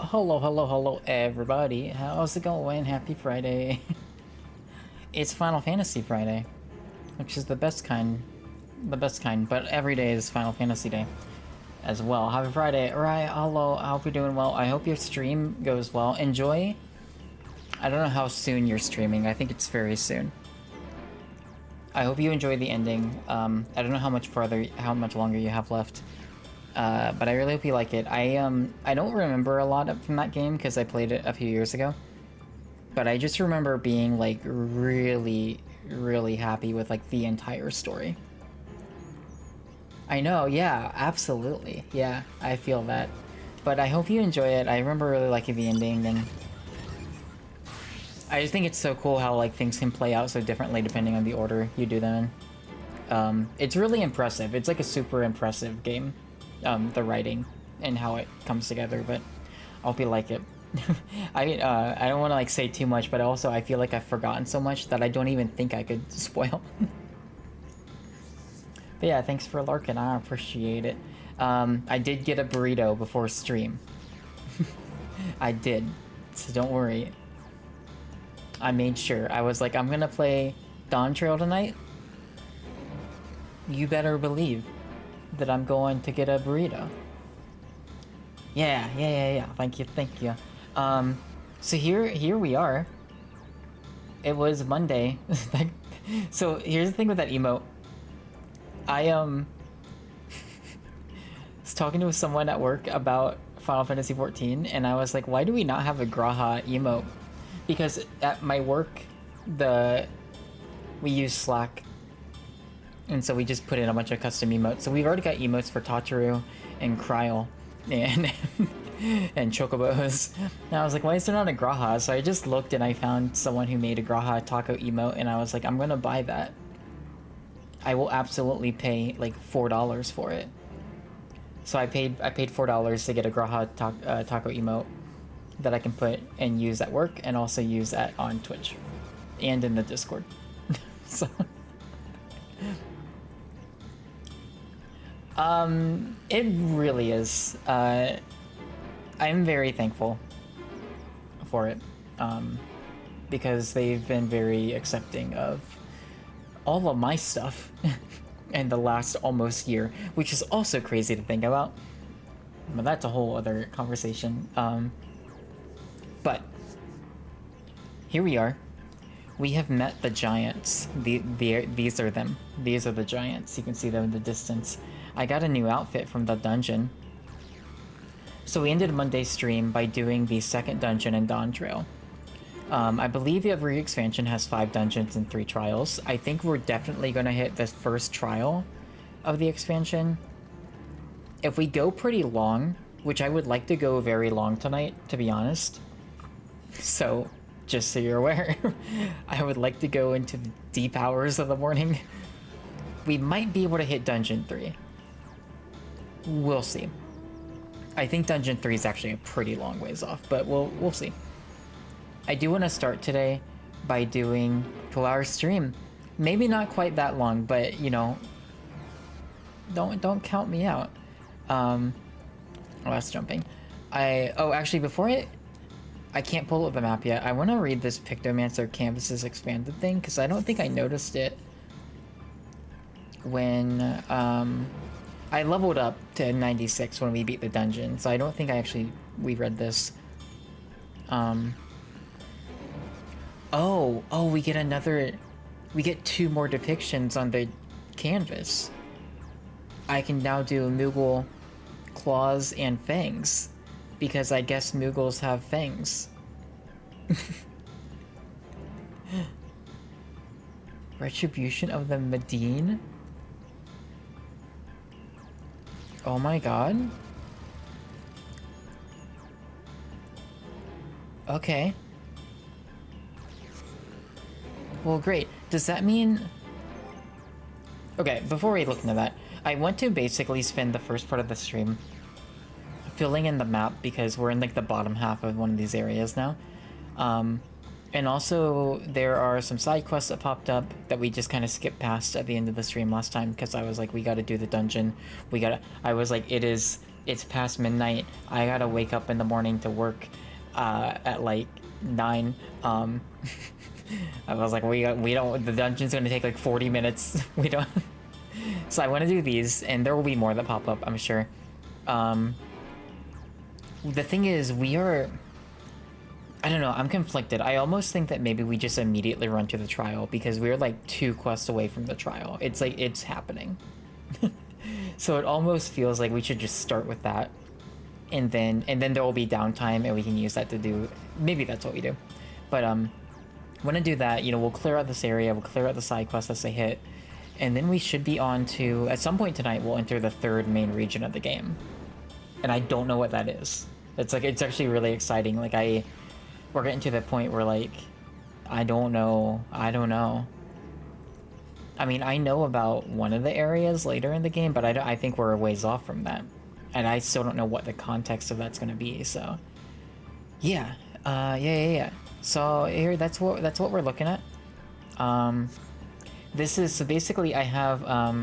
Hello, hello, hello, everybody. How's it going? Happy Friday. It's Final Fantasy Friday, which is the best kind. The best kind, but every day is Final Fantasy Day as well. Happy Friday. Alright, hello, I hope you're doing well. I hope your stream goes well. Enjoy. I don't know how soon you're streaming. I think it's very soon. I hope you enjoy the ending. I don't know how much longer you have left. But I really hope you like it. I don't remember a lot from that game because I played it a few years ago. But I just remember being like really, really happy with like the entire story. I know, yeah, absolutely. Yeah, I feel that. But I hope you enjoy it. I remember really liking the ending, and I just think it's so cool how like things can play out so differently depending on the order you do them in. It's really impressive. It's like a super impressive game. The writing and how it comes together, but I hope you like it. I don't want to like say too much, but also I feel like I've forgotten so much that I don't even think I could spoil. But yeah, thanks for lurking. I appreciate it. I did get a burrito before stream. I did, so don't worry. I made sure. I was like, I'm gonna play Dawntrail tonight. You better believe that I'm going to get a burrito. Yeah. Thank you. So here we are. It was Monday. So here's the thing with that emote. I was talking to someone at work about Final Fantasy XIV, and I was like, why do we not have a Graha emote? Because at my work, we use Slack, and so we just put in a bunch of custom emotes. So we've already got emotes for Tataru and Kryl and and Chocobos. And I was like, why is there not a Graha? So I just looked and I found someone who made a Graha taco emote, and I was like, I'm gonna buy that. I will absolutely pay like $4 for it. So I paid $4 to get a Graha taco emote that I can put and use at work, and also use on Twitch and in the Discord. So it really is. I'm very thankful for it, because they've been very accepting of all of my stuff in the last almost year, which is also crazy to think about. But that's a whole other conversation. But here we are. We have met the giants. These are them. These are the giants. You can see them in the distance. I got a new outfit from the dungeon. So we ended Monday's stream by doing the second dungeon in Dawntrail. I believe every expansion has 5 dungeons and 3 trials. I think we're definitely going to hit the first trial of the expansion. If we go pretty long, which I would like to go very long tonight, to be honest. So, just so you're aware, I would like to go into the deep hours of the morning. We might be able to hit Dungeon 3. We'll see. I think Dungeon 3 is actually a pretty long ways off, but we'll see. I do want to start today by doing a 2-hour stream. Maybe not quite that long, but you know, don't count me out. Oh, that's jumping. Actually, before I can't pull up the map yet. I want to read this Pictomancer Canvas's expanded thing, because I don't think I noticed it when I leveled up to 96 when we beat the dungeon, so I don't think we read this. Oh, we get 2 more depictions on the canvas. I can now do Moogle claws and fangs, because I guess Moogles have fangs. Retribution of the Medine? Oh my god. Okay. Well, great. Does that mean... Okay, before we look into that, I want to basically spend the first part of the stream filling in the map, because we're in like the bottom half of one of these areas now. And also, there are some side quests that popped up that we just kind of skipped past at the end of the stream last time, because I was like, we gotta do the dungeon. I was like, it is it's past midnight. I gotta wake up in the morning to work at like 9. I was like, we don't. The dungeon's gonna take like 40 minutes. We don't. So I want to do these, and there will be more that pop up, I'm sure. The thing is, we are. I don't know. I'm conflicted. I almost think that maybe we just immediately run to the trial because we're like 2 quests away from the trial. It's like it's happening. So it almost feels like we should just start with that, and then there will be downtime, and we can use that to do. Maybe that's what we do, but when I do that, you know, we'll clear out this area, we'll clear out the side quests as they hit, and then we should be on to, at some point tonight, we'll enter the 3rd main region of the game, and I don't know what that is. It's like it's actually really exciting. Like we're getting to the point where like I don't know. I mean, I know about one of the areas later in the game, but I think we're a ways off from that. And I still don't know what the context of that's going to be, so... Yeah. Yeah. So, here, that's what we're looking at. This is... So, basically, I have,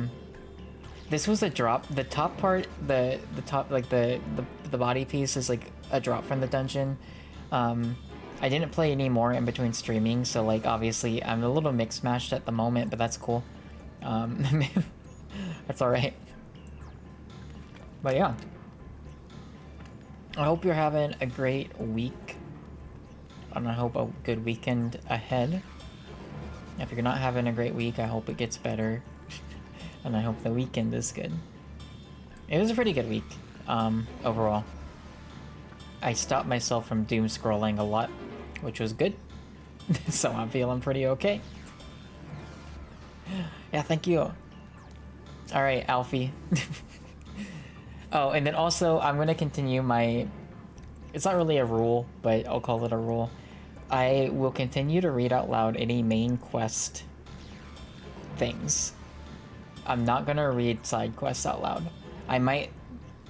this was a drop. The top part, the top, like, the body piece is, like, a drop from the dungeon. I didn't play any more in between streaming, so like obviously I'm a little mix-matched at the moment, but that's cool. That's alright. But yeah. I hope you're having a great week. And I hope a good weekend ahead. If you're not having a great week, I hope it gets better. And I hope the weekend is good. It was a pretty good week, overall. I stopped myself from doom scrolling a lot, which was good. So I'm feeling pretty okay. Yeah, thank you. Alright, Alfie. Oh, and then also, I'm going to continue my... It's not really a rule, but I'll call it a rule. I will continue to read out loud any main quest things. I'm not going to read side quests out loud. I might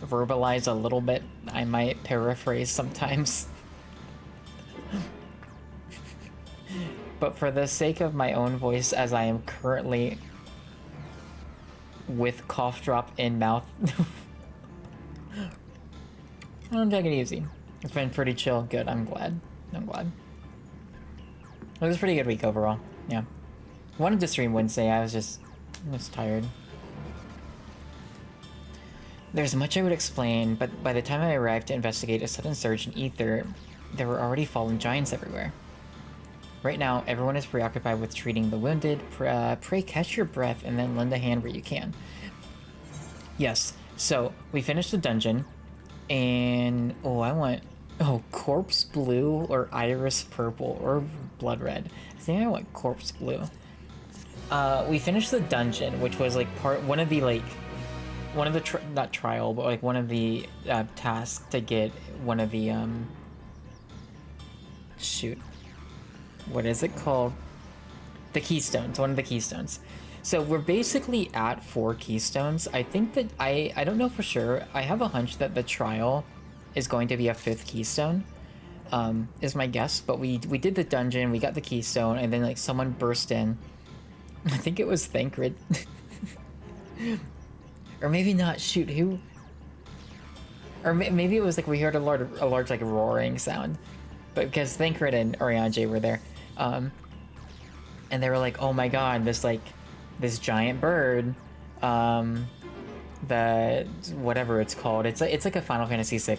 verbalize a little bit. I might paraphrase sometimes. But for the sake of my own voice, as I am currently with cough drop in mouth, I'm taking it easy. It's been pretty chill. Good. I'm glad. It was a pretty good week overall. Yeah. Wanted to stream Wednesday. I was tired. There's much I would explain, but by the time I arrived to investigate a sudden surge in ether, there were already fallen giants everywhere. Right now, everyone is preoccupied with treating the wounded. Pray catch your breath and then lend a hand where you can. Yes, so we finished the dungeon, and corpse blue or iris purple or blood red. I think I want corpse blue. We finished the dungeon, which was like one of the not trial, but like one of the tasks to get one of the shoot. What is it called? The keystones, one of the keystones. So we're basically at 4 keystones. I think that I don't know for sure. I have a hunch that the trial is going to be a 5th keystone, is my guess. But we did the dungeon, we got the keystone, and then like someone burst in. I think it was Thancred. Or maybe not, shoot, who? Or maybe it was like we heard a large like roaring sound. But because Thancred and Oriange were there. And they were like, oh my god, this giant bird, the whatever it's called. It's like a Final Fantasy VI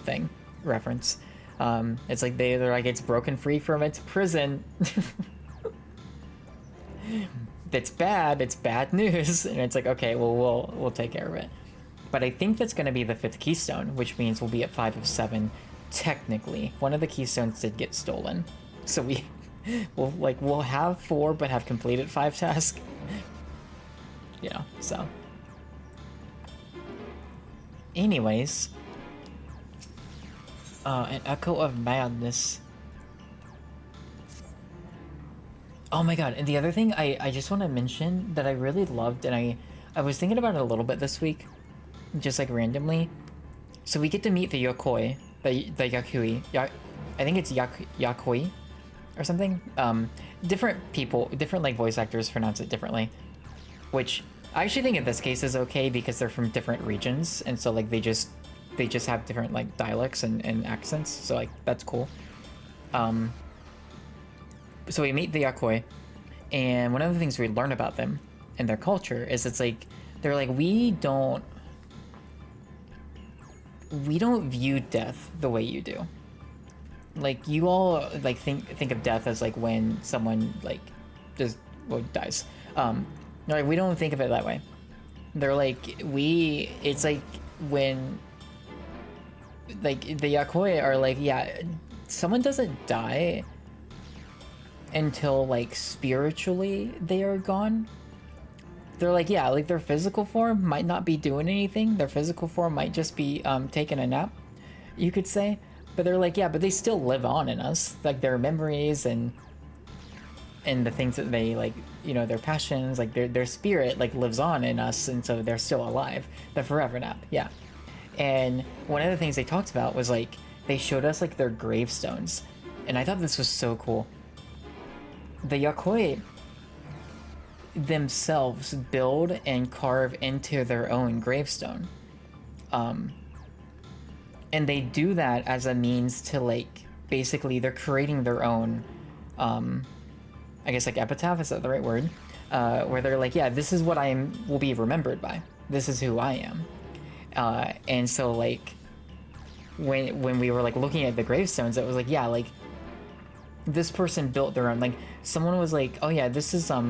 thing, reference. It's like they're like, it's broken free from its prison. It's bad news. And it's like, okay, well, we'll take care of it. But I think that's going to be the 5th keystone, which means we'll be at 5 of 7. Technically, one of the keystones did get stolen, so we'll have 4 but have completed 5 tasks. You know, so. Anyways, an echo of madness. Oh my god! And the other thing I just want to mention that I really loved, and I was thinking about it a little bit this week, just like randomly. So we get to meet the Yokoi. The Yakui, I think it's Yakui or something. Different people, different like voice actors pronounce it differently, which I actually think in this case is okay because they're from different regions, and so like they just have different like dialects and accents. So like that's cool. Um, so we meet the Yakoi, and one of the things we learn about them and their culture is it's like they're like we don't view death the way you do. Like you all like think of death as like when someone like just dies. They're like we don't think of it that way. They're like it's like when like the Yakoi are like, yeah, someone doesn't die until like spiritually they are gone. They're like, yeah, like their physical form might not be doing anything. Their physical form might just be taking a nap, you could say. But they're like, yeah, but they still live on in us. Like their memories and the things that they like, you know, their passions, like their spirit like lives on in us, and so they're still alive. The forever nap, yeah. And one of the things they talked about was like they showed us like their gravestones, and I thought this was so cool. The Yakoi themselves build and carve into their own gravestone. And they do that as a means to like basically they're creating their own I guess like epitaph, is that the right word? Where they're like, yeah, this is what will be remembered by. This is who I am. And so like when we were like looking at the gravestones, it was like, yeah, like this person built their own. Like someone was like, oh yeah, this is at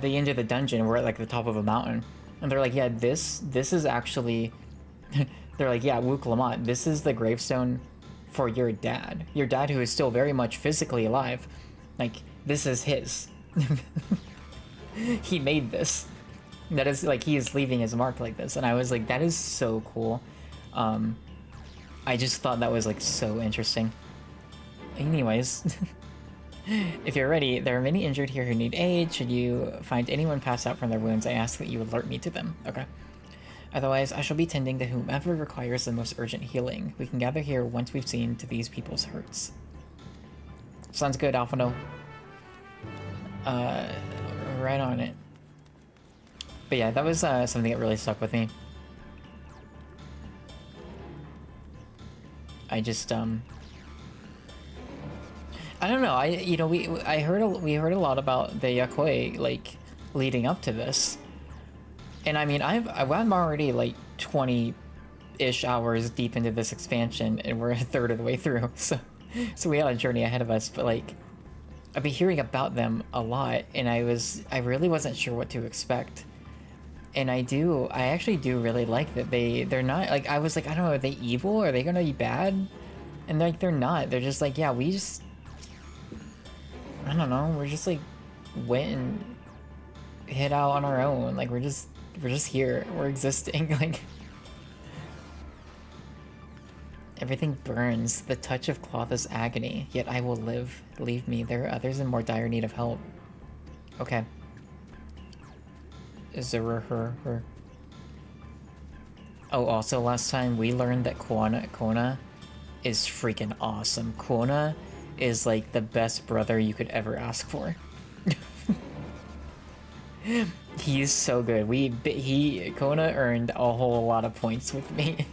the end of the dungeon. We're at like the top of a mountain, and they're like, yeah, this is actually. They're like, yeah, Wook Lamont, this is the gravestone for your dad who is still very much physically alive. Like this is his. He made this. That is like he is leaving his mark like this, and I was like, that is so cool. I just thought that was like so interesting. Anyways. If you're ready, there are many injured here who need aid. Should you find anyone passed out from their wounds, I ask that you alert me to them. Okay. Otherwise, I shall be tending to whomever requires the most urgent healing. We can gather here once we've seen to these people's hurts. Sounds good, Alphino. Right on it. But yeah, that was something that really stuck with me. I just I don't know. We heard a lot about the Yakoi like leading up to this, and I mean I'm already like 20-ish hours deep into this expansion, and we're a third of the way through. So we had a journey ahead of us. But like I've been hearing about them a lot, and I really wasn't sure what to expect. And I actually do really like that they're not like I was like I don't know, are they evil? Are they gonna be bad? And like they're not. They're just like, yeah, I don't know, we're just like went and hit out on our own. Like we're just here. We're existing. Like everything burns. The touch of cloth is agony, yet I will live. Leave me. There are others in more dire need of help. Okay. Her. Oh, also last time we learned that Kona is freaking awesome. Kona is like the best brother you could ever ask for. He's so good. Kona earned a whole lot of points with me.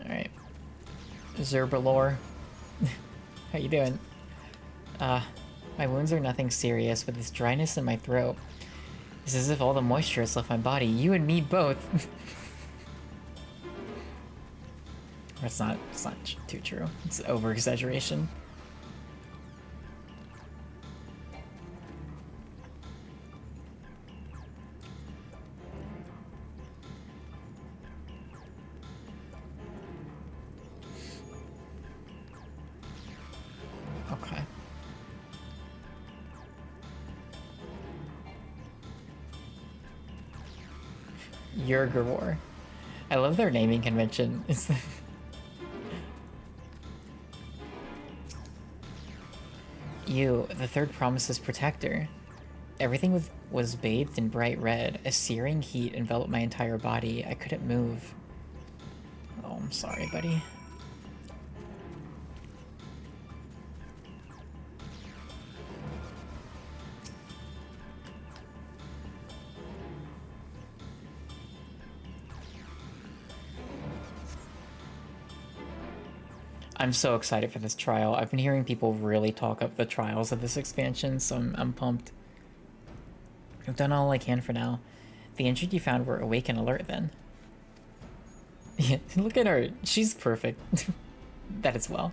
All right, Zerbalor. How you doing? My wounds are nothing serious, but this dryness in my throat is as if all the moisture has left my body. You and me both. It's not too true. It's over-exaggeration. Okay. Yurgawar. I love their naming convention. You, the third promises protector. Everything was bathed in bright red. A searing heat enveloped my entire body. I couldn't move. Oh, I'm sorry, buddy. I'm so excited for this trial. I've been hearing people really talk up the trials of this expansion, so I'm pumped. I've done all I can for now. The injured you found were awake and alert then. Yeah, look at her. She's perfect. That as well.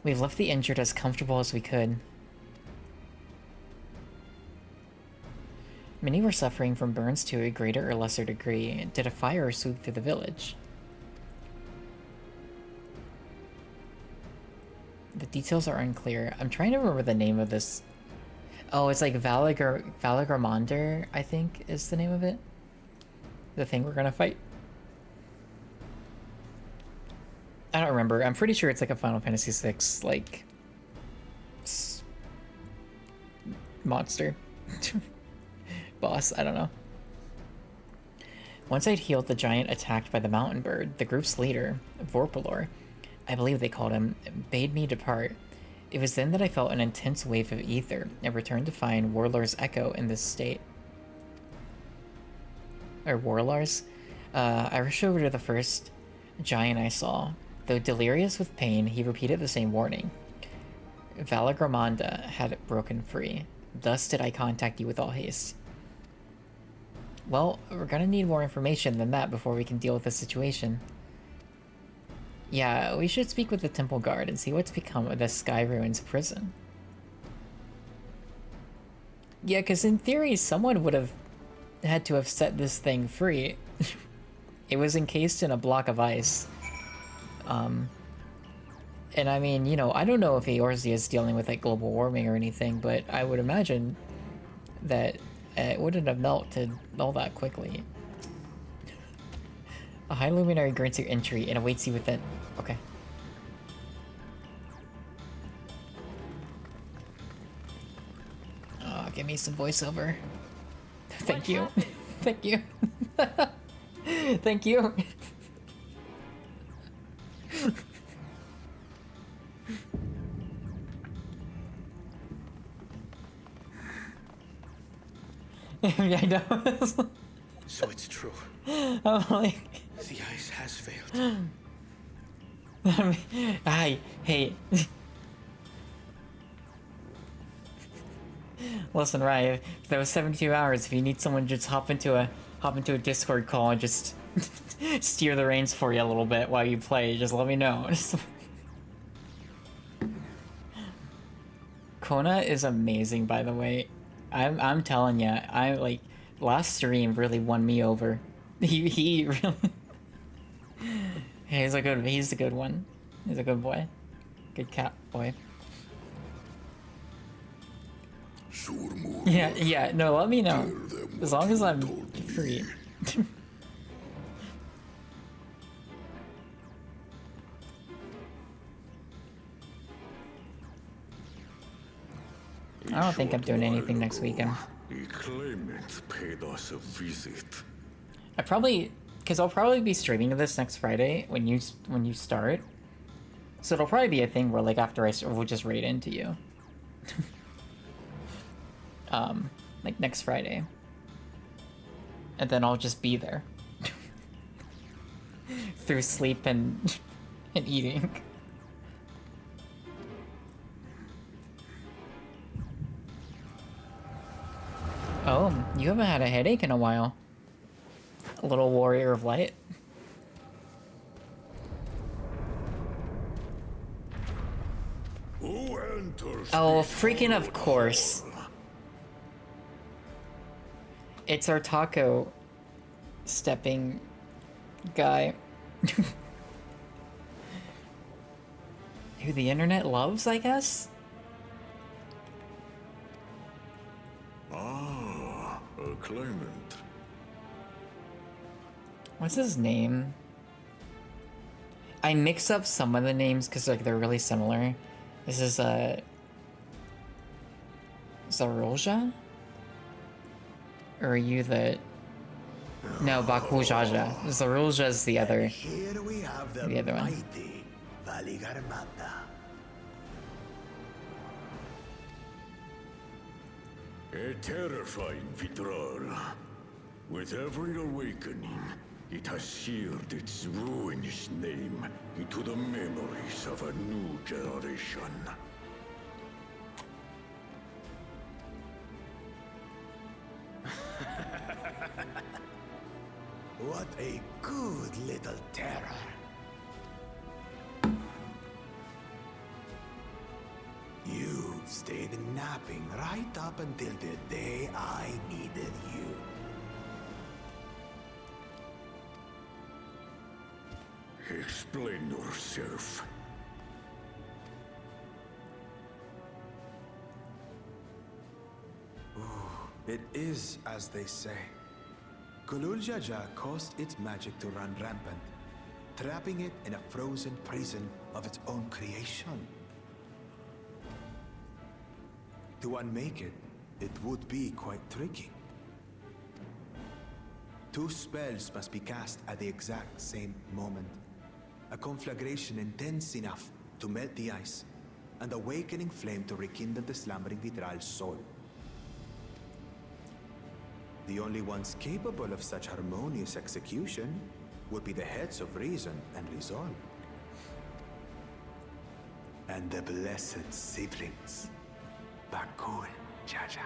We've left the injured as comfortable as we could. Many were suffering from burns to a greater or lesser degree. Did a fire sweep through the village? The details are unclear. I'm trying to remember the name of this. Oh, it's like Valagramander, I think is the name of it. The thing we're gonna fight. I don't remember. I'm pretty sure it's like a Final Fantasy VI, like... monster. Boss, I don't know. Once I'd healed the giant attacked by the mountain bird, the group's leader, Vorpalor, I believe they called him, bade me depart. It was then that I felt an intense wave of ether and returned to find Warlor's echo in this state. Or Warlor's? I rushed over to the first giant I saw. Though delirious with pain, he repeated the same warning. Valagramanda had broken free. Thus did I contact you with all haste. Well, we're gonna need more information than that before we can deal with the situation. Yeah, we should speak with the temple guard and see what's become of the Sky Ruins prison. Yeah, because in theory, someone would have had to have set this thing free. It was encased in a block of ice. And I mean, you know, I don't know if Eorzea is dealing with like global warming or anything, but I would imagine that it wouldn't have melted all that quickly. A high luminary grants you entry and awaits you within. Okay. Oh, give me some voiceover. Thank you. Thank you. Thank you. Yeah, I know. So it's true. I'm like... The ice has failed. Hey. Listen, Ryan, if that was 72 hours, if you need someone to just hop into a Discord call and just steer the reins for you a little bit while you play, just let me know. Kona is amazing, by the way. I'm telling you, I like last stream really won me over. He really he's a good one. He's a good boy. Good cat boy. Yeah, no, let me know. As long as I'm free. I don't think I'm doing anything next weekend. Paid us a visit. Because I'll probably be streaming this next Friday when you start. So it'll probably be a thing where like after we'll just raid into you. Like next Friday. And then I'll just be there. Through sleep and eating. Oh, you haven't had a headache in a while. A little warrior of light. Who enters? Oh, freaking of course. It's our taco stepping guy. Who the internet loves, I guess? Ah, a claimant. What's his name? I mix up some of the names because like they're really similar. This is Zarolja? Or are you the... No, Bakujaja. Zarolja is the other. And here we have the other one. mighty Valigarmanda. A terrifying Vidral. With every awakening, it has seared its ruinous name into the memories of a new generation. What a good little terror. You've stayed napping right up until the day I needed you. Explain yourself. It is as they say. Kululjaja caused its magic to run rampant, trapping it in a frozen prison of its own creation. To unmake it, it would be quite tricky. 2 spells must be cast at the exact same moment. A conflagration intense enough to melt the ice, and awakening flame to rekindle the slumbering Vitral's soul. The only ones capable of such harmonious execution would be the heads of reason and resolve. And the blessed siblings, Bakul Jaja.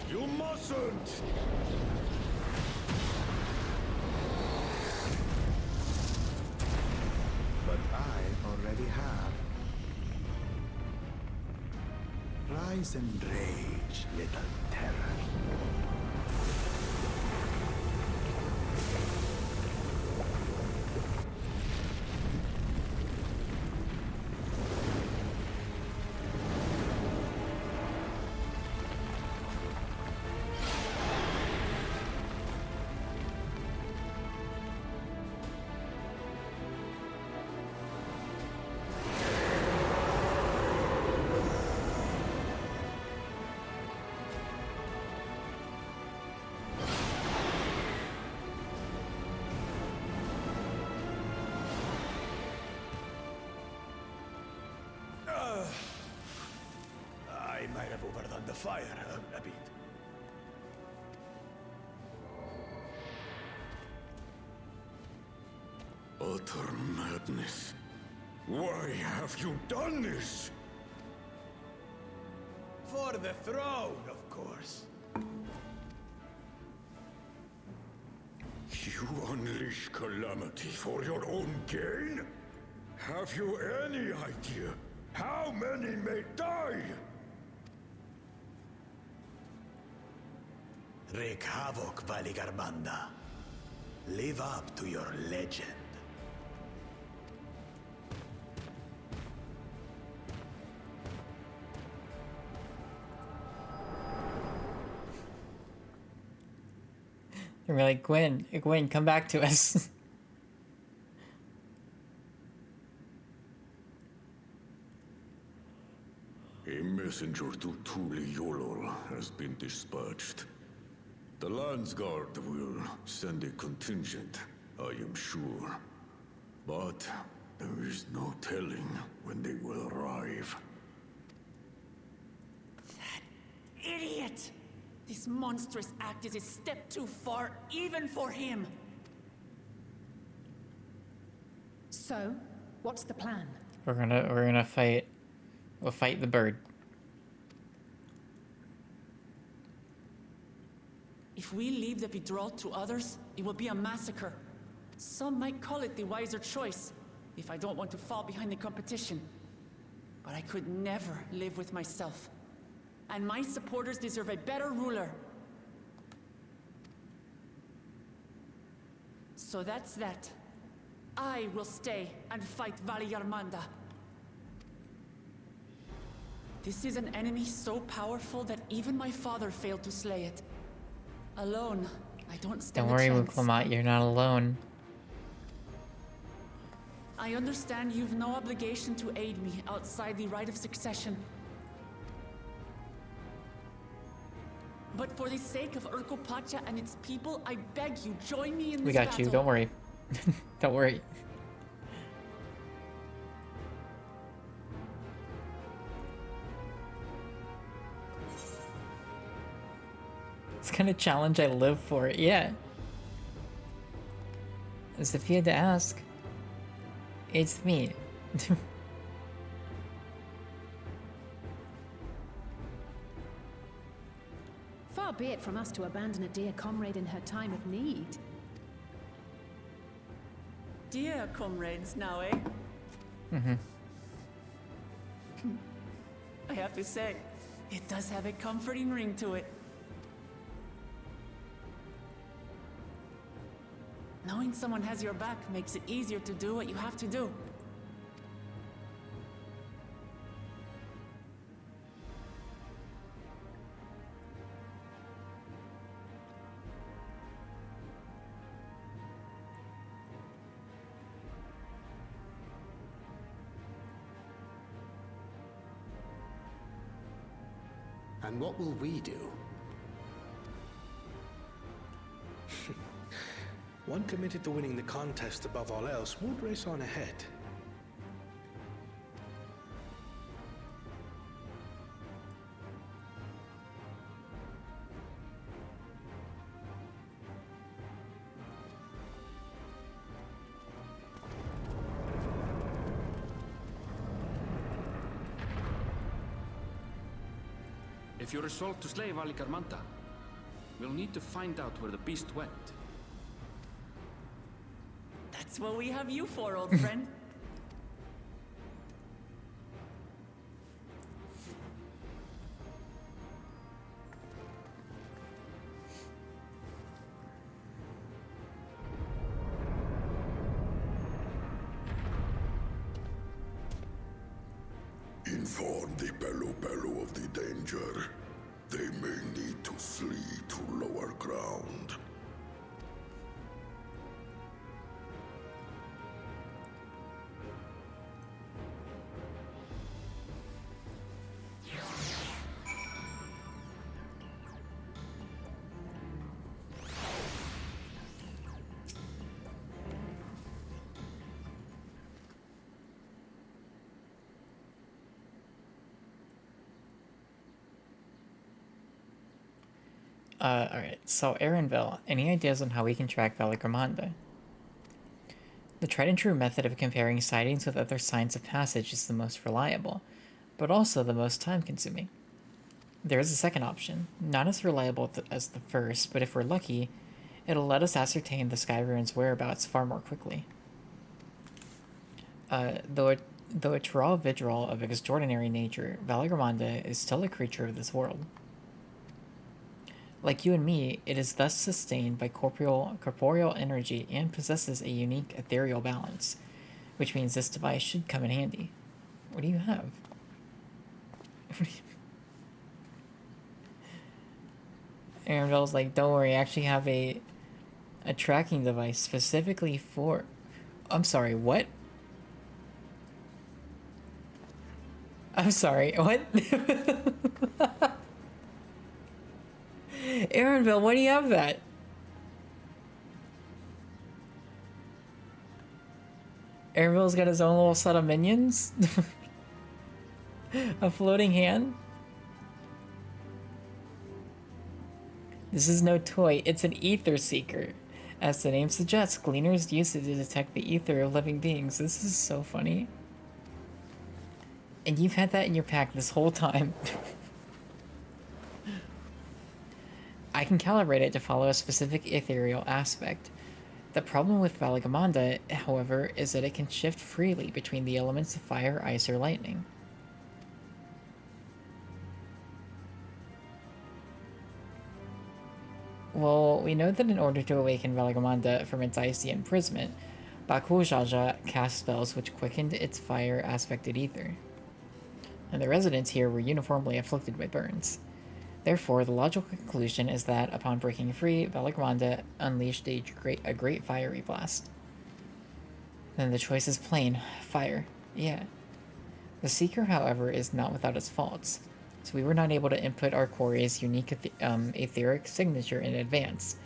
You mustn't! But I already have. Rise and rage, little terror. I might have overdone the fire a bit. Utter madness. Why have you done this? For the throne, of course. You unleash calamity for your own gain? Have you any idea how many may die? Wreak havoc, Valigarmanda. Live up to your legend. And we're like, Gwen, come back to us. A messenger to Tuli Yolol has been dispatched. The Landsguard will send a contingent, I am sure. But there is no telling when they will arrive. Idiot! This monstrous act is a step too far, even for him. So, what's the plan? We're gonna fight. We'll fight the bird. If we leave the Vidral to others, it will be a massacre. Some might call it the wiser choice, if I don't want to fall behind the competition. But I could never live with myself. And my supporters deserve a better ruler. So that's that. I will stay and fight Valigarmanda. This is an enemy so powerful that even my father failed to slay it. Alone, I don't stand Don't worry, a chance. Wuklamot, you're not alone. I understand you've no obligation to aid me outside the right of succession. But for the sake of Urkopacha and its people, I beg you, join me in this We got battle. you, don't worry. Don't worry. It's kind of challenge I live for it, yeah. As if you had to ask. It's me. Far be it from us to abandon a dear comrade in her time of need. Dear comrades now, eh? Mm-hmm. I have to say, it does have a comforting ring to it. Knowing someone has your back makes it easier to do what you have to do. And what will we do? One committed to winning the contest above all else would race on ahead. If you're resolved to slay Valikarmanta, we'll need to find out where the beast went. That's what we have you for, old friend. Inform the Pelu of the danger. They may need to flee to lower ground. Alright, so Erenville, any ideas on how we can track Valigramonda? The tried and true method of comparing sightings with other signs of passage is the most reliable, but also the most time consuming. There is a second option, not as reliable as the first, but if we're lucky, it'll let us ascertain the Skyrune's whereabouts far more quickly. Though a Terral Vidral of extraordinary nature, Valigramonda is still a creature of this world. Like you and me, it is thus sustained by corporeal energy and possesses a unique ethereal balance, which means this device should come in handy. What do you have? Arendelle's like, don't worry, I actually have a tracking device specifically for... I'm sorry, what? I'm sorry, what? Erenville, why do you have that? Erenville's got his own little set of minions? A floating hand? This is no toy, it's an ether seeker. As the name suggests, Gleaners use it to detect the ether of living beings. This is so funny. And you've had that in your pack this whole time. I can calibrate it to follow a specific ethereal aspect. The problem with Valigramonda, however, is that it can shift freely between the elements of fire, ice, or lightning. Well, we know that in order to awaken Valigramonda from its icy imprisonment, Baku Jaja cast spells which quickened its fire-aspected ether. and the residents here were uniformly afflicted by burns. Therefore, the logical conclusion is that upon breaking free, Valagronda unleashed a great fiery blast. Then the choice is plain. Fire. Yeah. The Seeker, however, is not without its faults, so we were not able to input our quarry's unique etheric signature in advance.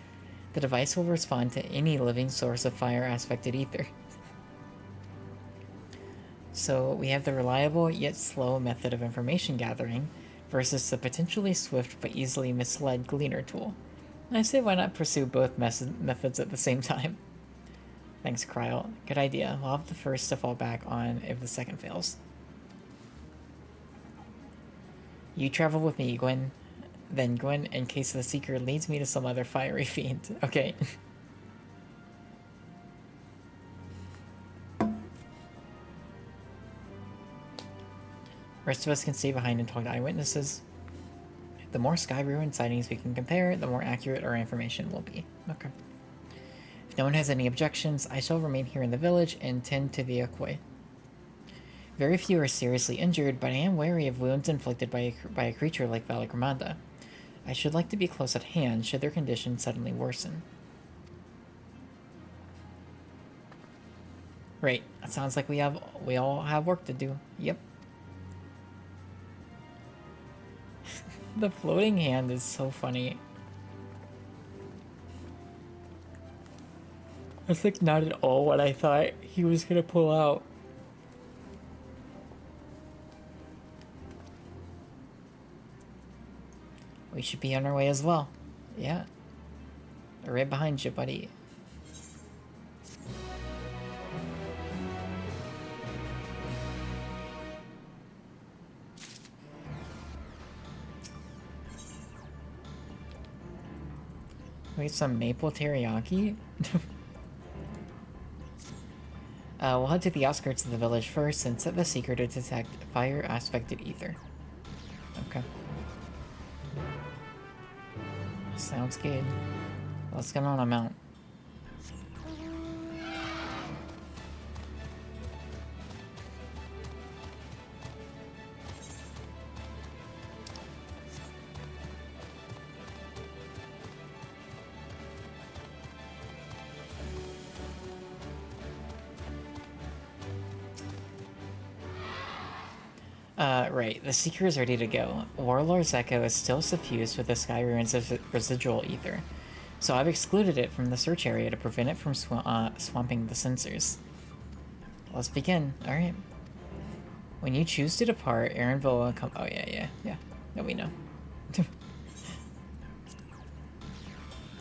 The device will respond to any living source of fire-aspected ether. So we have the reliable yet slow method of information gathering versus the potentially swift but easily misled Gleaner tool. I say why not pursue both methods at the same time. Thanks, Kryl. Good idea. We'll have the first to fall back on if the second fails. You travel with me, Gwen. Then Gwen, in case the Seeker leads me to some other fiery fiend. Okay. Rest of us can stay behind and talk to eyewitnesses. The more Sky Ruin sightings we can compare, the more accurate our information will be. Okay. If no one has any objections, I shall remain here in the village and tend to the Akoi. Very few are seriously injured, but I am wary of wounds inflicted by a creature like Valagramanda. I should like to be close at hand should their condition suddenly worsen. Right, that sounds like we all have work to do. Yep. The floating hand is so funny. That's like not at all what I thought he was gonna pull out. We should be on our way as well. Yeah. They're right behind you, buddy. Wait, some maple teriyaki? We'll head to the outskirts of the village first and set the Seeker to detect fire-aspected ether. Okay. Sounds good. Let's get on a mount. Right, the Seeker is ready to go. Warlord's Echo is still suffused with the Sky Ruin's residual ether, so I've excluded it from the search area to prevent it from swamping the sensors. Let's begin. Alright. When you choose to depart, Erenville will come— oh yeah. No, we know.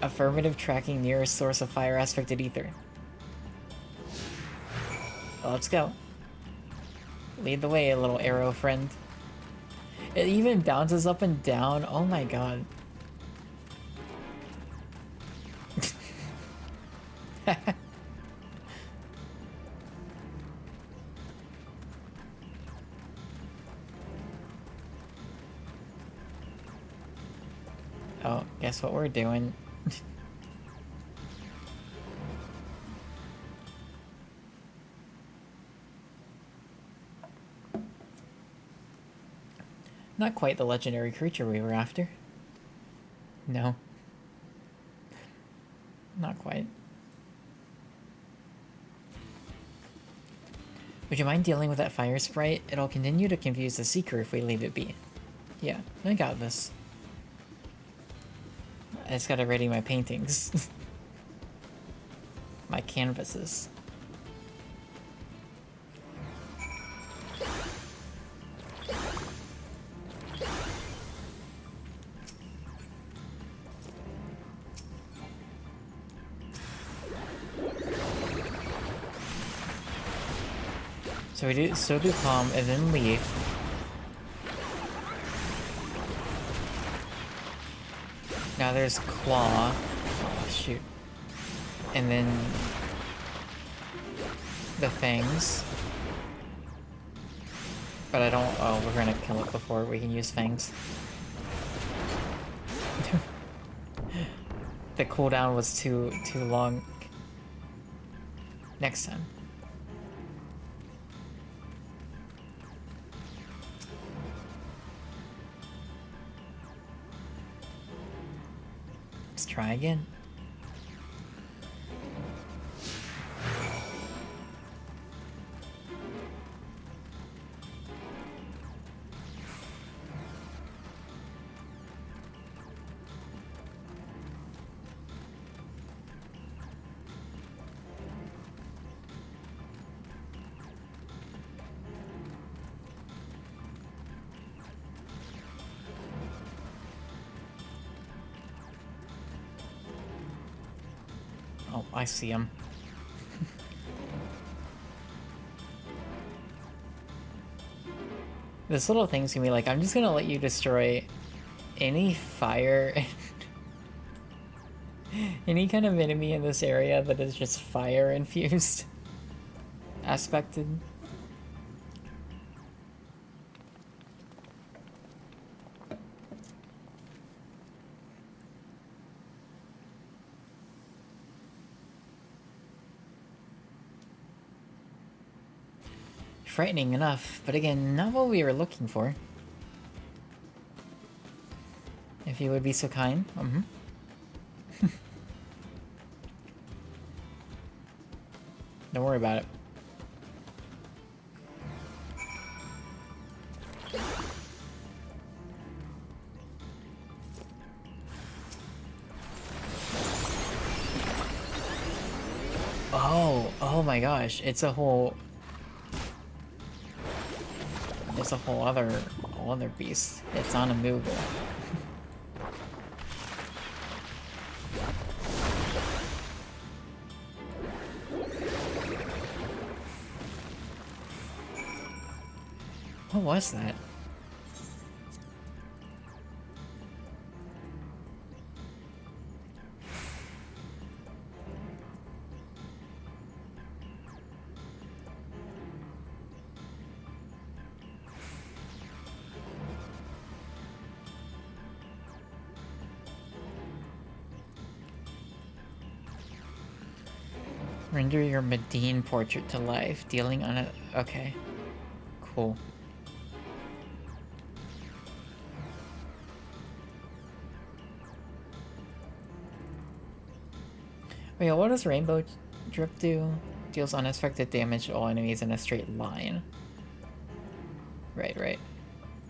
Affirmative tracking nearest source of fire-aspected ether. Well, let's go. Lead the way, little arrow friend. It even bounces up and down. Oh my god. Oh, guess what we're doing? Not quite the legendary creature we were after. No. Not quite. Would you mind dealing with that fire sprite? It'll continue to confuse the Seeker if we leave it be. Yeah, I got this. I just gotta ready my paintings. My canvases. So we do calm and then leave. Now there's claw. Oh shoot. And then the fangs. But I don't— oh, we're gonna kill it before we can use fangs. The cooldown was too long. Next time. Let's try again. Oh, I see him. This little thing's gonna be like, I'm just gonna let you destroy any fire, any kind of enemy in this area that is just fire infused, aspected. Frightening enough, but again, not what we were looking for. If you would be so kind. Don't worry about it. Oh my gosh, it's a whole other beast. It's on a Moogle. What was that? Render your Medine portrait to life, dealing on it. Okay. Cool. Wait, what does Rainbow Drip do? Deals unexpected damage to all enemies in a straight line. Right.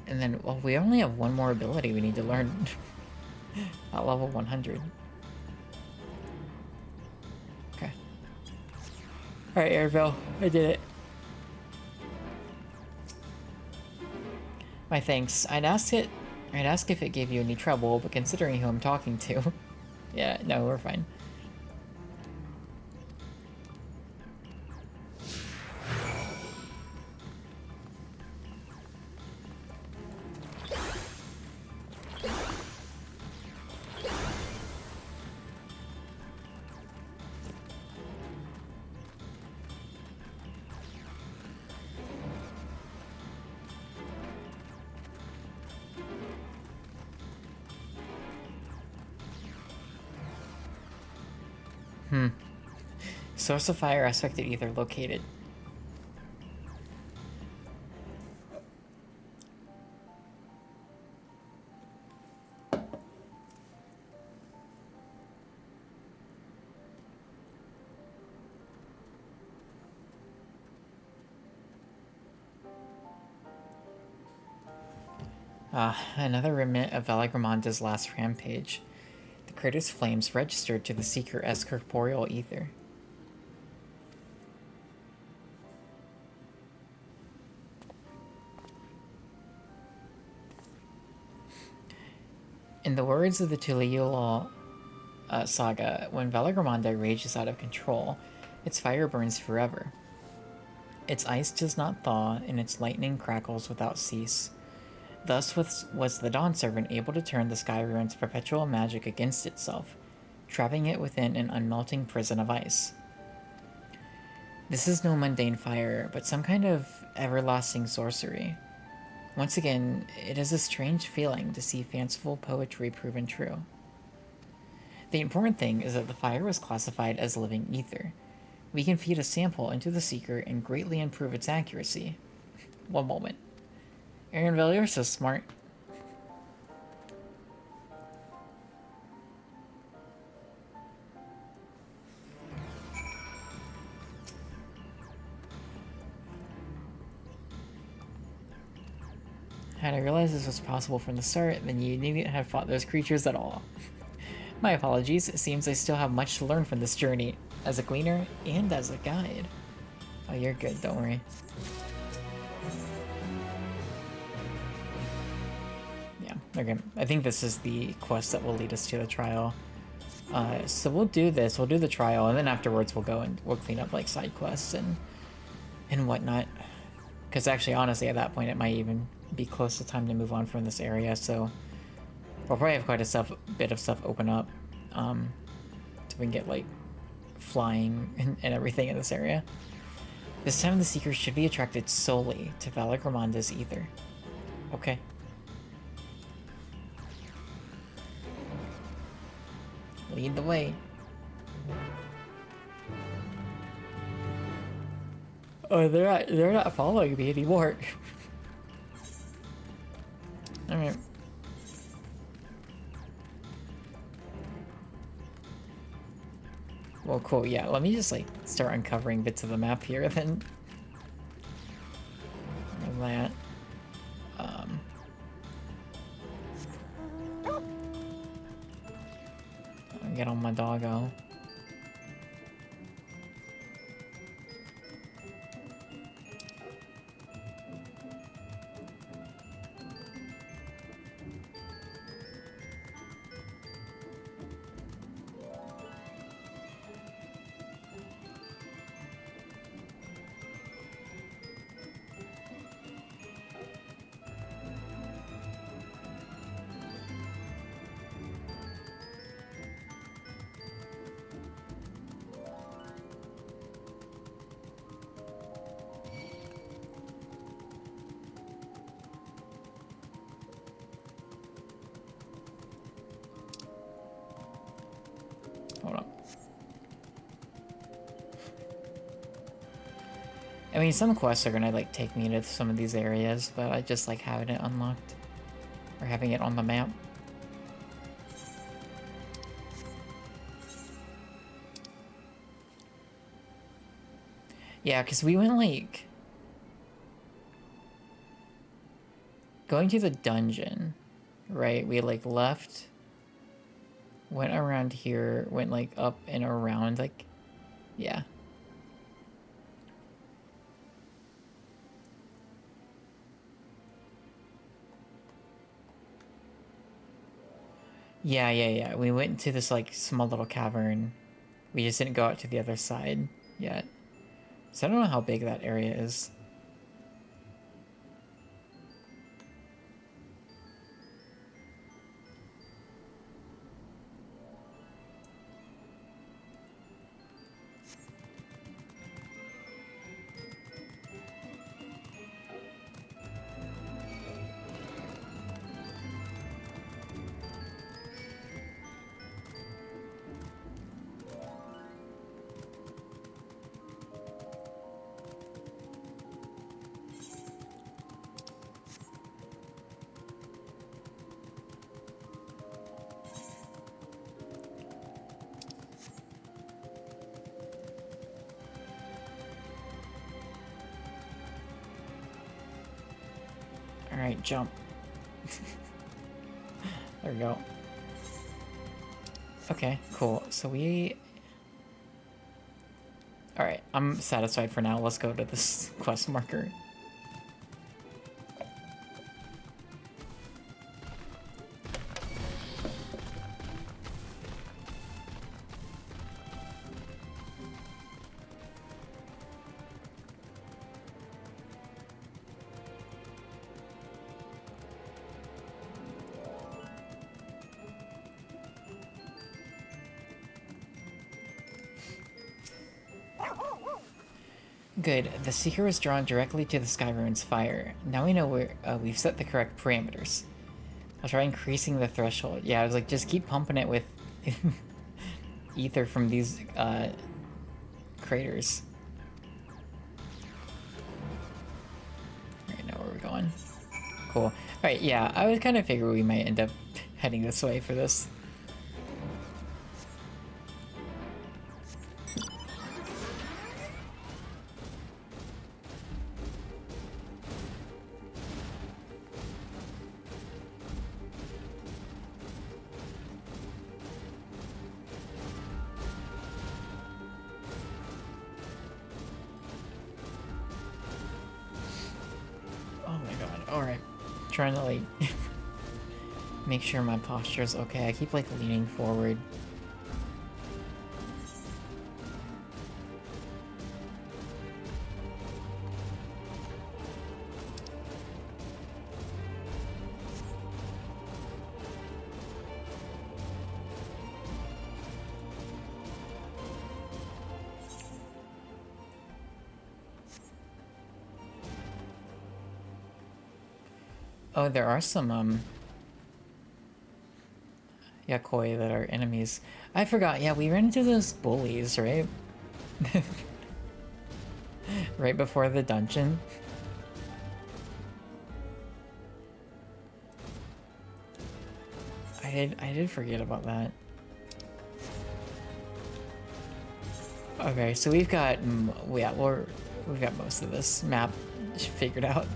And then, well, we only have one more ability we need to learn at level 100. Okay. Alright, Airville, I did it. My thanks. I'd ask if it gave you any trouble, but considering who I'm talking to... yeah, no, we're fine. Source of fire aspect of ether located. Another remnant of Valagrimanda's last rampage. The crater's flames registered to the Seeker as corporeal ether. In the words of the Tuliula saga, when Valagrimanda rages out of control, its fire burns forever. Its ice does not thaw, and its lightning crackles without cease. Thus was the Dawn Servant able to turn the Sky Ruin's perpetual magic against itself, trapping it within an unmelting prison of ice. This is no mundane fire, but some kind of everlasting sorcery. Once again, it is a strange feeling to see fanciful poetry proven true. The important thing is that the fire was classified as living ether. We can feed a sample into the Seeker and greatly improve its accuracy. One moment. Aaronville, you're so smart. Had I realized this was possible from the start, then you needn't have fought those creatures at all. My apologies, it seems I still have much to learn from this journey, as a gleaner and as a guide. Oh, you're good, don't worry. Yeah, okay. I think this is the quest that will lead us to the trial. So we'll do this, we'll do the trial, and then afterwards we'll go and we'll clean up like side quests and whatnot. Because actually, honestly, at that point it might even be close to time to move on from this area, so we'll probably have quite a bit of stuff open up, so we can get like flying and everything in this area. This time the Seekers should be attracted solely to Valagrimanda's ether. Okay. Lead the way. Oh, they're not following me anymore. Alright. Well, cool, yeah, let me just, like, start uncovering bits of the map here, then. And that. I'll get on my doggo. Hold on. I mean, some quests are gonna like take me to some of these areas, but I just like having it unlocked or having it on the map. Yeah, because we went like going to the dungeon, right? We like left, went around here, went like up and around, like, yeah. Yeah. We went to this like small little cavern. We just didn't go out to the other side yet. So I don't know how big that area is. Alright, jump. There we go. Okay, cool. So we... Alright, I'm satisfied for now. Let's go to this quest marker. Good. The Seeker was drawn directly to the Skyrune's fire. Now we know where we've set the correct parameters. I'll try increasing the threshold. Yeah, I was like, just keep pumping it with ether from these craters. Alright, now where are we going? Cool. Alright, yeah, I was kind of figuring we might end up heading this way for this. Alright. Trying to, like, make sure my posture is okay. I keep, like, leaning forward. Oh, there are some, Yakoi that are enemies. I forgot, yeah, we ran into those bullies, right? Right before the dungeon. I did forget about that. Okay, so we've got, yeah, we've got most of this map figured out.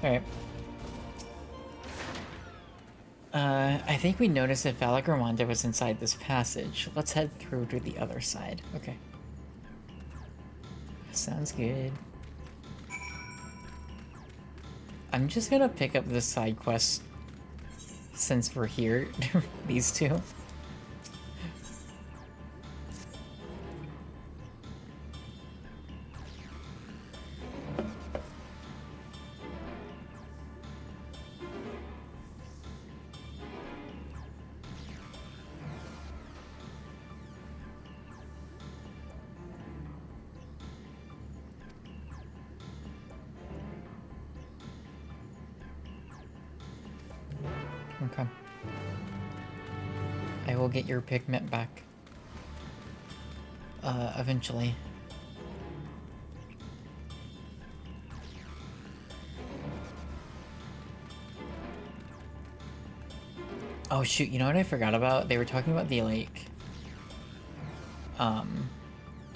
Alright. I think we noticed that Valagramanda was inside this passage. Let's head through to the other side. Okay. Sounds good. I'm just gonna pick up this side quest since we're here. These two. Okay. I will get your pigment back. Eventually. Oh shoot, you know what I forgot about? They were talking about the, like...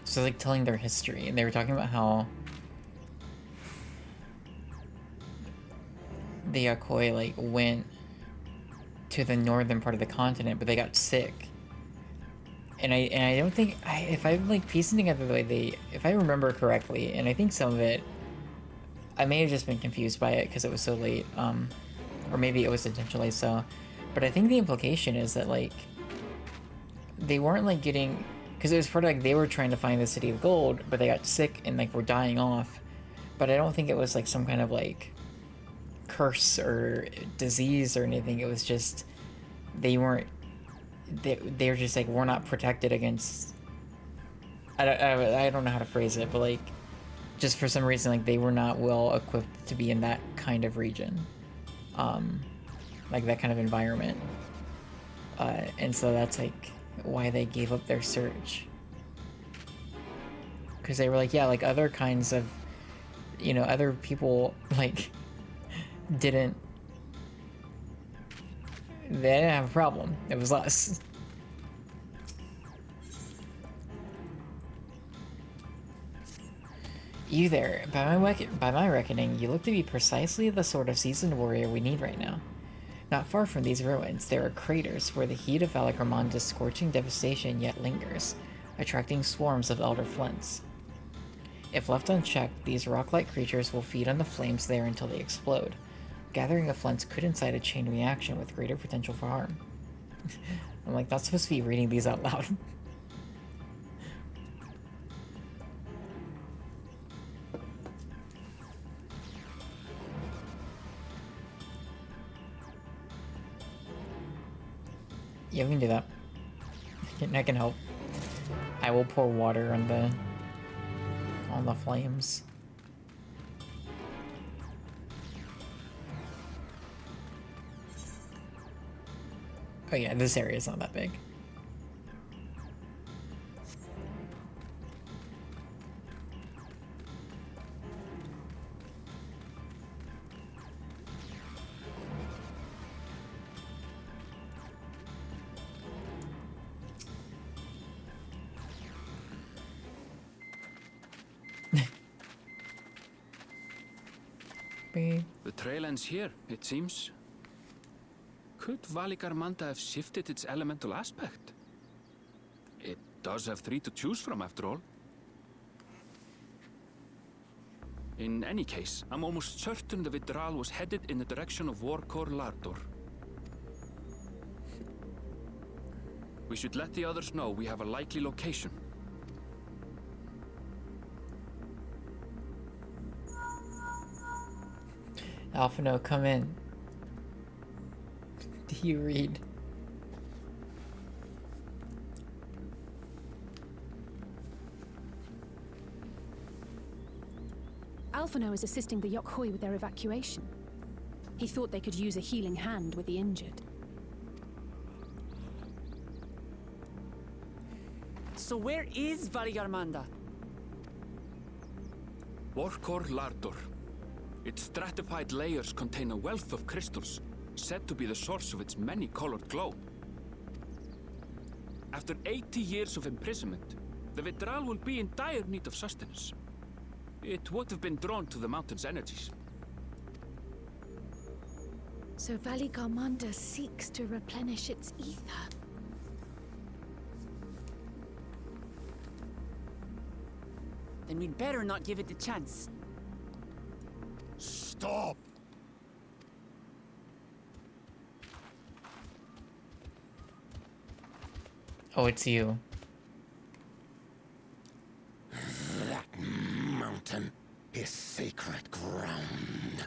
So, like, telling their history, and they were talking about how... the Yakoi, like, went to the northern part of the continent, but they got sick. And I don't think... if I'm, like, piecing together the way they... If I remember correctly, and I think some of it... I may have just been confused by it because it was so late, or maybe it was intentionally so. But I think the implication is that, like, they weren't, like, getting... Because it was part of, like, they were trying to find the City of Gold, but they got sick and, like, were dying off. But I don't think it was, like, some kind of, like, curse or disease or anything. It was just... They weren't... They were just, like, we're not protected against... I don't know how to phrase it, but, like... Just for some reason, like, they were not well equipped to be in that kind of region. Like, that kind of environment. And so that's, like, why they gave up their search. Because they were like, yeah, like, other kinds of... You know, other people, like, didn't... They didn't have a problem. It was us. You there. By my reckoning, you look to be precisely the sort of seasoned warrior we need right now. Not far from these ruins, there are craters where the heat of Valagramanda's scorching devastation yet lingers, attracting swarms of elder flints. If left unchecked, these rock-like creatures will feed on the flames there until they explode. Gathering of flints could incite a chain reaction with greater potential for harm. I'm like, not supposed to be reading these out loud. Yeah, we can do that. I can help. I will pour water on the flames. Oh yeah, this area is not that big. The trail ends here, it seems. Could Valigarmanda have shifted its elemental aspect? It does have 3 to choose from, after all. In any case, I'm almost certain the Vidral was headed in the direction of Warkor Lardor. We should let the others know we have a likely location. Alphino, come in. Do you read? Alphino is assisting the Yokhui with their evacuation. He thought they could use a healing hand with the injured. So where is Valigarmanda? Warkor Lardor. Its stratified layers contain a wealth of crystals, said to be the source of its many-colored glow. After 80 years of imprisonment, the Vidral will be in dire need of sustenance. It would have been drawn to the mountain's energies. So Valigarmanda seeks to replenish its ether. Then we'd better not give it the chance. Stop! Oh, it's you. That mountain is sacred ground.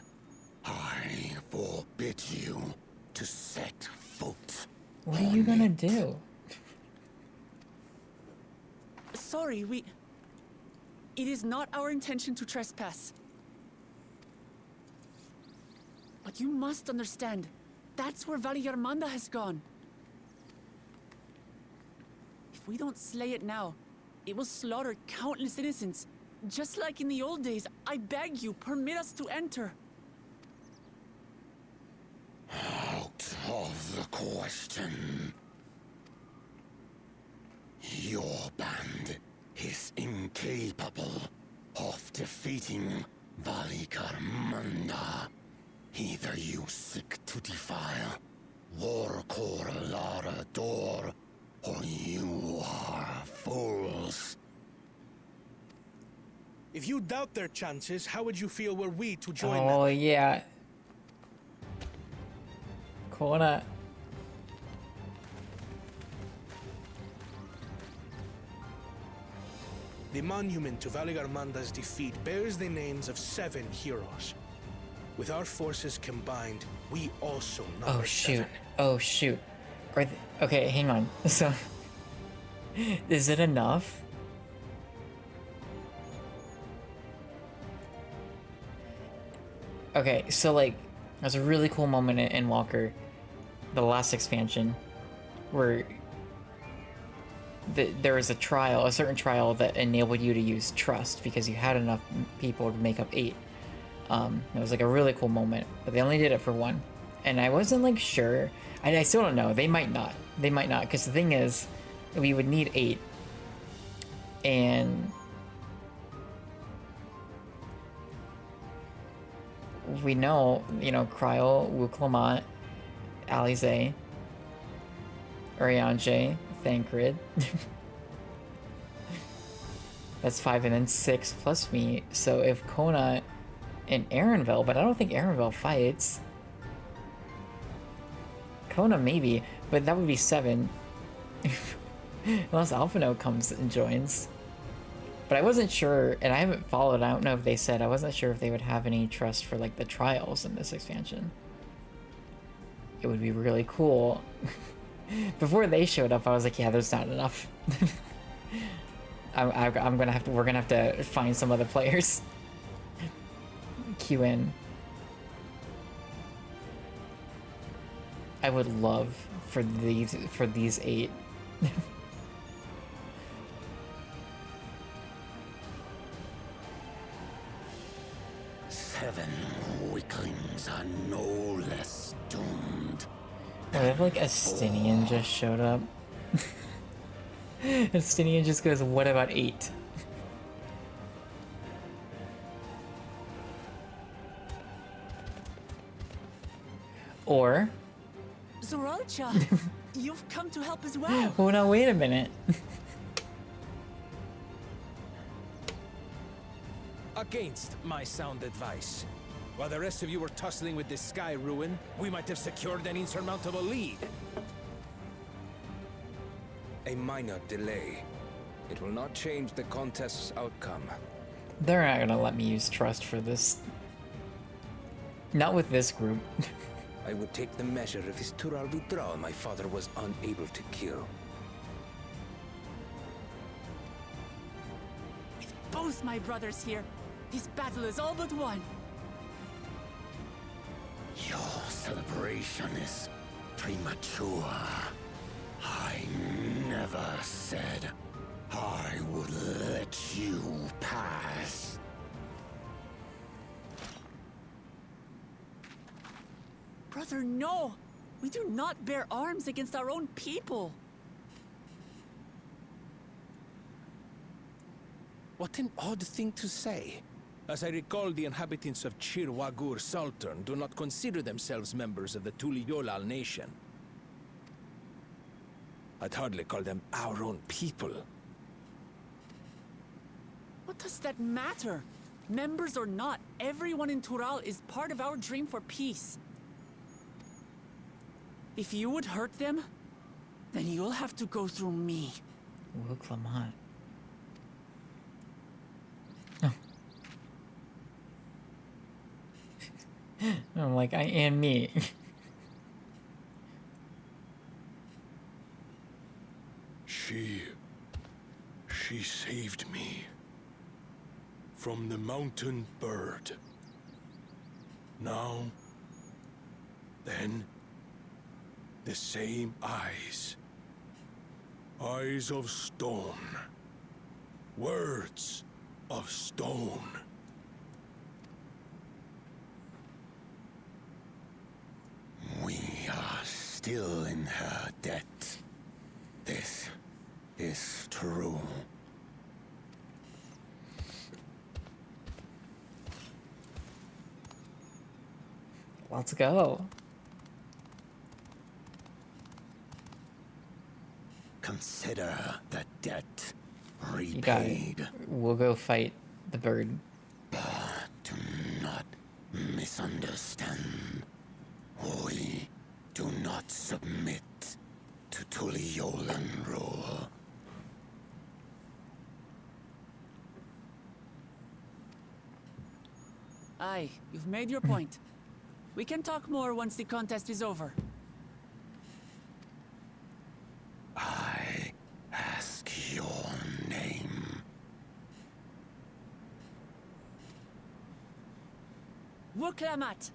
I forbid you to set foot. What are you gonna do? Sorry, it is not our intention to trespass. But you must understand, that's where Valigarmanda has gone. If we don't slay it now, it will slaughter countless innocents. Just like in the old days, I beg you, permit us to enter. Out of the question. Your band is incapable of defeating Valigarmanda. Either you seek to defile Warkor Lardor, or you are fools. If you doubt their chances, how would you feel were we to join Oh them? yeah. Kona. The monument to Valigarmanda's defeat bears the names of 7 heroes. With our forces combined, we also number Oh shoot. 7. Oh shoot. Okay, hang on. So, is it enough? Okay, so like, there's a really cool moment in Walker, the last expansion, where there was a certain trial that enabled you to use trust because you had enough people to make up 8. It was like a really cool moment, but they only did it for 1. And I wasn't like sure. I still don't know. They might not, because the thing is, we would need 8. And we know, Cryo, Wuklamont, Alize, Urianger, Thancred. That's 5, and then 6 plus me. So if Kona and Erenville, but I don't think Erenville fights. Kona maybe, but that would be 7. Unless Alphino comes and joins. But I wasn't sure, and I haven't followed, I don't know if they said, I wasn't sure if they would have any trust for like the trials in this expansion. It would be really cool Before they showed up, I was like, yeah, there's not enough. I'm gonna have to. We're gonna have to find some other players. Queue in. I would love for these 8. Seven weaklings are no less doomed. Oh, they have like Estinian just showed up. Estinian just goes, what about 8? Or... Zoralcha, you've come to help as well. Oh no, wait a minute. Against my sound advice. While the rest of you were tussling with this sky ruin, we might have secured an insurmountable lead. A minor delay. It will not change the contest's outcome. They're not gonna let me use trust for this. Not with this group. I would take the measure if his Tural Vidral my father was unable to kill. With both my brothers here, this battle is all but won. Your celebration is premature. I never said I would let you pass. Brother, no! We do not bear arms against our own people! What an odd thing to say. As I recall, the inhabitants of Chir Wagur Sultan do not consider themselves members of the Tuliolal nation. I'd hardly call them our own people. What does that matter? Members or not, everyone in Tural is part of our dream for peace. If you would hurt them, then you'll have to go through me. Ooh, Clement. I'm like, I am me. She saved me from the mountain bird. Now, then, the same eyes. Eyes of stone. Words of stone. We are still in her debt. This is true. Let's go. Consider the debt You got it. repaid. We'll go fight the bird. But do not misunderstand. We do not submit to Tuliolan rule. Aye, you've made your point. We can talk more once the contest is over. I ask your name. Wuklamat,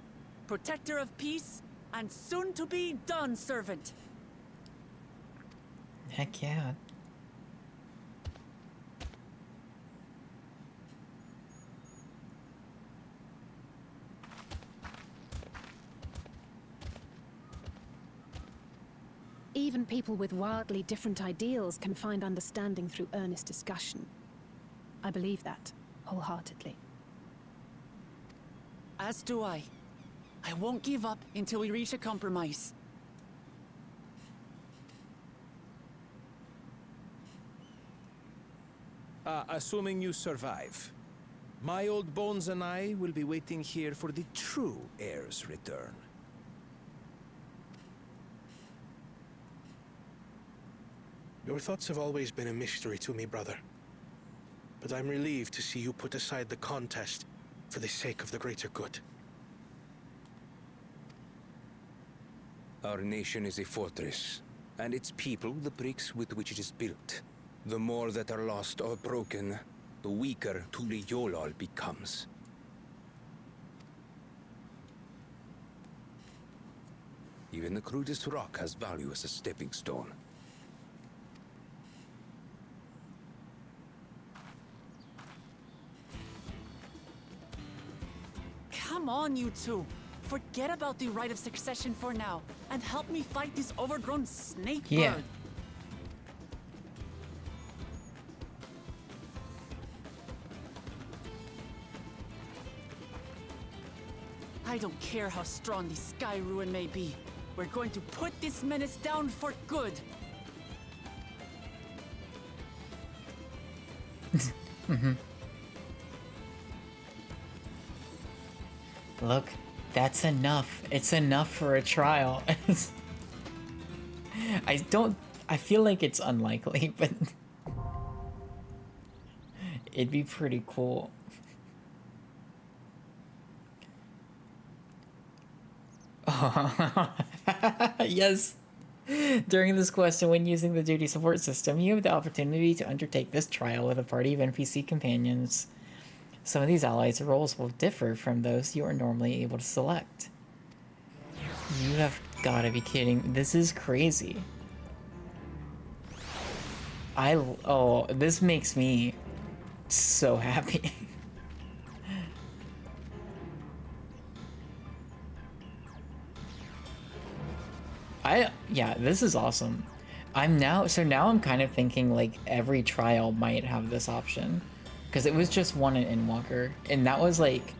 protector of peace, and soon-to-be Dawn servant. Heck yeah. Even people with wildly different ideals can find understanding through earnest discussion. I believe that, wholeheartedly. As do I. I won't give up until we reach a compromise. Assuming you survive, my old bones and I will be waiting here for the true heir's return. Your thoughts have always been a mystery to me, brother. But I'm relieved to see you put aside the contest for the sake of the greater good. Our nation is a fortress, and its people the bricks with which it is built. The more that are lost or broken, the weaker Tuli Yolol becomes. Even the crudest rock has value as a stepping stone. Come on, you two. Forget about the right of succession for now, and help me fight this overgrown snake bird. I don't care how strong the Sky Ruin may be. We're going to put this menace down for good. Look, that's enough. It's enough for a trial. I feel like it's unlikely, but it'd be pretty cool. Yes. During this quest and when using the duty support system, you have the opportunity to undertake this trial with a party of NPC companions. Some of these allies' roles will differ from those you are normally able to select. You have gotta be kidding. This is crazy. Oh, this makes me so happy. Yeah, this is awesome. Now I'm kind of thinking like every trial might have this option, because it was just one in Endwalker, and that was like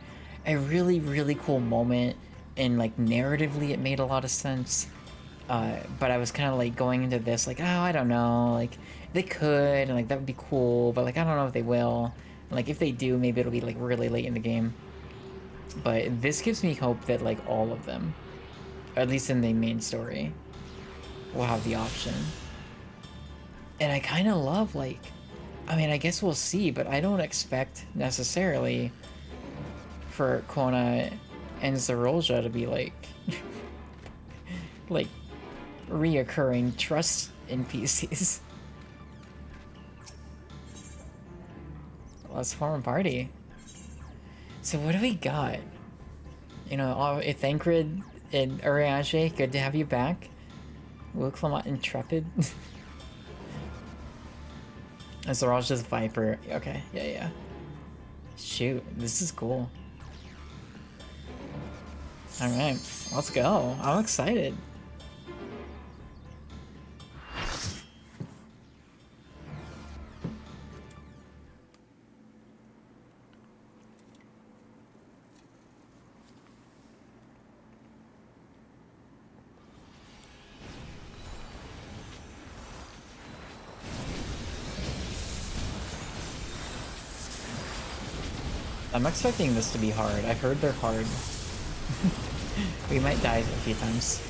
a really, really cool moment, and like narratively it made a lot of sense. But I was kind of like going into this like, oh, I don't know, like they could, and like that would be cool, but like I don't know if they will. And, like if they do, maybe it'll be like really late in the game. But this gives me hope that like all of them, at least in the main story, will have the option. And I kind of love, like, I mean, I guess we'll see, but I don't expect necessarily for Kona and Zarolja to be like, like, reoccurring trust NPCs. Let's form a party. So what do we got? You know, Thancred and Urianger, good to have you back. Will Clement Intrepid. And Zarolja's Viper. Okay, yeah. Shoot, this is cool. Alright, let's go. I'm excited. I'm expecting this to be hard. I've heard they're hard. We might die a few times.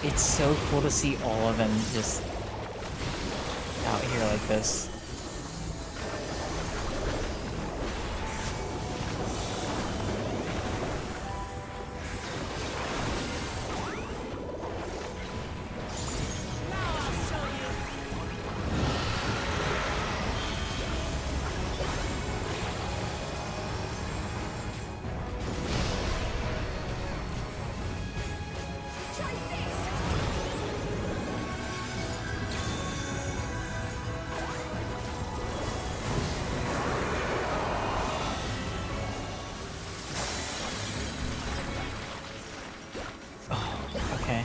It's so cool to see all of them just out here like this. Okay.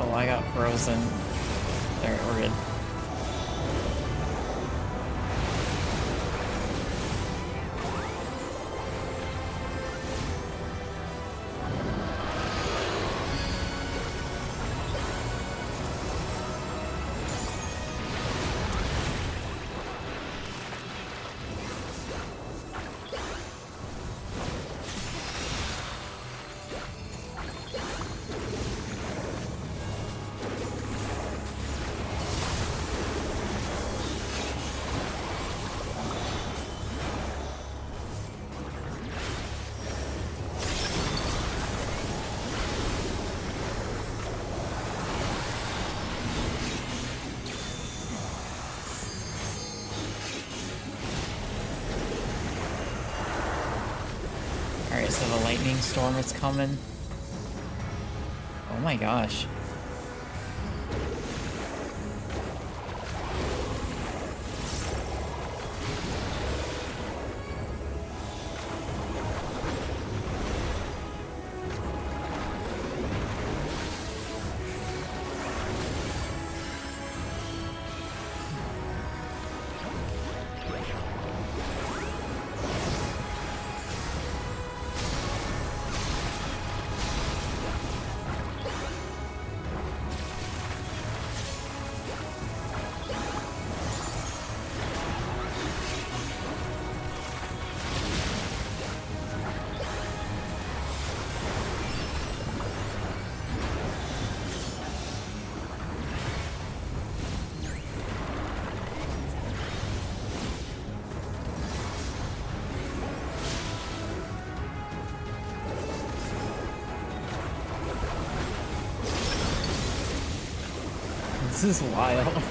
Oh, I got frozen. There, we're good. Alright, so the lightning storm is coming. Oh my gosh. This is wild.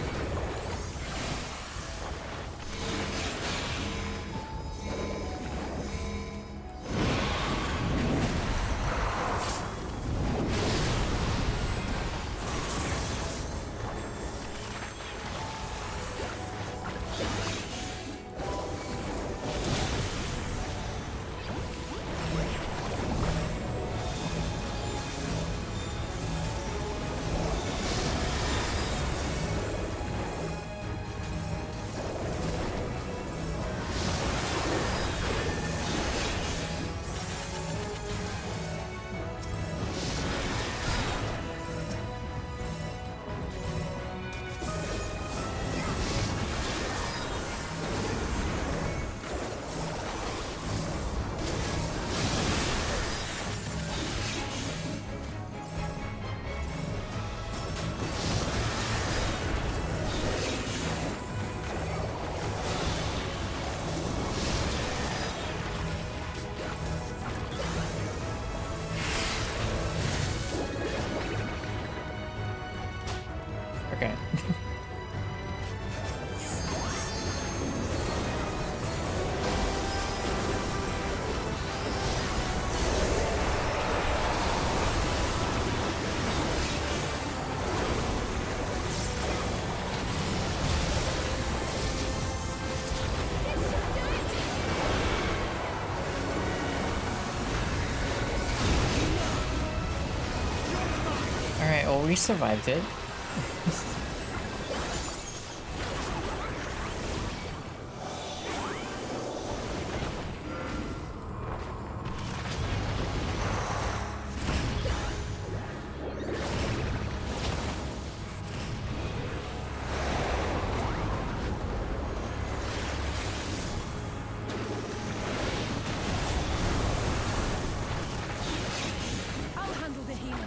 well, we survived it. I'll handle the healing.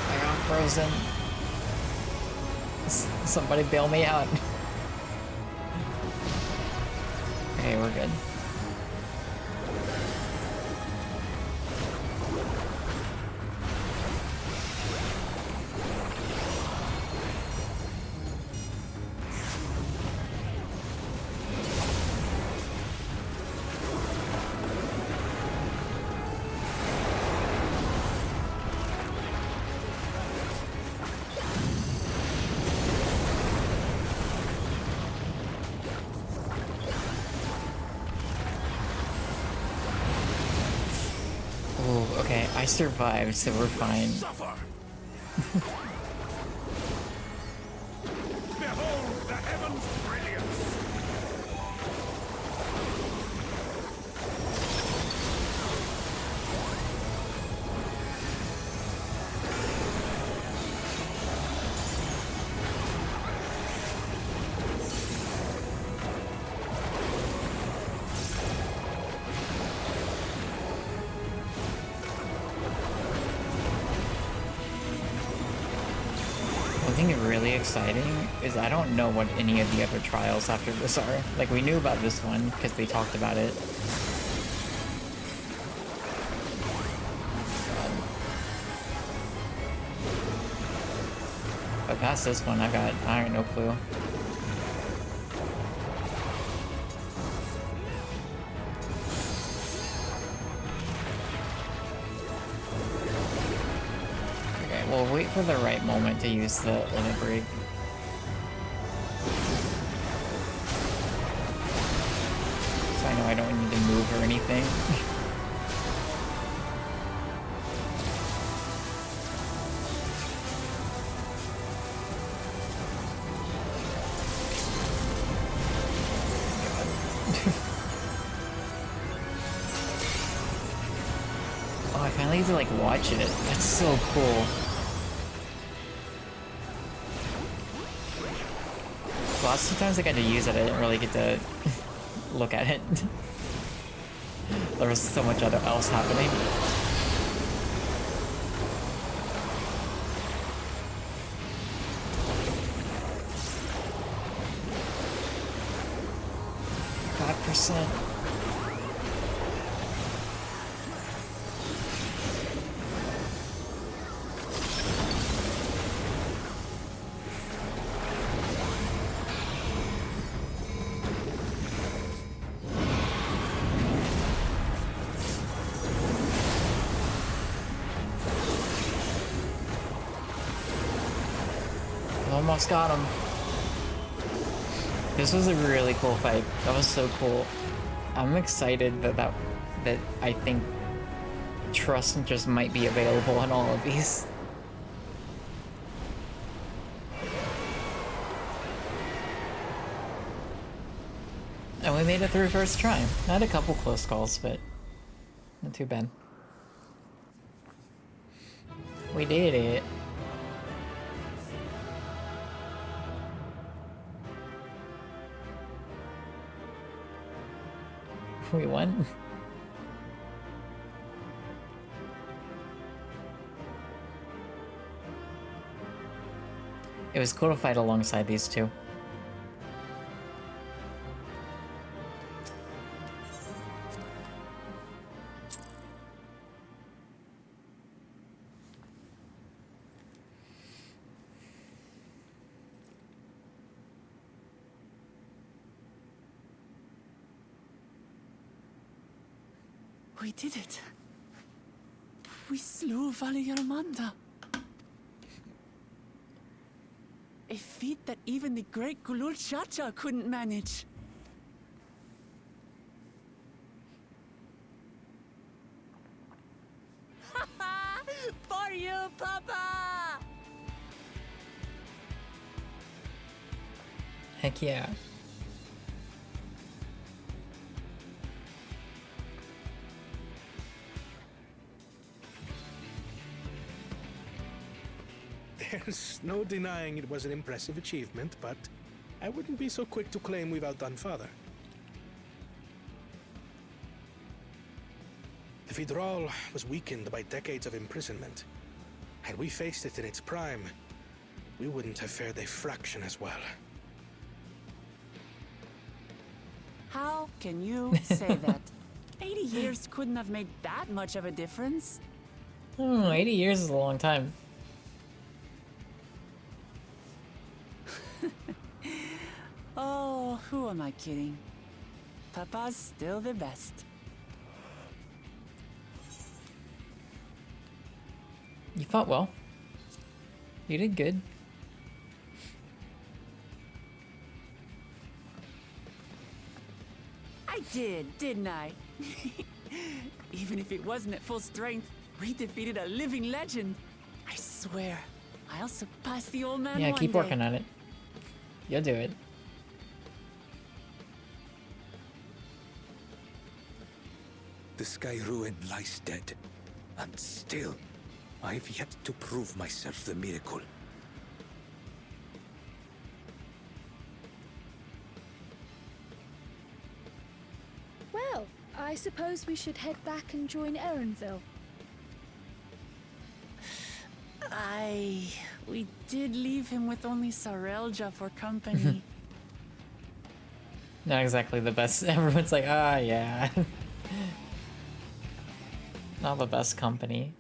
I got frozen. Somebody bail me out. Okay, we're good. Ooh, okay, I survived, so we're fine. Behold the heavens' brilliance! One thing really exciting is I don't know what any of the other trials after this are. Like, we knew about this one because they talked about it. But past this one, I got no clue. Okay, we'll wait for the right moment to use the limit break. So I know I don't need to move or anything. Oh, I finally get to like watch it. That's so cool. The last two times I got to use it, I didn't really get to look at it. There was so much else happening. %. Almost got him. This was a really cool fight. That was so cool. I'm excited that I think trust just might be available on all of these. And we made it through first try. I had a couple close calls, but not too bad. We did it. We won. It was cool to fight alongside these two. We did it. We slew Valigarmanda. A feat that even the great Gulul Chacha couldn't manage. For you, Papa! Heck yeah. There's no denying it was an impressive achievement, but I wouldn't be so quick to claim we've outdone Father. The Vidral was weakened by decades of imprisonment. Had we faced it in its prime, we wouldn't have fared a fraction as well. How can you say that? 80 years couldn't have made that much of a difference. 80 years is a long time. Oh, who am I kidding? Papa's still the best. You fought well. You did good. I did, didn't I? Even if it wasn't at full strength, we defeated a living legend. I swear, I'll surpass the old man Yeah, one keep day. working on it. You'll do it. The Sky Ruin lies dead, and still, I've yet to prove myself the miracle. Well, I suppose we should head back and join Erenville. We did leave him with only Sarelja for company. Not exactly the best. Everyone's like, ah, yeah. Not the best company.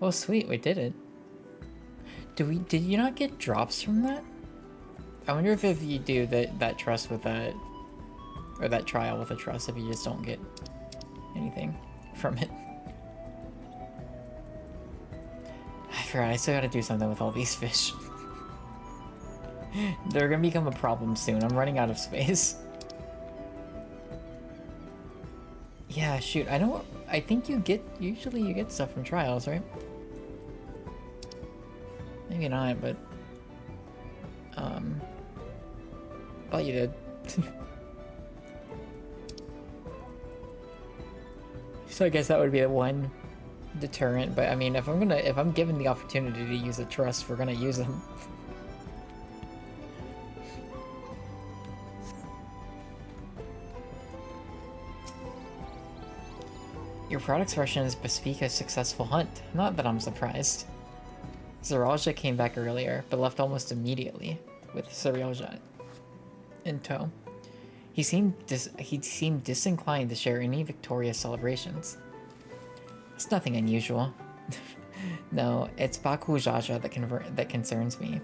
Oh, sweet, we did it. Did you not get drops from that? I wonder if you do that trust with that, or that trial with a trust, if you just don't get anything from it. I forgot, I still gotta do something with all these fish. They're gonna become a problem soon. I'm running out of space. Yeah, shoot, I think usually you get stuff from trials, right? Maybe not, but thought you did. So I guess that would be the one deterrent, but I mean, if I'm given the opportunity to use a trust, we're gonna use them. Your product expressions bespeak a successful hunt. Not that I'm surprised. Sarelja came back earlier, but left almost immediately, with Sarelja in tow. He seemed disinclined to share any victorious celebrations. It's nothing unusual. No, it's Baku Jaja that concerns me.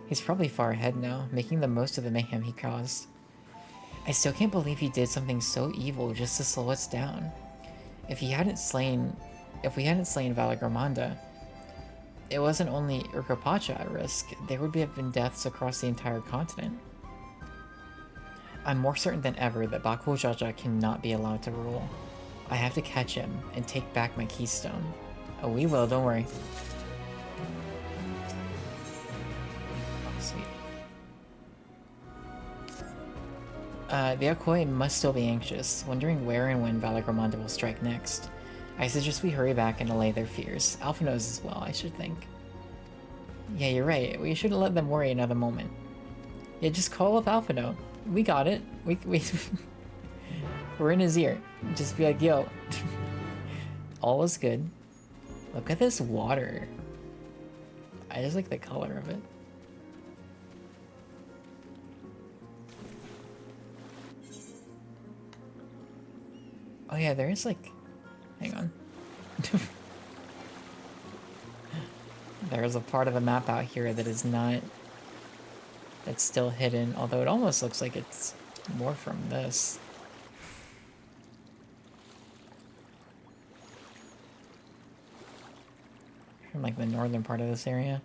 He's probably far ahead now, making the most of the mayhem he caused. I still can't believe he did something so evil just to slow us down. If we hadn't slain Valigarmanda, it wasn't only Urkapacha at risk, there would have been deaths across the entire continent. I'm more certain than ever that Baku Jaja cannot be allowed to rule. I have to catch him and take back my keystone. Oh, we will, don't worry. Oh, sweet. The Okoye must still be anxious, wondering where and when Valigarmanda will strike next. I suggest we hurry back and allay their fears. Alpha knows as well, I should think. Yeah, you're right. We shouldn't let them worry another moment. Yeah, just call up Alphino. We got it. We're in his ear. Just be like, yo, all is good. Look at this water. I just like the color of it. Oh yeah, there is like, hang on. There's a part of the map out here that is not, that's still hidden, although it almost looks like it's more from this. From like the northern part of this area.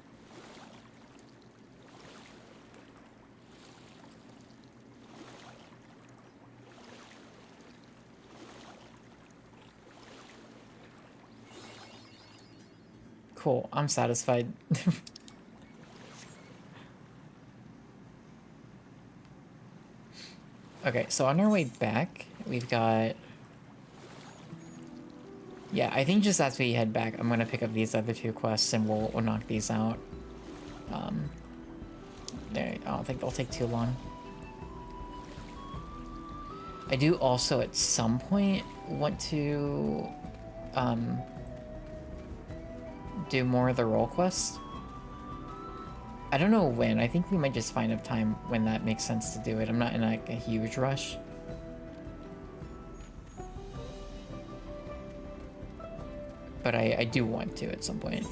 Cool, I'm satisfied. Okay, so on our way back, we've got... Yeah, I think just as we head back, I'm gonna pick up these other two quests and we'll knock these out. I don't think they'll take too long. I do also at some point want to do more of the role quests. I don't know when. I think we might just find a time when that makes sense to do it. I'm not in like a huge rush. But I do want to at some point.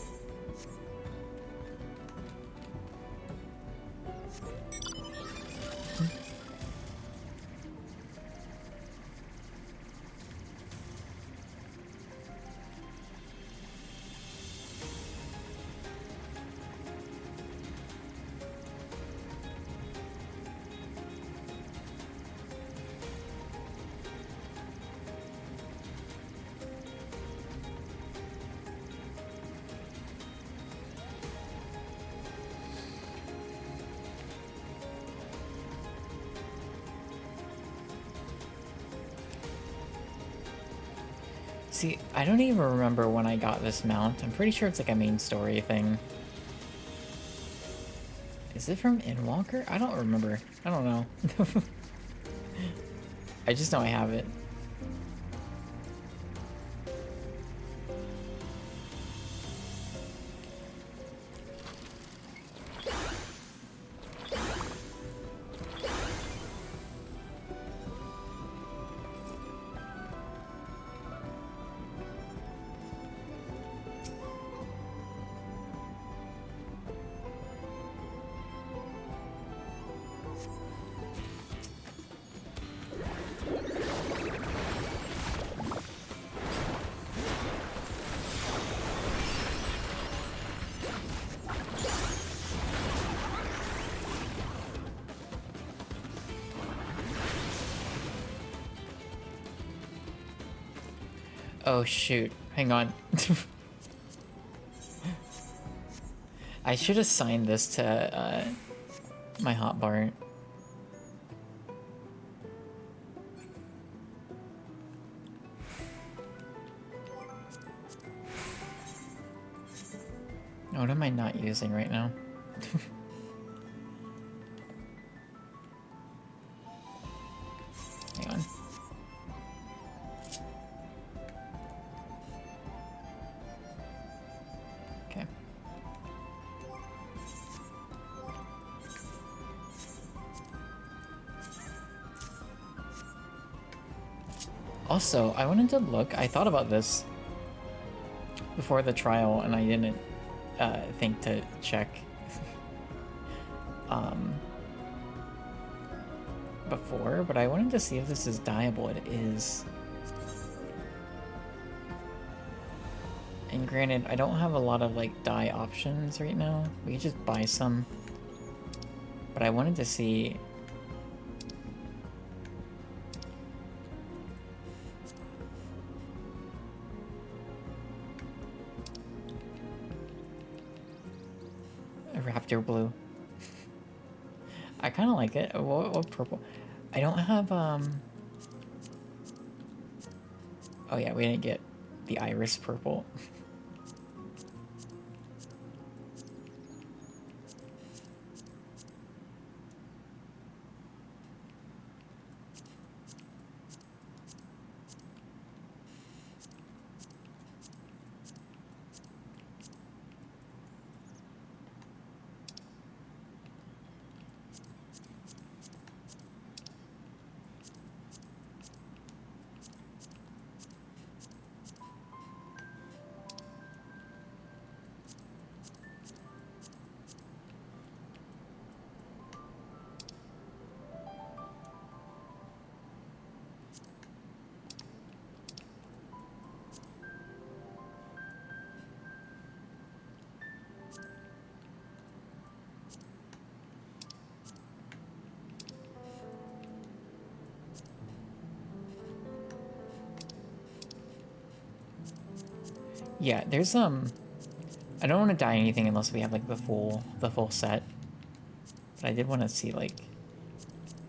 See, I don't even remember when I got this mount. I'm pretty sure it's like a main story thing. Is it from Endwalker? I don't remember. I don't know. I just know I have it. Oh shoot, hang on. I should assign this to my hotbar. What am I not using right now? Hang on. Okay. Also, I wanted to look, I thought about this before the trial and I didn't think to check before, but I wanted to see if this is dyeable. It is. And granted, I don't have a lot of like dye options right now. We could just buy some. But I wanted to see. Raptor blue. I kind of like it. What purple? I don't have, oh yeah, we didn't get the iris purple. Yeah, there's I don't want to dye anything unless we have like the full set. But I did want to see like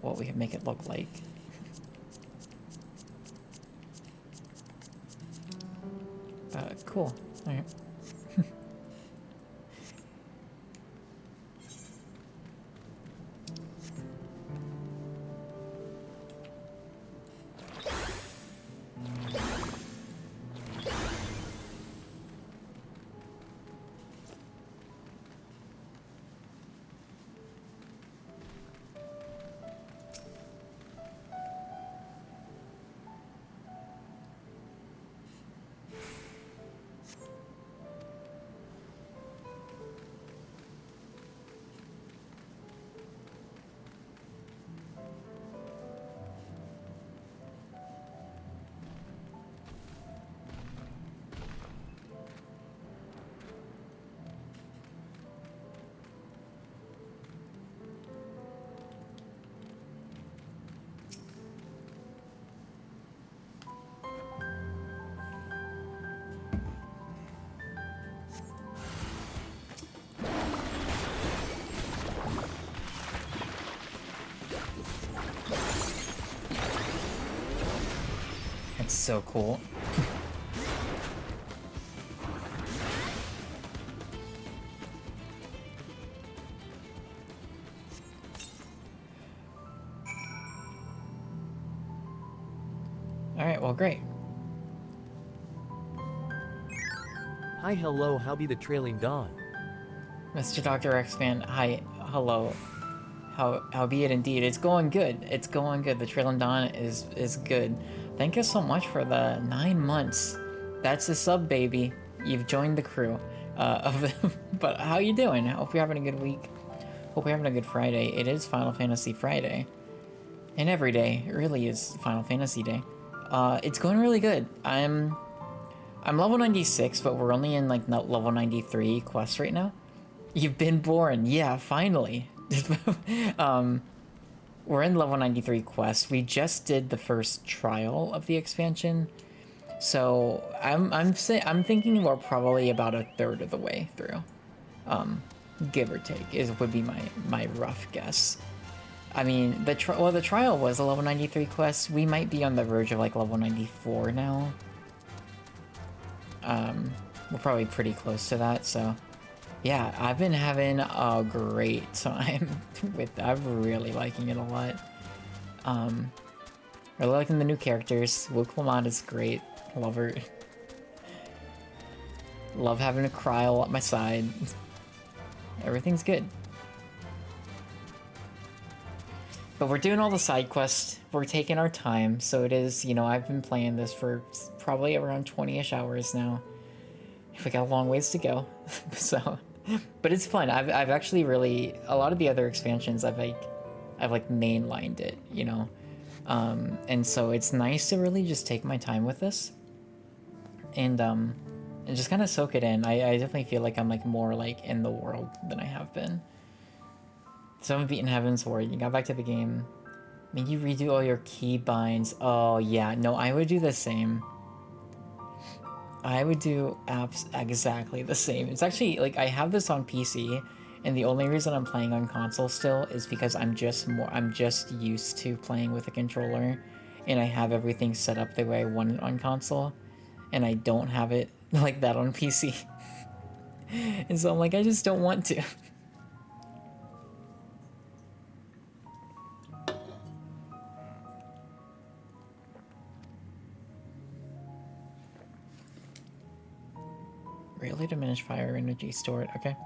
what we could make it look like. Cool. All right. That's so cool. Alright, well, great. Hi, hello, how be the trailing dawn? Mr. Dr. X-Man, hi, hello. How be it indeed. It's going good. It's going good. The Trailing Dawn is good. Thank you so much for the 9 months. That's a sub, baby. You've joined the crew. But how you doing? Hope you're having a good week. Hope you're having a good Friday. It is Final Fantasy Friday. And every day, it really is Final Fantasy Day. It's going really good. I'm level 96, but we're only in like level 93 quests right now. You've been born. Yeah, finally. We're in level 93 quest. We just did the first trial of the expansion, so I'm thinking we're probably about a third of the way through, give or take would be my rough guess. I mean, the trial was a level 93 quest. We might be on the verge of like level 94 now. We're probably pretty close to that, so. Yeah, I've been having a great time with that. I'm really liking it a lot. Really liking the new characters. Wook Lamont is great. Love her. Love having a Kryl at my side. Everything's good. But we're doing all the side quests. We're taking our time. So it is, you know, I've been playing this for probably around 20-ish hours now. We got a long ways to go. So... But it's fun. I've actually really, a lot of the other expansions I've mainlined it, you know, and so it's nice to really just take my time with this, and just kind of soak it in. I definitely feel like I'm like more like in the world than I have been. So I'm beating Heaven's Ward. You got back to the game. I mean, you redo all your key binds. Oh yeah, no, I would do the same. I would do exactly the same. It's actually, like, I have this on PC, and the only reason I'm playing on console still is because I'm just used to playing with a controller, and I have everything set up the way I want it on console, and I don't have it like that on PC. And so I'm like, I just don't want to. Greatly diminished fire energy stored. Okay.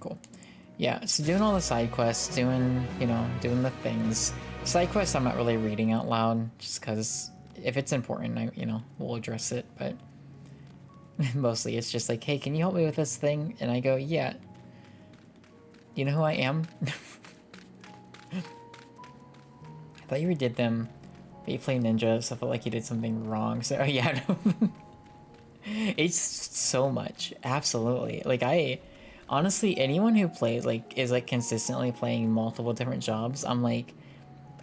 Cool. Yeah, so doing all the side quests, doing the things. Side quests I'm not really reading out loud, just because if it's important, we'll address it, but mostly it's just like, hey, can you help me with this thing? And I go, yeah. You know who I am? I thought you redid them, but you play ninja, so I felt like you did something wrong. So yeah, it's so much. Absolutely. Like Honestly, anyone who plays, like, is, like, consistently playing multiple different jobs, I'm like,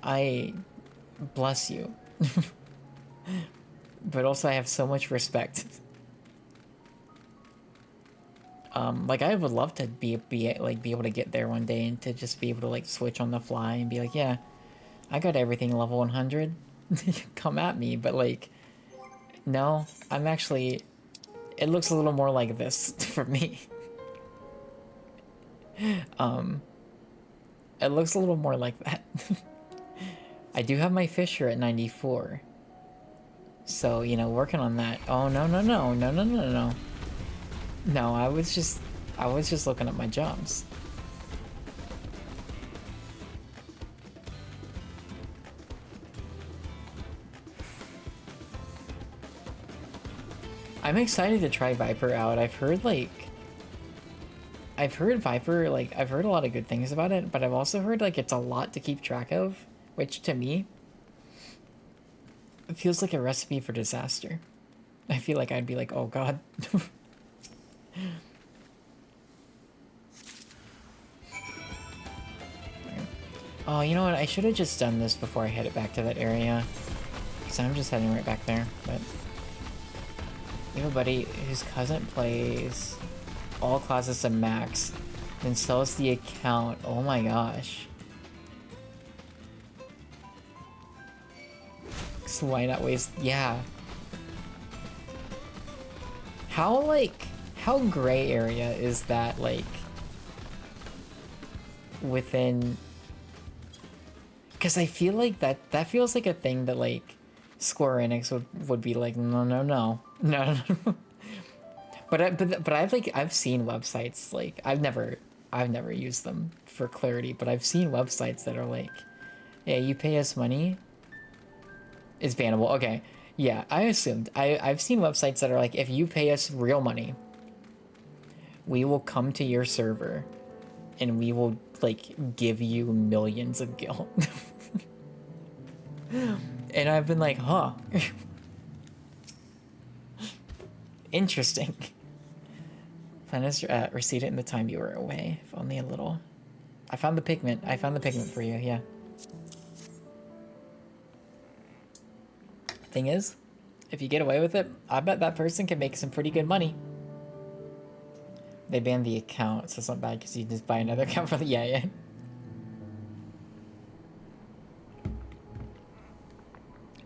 I bless you. But also I have so much respect. Like, I would love to be able to get there one day and to just be able to, like, switch on the fly and be like, yeah, I got everything level 100. Come at me. But, like, no, I'm actually, it looks a little more like this for me. It looks a little more like that. I do have my Fisher at 94. So, you know, working on that. Oh, no, no, no, no, no, no, no. No, I was just looking at my jobs. I'm excited to try Viper out. I've heard Viper, like, I've heard a lot of good things about it, but I've also heard, like, it's a lot to keep track of, which, to me, it feels like a recipe for disaster. I feel like I'd be like, oh god. Oh, you know what? I should have just done this before I headed back to that area. Because I'm just heading right back there, but... We have a buddy whose cousin plays all classes to max, then sells the account. Oh my gosh. So why not waste... Yeah. How, like... How gray area is that, like... Within... Because I feel like that feels like a thing that, like, Square Enix would be like, no, no, no. No, no. But I've seen websites, like, I've never used them for clarity, but I've seen websites that are like, yeah, you pay us money, it's bannable. Okay, yeah, I assumed. I've seen websites that are like, if you pay us real money, we will come to your server and we will, like, give you millions of gil. And I've been like, huh. Interesting. Plan us receipt it in the time you were away, if only a little. I found the pigment. I found the pigment for you, yeah. Thing is, if you get away with it, I bet that person can make some pretty good money. They banned the account, so it's not bad because you just buy another account for the... Yeah, yeah.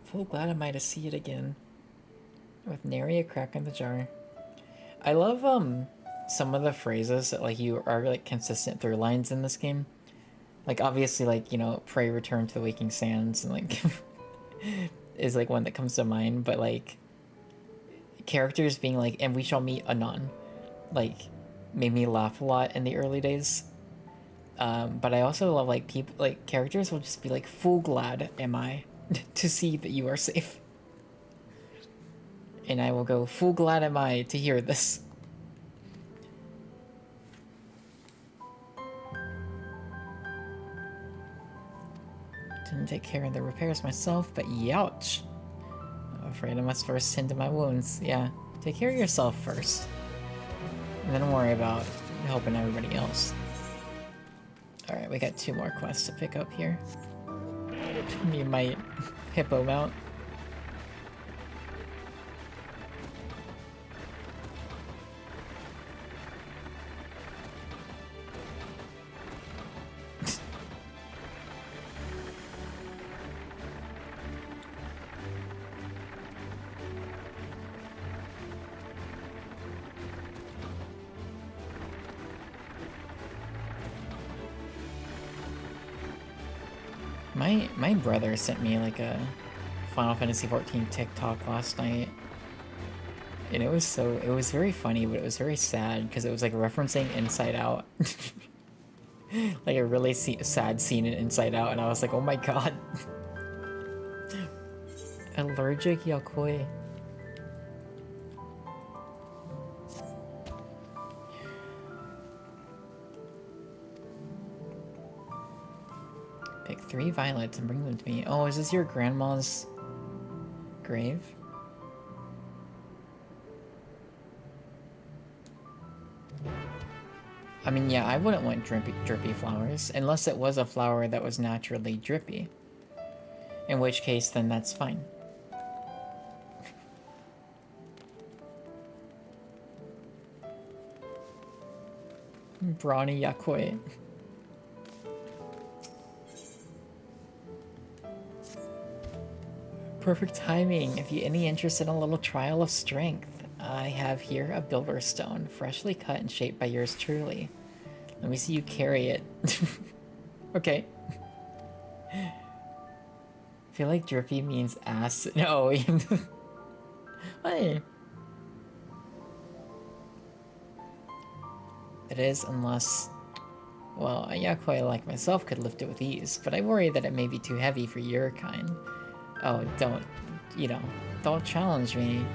Full glad am I to see it again. With nary a crack in the jar. I love, some of the phrases that, like, you are, like, consistent through lines in this game. Like, obviously, like, you know, pray return to the waking sands, and, like, is, like, one that comes to mind, but, like, characters being like, and we shall meet anon, like, made me laugh a lot in the early days. But I also love, like, people, like, characters will just be like, full glad am I to see that you are safe. And I will go, full glad am I to hear this. Didn't take care of the repairs myself, but youch. I'm afraid I must first tend to my wounds. Yeah, take care of yourself first. And then worry about helping everybody else. Alright, we got 2 more quests to pick up here. You might hippo mount. My brother sent me like a Final Fantasy XIV TikTok last night, and it was very funny, but it was very sad because it was like referencing Inside Out, like a really sad scene in Inside Out, and I was like, oh my god. Allergic Yakoi. Pick 3 violets and bring them to me. Oh, is this your grandma's grave? I mean, yeah, I wouldn't want drippy flowers, unless it was a flower that was naturally drippy. In which case, then that's fine. Brawny Yakoi. Perfect timing. If you any interest in a little trial of strength, I have here a builder stone, freshly cut and shaped by yours truly. Let me see you carry it. Okay. I feel like drippy means ass. No. Hey. It is, unless... Well, a Yakoi like myself could lift it with ease, but I worry that it may be too heavy for your kind. Oh, don't, you know, don't challenge me.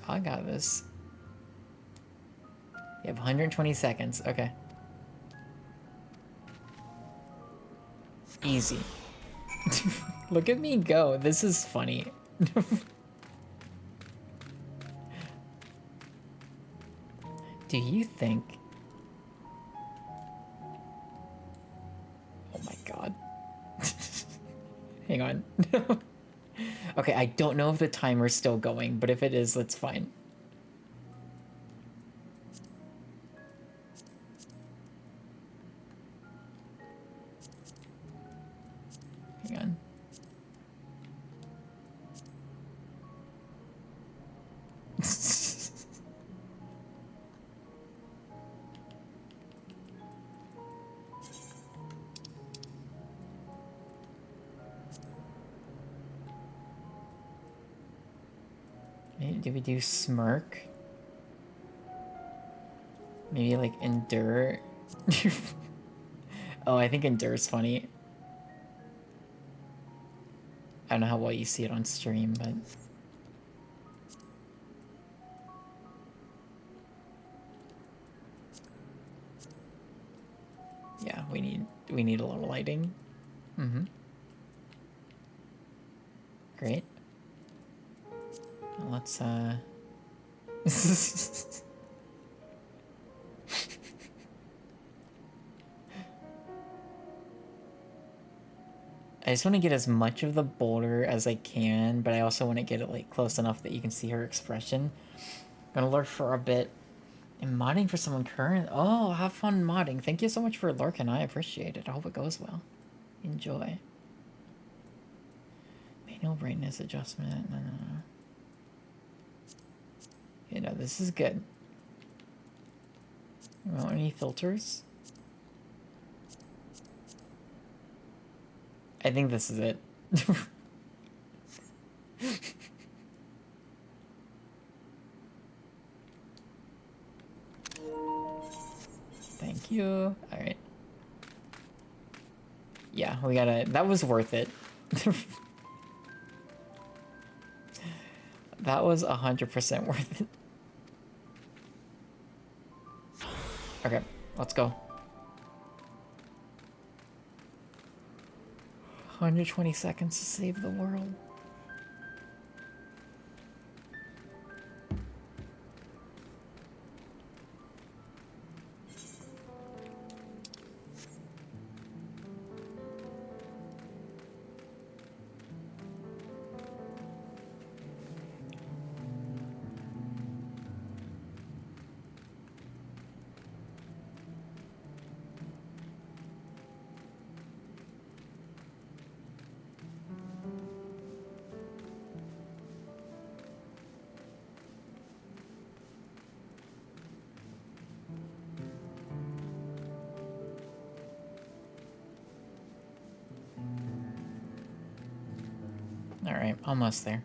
I got this. You have 120 seconds. Okay. Easy. Look at me go. This is funny. Do you think... Oh my god. Hang on. Okay, I don't know if the timer's still going, but if it is, that's fine. Hang on. Do we do smirk? Maybe like endure? Oh, I think endure is funny. I don't know how well you see it on stream, but... Yeah, we need a little lighting. Mm-hmm. Great. Let's I just want to get as much of the boulder as I can, but I also want to get it like close enough that you can see her expression. I'm gonna lurk for a bit. And modding for someone current. Oh, have fun modding. Thank you so much for lurking. I appreciate it. I hope it goes well. Enjoy. Manual brightness adjustment. No. You know, this is good. You want any filters? I think this is it. Thank you. Alright. Yeah, we gotta... That was worth it. That was 100% worth it. Okay, let's go. 120 seconds to save the world. Alright, almost there.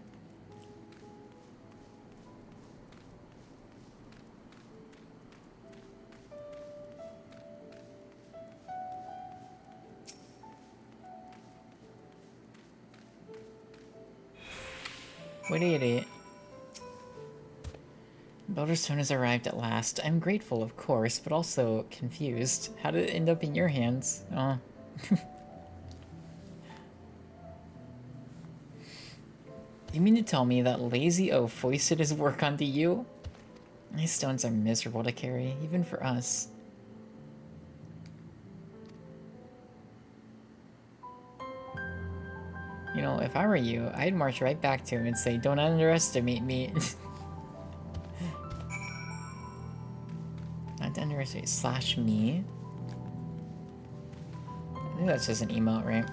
What idiot. Builderstone has arrived at last. I'm grateful, of course, but also confused. How did it end up in your hands? Oh. You mean to tell me that Lazy O foisted his work onto you? These stones are miserable to carry, even for us. You know, if I were you, I'd march right back to him and say, don't underestimate me. Not to underestimate slash me. I think that's just an emote, right?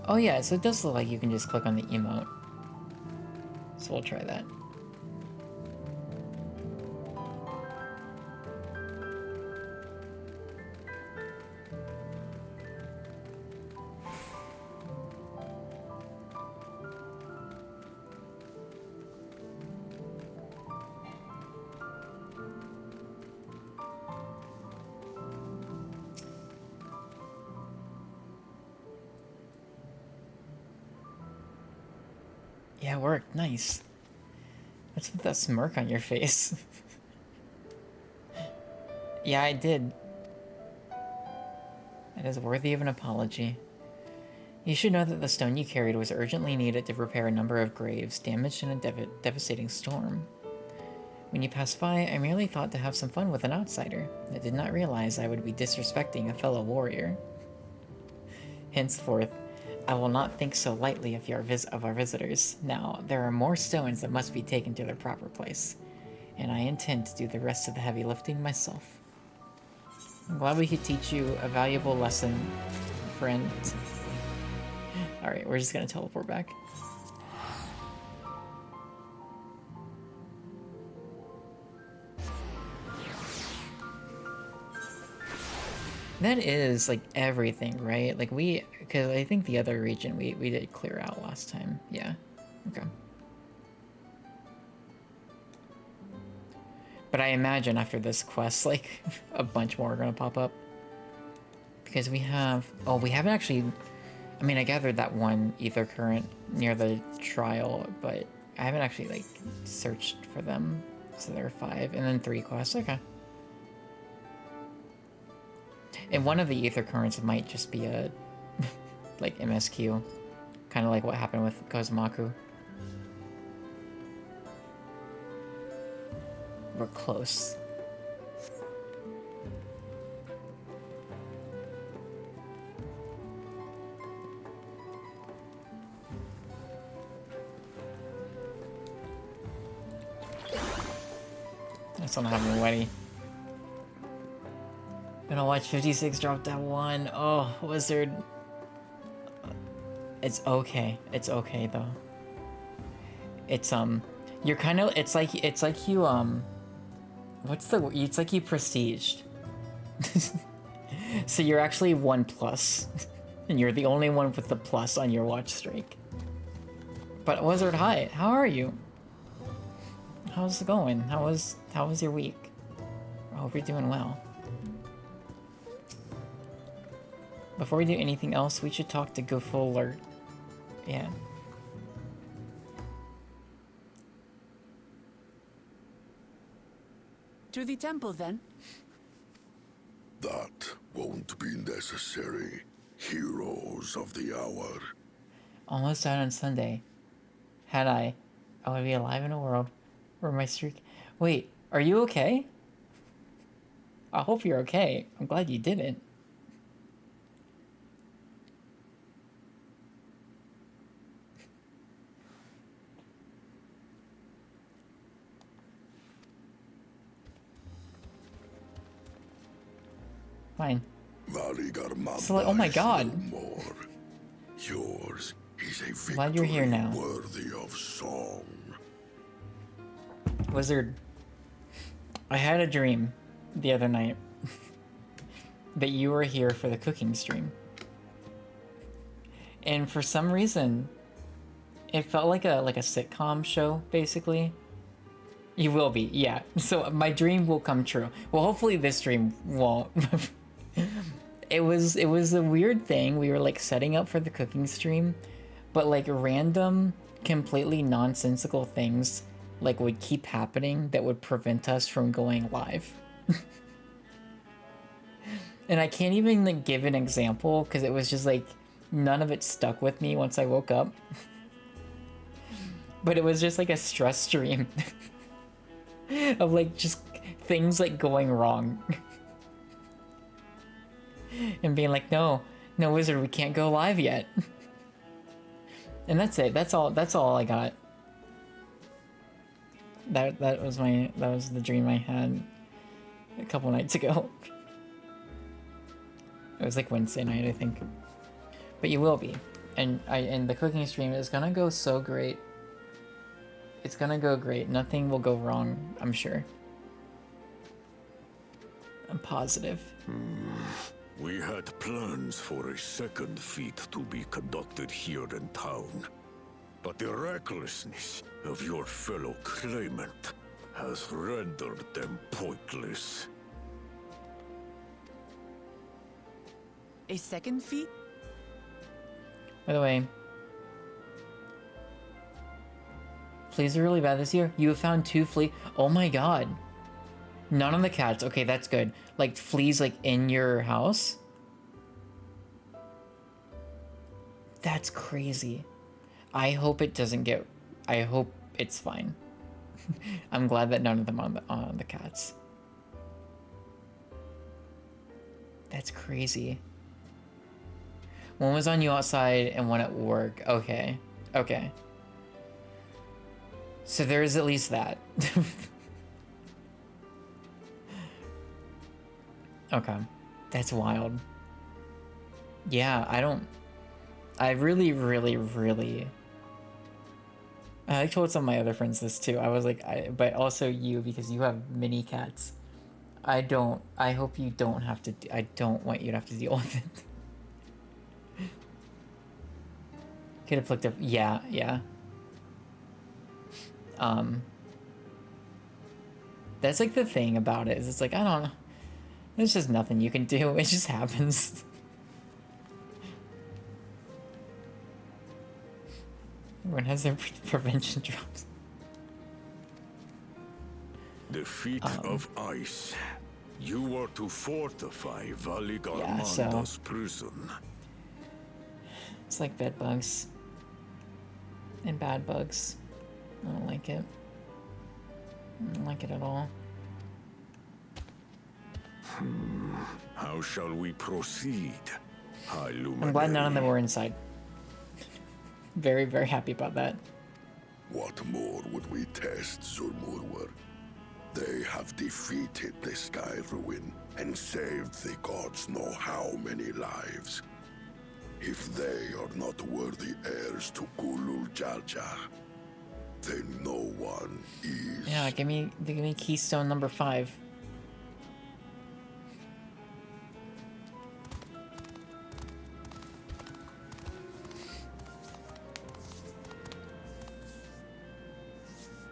Oh yeah, so it does look like you can just click on the emote. So we'll try that. Yeah, it worked. Nice. What's with that smirk on your face? Yeah, I did. It is worthy of an apology. You should know that the stone you carried was urgently needed to repair a number of graves damaged in a devastating storm. When you passed by, I merely thought to have some fun with an outsider. I did not realize I would be disrespecting a fellow warrior. Henceforth, I will not think so lightly of our visitors. Now, there are more stones that must be taken to their proper place, and I intend to do the rest of the heavy lifting myself. I'm glad we could teach you a valuable lesson, friend. Alright, we're just gonna teleport back. That is, like, everything, right? Like, because I think the other region we did clear out last time. Yeah. Okay. But I imagine after this quest, like, a bunch more are gonna pop up. Because we have... Oh, we haven't actually... I mean, I gathered that one ether current near the trial, but I haven't actually, like, searched for them. So there are 5, and then 3 quests. Okay. And one of the ether currents might just be a, like, MSQ. Kind of like what happened with Kozumaku. We're close. I still don't have any ready. Gonna watch 56 drop that one. Oh, Wizard. It's okay. It's okay though. It's you're kind of. It's like you what's the word? It's like you prestiged. So you're actually 1+, and you're the only one with the plus on your watch streak. But Wizard, hi. How are you? How's it going? How was your week? I hope you're doing well. Before we do anything else, we should talk to Gofuller. Yeah. To the temple, then? That won't be necessary, heroes of the hour. Almost out on Sunday. Had I would be alive in a world where my streak... Wait, are you okay? I hope you're okay. I'm glad you didn't. Fine. So, like, oh my god. Yours is a victory Glad you're here now. worthy of song. Wizard, I had a dream the other night that you were here for the cooking stream. And for some reason, it felt like a sitcom show, basically. You will be, yeah. So my dream will come true. Well, hopefully this dream won't. It was a weird thing. We were like setting up for the cooking stream, but like random, completely nonsensical things like would keep happening that would prevent us from going live. And I can't even like give an example because it was just like none of it stuck with me once I woke up. but it was just like a stress stream of like just things like going wrong. And being like, no, wizard, we can't go live yet. And that's it. That's all I got. That was the dream I had a couple nights ago. It was like Wednesday night, I think. But you will be. And the cooking stream is gonna go so great. It's gonna go great. Nothing will go wrong, I'm sure. I'm positive. We had plans for a second feat to be conducted here in town. But the recklessness of your fellow claimant has rendered them pointless. A second feat? By the way, fleas are really bad this year. You have found 2 fleas. Oh my god. None on the cats. Okay, that's good. Like fleas like in your house? That's crazy. I hope it doesn't get... I hope it's fine. I'm glad that none of them on the cats. That's crazy. One was on you outside and one at work. Okay. Okay. So there's at least that. Okay. That's wild. Yeah, I really I told some of my other friends this too. I was like, but also you, because you have mini cats. I hope you don't have to, I don't want you to have to deal with it. Could have looked up, yeah. That's like the thing about it, is it's like, I don't know. There's just nothing you can do. It just happens. Everyone has their prevention drops. The feat of ice. You are to fortify Valigarmanda's prison. It's like bed bugs. And bad bugs. I don't like it. I don't like it at all. How shall we proceed? I'm glad none of them were inside. Very, very happy about that. What more would we test, Zurmurwer? They have defeated the Sky Ruin and saved the gods know how many lives. If they are not worthy heirs to Gulul Jalja, then no one is. Yeah, give me keystone number 5.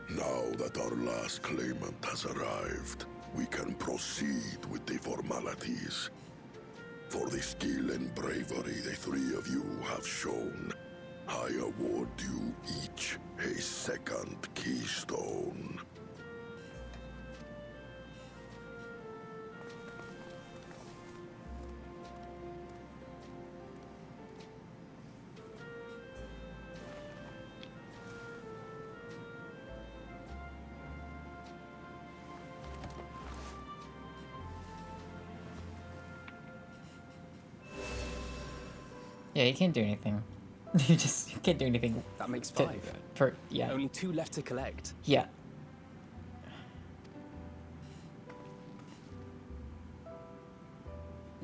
Now that our last claimant has arrived, we can proceed with the formalities. For the skill and bravery the 3 of you have shown, I award you each a second keystone. Yeah, you can't do anything. You can't do anything. That makes 5. Yeah. Only 2 left to collect. Yeah.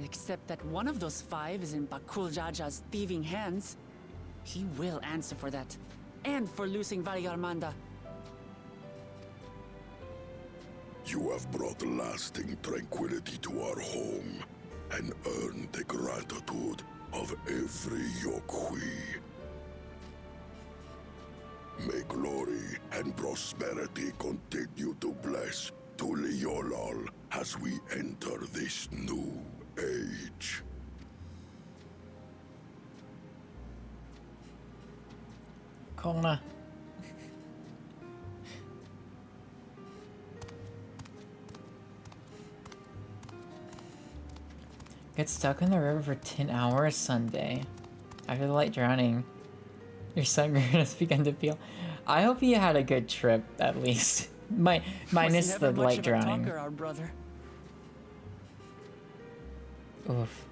Except that one of those 5 is in Bakul Jaja's thieving hands. He will answer for that. And for losing Valigarmanda. You have brought lasting tranquility to our home and earned the gratitude of every Yokhui. May glory and prosperity continue to bless Tuliolol as we enter this new age. Kona. Get stuck in the river for 10 hours Sunday. After the light drowning. Your sunglasses began to peel. I hope you had a good trip, at least. Minus the light drowning. Talker, our brother. Oof.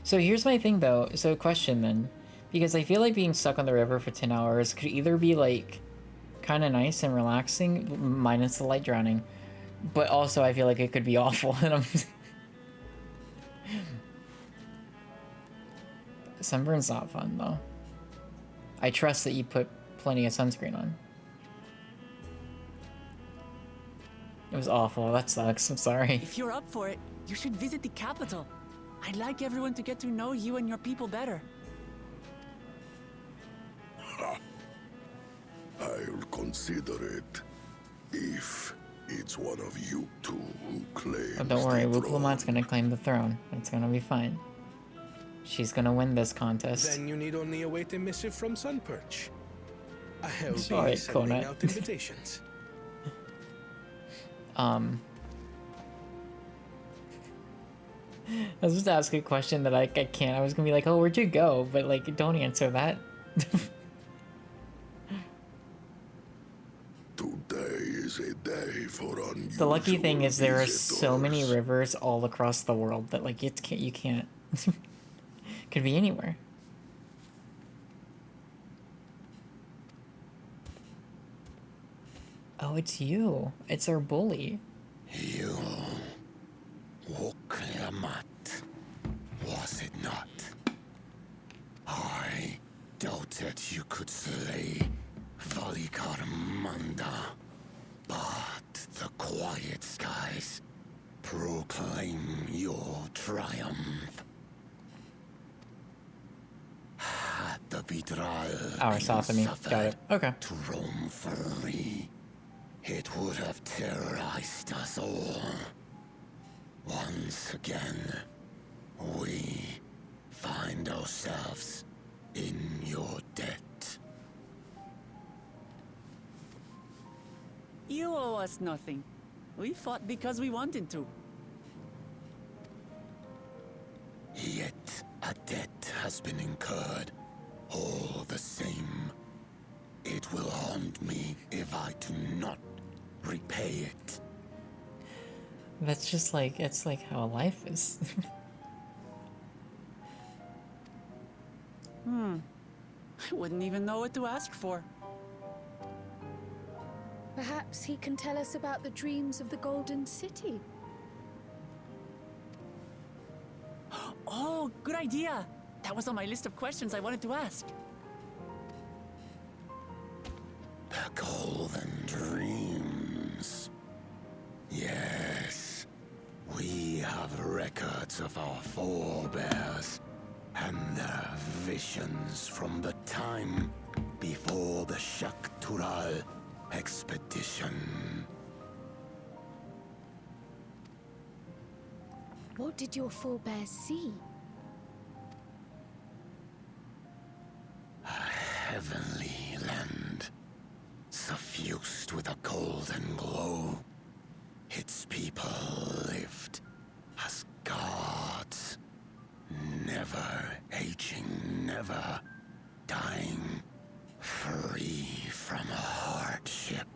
So here's my thing, though. So question then. Because I feel like being stuck on the river for 10 hours could either be, like, kind of nice and relaxing, minus the light drowning. But also I feel like it could be awful. And I'm... Sunburn's not fun, though. I trust that you put plenty of sunscreen on. It was awful. That sucks. I'm sorry. If you're up for it, you should visit the capital. I'd like everyone to get to know you and your people better. I'll consider it. If it's one of you two who claims Oh, don't worry. the Wuklamat's gonna claim the throne. It's gonna be fine. She's gonna win this contest. Then you need only await a missive from Sunperch. I'll be Sorry, sending Konat. out invitations. I was just ask a question that I can't. I was gonna be like, oh, where'd you go? But, like, don't answer that. Today is a day for unusual The lucky thing is there are so many visitors. rivers all across the world that, like, you can't. Could be anywhere. Oh, it's you. It's our bully. You, Wuklamat, was it not? I doubted you could slay Valikarmanda, but the quiet skies proclaim your triumph. Had the Vidral Our been Sothemy. suffered Got it. Okay. to roam free, it would have terrorized us all. Once again, we find ourselves in your debt. You owe us nothing. We fought because we wanted to. Yet a debt has been incurred. All the same, it will haunt me if I do not repay it. That's just like, it's like how life is. I wouldn't even know what to ask for. Perhaps he can tell us about the dreams of the Golden City. Oh, good idea. That was on my list of questions I wanted to ask. The Golden Dreams. Yes, we have records of our forebears and their visions from the time before the Shaktural expedition. What did your forebears see? A heavenly land, suffused with a golden glow. Its people lived as gods, never aging, never dying, free from hardship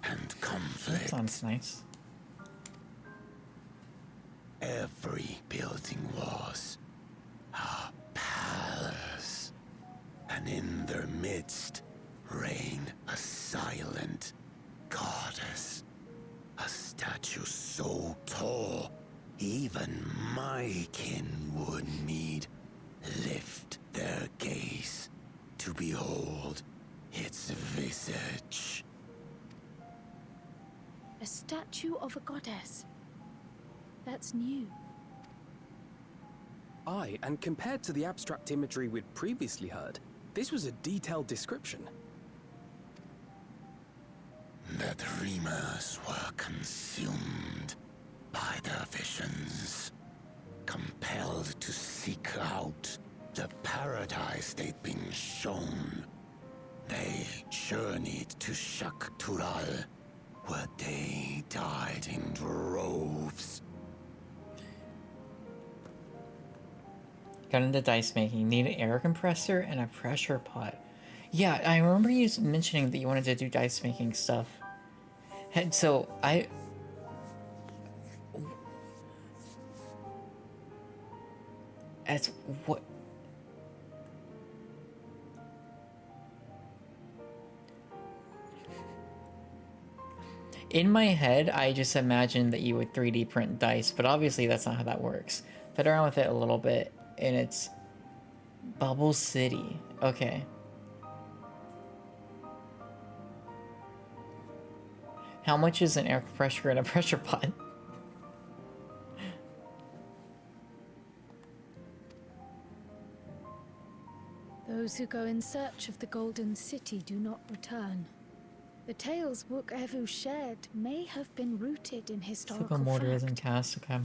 and conflict. That sounds nice. Every building was a palace, and in their midst reigned a silent goddess. A statue so tall, even my kin would need lift their gaze to behold its visage. A statue of a goddess. That's new. Aye, and compared to the abstract imagery we'd previously heard, this was a detailed description. The dreamers were consumed by their visions, compelled to seek out the paradise they'd been shown. They journeyed to Shaktural, where they died in droves. Got into dice making. Need an air compressor and a pressure pot. Yeah, I remember you mentioning that you wanted to do dice making stuff. And so that's what. In my head, I just imagined that you would 3D print dice, but obviously that's not how that works. Played around with it a little bit, and it's Bubble City. Okay. How much is an air compressor and a pressure pot? Those who go in search of the Golden City do not return. The tales Wook-Evu shared may have been rooted in historical Mortar fact. isn't cast, okay.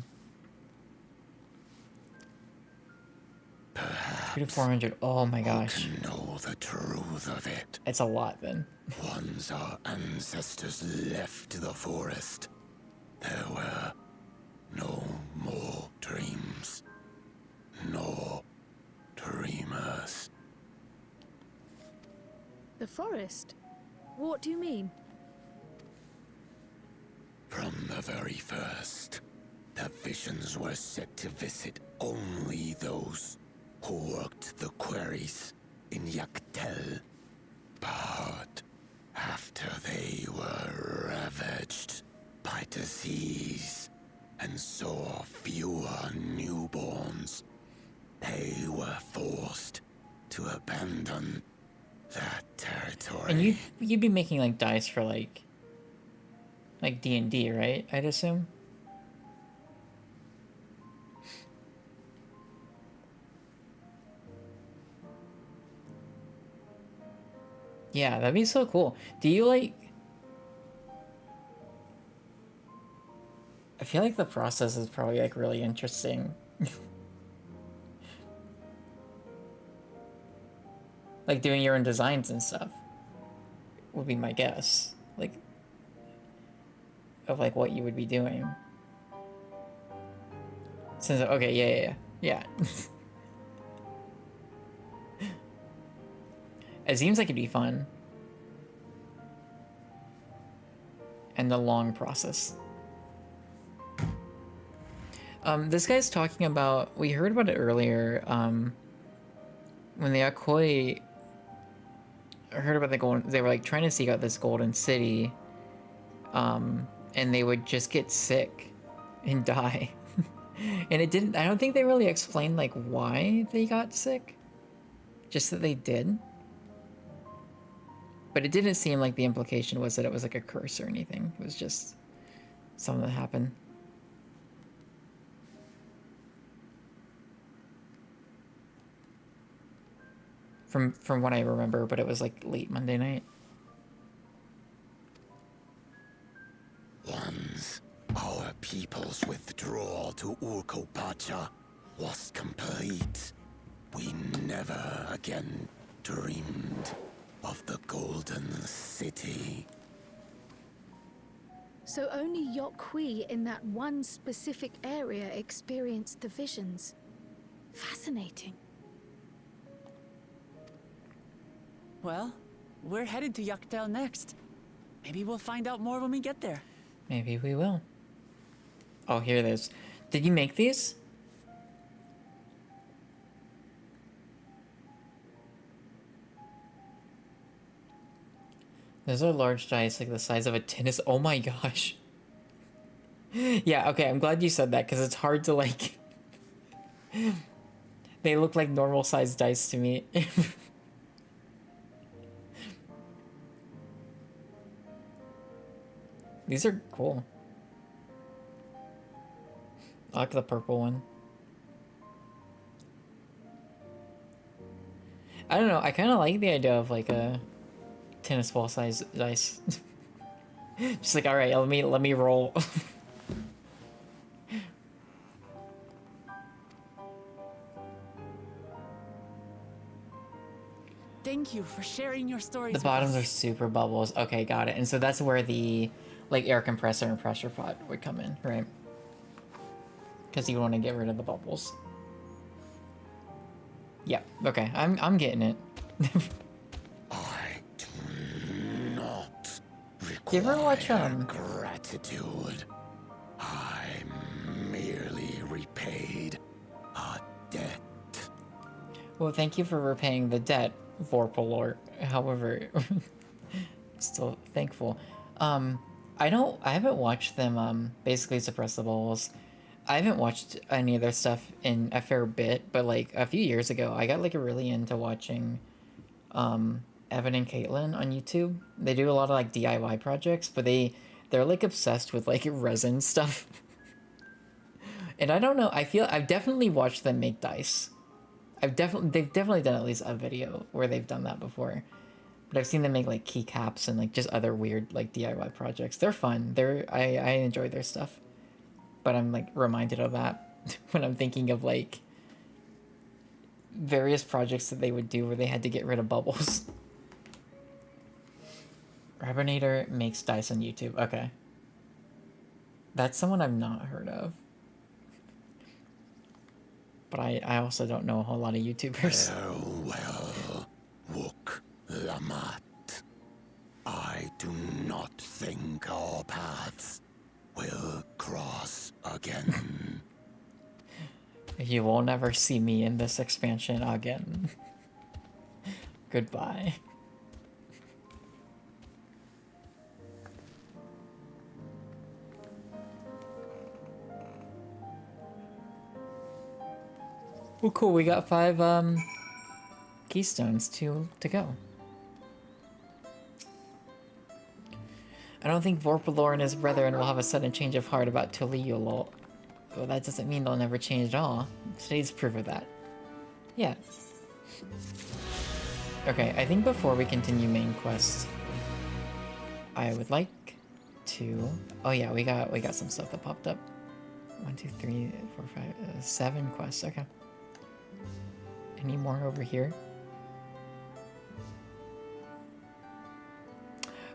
300 to 400. Oh my gosh. Who can know the truth of it? It's a lot then. Once our ancestors left the forest, there were no more dreams, nor dreamers. The forest? What do you mean? From the very first, the visions were set to visit only those who worked the quarries in Yaktel. But after they were ravaged by disease and saw fewer newborns, they were forced to abandon that territory. And you'd be making like dice for like D&D, right? I'd assume. Yeah, that'd be so cool. Do you like... I feel like the process is probably like really interesting. Like doing your own designs and stuff would be my guess. Like, of like what you would be doing. Since, okay, yeah. It seems like it'd be fun. And a long process. This guy's talking about, we heard about it earlier, when the Akoi heard about the golden, they were like trying to seek out this golden city, and they would just get sick and die. And it didn't, I don't think they really explained like why they got sick, just that they did. But it didn't seem like the implication was that it was like a curse or anything. It was just something that happened. From what I remember, but it was like late Monday night. Once our people's withdrawal to Urkopacha was complete, we never again dreamed of the Golden City. So only Yokhui in that one specific area experienced the visions. Fascinating. Well, we're headed to Yaktel next. Maybe we'll find out more when we get there. Maybe we will. Oh, here it is. Did you make these? Those are large dice, like the size of a tennis. Oh my gosh. Yeah, okay, I'm glad you said that, because it's hard to, like... They look like normal sized dice to me. These are cool. I like the purple one. I don't know, I kind of like the idea of like a tennis ball size dice. Just like, all right, let me roll. Thank you for sharing your stories. The bottoms are super bubbles. Okay, got it. And so that's where the like air compressor and pressure pot would come in, right? Because you want to get rid of the bubbles. Yeah, okay, I'm getting it. I do not Do you ever watch gratitude. I merely repaid a debt. Well, thank you for repaying the debt, Vorpalor. However, still thankful. I haven't watched them, basically Suppress the Balls. I haven't watched any of their stuff in a fair bit, but like a few years ago, I got like really into watching, Evan and Caitlin on YouTube. They do a lot of like DIY projects, but they're like obsessed with like resin stuff. And I don't know, I've definitely watched them make dice. They've definitely done at least a video where they've done that before. But I've seen them make like keycaps and like just other weird like DIY projects. They're fun. I enjoy their stuff. But I'm like reminded of that when I'm thinking of like various projects that they would do where they had to get rid of bubbles. Rabinator makes dice on YouTube. Okay. That's someone I've not heard of. But I also don't know a whole lot of YouTubers. Farewell, Wook Lamat. I do not think our paths will cross again. You will never see me in this expansion again. Goodbye. Well, cool. We got 5 keystones to go. I don't think Vorpalor and his brethren will have a sudden change of heart about Tuliulol. Well, that doesn't mean they'll never change at all. Today's proof of that. Yeah. Okay, I think before we continue main quest, I would like to... Oh yeah, we got some stuff that popped up. 1, 2, 3, 4, 5, 7 quests. Okay. Any more over here?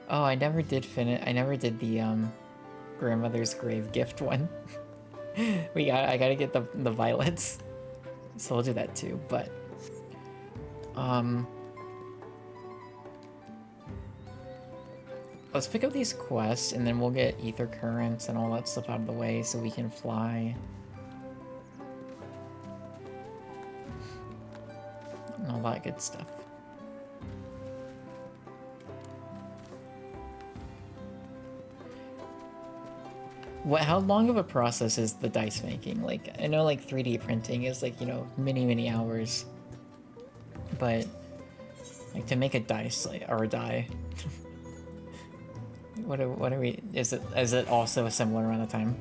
Oh, I never did the grandmother's grave gift one. I gotta get the violets. So we'll do that too, but let's pick up these quests and then we'll get ether currents and all that stuff out of the way so we can fly. And all that good stuff. How long of a process is the dice making? Like, I know like 3D printing is like, you know, many hours. But like to make a dice, like, or a die, what are we, is it also a similar amount of time?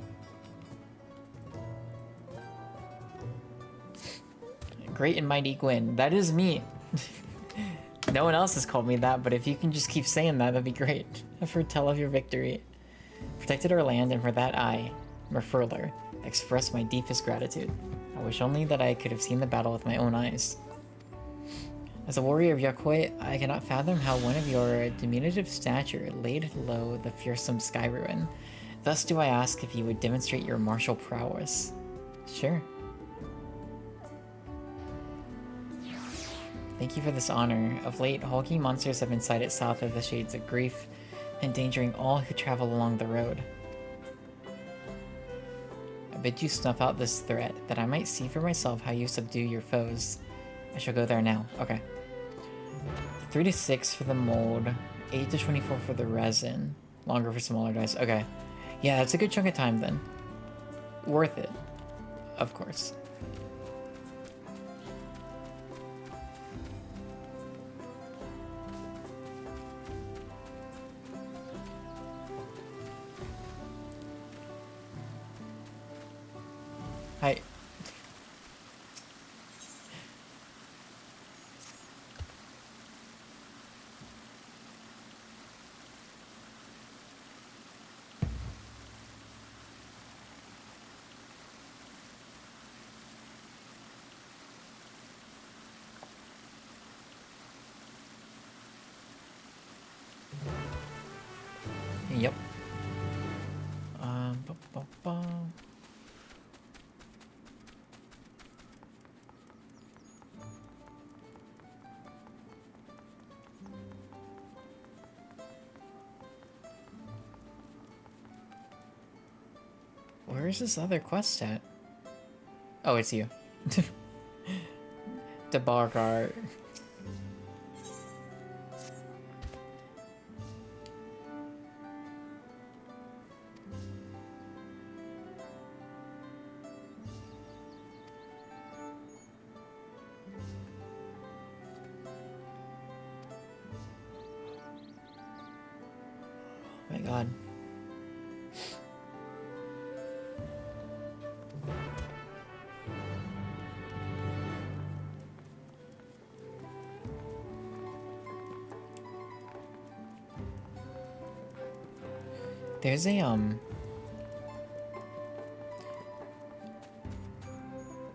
Great and mighty Gwyn. That is me. No one else has called me that, but if you can just keep saying that, that'd be great. I've heard tell of your victory. Protected our land, and for that I, Merfurler, express my deepest gratitude. I wish only that I could have seen the battle with my own eyes. As a warrior of Yakoi, I cannot fathom how one of your diminutive stature laid low the fearsome sky ruin. Thus do I ask if you would demonstrate your martial prowess. Sure. Thank you for this honor. Of late, hulking monsters have been sighted south of the Shades of Grief, endangering all who travel along the road. I bid you snuff out this threat, that I might see for myself how you subdue your foes. I shall go there now. Okay. 3 to 6 for the mold, 8 to 24 for the resin. Longer for smaller dice. Okay. Yeah, that's a good chunk of time then. Worth it. Of course. Hi. Yep. Where's this other quest at? Oh, it's you. Debargar. Oh my god. There's a, I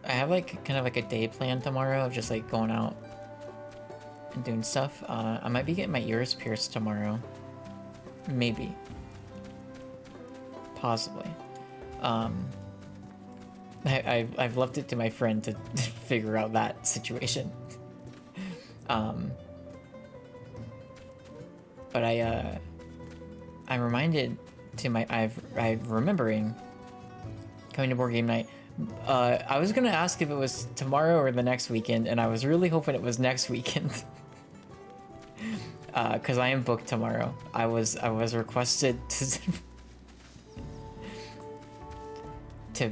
have like kind of like a day plan tomorrow of just like going out and doing stuff. I might be getting my ears pierced tomorrow. Maybe. Possibly. I've left it to my friend to figure out that situation. But I'm reminded to my, I'm remembering coming to board game night. I was gonna ask if it was tomorrow or the next weekend, and I was really hoping it was next weekend. Cause I am booked tomorrow. I was requested to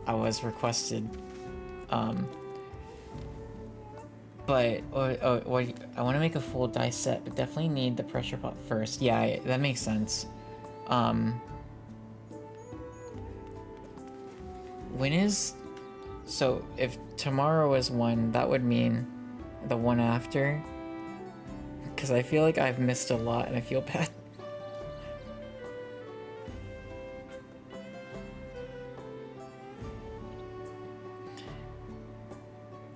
I was requested but what I want to make a full dice set, but definitely need the pressure pot first. Yeah, that makes sense. When is, so if tomorrow is one, that would mean the one after, because I feel like I've missed a lot and I feel bad.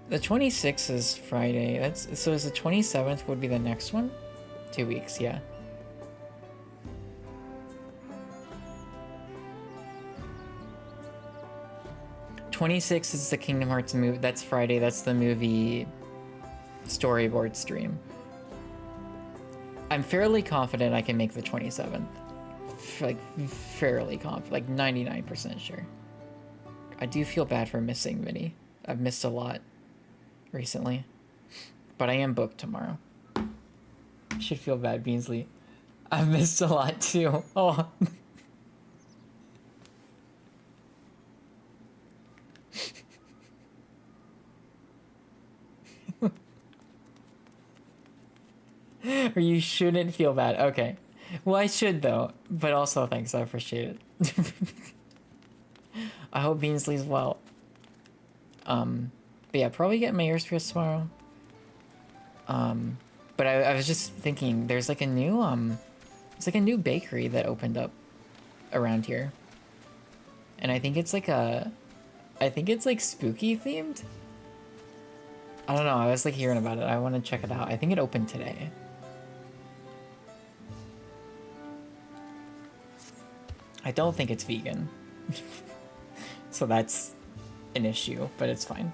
The 26th is Friday. That's, so is the 27th would be the next one? 2 weeks, yeah. '26 is the Kingdom Hearts movie. That's Friday. That's the movie storyboard stream. I'm fairly confident I can make the 27th. Like, fairly confident. Like, 99% sure. I do feel bad for missing Vinny. I've missed a lot recently. But I am booked tomorrow. Should feel bad, Beansley. I've missed a lot too. Oh. Or you shouldn't feel bad. Okay. Well, I should though. But also, thanks. I appreciate it. I hope Beansley's well. But yeah, probably get my ears pierced tomorrow. But I was just thinking, there's like a new, it's like a new bakery that opened up around here. And I think it's like I think it's like spooky themed. I don't know, I was like hearing about it. I want to check it out. I think it opened today. I don't think it's vegan. So that's an issue, but it's fine.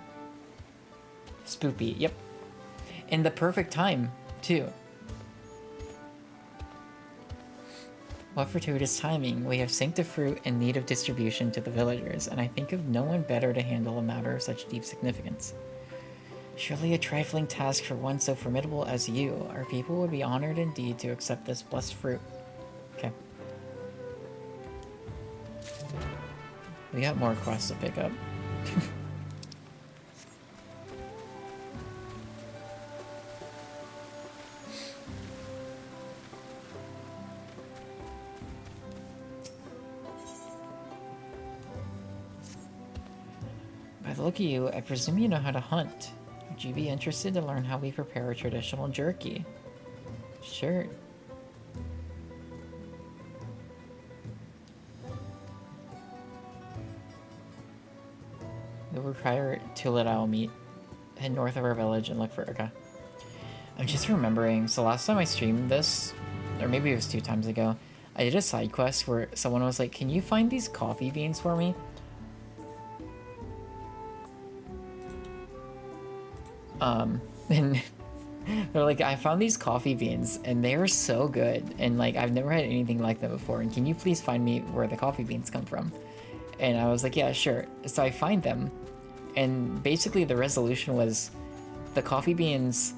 Spoopy, yep. In the perfect time, too. What fortuitous timing. We have Sanctifruit in need of distribution to the villagers, and I think of no one better to handle a matter of such deep significance. Surely a trifling task for one so formidable as you. Our people would be honored indeed to accept this blessed fruit. Okay. We got more quests to pick up. By the look of you, I presume you know how to hunt. Would you be interested to learn how we prepare a traditional jerky? Sure. You'll require Tulatile meat. Head north of our village and look for Urga. I'm just remembering, so last time I streamed this, or maybe it was 2 times ago, I did a side quest where someone was like, can you find these coffee beans for me? And they're like, I found these coffee beans and they are so good, and like I've never had anything like them before, and can you please find me where the coffee beans come from? And I was like, yeah, sure. So I find them, and basically the resolution was the coffee beans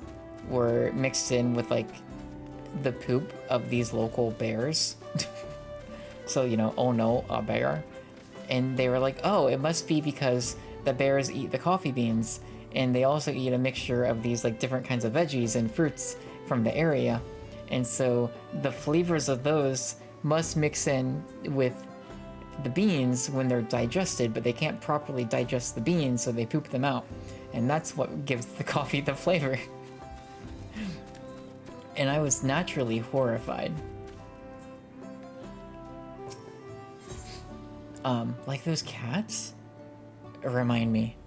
were mixed in with like the poop of these local bears. So, you know, oh no, a bear. And they were like, oh, it must be because the bears eat the coffee beans, and they also eat a mixture of these like different kinds of veggies and fruits from the area. And so the flavors of those must mix in with the beans when they're digested, but they can't properly digest the beans, so they poop them out. And that's what gives the coffee the flavor. And I was naturally horrified. Like those cats remind me.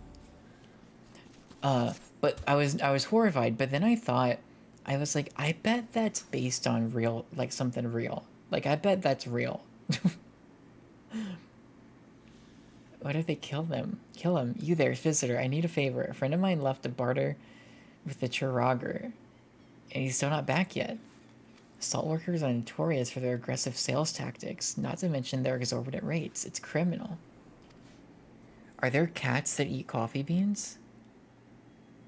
But I was horrified, but then I thought, I was like, I bet that's based on real, like something real. Like, I bet that's real. Why did they kill them? Kill him. You there, visitor. I need a favor. A friend of mine left a barter with the Chirager, and he's still not back yet. Salt workers are notorious for their aggressive sales tactics, not to mention their exorbitant rates. It's criminal. Are there cats that eat coffee beans?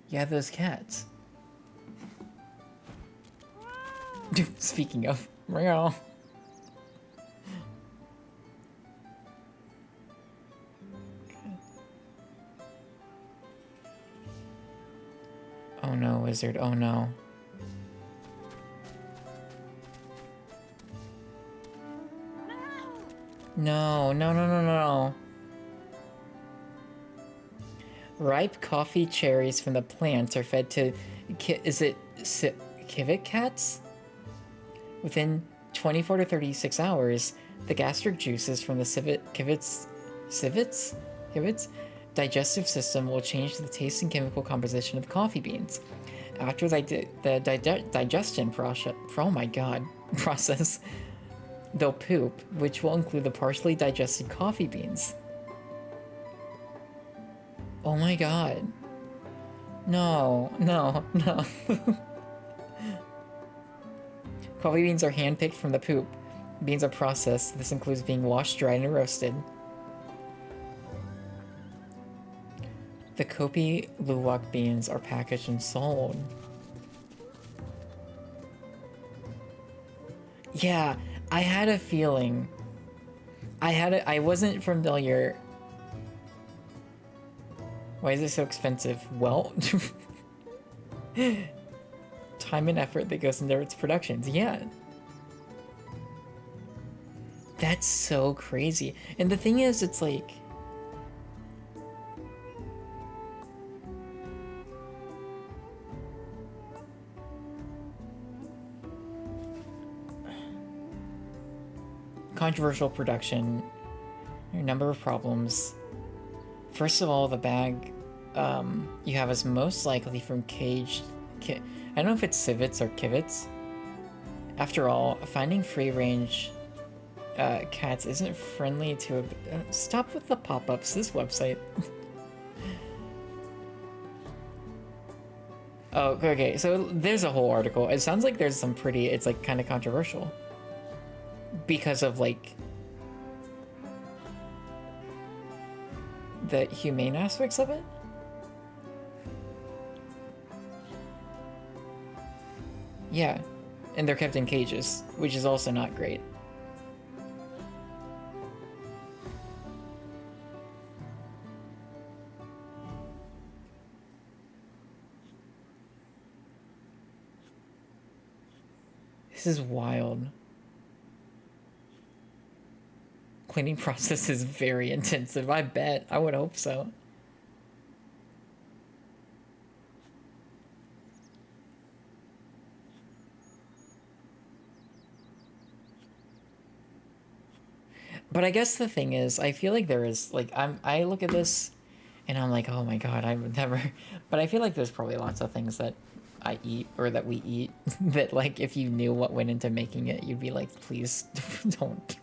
Yeah, those cats. Speaking of, meow. Oh no, wizard, oh no. No, no, no, no, no. Ripe coffee cherries from the plants are fed to, civet cats? Within 24 to 36 hours, the gastric juices from the civets digestive system will change the taste and chemical composition of the coffee beans. After the digestion process, oh my god, process, they'll poop, which will include the partially digested coffee beans. Oh my god. No, no, no. Coffee beans are handpicked from the poop. Beans are processed. This includes being washed, dried, and roasted. The Kopi Luwak beans are packaged and sold. Yeah, I had a feeling. I wasn't familiar. Why is it so expensive? Well, time and effort that goes into its productions. Yeah. That's so crazy. And the thing is, it's like, controversial production, a number of problems. First of all, the bag you have is most likely from caged... I don't know if it's civets or kivets. After all, finding free-range cats isn't friendly to... stop with the pop-ups, this website. Oh, okay, so there's a whole article. It sounds like there's some pretty... It's, like, kind of controversial. Because of, like... the humane aspects of it? Yeah, and they're kept in cages, which is also not great. This is wild. Cleaning process is very intensive, I bet. I would hope so. But I guess the thing is, I feel like there is, like, I look at this and I'm like, oh my god, I would never. But I feel like there's probably lots of things that I eat, or that we eat, that, like, if you knew what went into making it, you'd be like, please don't.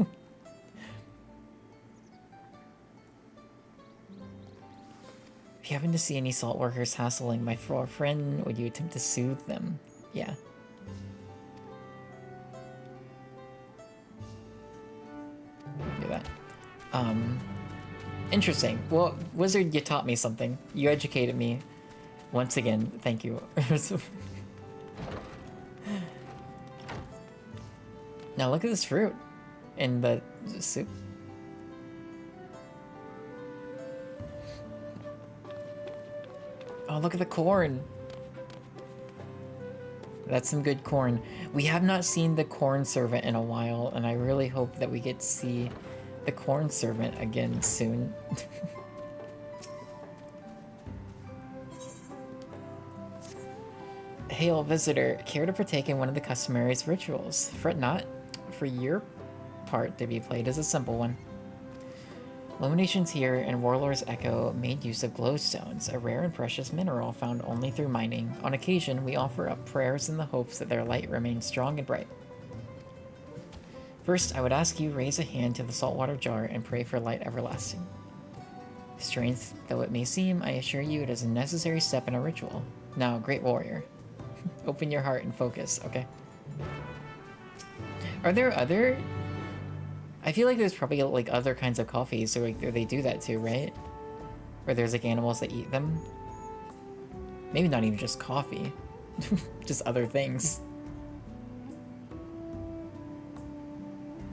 If you happen to see any salt workers hassling my friend, would you attempt to soothe them? Yeah. Do that. Interesting. Well, Wizard, you taught me something. You educated me. Once again, thank you. Now look at this fruit in the soup. Oh, look at the corn. That's some good corn. We have not seen the corn servant in a while, and I really hope that we get to see the corn servant again soon. Hail, visitor. Care to partake in one of the customary rituals? Fret not, for your part to be played is a simple one. Illuminations here in Warlord's Echo made use of glowstones, a rare and precious mineral found only through mining. On occasion, we offer up prayers in the hopes that their light remains strong and bright. First, I would ask you raise a hand to the saltwater jar and pray for light everlasting. Strange though it may seem, I assure you it is a necessary step in a ritual. Now, great warrior, open your heart and focus, okay? Are there other... I feel like there's probably like other kinds of coffees, so like they do that too, right? Where there's like animals that eat them. Maybe not even just coffee, just other things.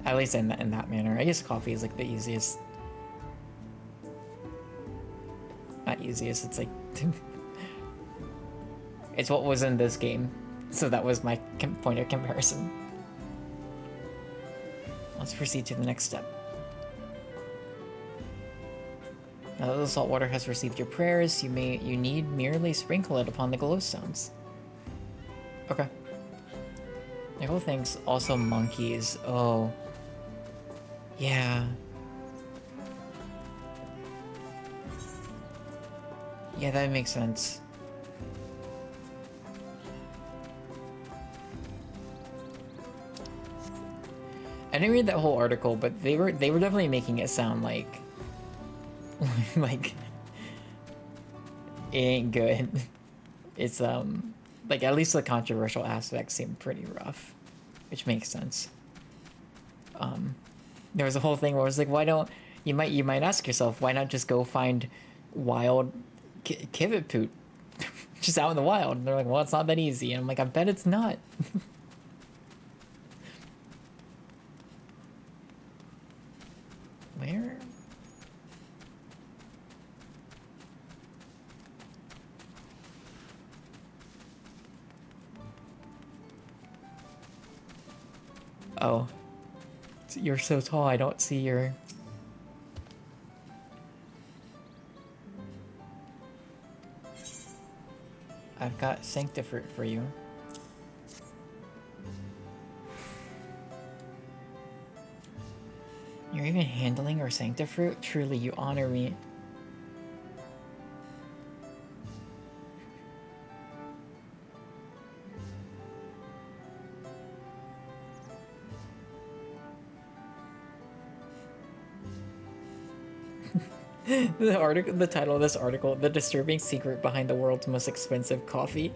At least in that manner. I guess coffee is like the easiest. Not easiest, it's like... it's what was in this game, so that was my point of comparison. Let's proceed to the next step. Now that the salt water has received your prayers, you need merely sprinkle it upon the glowstones. Okay. Nicole thinks also monkeys. Oh. Yeah. Yeah, that makes sense. I didn't read that whole article, but they were definitely making it sound like like it ain't good. It's like at least the controversial aspects seem pretty rough, which makes sense. There was a whole thing where I was like, why don't you might ask yourself, why not just go find wild kivitpoot just out in the wild? And they're like, well, it's not that easy. And I'm like, I bet it's not. Where? Oh. You're so tall, I don't see your... I've got Sanctifruit for you. You're even handling our Sanctifruit? Truly, you honor me. The title of this article, The Disturbing Secret Behind the World's Most Expensive Coffee.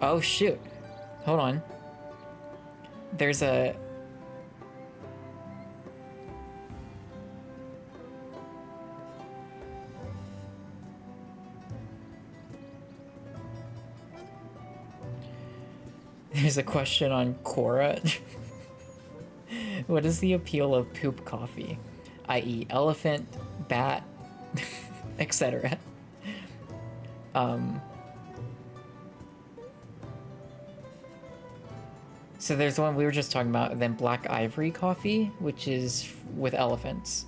Oh shoot. Hold on. There's a... There's a question on Quora. What is the appeal of poop coffee? I.e. elephant, bat, etc. So there's one we were just talking about, then black ivory coffee, which is with elephants.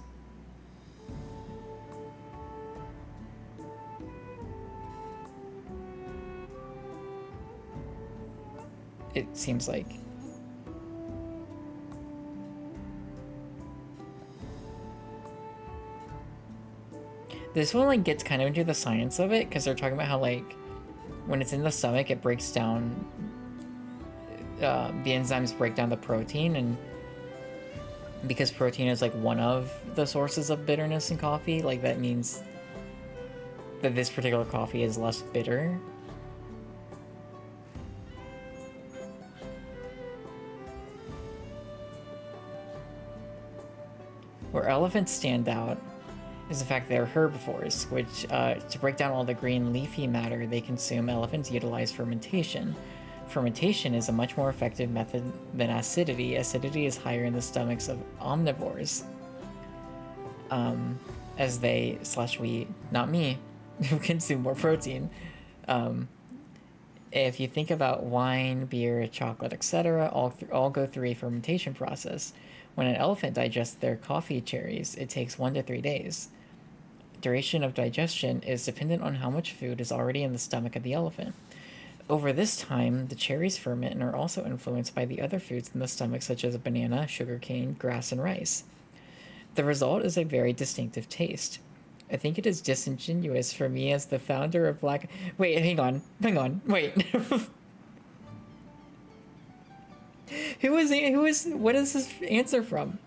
It seems like. This one like gets kind of into the science of it, because they're talking about how like when it's in the stomach it breaks down the enzymes break down the protein, and because protein is like one of the sources of bitterness in coffee, like that means that this particular coffee is less bitter. Where elephants stand out is the fact they're herbivores, which, to break down all the green leafy matter they consume, elephants utilize fermentation. Fermentation is a much more effective method than acidity. Acidity is higher in the stomachs of omnivores, as they / we, not me, consume more protein. If you think about wine, beer, chocolate, etc., all go through a fermentation process. When an elephant digests their coffee cherries, it takes 1 to 3 days. Duration of digestion is dependent on how much food is already in the stomach of the elephant. Over this time, the cherries ferment and are also influenced by the other foods in the stomach, such as banana, sugarcane, grass, and rice. The result is a very distinctive taste. I think it is disingenuous for me as the founder of Black... Wait, hang on, wait. What is this answer from?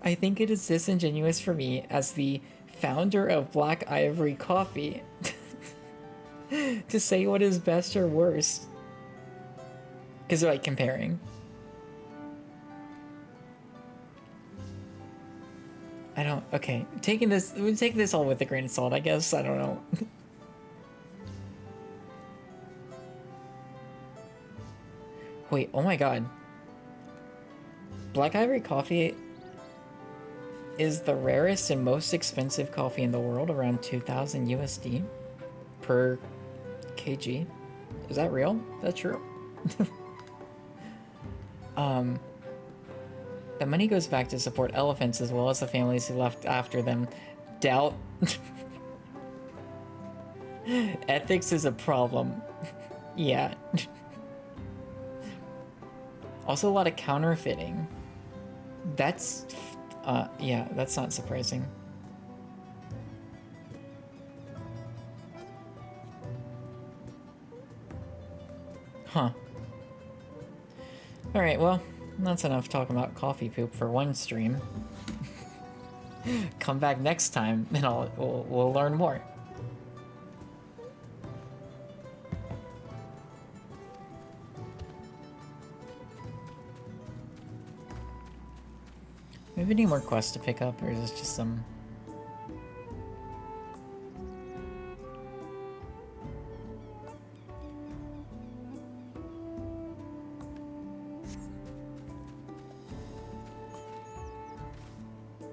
I think it is disingenuous for me as the founder of Black Ivory Coffee to say what is best or worst. Because they're like comparing. Okay, we'll take this all with a grain of salt, I guess, I don't know. Wait, oh my god. Black Ivory Coffee is the rarest and most expensive coffee in the world, around 2,000 USD per kg. Is that real? That's true. The money goes back to support elephants as well as the families who left after them. Doubt. Ethics is a problem. Yeah. Also a lot of counterfeiting. That's... yeah, that's not surprising. Huh. Alright, well, that's enough talking about coffee poop for one stream. Come back next time and we'll learn more. Do we have any more quests to pick up, or is this just some...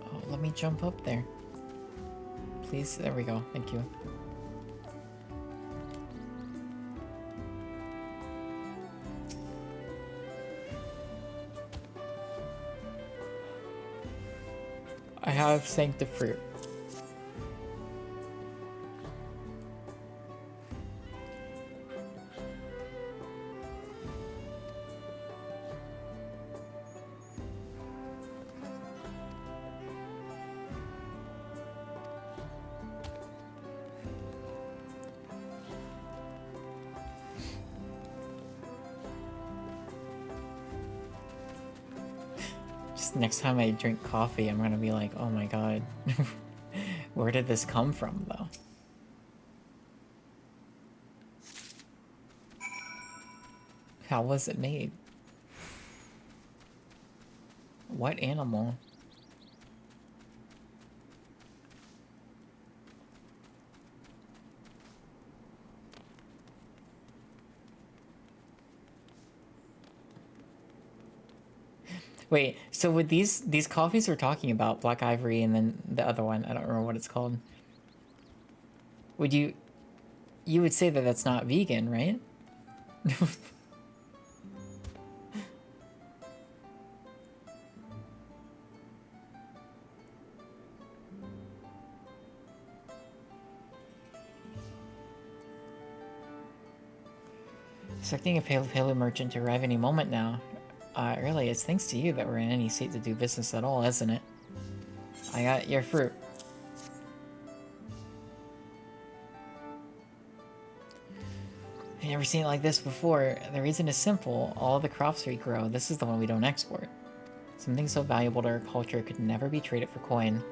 Oh, let me jump up there. Please, there we go, thank you. I have Sancta Fruit. Next time I drink coffee, I'm gonna be like, oh my god, where did this come from, though? How was it made? What animal? Wait, so with these coffees we're talking about, Black Ivory and then the other one, I don't remember what it's called. Would you would say that that's not vegan, right? Expecting a Pale merchant to arrive any moment now. Really, it's thanks to you that we're in any state to do business at all, isn't it? I got your fruit. I've never seen it like this before. The reason is simple. All the crops we grow, this is the one we don't export. Something so valuable to our culture could never be traded for coin.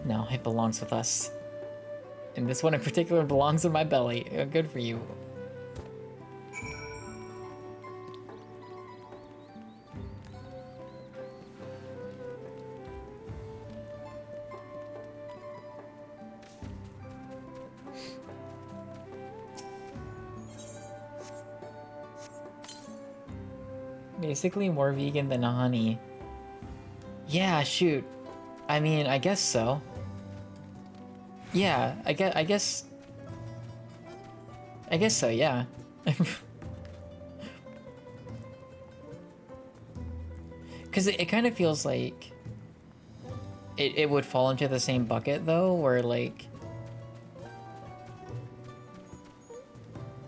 No, it belongs with us. And this one in particular belongs in my belly. Good for you. Basically more vegan than honey. Yeah, shoot. I mean, I guess so. Yeah, I guess so, yeah. Because it kind of feels like it would fall into the same bucket, though, where, like...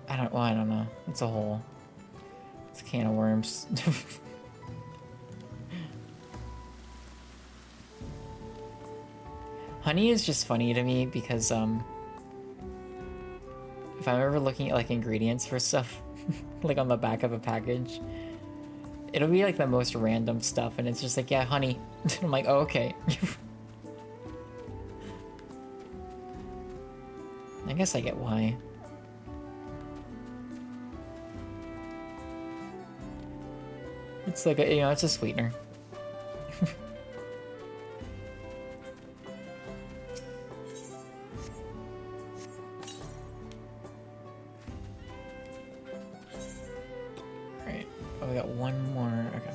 I don't know. It's a can of worms. Honey is just funny to me because, if I'm ever looking at, like, ingredients for stuff, like, on the back of a package, it'll be, like, the most random stuff, and it's just like, yeah, honey. I'm like, oh, okay. I guess I get why. It's like a, it's a sweetener. Alright. Oh, we got one more. Okay.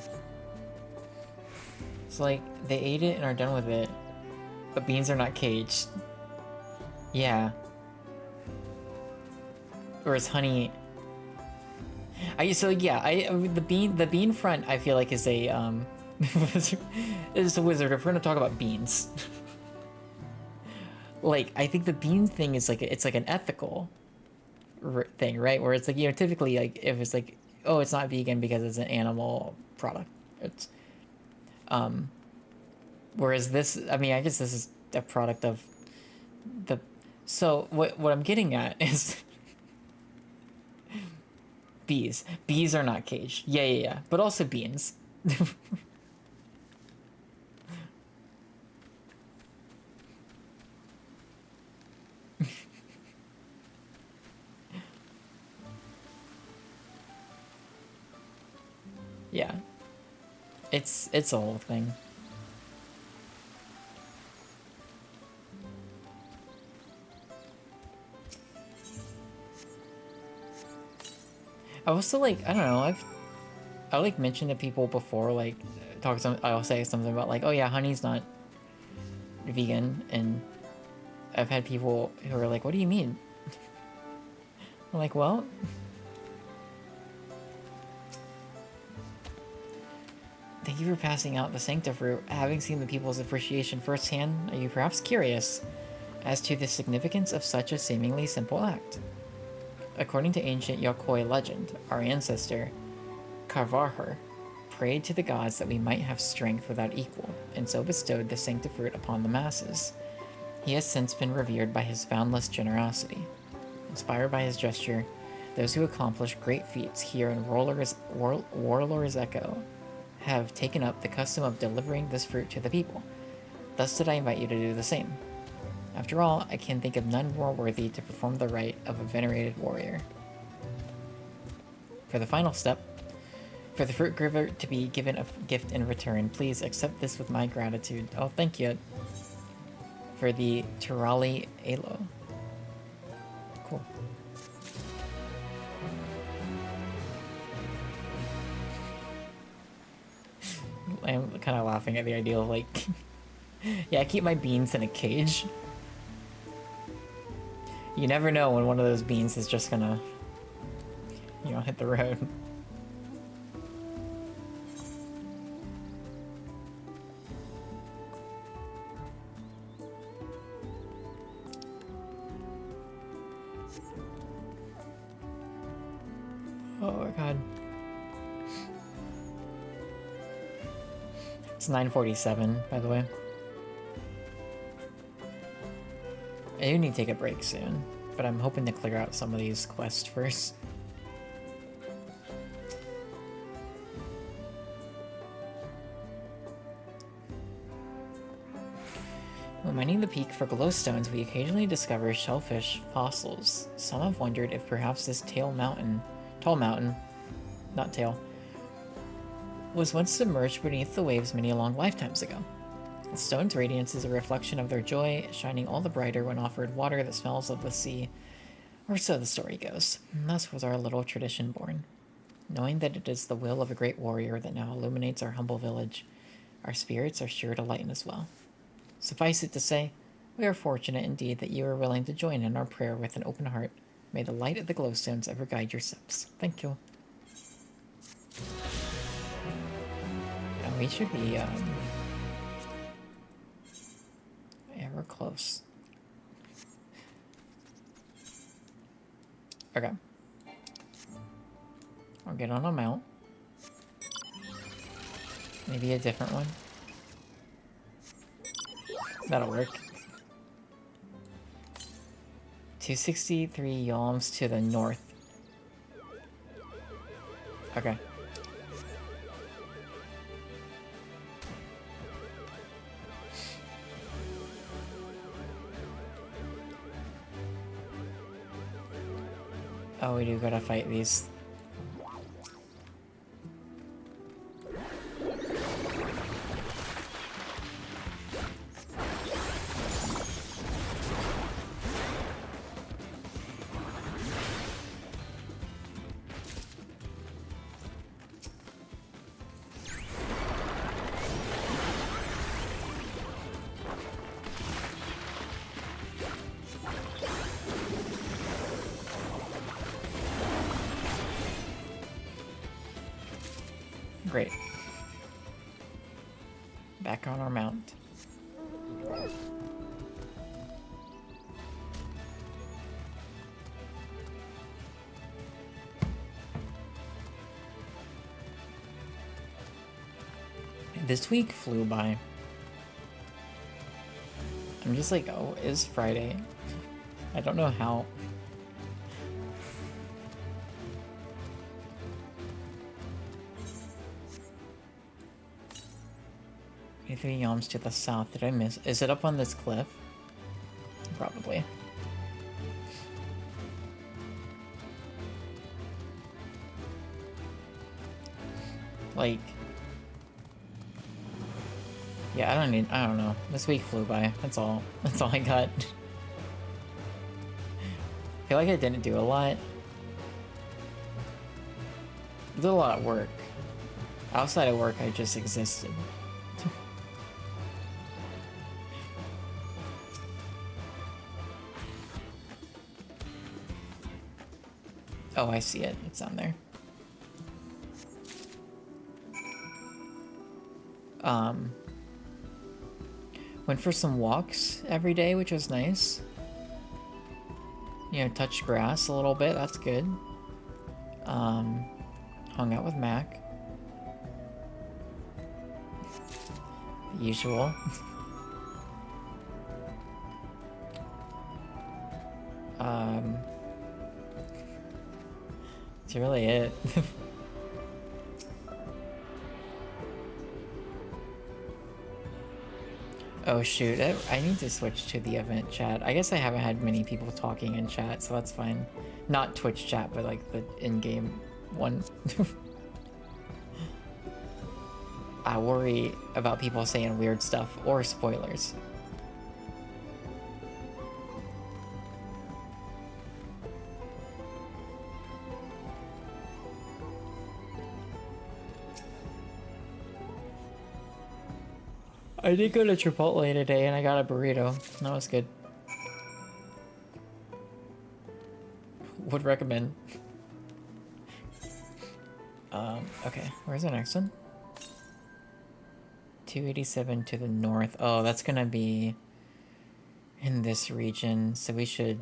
It's like, they ate it and are done with it, but beans are not caged. Yeah. Whereas honey... the bean front I feel like is a is a wizard if we're gonna talk about beans. Like, I think the bean thing is like it's like an ethical thing, right? Where it's like, typically, like, if it's like, oh, it's not vegan because it's an animal product. It's whereas this, I mean, I guess this is a product of the. So what I'm getting at is. Bees. Bees are not caged. Yeah. But also beans. Yeah. It's a whole thing. I also, like, I don't know, I like mentioned to people before, like, I'll say something about, like, oh yeah, honey's not vegan, and I've had people who are like, what do you mean? I'm like, well, thank you for passing out the Sancta fruit. Having seen the people's appreciation firsthand, are you perhaps curious as to the significance of such a seemingly simple act? According to ancient Yokoi legend, our ancestor, Karvarher, prayed to the gods that we might have strength without equal, and so bestowed the Sancta fruit upon the masses. He has since been revered by his boundless generosity. Inspired by his gesture, those who accomplish great feats here in Warlord's Echo have taken up the custom of delivering this fruit to the people. Thus did I invite you to do the same. After all, I can think of none more worthy to perform the rite of a venerated warrior. For the final step, for the fruit giver to be given a gift in return, please accept this with my gratitude. Oh, thank you. For the Turali Alo. Cool. I'm kind of laughing at the idea of, like, yeah, I keep my beans in a cage. You never know when one of those beans is just gonna, hit the road. Oh my god. It's 9:47, by the way. I do need to take a break soon, but I'm hoping to clear out some of these quests first. When mining the peak for glowstones, we occasionally discover shellfish fossils. Some have wondered if perhaps this tall mountain, not tail, was once submerged beneath the waves many long lifetimes ago. The stone's radiance is a reflection of their joy, shining all the brighter when offered water that smells of the sea, or so the story goes. And thus was our little tradition born. Knowing that it is the will of a great warrior that now illuminates our humble village, our spirits are sure to lighten as well. Suffice it to say, we are fortunate indeed that you are willing to join in our prayer with an open heart. May the light of the glowstones ever guide your steps. Thank you. And we should be, yeah, we're close. Okay. I'll get on a mount. Maybe a different one. That'll work. 263 yalms to the north. Okay. Oh, we do gotta fight these. Great. Back on our mount. This week flew by. I'm just like, oh, it's Friday. I don't know how. Three yalms to the south. Did I miss? Is it up on this cliff? Probably. Like, yeah, I don't know. This week flew by. That's all I got. I feel like I didn't do a lot. I did a lot of work. Outside of work, I just existed. Oh, I see it. It's on there. Went for some walks every day, which was nice. You know, touched grass a little bit. That's good. Hung out with Mac. The usual. That's really it. Oh shoot, I need to switch to the event chat. I guess I haven't had many people talking in chat, so that's fine. Not Twitch chat, but like the in-game one. I worry about people saying weird stuff or spoilers. I did go to Chipotle today and I got a burrito. That was good. Would recommend. Okay, where's the next one? 287 to the north. Oh, that's gonna be in this region, so we should...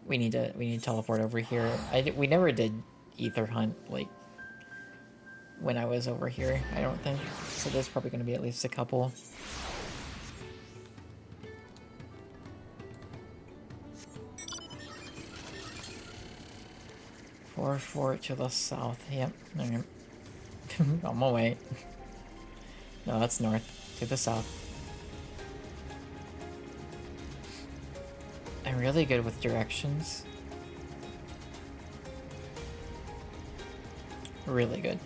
We need to teleport over here. We never did ether hunt, like, when I was over here, I don't think. So there's probably going to be at least a couple. Four to the south. Yep. Alright. On my way. No, that's north. To the south. I'm really good with directions. Really good.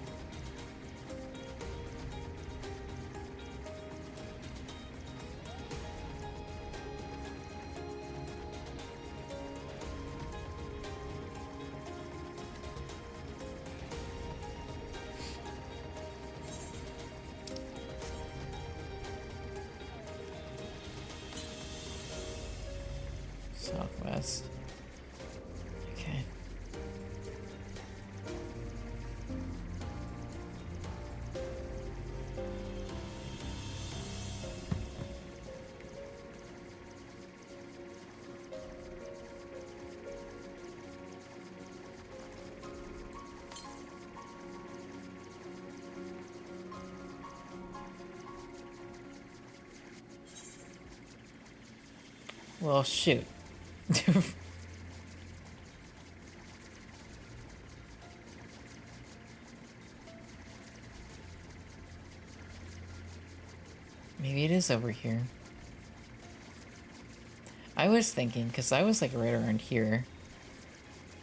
Southwest. Okay. Well, shoot. Maybe it is over here. I was thinking, because I was like right around here.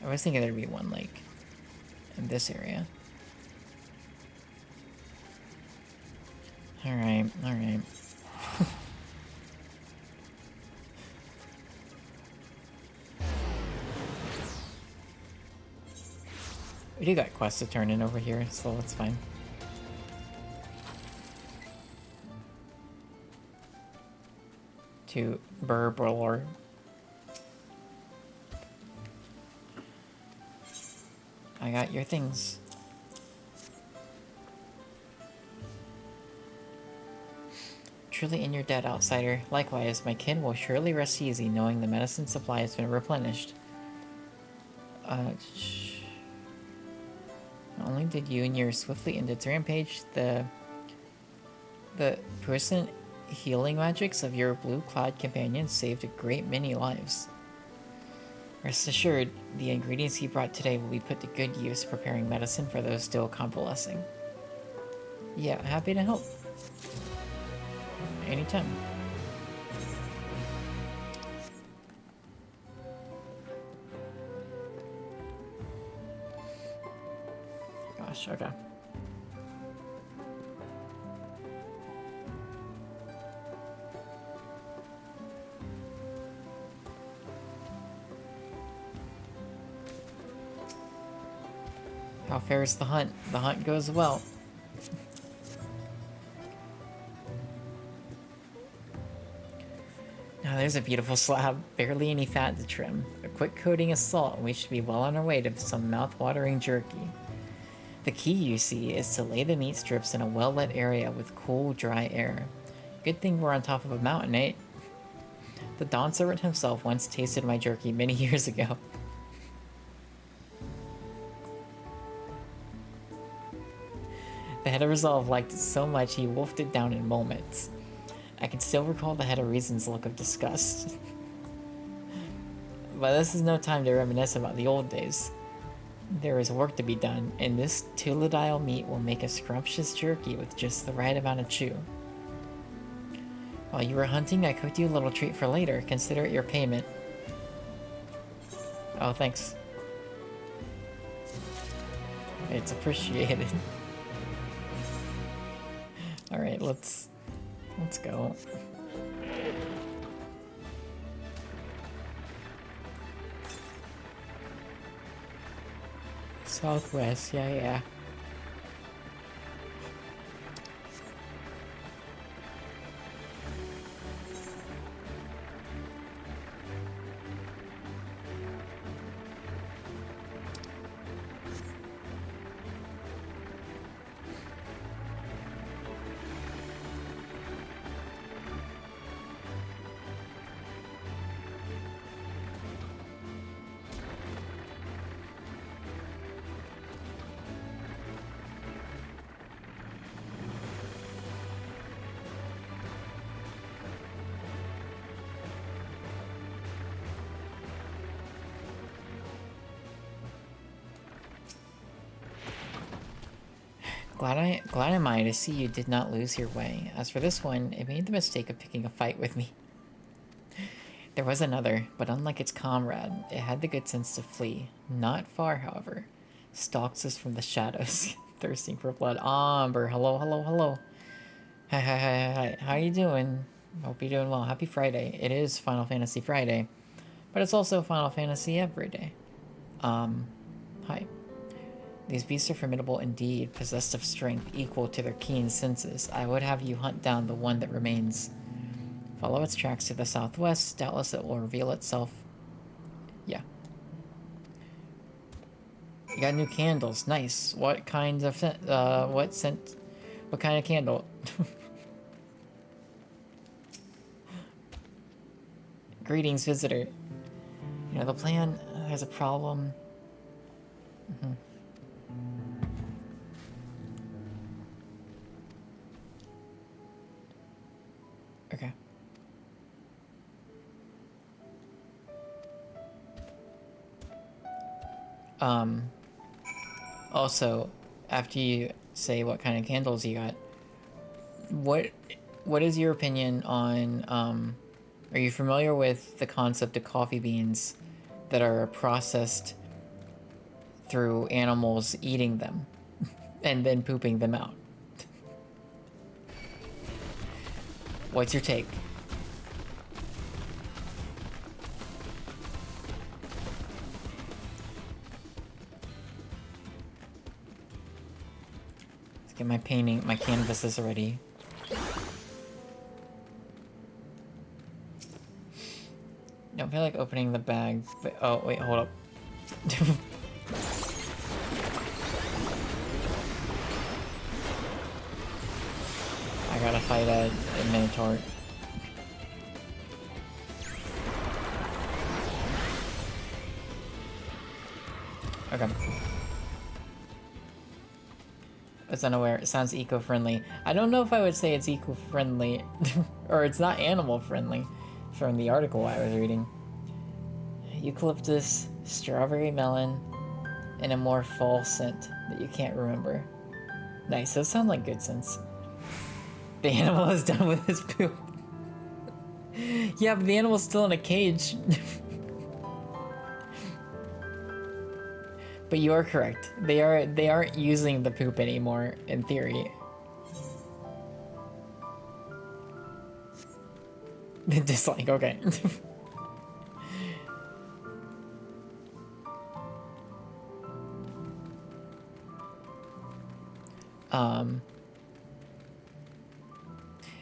I was thinking there'd be one like in this area. Alright, alright. We do got quests to turn in over here, so that's fine. To Burblor. I got your things. Truly in your debt, outsider. Likewise, my kin will surely rest easy knowing the medicine supply has been replenished. Not only did you and your swiftly ended rampage, the person healing magics of your blue-clad companions saved a great many lives. Rest assured, the ingredients you brought today will be put to good use preparing medicine for those still convalescing. Yeah, happy to help. Anytime. Gosh, okay. How fares the hunt? The hunt goes well. Now there's a beautiful slab, barely any fat to trim. A quick coating of salt and we should be well on our way to some mouth-watering jerky. The key, you see, is to lay the meat strips in a well-lit area with cool, dry air. Good thing we're on top of a mountain, eh? The Dawn Servant himself once tasted my jerky many years ago. The Head of Resolve liked it so much he wolfed it down in moments. I can still recall the Head of Reason's look of disgust. But this is no time to reminisce about the old days. There is work to be done, and this Tuladile meat will make a scrumptious jerky with just the right amount of chew. While you were hunting, I cooked you a little treat for later. Consider it your payment. Oh, thanks. It's appreciated. Alright, let's go. Southwest, yeah. Glad am I to see you did not lose your way. As for this one, it made the mistake of picking a fight with me. There was another, but unlike its comrade, it had the good sense to flee. Not far, however. Stalks us from the shadows, thirsting for blood. Amber, hello, hello, hello. Hi, hi, hi, hi. How you doing? Hope you're doing well. Happy Friday. It is Final Fantasy Friday, but it's also Final Fantasy every day. Hi. These beasts are formidable indeed, possessed of strength equal to their keen senses. I would have you hunt down the one that remains. Follow its tracks to the southwest. Doubtless it will reveal itself. Yeah. You got new candles. Nice. What kinds of what scent? What kind of candle? Greetings, visitor. You know, the plan has a problem. Okay. Also, after you say what kind of candles you got, what is your opinion on, are you familiar with the concept of coffee beans that are processed through animals eating them and then pooping them out? What's your take? Let's get my painting, my canvases ready. Don't feel like opening the bag, but oh wait, hold up. I gotta fight a minotaur. Okay. I was unaware. It sounds eco-friendly. I don't know if I would say it's eco-friendly, or it's not animal-friendly, from the article I was reading. Eucalyptus, strawberry melon, and a more fall scent that you can't remember. Nice, those sound like good scents. The animal is done with his poop. Yeah, but the animal's still in a cage. But you are correct. They aren't using the poop anymore, in theory. Dislike, okay.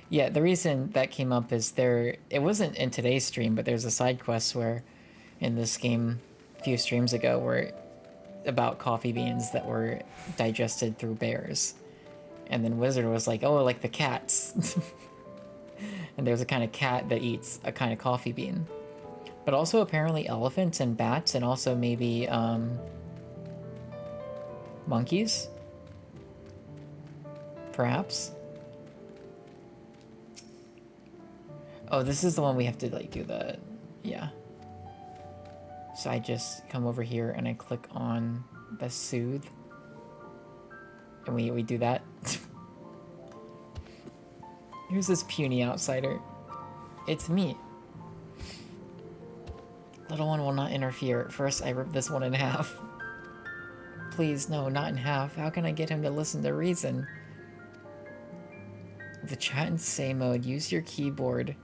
Yeah, the reason that came up is it wasn't in today's stream, but there's a side quest where in this game a few streams ago where about coffee beans that were digested through bears. And then Wizard was like, oh, like the cats. And there's a kind of cat that eats a kind of coffee bean. But also apparently elephants and bats and also maybe monkeys? Perhaps? Oh, this is the one we have to like do the, yeah. So I just come over here and I click on the soothe. And we do that. Here's this puny outsider. It's me. Little one will not interfere. First, I rip this one in half. Please, no, not in half. How can I get him to listen to reason? The chat and say mode, use your keyboard.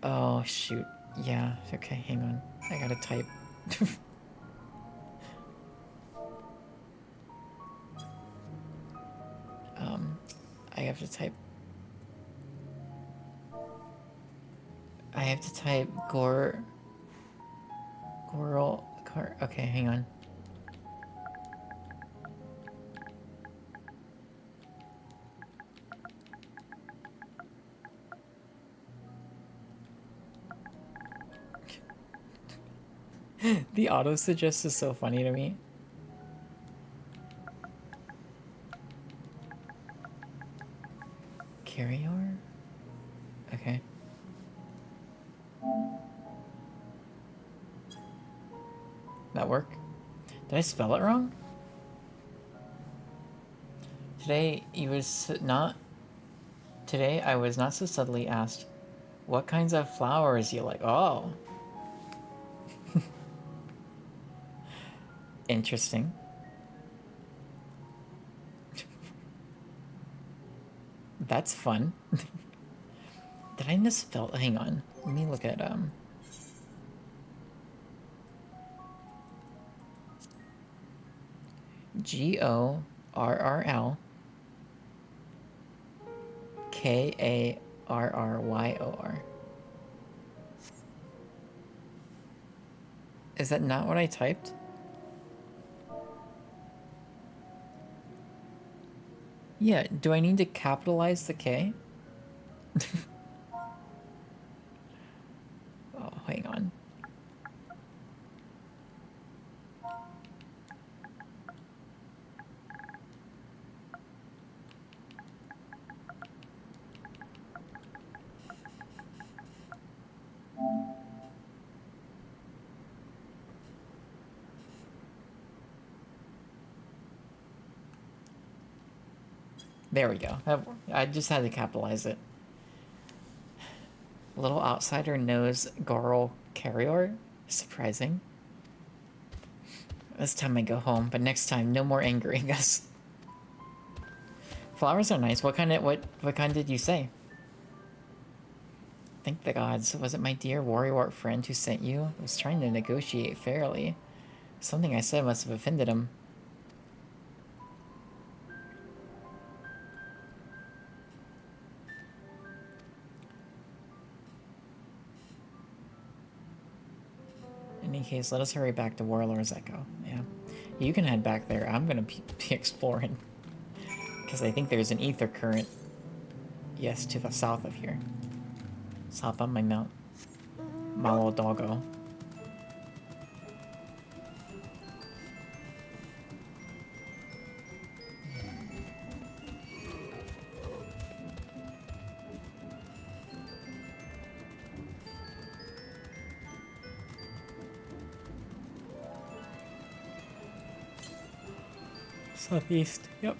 Oh, shoot. Yeah, okay, hang on. I gotta type. I have to type. I have to type Gorl. Okay, hang on. The auto suggest is so funny to me. Carrier? Okay. That work? Did I spell it wrong? Today I was not so subtly asked what kinds of flowers you like. Oh. Interesting. That's fun. Did I misspell? Hang on. Let me look at Gorrl Karryor. Is that not what I typed? Yeah, do I need to capitalize the K? Oh, hang on. There we go. I just had to capitalize it. Little outsider knows Gorrl Carrior? Surprising. This time I go home, but next time, no more angering us. Flowers are nice. What kind did you say? Thank the gods. Was it my dear warrior friend who sent you? I was trying to negotiate fairly. Something I said must have offended him. In any case, let us hurry back to Warlord's Echo. Yeah. You can head back there. I'm gonna be exploring. Because I think there's an ether current. Yes, to the south of here. Let's hop on my mount. My little doggo. Southeast, yep.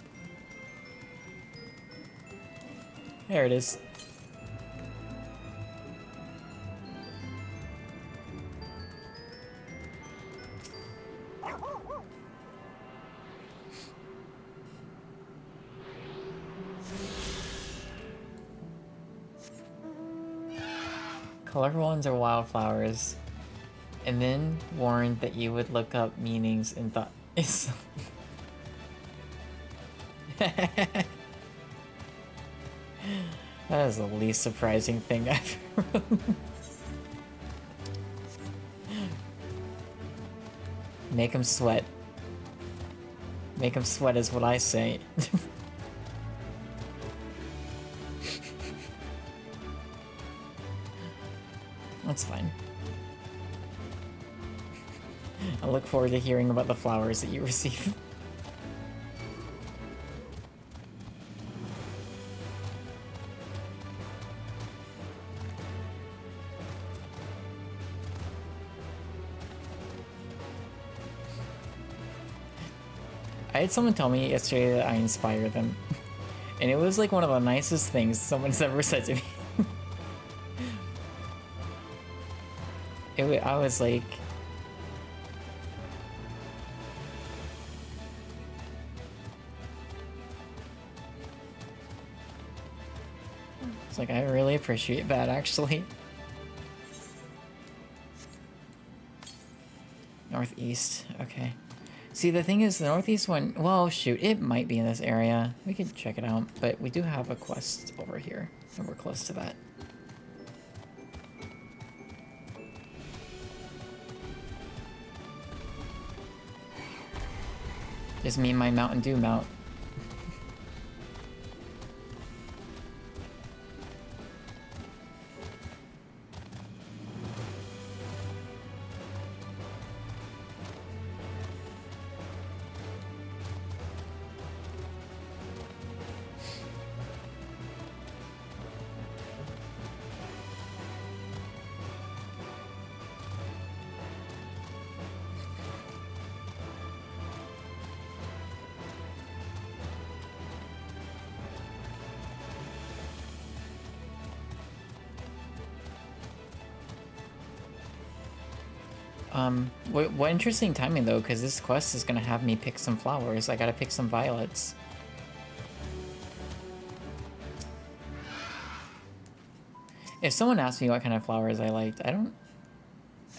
There it is. Colorful ones are wildflowers, and then warned that you would look up meanings and thought it's that is the least surprising thing I've ever. Make him sweat. Make him sweat is what I say. That's fine. I look forward to hearing about the flowers that you receive. I had someone tell me yesterday that I inspire them. And it was like one of the nicest things someone's ever said to me. I was like... It's like, I really appreciate that, actually. Northeast, okay. See, the thing is, the northeast one, well, shoot, it might be in this area. We could check it out, but we do have a quest over here, and we're close to that. Just me and my Mountain Dew mount. What interesting timing though, because this quest is gonna have me pick some flowers. I gotta pick some violets. If someone asked me what kind of flowers I liked, I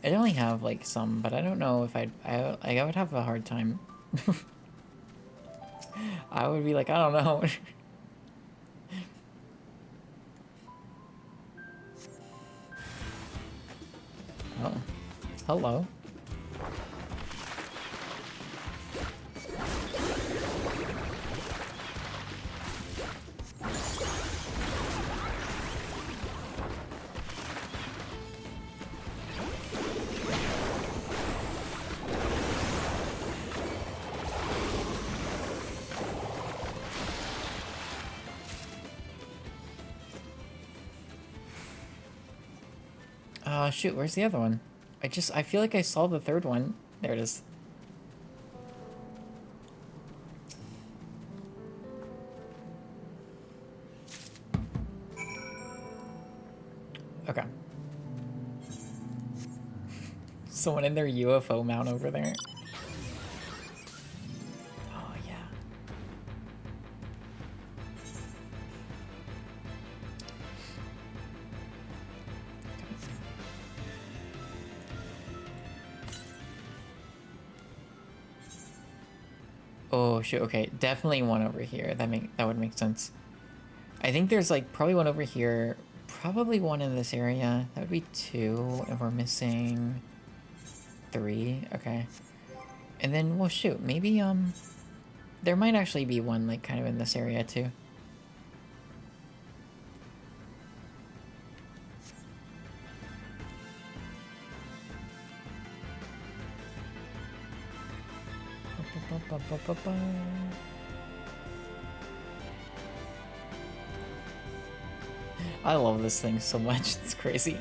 only have like some, but I don't know if I would have a hard time. I would be like, I don't know. Oh, hello. Shoot, where's the other one? I feel like I saw the third one. There it is. Okay. Someone in their UFO mount over there. Oh, yeah. Oh shoot, okay, definitely one over here. That would make sense. I think there's like probably one over here, probably one in this area. That would be 2, and we're missing 3. Okay. And then, well shoot, maybe there might actually be one like kind of in this area too. I love this thing so much, it's crazy.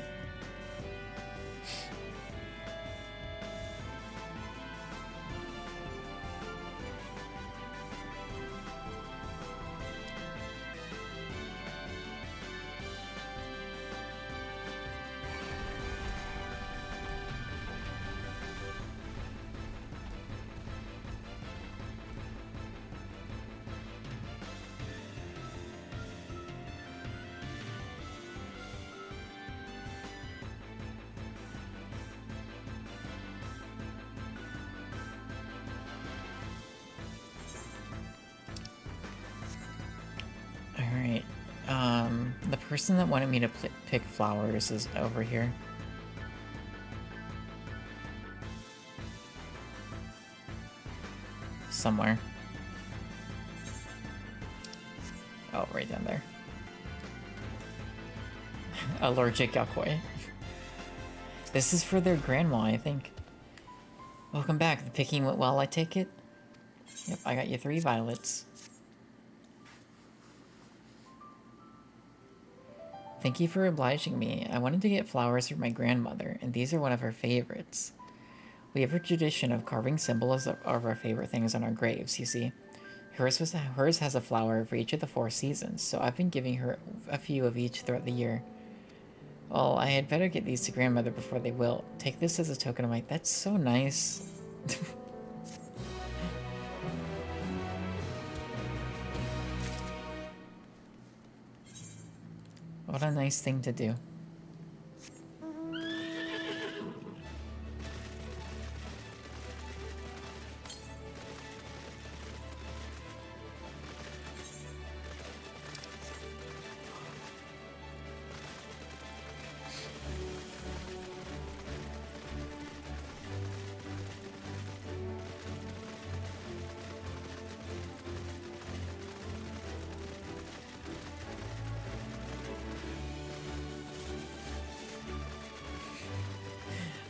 The person that wanted me to pick flowers is over here. Somewhere. Oh, right down there. Allergic Yakoi. This is for their grandma, I think. Welcome back. The picking went well, I take it? Yep, I got you 3 violets. Thank you for obliging me. I wanted to get flowers for my grandmother, and these are one of her favorites. We have a tradition of carving symbols of our favorite things on our graves, you see. Hers has a flower for each of the 4 seasons, so I've been giving her a few of each throughout the year. Well, I had better get these to grandmother before they wilt. Take this as a token of my... That's so nice. What a nice thing to do.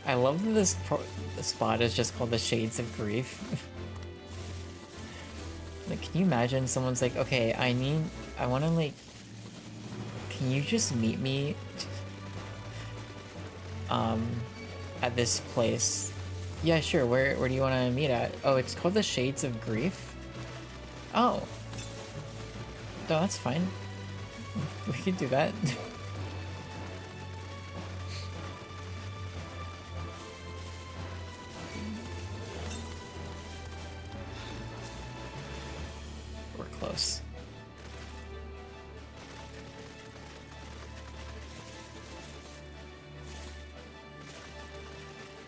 I love that this spot is just called the Shades of Grief. Like, can you imagine someone's like, okay, I want to like, can you just meet me at this place? Yeah, sure, where do you want to meet at? Oh, it's called the Shades of Grief? Oh. No, that's fine. We can do that. close.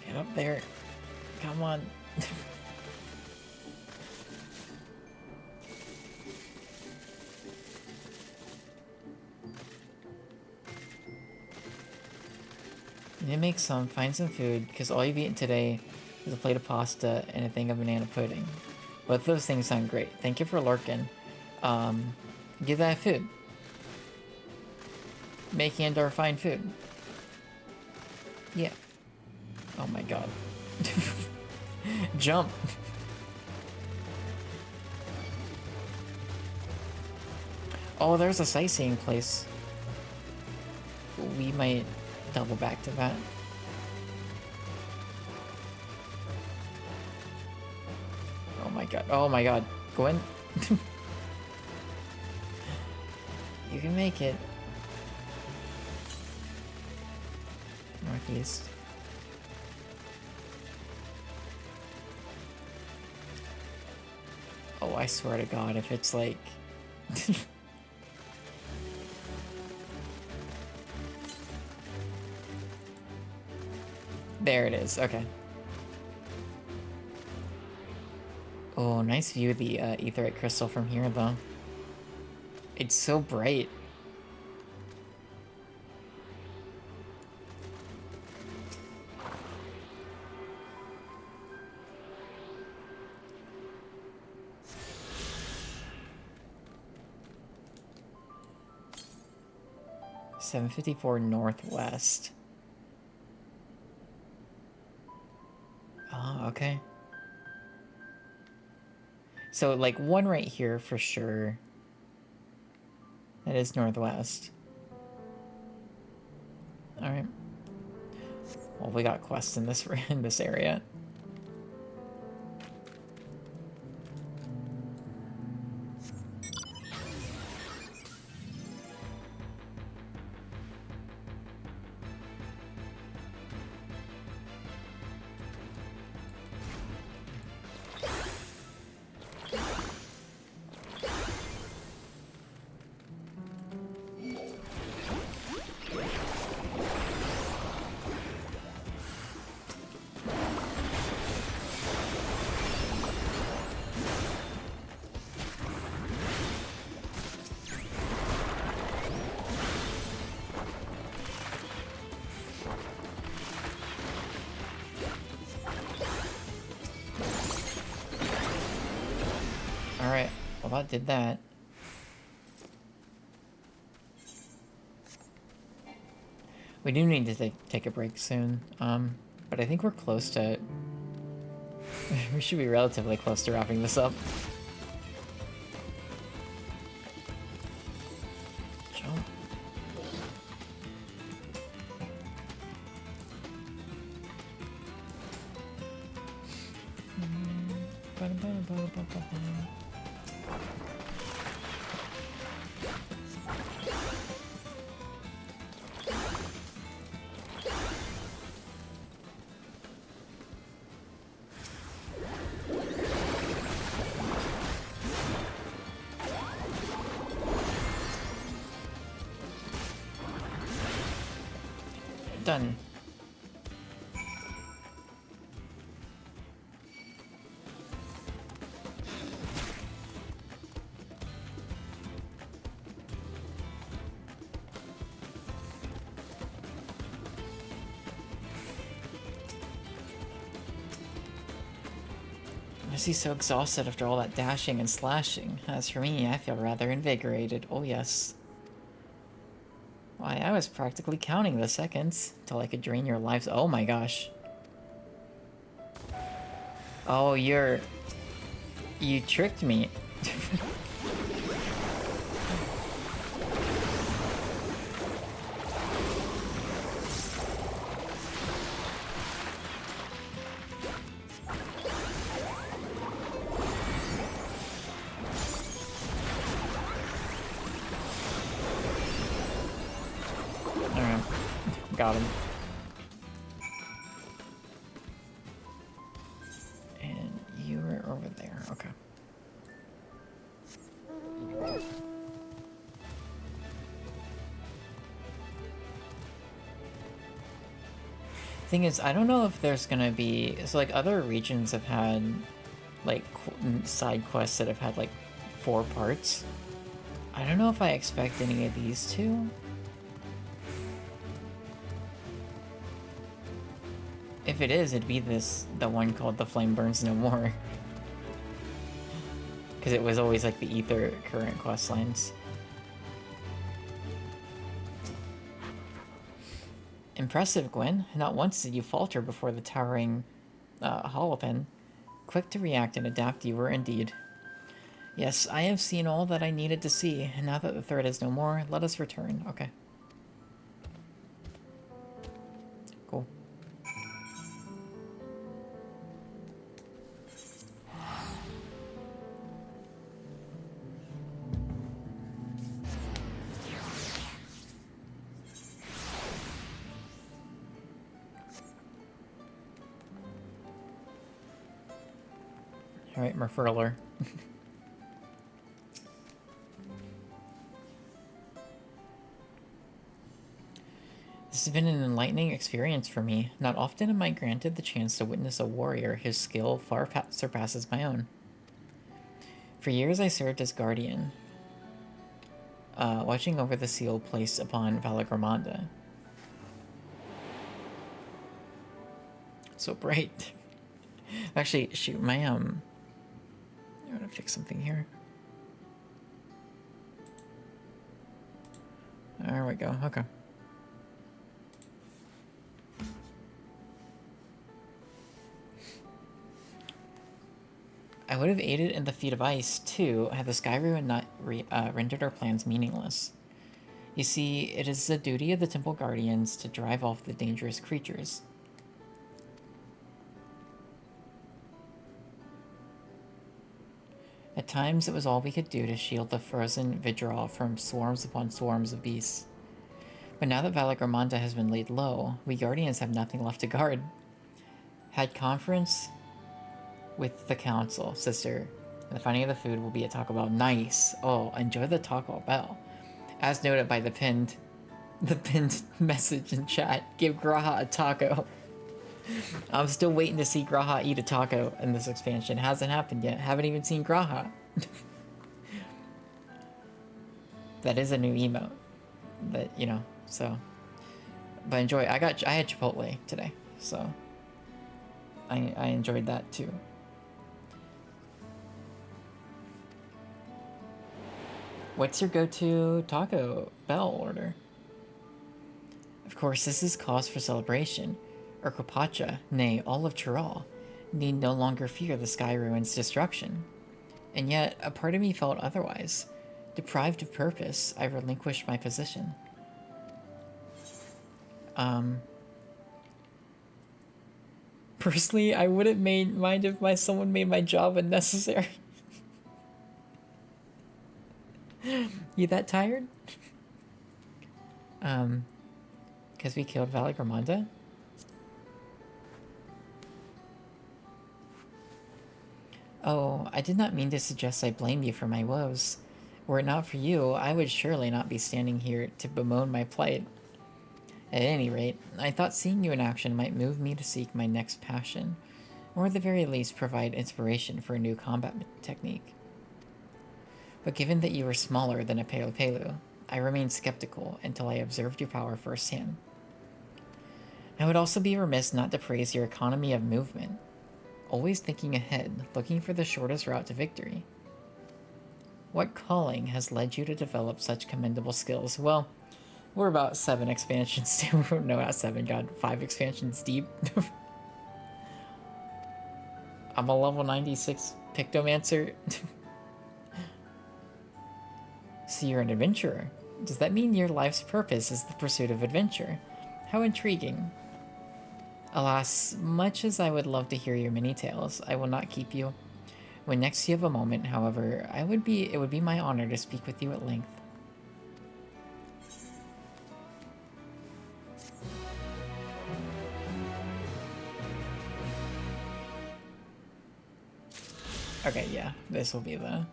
Get up there. Come on. You need to make some, find some food, because all you've eaten today is a plate of pasta and a thing of banana pudding. Both those things sound great. Thank you for lurking. Give that food. Make Andor find food. Yeah. Oh my god. Jump. Oh, there's a sightseeing place. We might double back to that. Oh my god. Oh my god. Go in. You can make it. Northeast. Oh, I swear to god, if it's like... There it is, okay. Oh, nice view of the aetheryte crystal from here, though. It's so bright. $754 northwest. Oh, okay. So, like, one right here for sure. That is northwest. Alright. Well, we got quests in this area. Alright, well that did that. We do need to take a break soon, but I think we're close to... we should be relatively close to wrapping this up. Jump. Done. He's so exhausted after all that dashing and slashing. As for me, I feel rather invigorated. Oh yes. Why, I was practically counting the seconds till I could drain your lives. Oh my gosh. Oh, you tricked me. Got him. And you were over there. Okay. Thing is, I don't know if there's gonna be... So, like, other regions have had, like, side quests that have had, like, 4 parts. I don't know if I expect any of these to. If it is, it'd be the one called The Flame Burns No More. Because it was always, like, the Ether current quest lines. Impressive, Gwen. Not once did you falter before the towering Holopin. Quick to react and adapt you were indeed. Yes, I have seen all that I needed to see, and now that the threat is no more, let us return. Okay. Cool. Alright, Murfurler. This has been an enlightening experience for me. Not often am I granted the chance to witness a warrior whose skill far surpasses my own. For years I served as guardian, watching over the seal placed upon Valagramanda. So bright. Actually, shoot, my, I'm gonna fix something here. There we go, okay. I would have aided in the feat of ice, too, had the Sky Ruin not rendered our plans meaningless. You see, it is the duty of the Temple Guardians to drive off the dangerous creatures. At times, it was all we could do to shield the frozen Vidral from swarms upon swarms of beasts. But now that Valagramanda has been laid low, we Guardians have nothing left to guard. Had conference with the council, sister. And the finding of the food will be at Taco Bell. Nice. Oh, enjoy the Taco Bell. As noted by the pinned message in chat, give Graha a taco. I'm still waiting to see Graha eat a taco in this expansion. Hasn't happened yet. Haven't even seen Graha. That is a new emote. That, you know, so. But enjoy. I had Chipotle today, so I enjoyed that too. What's your go-to Taco Bell order? Of course, this is cause for celebration. Urquapacha, nay, all of Chiral, need no longer fear the Sky Ruin's destruction. And yet, a part of me felt otherwise. Deprived of purpose, I relinquished my position. Personally, I wouldn't mind if someone made my job unnecessary. You that tired? Because we killed Valagramanda? Oh, I did not mean to suggest I blame you for my woes. Were it not for you, I would surely not be standing here to bemoan my plight. At any rate, I thought seeing you in action might move me to seek my next passion, or at the very least provide inspiration for a new combat technique. But given that you were smaller than a Pelu Pelu, I remained skeptical until I observed your power firsthand. I would also be remiss not to praise your economy of movement, always thinking ahead, looking for the shortest route to victory. What calling has led you to develop such commendable skills? Well, we're about 7 expansions deep. No, not 7, God, 5 expansions deep. I'm a level 96 Pictomancer. So you're an adventurer. Does that mean your life's purpose is the pursuit of adventure? How intriguing. Alas, much as I would love to hear your many tales, I will not keep you. When next you have a moment, however, it would be my honor to speak with you at length. Okay, yeah, this will be the...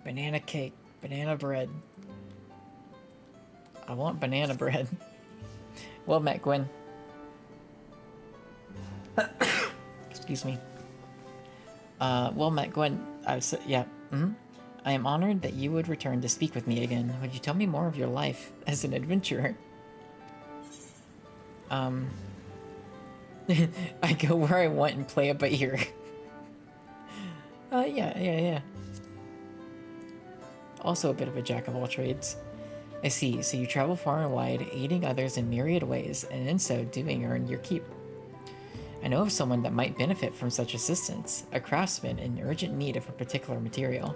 Banana cake, banana bread. I want banana bread. Well met, Gwen. Excuse me. Well met, Gwen. Yeah. I am honored that you would return to speak with me again. Would you tell me more of your life as an adventurer? I go where I want and play it by ear. Yeah. Also a bit of a jack of all trades. I see, so you travel far and wide, aiding others in myriad ways, and in so doing earn your keep. I know of someone that might benefit from such assistance, a craftsman in urgent need of a particular material.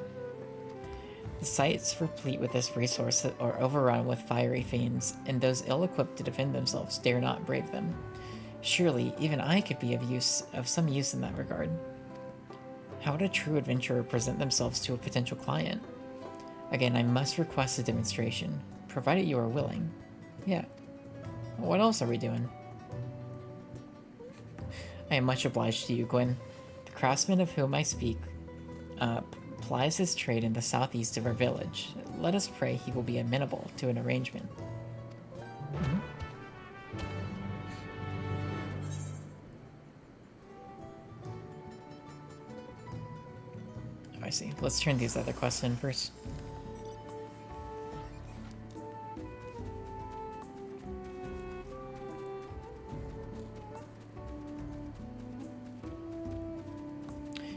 The sites replete with this resource are overrun with fiery fiends, and those ill-equipped to defend themselves dare not brave them. Surely, even I could be of some use in that regard. How would a true adventurer present themselves to a potential client? Again, I must request a demonstration, provided you are willing. Yeah. What else are we doing? I am much obliged to you, Gwen. The craftsman of whom I speak plies his trade in the southeast of our village. Let us pray he will be amenable to an arrangement. I see. Let's turn these other quests in first.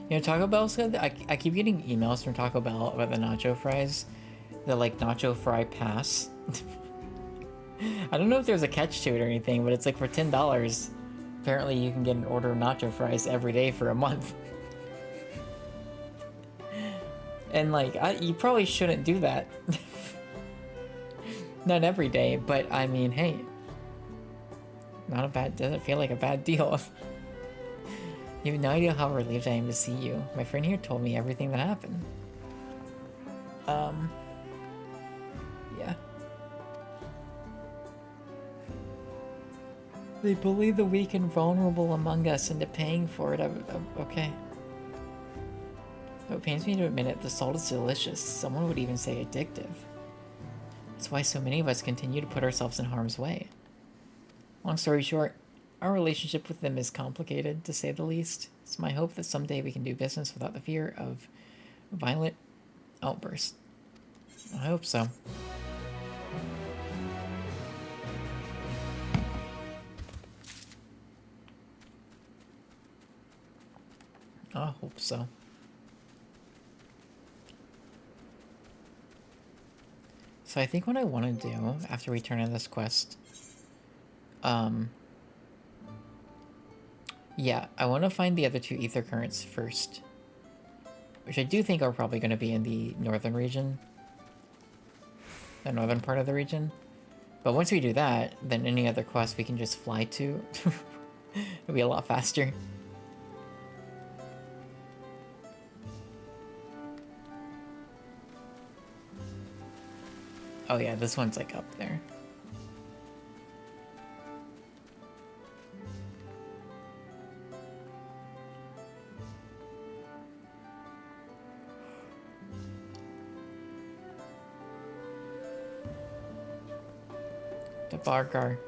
You know, Taco Bell said I keep getting emails from Taco Bell about the nacho fries. The like nacho fry pass. I don't know if there's a catch to it or anything, but it's like for $10. Apparently you can get an order of nacho fries every day for a month. And like, you probably shouldn't do that. Not every day, but I mean, hey. Not a bad, doesn't feel like a bad deal. You have no idea how relieved I am to see you. My friend here told me everything that happened. Yeah. They bully the weak and vulnerable among us into paying for it. Okay. Though it pains me to admit it, the salt is delicious. Someone would even say addictive. That's why so many of us continue to put ourselves in harm's way. Long story short, our relationship with them is complicated, to say the least. It's my hope that someday we can do business without the fear of violent outbursts. I hope so. I hope so. So I think what I want to do after we turn in this quest, yeah, I want to find the other two ether currents first, which I do think are probably going to be in the northern region, the northern part of the region. But once we do that, then any other quest we can just fly to. It'll be a lot faster. Oh yeah, this one's like up there. The bar car.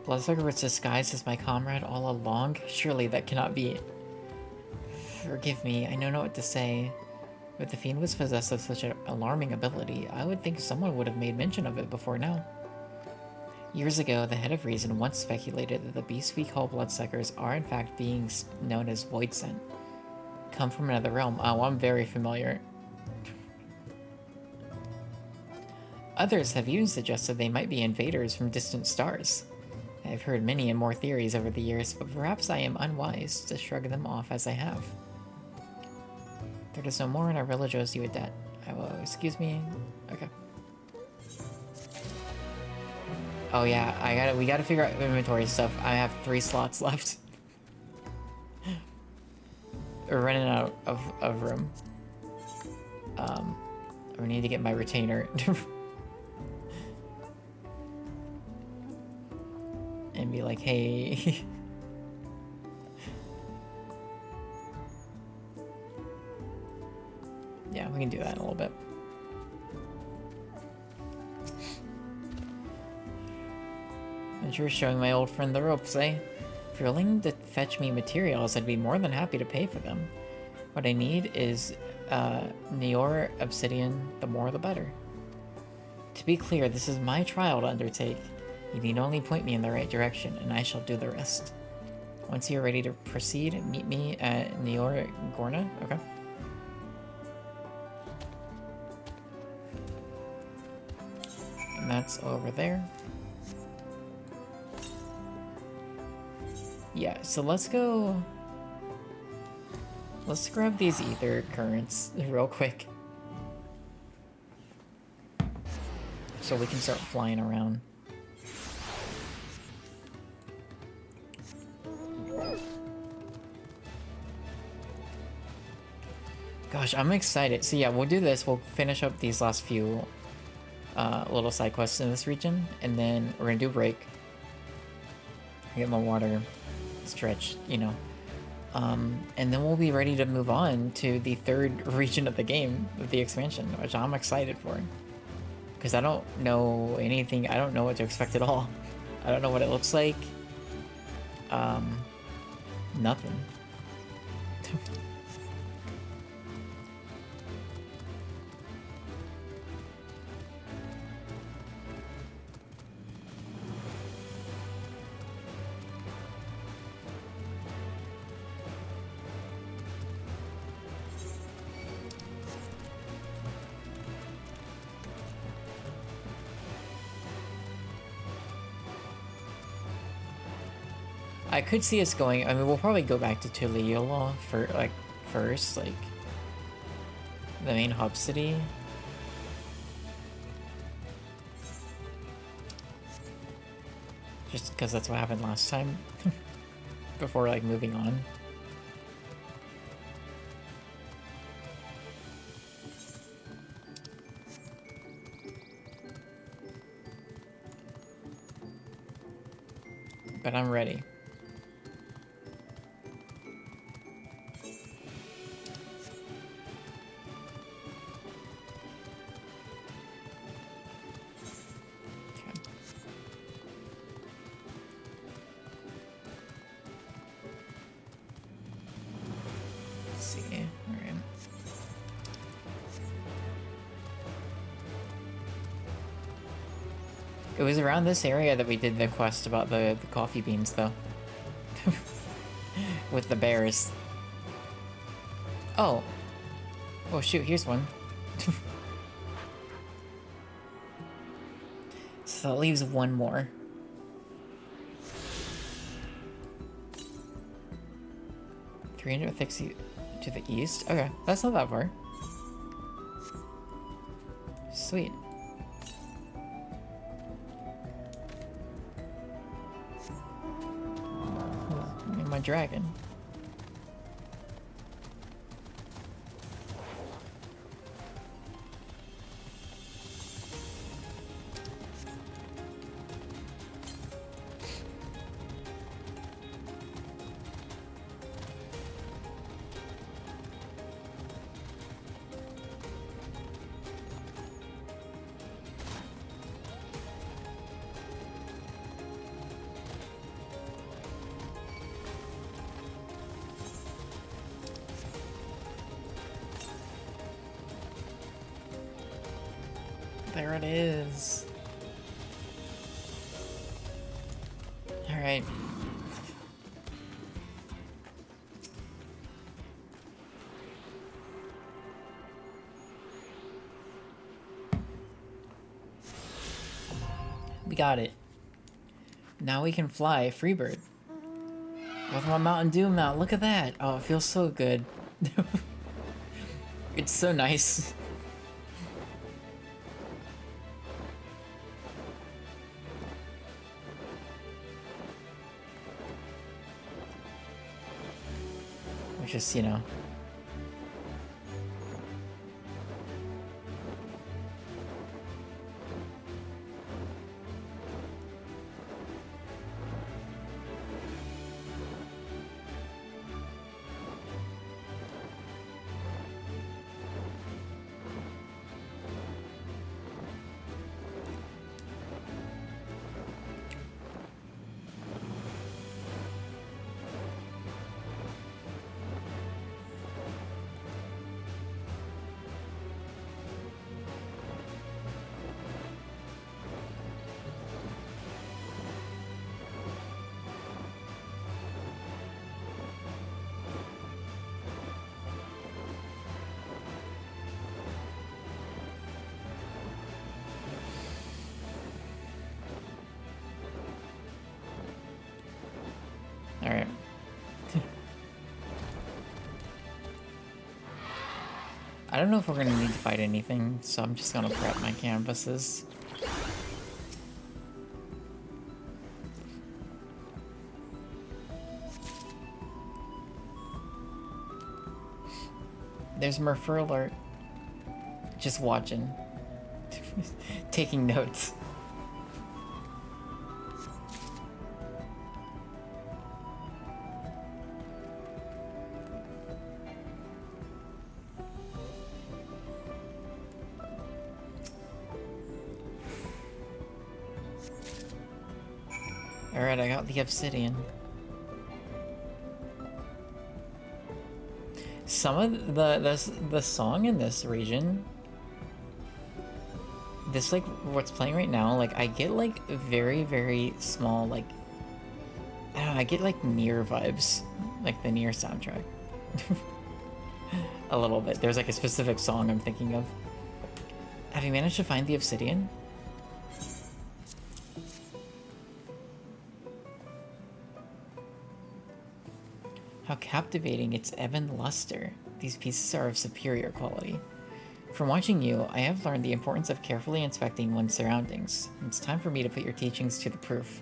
Bloodsucker was disguised as my comrade all along? Surely that cannot be. Forgive me, I don't know what to say. If the fiend was possessed of such an alarming ability, I would think someone would have made mention of it before now. Years ago, the Head of Reason once speculated that the beasts we call bloodsuckers are in fact beings known as void sent. Come from another realm. Oh, I'm very familiar. Others have even suggested they might be invaders from distant stars. I've heard many and more theories over the years, but perhaps I am unwise to shrug them off as I have. There is no more in our village owes you a debt. I will, excuse me. Okay. Oh yeah, we gotta figure out inventory stuff. I have 3 slots left. We're running out of room. We need to get my retainer. And be like, hey. Yeah, we can do that in a little bit. And you're showing my old friend the ropes, eh? If you're willing to fetch me materials, I'd be more than happy to pay for them. What I need is Neor obsidian, the more the better. To be clear, this is my trial to undertake. You need only point me in the right direction, and I shall do the rest. Once you're ready to proceed, meet me at Neor Gorna. Okay. And that's over there. Yeah, so let's go... Let's grab these ether currents real quick. So we can start flying around. Gosh, I'm excited. So yeah, we'll do this. We'll finish up these last few little side quests in this region, and then we're gonna do a break. Get my water, stretch, you know. And then we'll be ready to move on to the third region of the game, of the expansion, which I'm excited for. Because I don't know anything, I don't know what to expect at all. I don't know what it looks like. Nothing. I could see us going, I mean, we'll probably go back to Tuliyola for, like, first, like, the main hub city. Just because that's what happened last time, before, like, moving on. But I'm ready. It was around this area that we did the quest about the coffee beans, though. With the bears. Oh. Oh shoot, here's one. So that leaves one more. $360 to the east? Okay, that's not that far. Sweet. My dragon. There it is. All right. We got it. Now we can fly Freebird. With my Mountain Dew mount, look at that. Oh, it feels so good. It's so nice. Just, you know. I don't know if we're gonna need to fight anything, so I'm just gonna prep my canvases. There's Murphy alert. Just watching. Taking notes. Alright, I got the obsidian. Some of the song in this region, this like what's playing right now, like I get like very, very small, like I don't know, I get like Nier vibes, like the Nier soundtrack. A little bit. There's like a specific song I'm thinking of. Have you managed to find the obsidian? How captivating its ebon luster. These pieces are of superior quality. From watching you, I have learned the importance of carefully inspecting one's surroundings. It's time for me to put your teachings to the proof.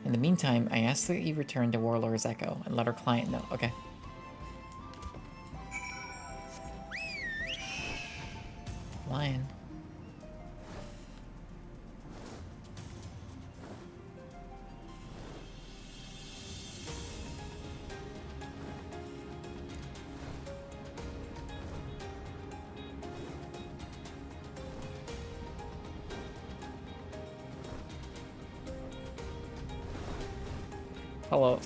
In the meantime, I ask that you return to Warlord's Echo and let our client know. Okay. Lion. Hello.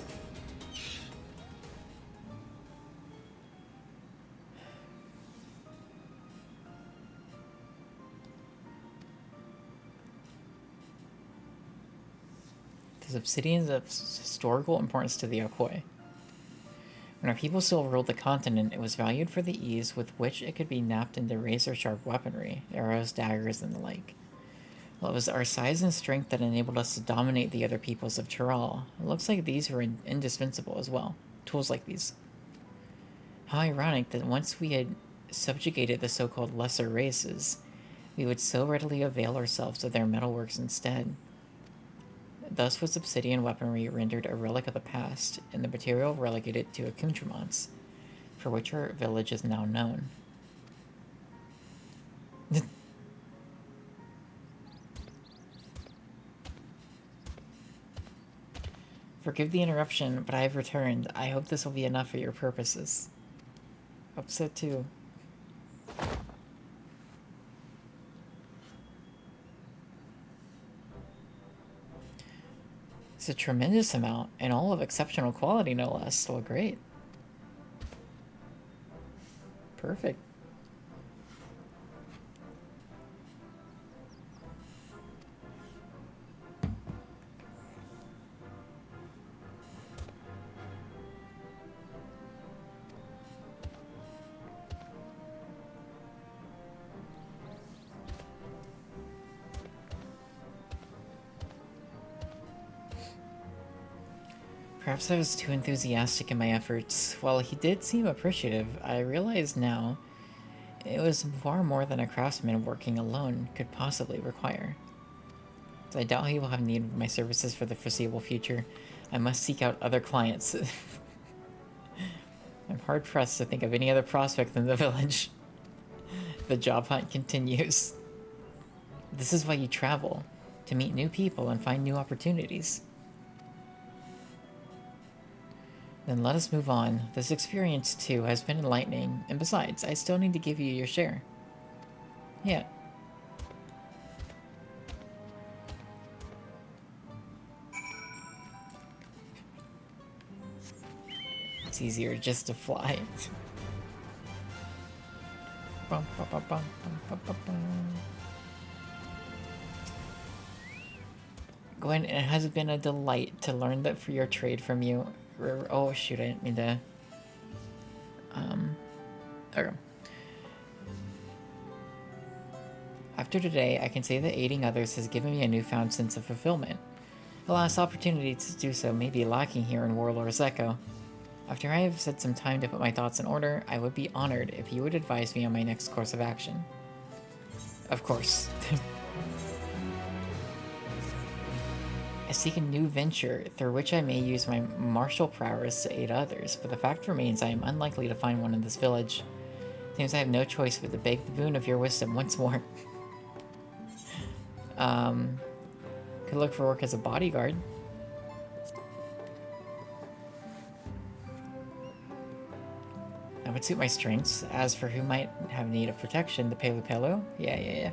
This obsidian is of historical importance to the Okhoi. When our people still ruled the continent, it was valued for the ease with which it could be napped into razor-sharp weaponry, arrows, daggers, and the like. Well, it was our size and strength that enabled us to dominate the other peoples of Tyrol. It looks like these were indispensable as well. Tools like these. How ironic that once we had subjugated the so-called lesser races, we would so readily avail ourselves of their metalworks instead. Thus was obsidian weaponry rendered a relic of the past, and the material relegated to accoutrements, for which our village is now known. Forgive the interruption, but I have returned. I hope this will be enough for your purposes. Hope so too. It's a tremendous amount, and all of exceptional quality, no less. Well, great. Perfect. Perhaps I was too enthusiastic in my efforts. While he did seem appreciative, I realize now it was far more than a craftsman working alone could possibly require. So I doubt he will have need of my services for the foreseeable future. I must seek out other clients. I'm hard-pressed to think of any other prospect in the village. The job hunt continues. This is why you travel, to meet new people and find new opportunities. Then let us move on. This experience, too, has been enlightening, and besides, I still need to give you your share. Yeah. It's easier just to fly. Bum, bum, bum, bum, bum, bum, bum. Gwen, it has been a delight to learn that for your trade from you. Oh shoot, I didn't mean to... Okay. After today, I can say that aiding others has given me a newfound sense of fulfillment. The last opportunity to do so may be lacking here in Warlord's Echo. After I have had some time to put my thoughts in order, I would be honored if you would advise me on my next course of action. Of course. I seek a new venture through which I may use my martial prowess to aid others, but the fact remains I am unlikely to find one in this village. Seems I have no choice but to beg the boon of your wisdom once more. Could look for work as a bodyguard. That would suit my strengths. As for who might have need of protection, the Pelu. Yeah.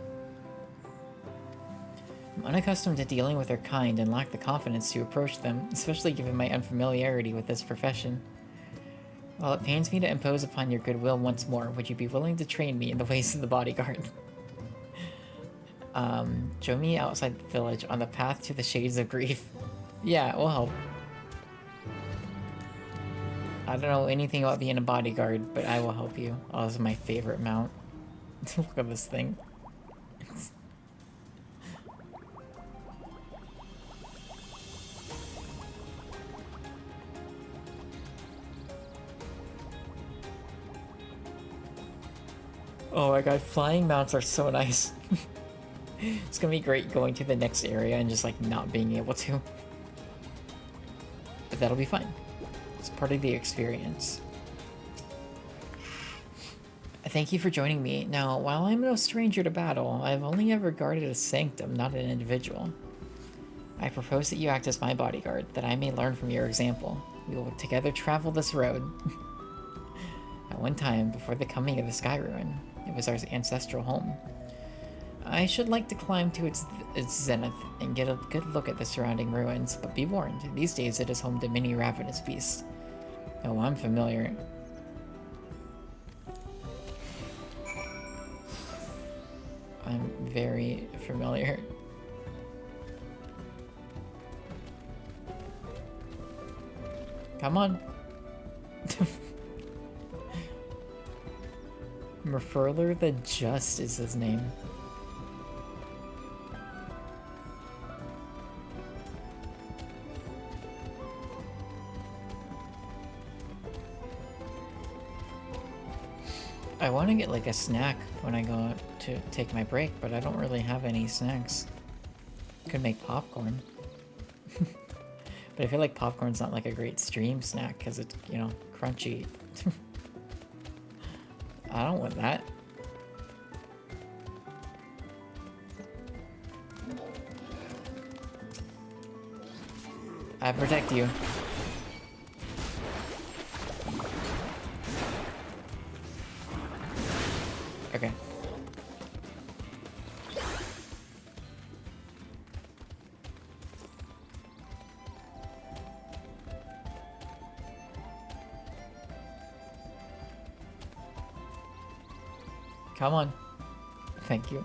I'm unaccustomed to dealing with their kind and lack the confidence to approach them, especially given my unfamiliarity with this profession. While it pains me to impose upon your goodwill once more, would you be willing to train me in the ways of the bodyguard? Show me outside the village on the path to the shades of grief. Yeah, it will help. I don't know anything about being a bodyguard, but I will help you. Oh, this is my favorite mount. Look at this thing. Oh my god, flying mounts are so nice. It's gonna be great going to the next area and just like not being able to. But that'll be fun. It's part of the experience. Thank you for joining me. Now, while I'm no stranger to battle, I've only ever guarded a sanctum, not an individual. I propose that you act as my bodyguard, that I may learn from your example. We will together travel this road. At one time, before the coming of the Sky Ruin, it was our ancestral home. I should like to climb to its zenith and get a good look at the surrounding ruins, but be warned, these days it is home to many ravenous beasts. Oh, I'm familiar. I'm very familiar. Come on. Merfurler the Just is his name. I want to get like a snack when I go to take my break, but I don't really have any snacks. Could make popcorn. But I feel like popcorn's not like a great stream snack because it's, you know, crunchy. I don't want that. I protect you. Okay. Come on. Thank you.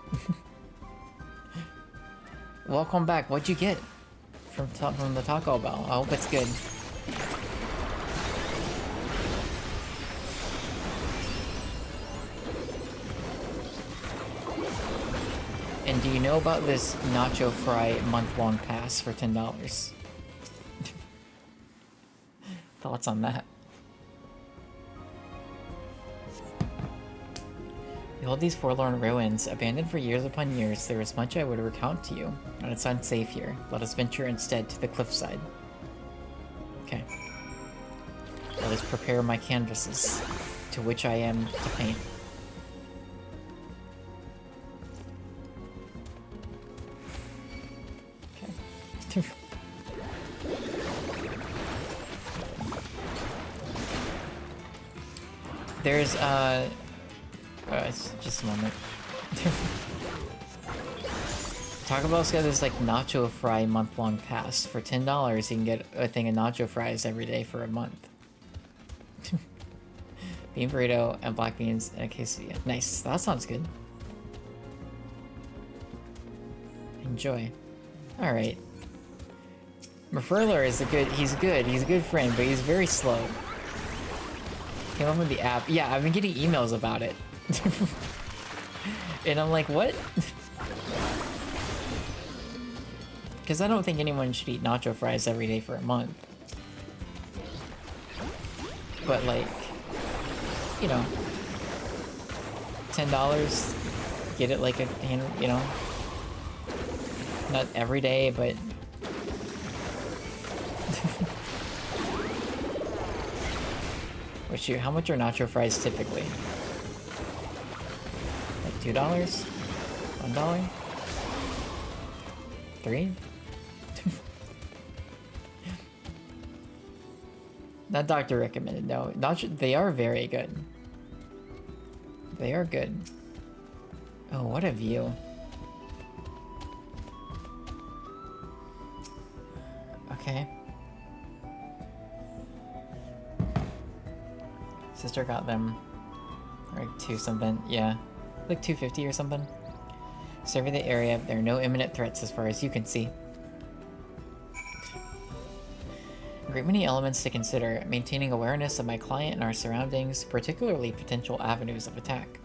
Welcome back. What'd you get from the Taco Bell? I hope it's good. And do you know about this Nacho Fry month-long pass for $10? Thoughts on that? Behold these forlorn ruins, abandoned for years upon years. There is much I would recount to you, and it's unsafe here. Let us venture instead to the cliffside. Okay. Let us prepare my canvases, to which I am to paint. Okay. There's, it's just a moment. Taco Bell's got this, like, Nacho Fry month-long pass. For $10, you can get a thing of Nacho Fries every day for a month. Bean burrito and black beans and a quesadilla. Nice. That sounds good. Enjoy. Alright. Merfurler is he's a good friend, but he's very slow. Came up with the app. Yeah, I've been getting emails about it. And I'm like, what? Because I don't think anyone should eat nacho fries every day for a month. But like, you know, $10, get it like a hand, you know, not every day, but which how much are nacho fries typically? Like $2? $1? $3? Not doctor recommended, no. Nacho, they are very good. They are good. Oh, what a view. Okay. Sister got them like 2 something, yeah. Like 250 or something. Survey the area, there are no imminent threats as far as you can see. A great many elements to consider, maintaining awareness of my client and our surroundings, particularly potential avenues of attack,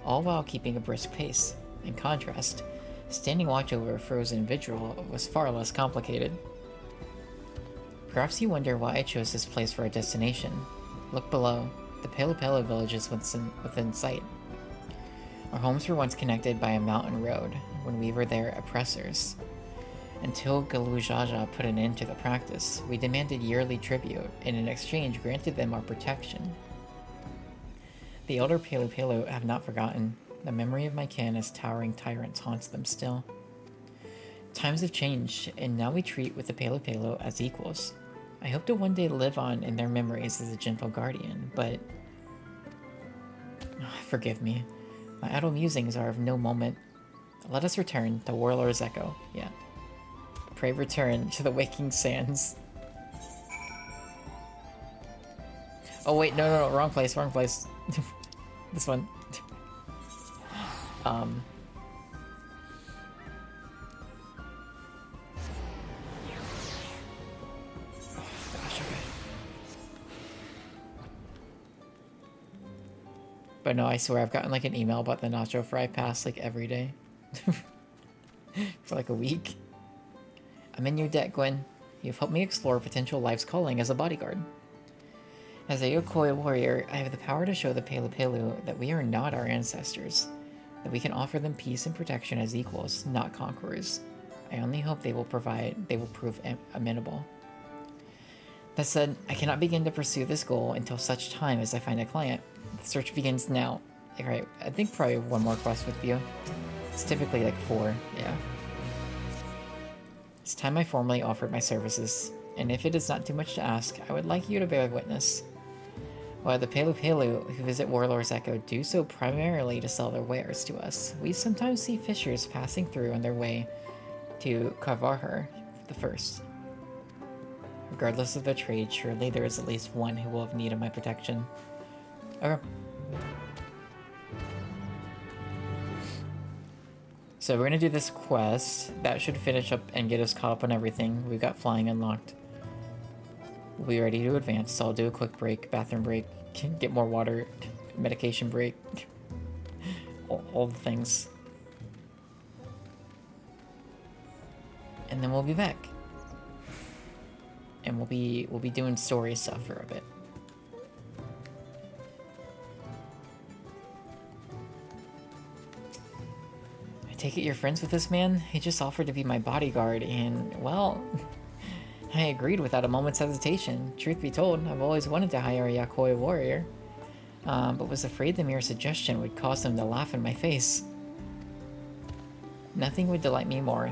all while keeping a brisk pace. In contrast, standing watch over a frozen vigil was far less complicated. Perhaps you wonder why I chose this place for a destination. Look below. The Palo Palo village is within sight. Our homes were once connected by a mountain road when we were their oppressors. Until Galujaja put an end to the practice, we demanded yearly tribute, and in exchange granted them our protection. The elder Palo Palo have not forgotten. The memory of my kin as towering tyrants haunts them still. Times have changed, and now we treat with the Palo Palo as equals. I hope to one day live on in their memories as a gentle guardian, but... forgive me. My idle musings are of no moment. Let us return to Warlord's Echo. Yeah. Pray return to the waking sands. Oh wait, no, wrong place, wrong place. This one. But no, I swear I've gotten like an email about the Nacho Fry Pass like every day. For like a week. I'm in your debt, Gwen. You've helped me explore potential life's calling as a bodyguard. As a Yokoi warrior, I have the power to show the Palo Palo that we are not our ancestors, that we can offer them peace and protection as equals, not conquerors. I only hope they will prove amenable. That said, I cannot begin to pursue this goal until such time as I find a client. The search begins now. Alright, I think probably one more quest with you. It's typically like 4, yeah. It's time I formally offered my services, and if it is not too much to ask, I would like you to bear witness. While the Palo Palo who visit Warlord's Echo do so primarily to sell their wares to us, we sometimes see fishers passing through on their way to Kavarhar the First. Regardless of their trade, surely there is at least one who will have need of my protection. Okay. So we're gonna do this quest. That should finish up and get us caught up on everything. We've got flying unlocked. We'll be ready to advance, so I'll do a quick break, bathroom break, get more water, medication break, all the things. And then we'll be back. And we'll be doing story stuff for a bit. I take it you're friends with this man? He just offered to be my bodyguard and, well, I agreed without a moment's hesitation. Truth be told, I've always wanted to hire a Yokoi warrior, but was afraid the mere suggestion would cause them to laugh in my face. Nothing would delight me more.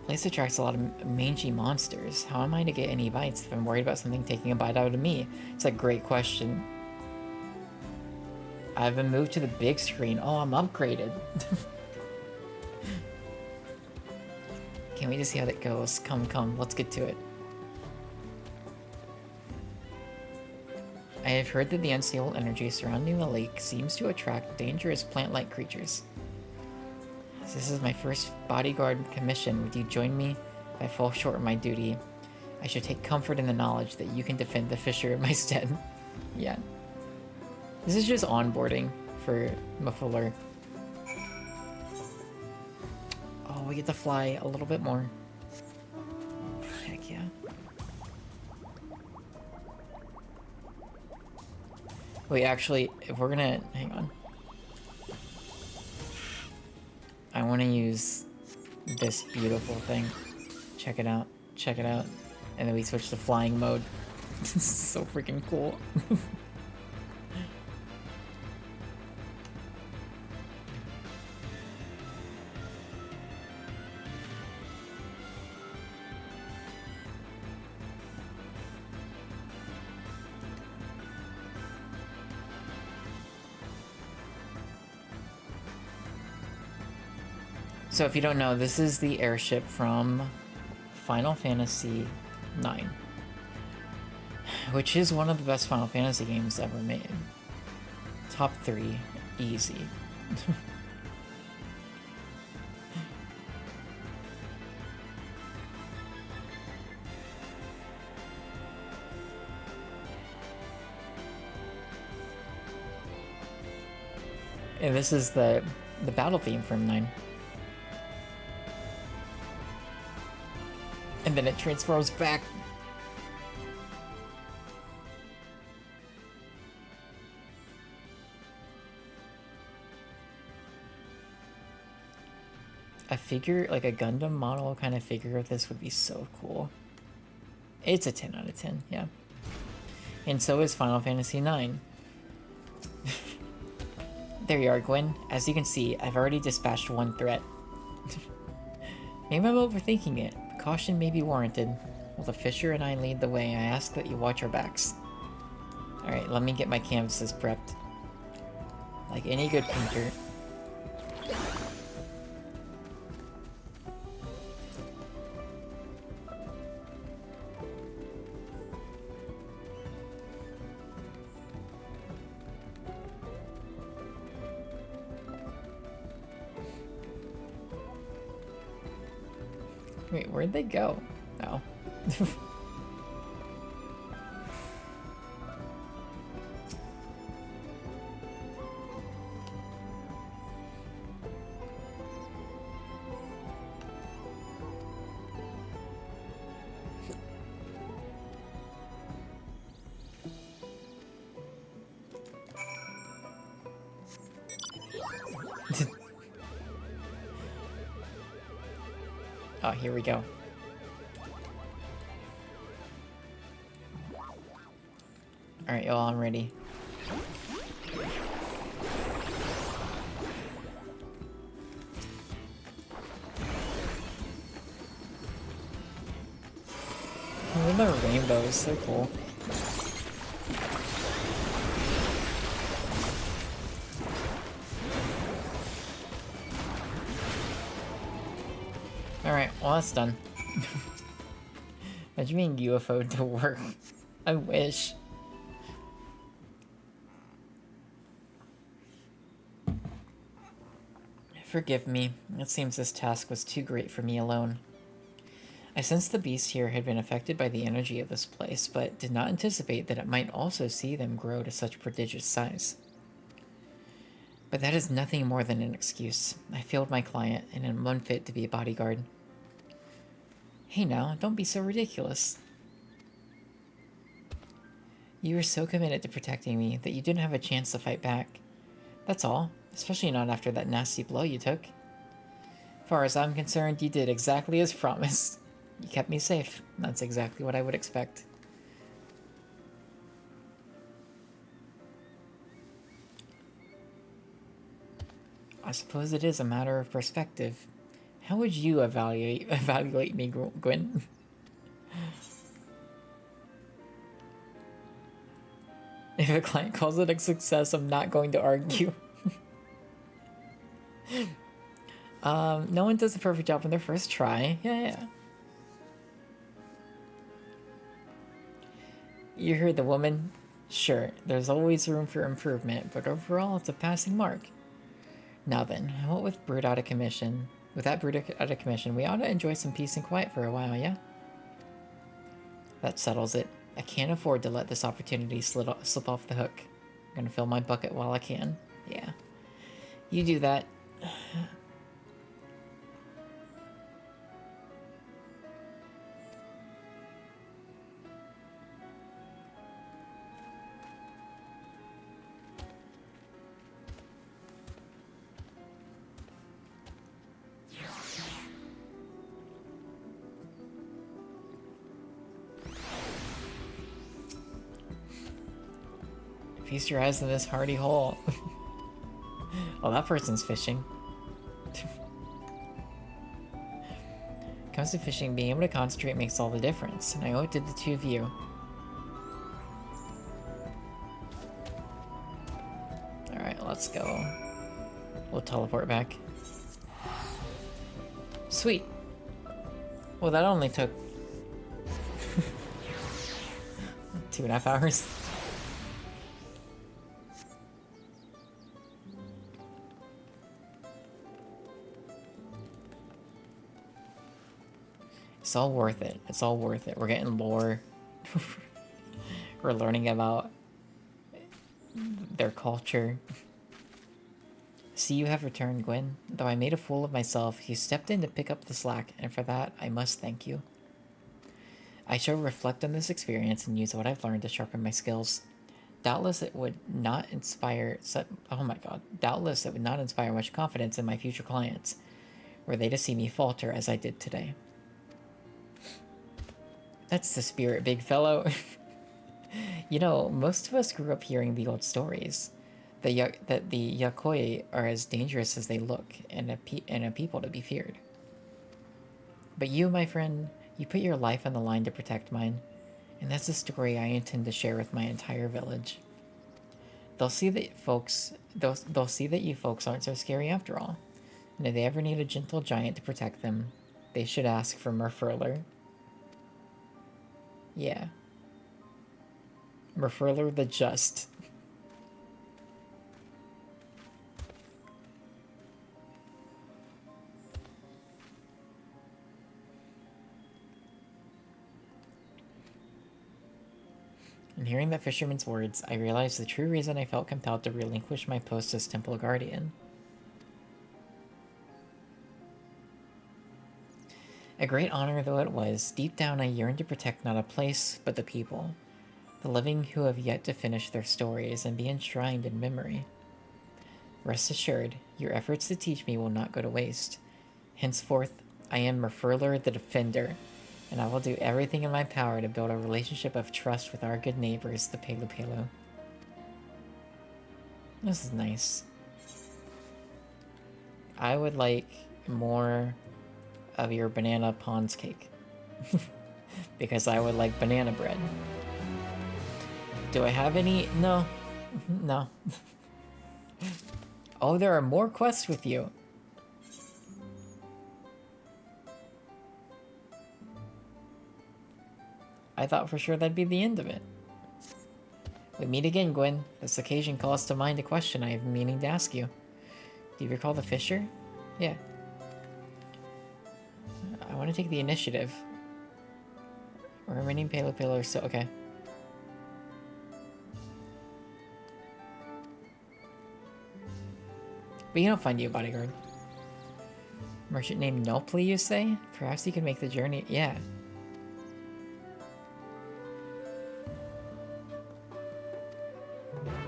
Place attracts a lot of mangy monsters. How am I to get any bites if I'm worried about something taking a bite out of me? It's a great question. I've been moved to the big screen. Oh, I'm upgraded. Can't wait to see how that goes. Come, let's get to it. I have heard that the unstable energy surrounding the lake seems to attract dangerous plant-like creatures. As this is my first bodyguard commission, would you join me if I fall short of my duty? I should take comfort in the knowledge that you can defend the fisher in my stead. Yeah. This is just onboarding for Mafuller. Oh, we get to fly a little bit more. Heck yeah. Wait, actually, if we're gonna... Hang on. I want to use this beautiful thing. Check it out. Check it out. And then we switch to flying mode. This is so freaking cool. So if you don't know, this is the airship from Final Fantasy IX, which is one of the best Final Fantasy games ever made. Top 3, easy. And this is the battle theme from 9. And then it transforms back. A figure, like a Gundam model kind of figure of this would be so cool. It's a 10 out of 10, yeah. And so is Final Fantasy IX. There you are, Gwen. As you can see, I've already dispatched one threat. Maybe I'm overthinking it. Caution may be warranted. While the Fisher and I lead the way, I ask that you watch our backs. Alright, let me get my canvases prepped. Like any good painter. Wait, where'd they go? Oh. Oh, here we go. Alright, y'all, I'm ready. Oh, the rainbow is so cool. Alright, well that's done. Imagine being UFO'd to work. I wish. Forgive me. It seems this task was too great for me alone. I sensed the beast here had been affected by the energy of this place, but did not anticipate that it might also see them grow to such prodigious size. But that is nothing more than an excuse. I failed my client, and am unfit to be a bodyguard. Hey now, don't be so ridiculous. You were so committed to protecting me that you didn't have a chance to fight back. That's all, especially not after that nasty blow you took. As far as I'm concerned, you did exactly as promised. You kept me safe. That's exactly what I would expect. I suppose it is a matter of perspective. How would you evaluate me, Gwen? If a client calls it a success, I'm not going to argue. No one does a perfect job on their first try. Yeah. You heard the woman? Sure, there's always room for improvement, but overall it's a passing mark. Now then, what with Brood out of commission? With that Brood out of commission, we ought to enjoy some peace and quiet for a while, yeah? That settles it. I can't afford to let this opportunity slip off the hook. I'm gonna fill my bucket while I can. Yeah. You do that. Feast your eyes on this hearty hole. Oh, that person's fishing. Comes to fishing, being able to concentrate makes all the difference, and I owe it to the two of you. Alright, let's go. We'll teleport back. Sweet. Well, that only took 2.5 hours. It's all worth it. It's all worth it. We're getting lore. We're learning about their culture. See, you have returned, Gwyn. Though I made a fool of myself, you stepped in to pick up the slack, and for that, I must thank you. I shall reflect on this experience and use what I've learned to sharpen my skills. Doubtless it would not inspire... Oh my god. Doubtless it would not inspire much confidence in my future clients, were they to see me falter as I did today. That's the spirit, big fellow. You know, most of us grew up hearing the old stories. That the Yakoi are as dangerous as they look, and a people to be feared. But you, my friend, you put your life on the line to protect mine, and that's a story I intend to share with my entire village. They'll see that they'll see that you folks aren't so scary after all, and if they ever need a gentle giant to protect them, they should ask for Merfurler. Yeah. Merfurler the Just. And hearing that fisherman's words, I realized the true reason I felt compelled to relinquish my post as Temple Guardian. A great honor though it was, deep down I yearned to protect not a place, but the people. The living who have yet to finish their stories and be enshrined in memory. Rest assured, your efforts to teach me will not go to waste. Henceforth, I am Merfurler the Defender, and I will do everything in my power to build a relationship of trust with our good neighbors, the Pelu Pelu. This is nice. I would like more of your banana Pons cake. Because I would like banana bread. Do I have any? No. No. Oh, there are more quests with you. I thought for sure that'd be the end of it. We meet again, Gwyn. This occasion calls to mind a question I have been meaning to ask you. Do you recall the Fisher? Yeah. I want to take the initiative. Remaining Pelu Pelu are still... Okay. But you don't find you a bodyguard. Merchant named Nopli, you say? Perhaps you can make the journey... Yeah.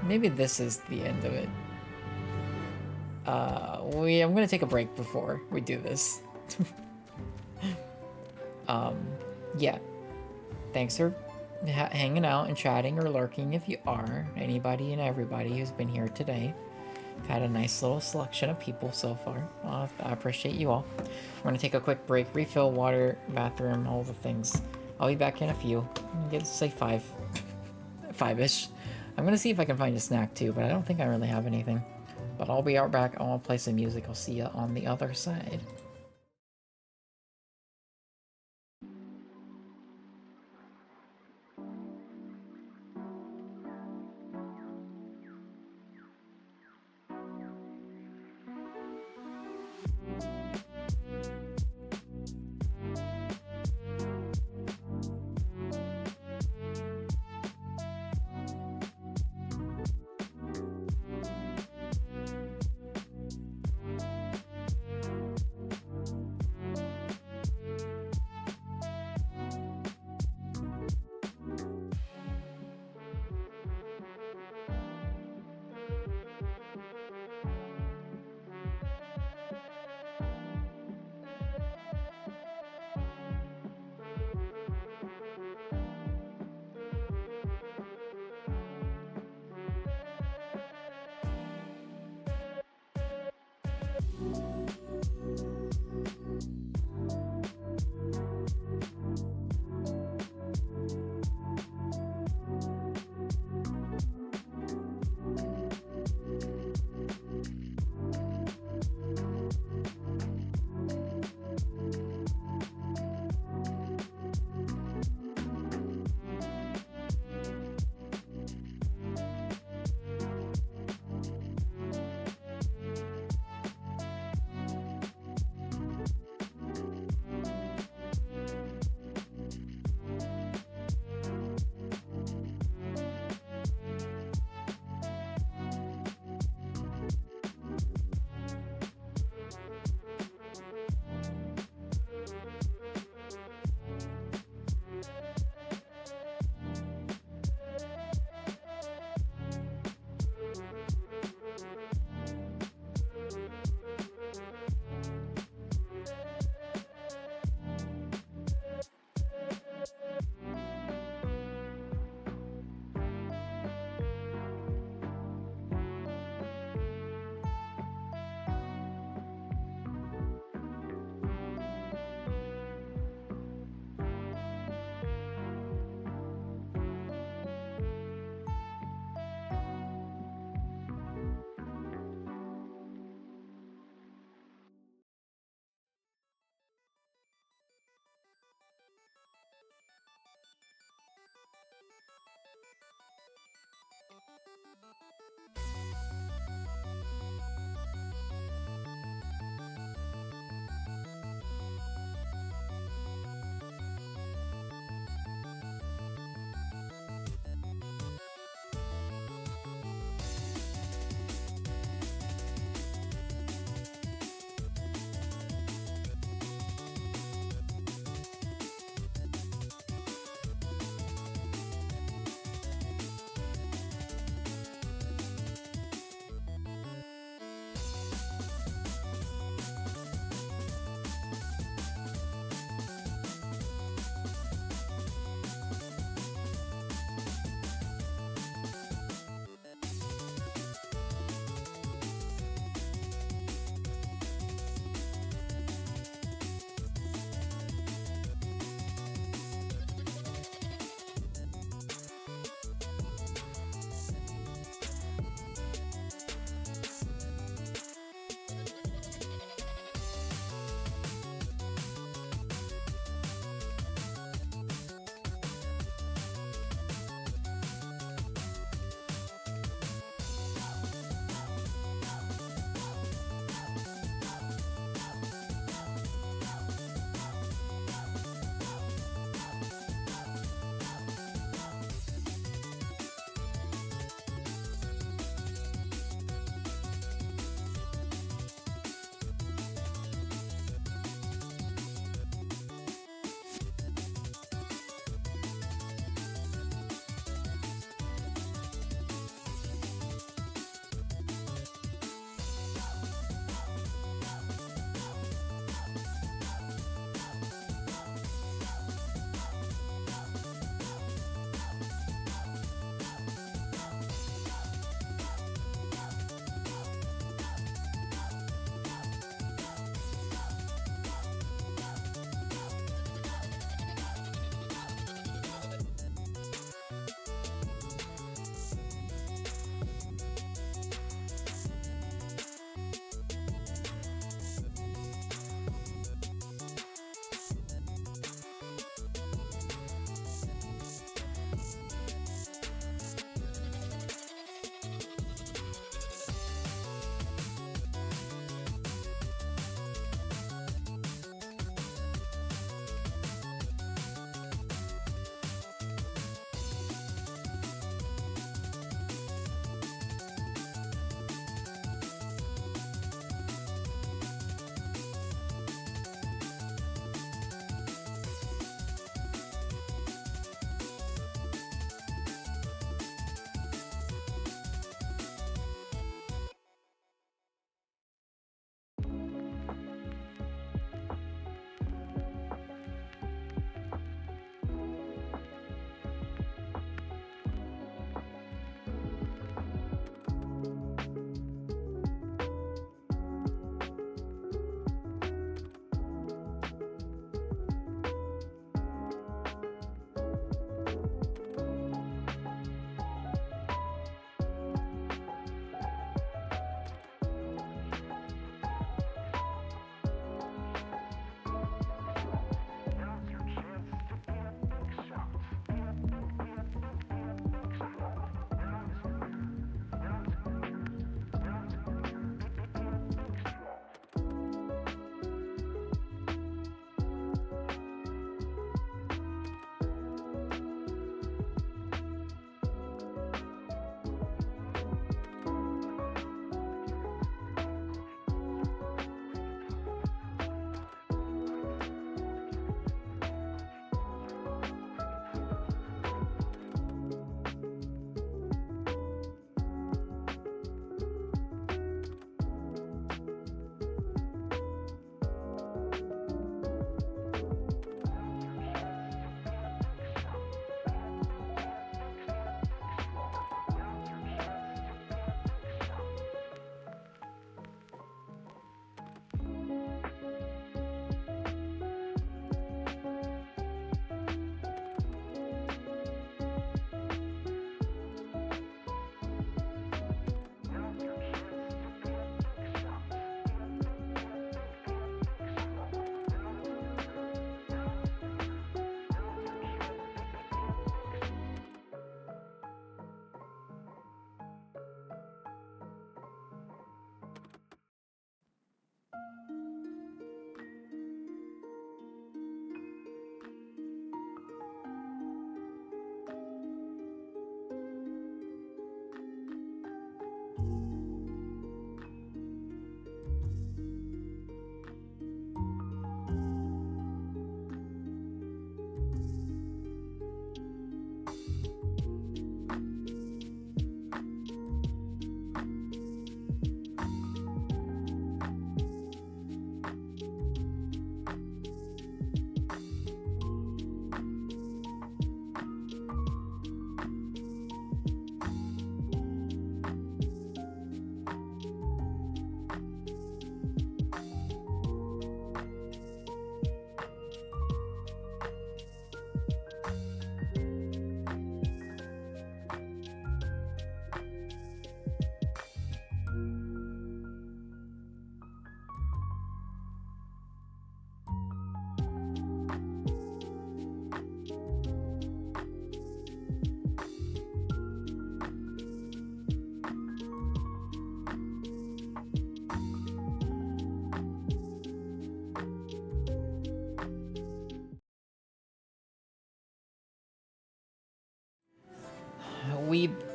Maybe this is the end of it. I'm gonna take a break before we do this. Yeah. Thanks for hanging out and chatting or lurking if you are. Anybody and everybody who's been here today. I've had a nice little selection of people so far. I appreciate you all. I'm gonna take a quick break, refill water, bathroom, all the things. I'll be back in a few. Let's say 5. 5-ish. I'm gonna see if I can find a snack too, but I don't think I really have anything. But I'll be out back. I'll play some music. I'll see you on the other side.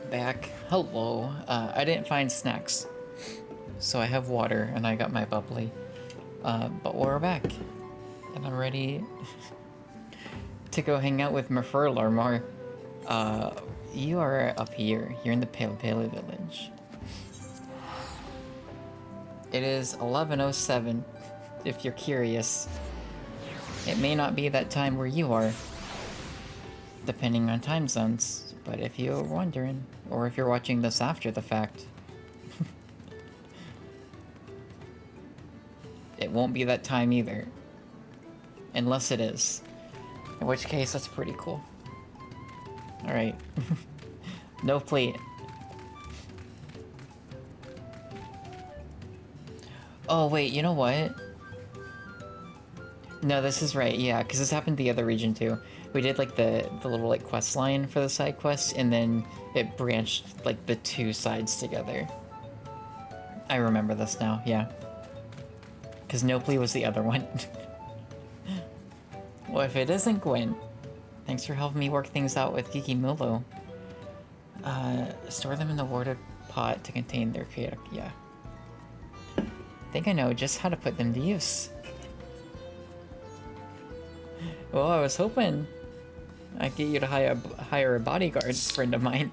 back. Hello. I didn't find snacks, so I have water and I got my bubbly. But we're back, and I'm ready to go hang out with Merfurlar. You are up here. You're in the Pale Village. It is 11:07, if you're curious. It may not be that time where you are, depending on time zones, but if you're wondering, or if you're watching this after the fact, it won't be that time either. Unless it is. In which case, that's pretty cool. Alright. No plate. Oh, wait, you know what? No, this is right, yeah, because this happened the other region too. We did, like, the little, like, quest line for the side quest, and then it branched, like, the two sides together. I remember this now, yeah. Because Nopley was the other one. Well, if it isn't Gwen, thanks for helping me work things out with Gigimulo. Store them in the water pot to contain their chaotic... yeah. I think I know just how to put them to use. Well, I was hoping I'd get you to hire a bodyguard friend of mine.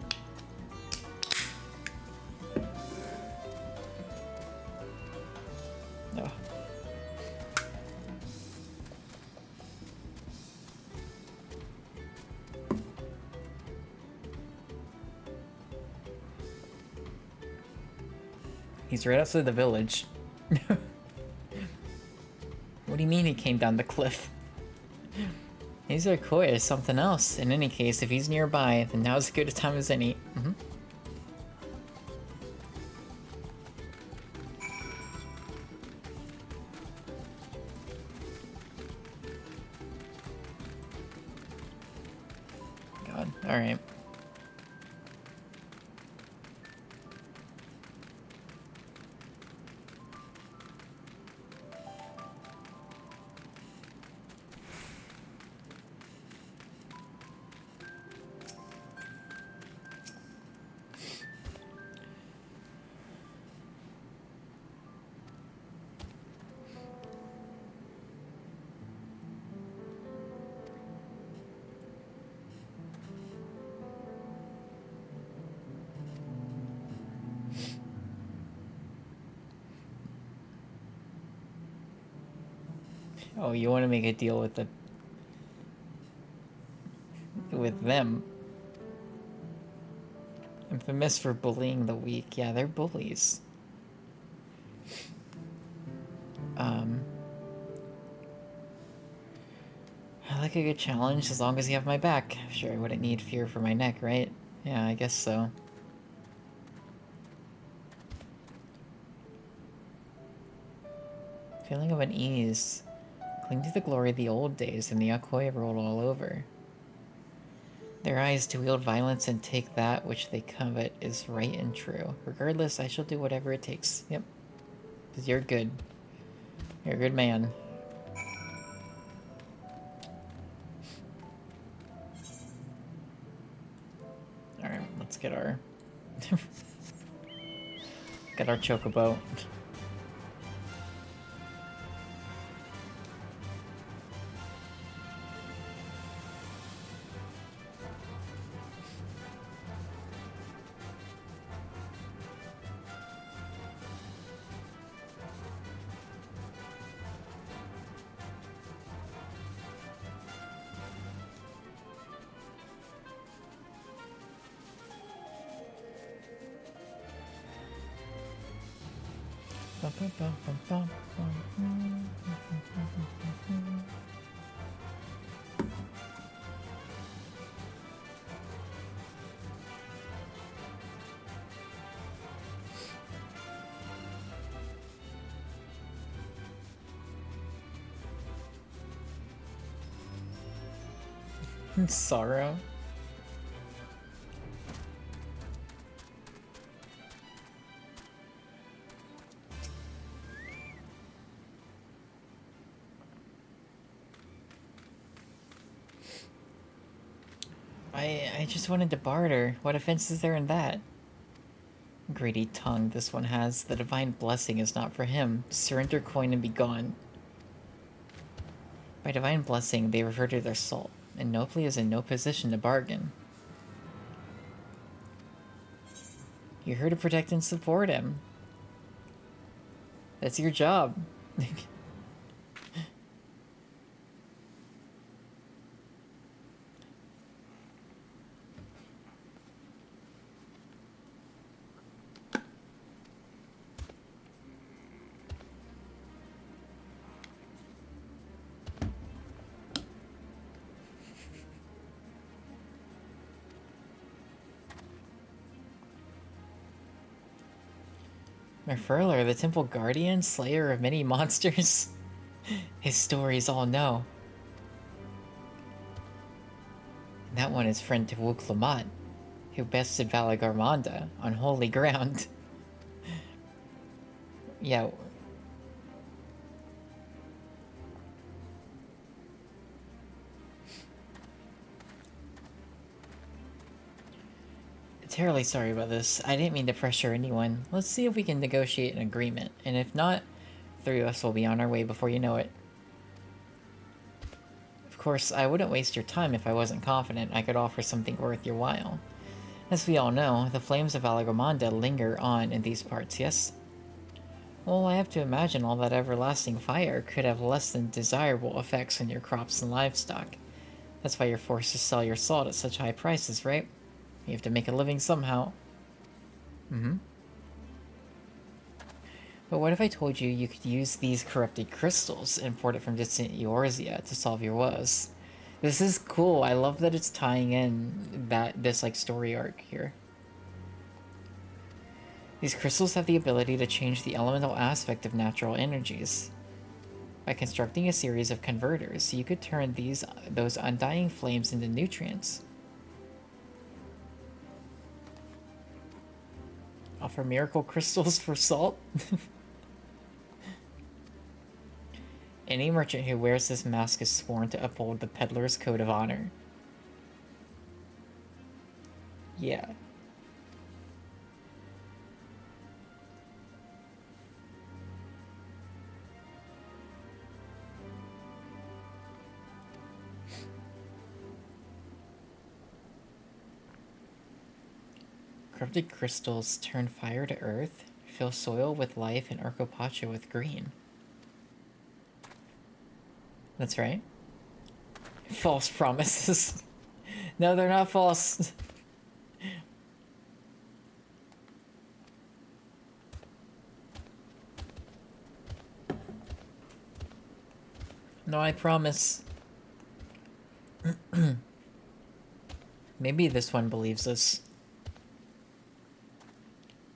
Oh. He's right outside the village. What do you mean he came down the cliff? He's a koi or something else. In any case, if he's nearby, then now's as good a time as any. God, alright. Oh, you want to make a deal with them. Infamous for bullying the weak. Yeah, they're bullies. I like a good challenge as long as you have my back. Sure, I wouldn't need fear for my neck, right? Yeah, I guess so. Feeling of unease. Cling to the glory of the old days and the Akoi rolled all over. Their eyes to wield violence and take that which they covet is right and true. Regardless, I shall do whatever it takes. Yep. Because you're good. You're a good man. Alright, let's get our... get our chocobo. Sorrow. I just wanted to barter. What offense is there in that? Greedy tongue this one has. The divine blessing is not for him. Surrender coin and be gone. By divine blessing, they refer to their salt, and Nobly is in no position to bargain. You're here to protect and support him. That's your job. Merfurler, the temple guardian, slayer of many monsters. His stories all know. That one is friend to Wuk-Lamat, who bested Valagarmanda on holy ground. Yeah. Terribly sorry about this. I didn't mean to pressure anyone. Let's see if we can negotiate an agreement, and if not, three of us will be on our way before you know it. Of course, I wouldn't waste your time if I wasn't confident I could offer something worth your while. As we all know, the flames of Valagarmanda linger on in these parts, yes? Well, I have to imagine all that everlasting fire could have less than desirable effects on your crops and livestock. That's why you're forced to sell your salt at such high prices, right? You have to make a living somehow. But what if I told you you could use these corrupted crystals imported from distant Eorzea to solve your woes? This is cool. I love that it's tying in this like story arc here. These crystals have the ability to change the elemental aspect of natural energies. By constructing a series of converters, you could turn those undying flames into nutrients. Offer miracle crystals for salt? Any merchant who wears this mask is sworn to uphold the peddler's code of honor. Yeah. Corrupted crystals turn fire to earth, fill soil with life, and Urkopacha with green. That's right. False promises. No, they're not false. No, I promise. Maybe this one believes us.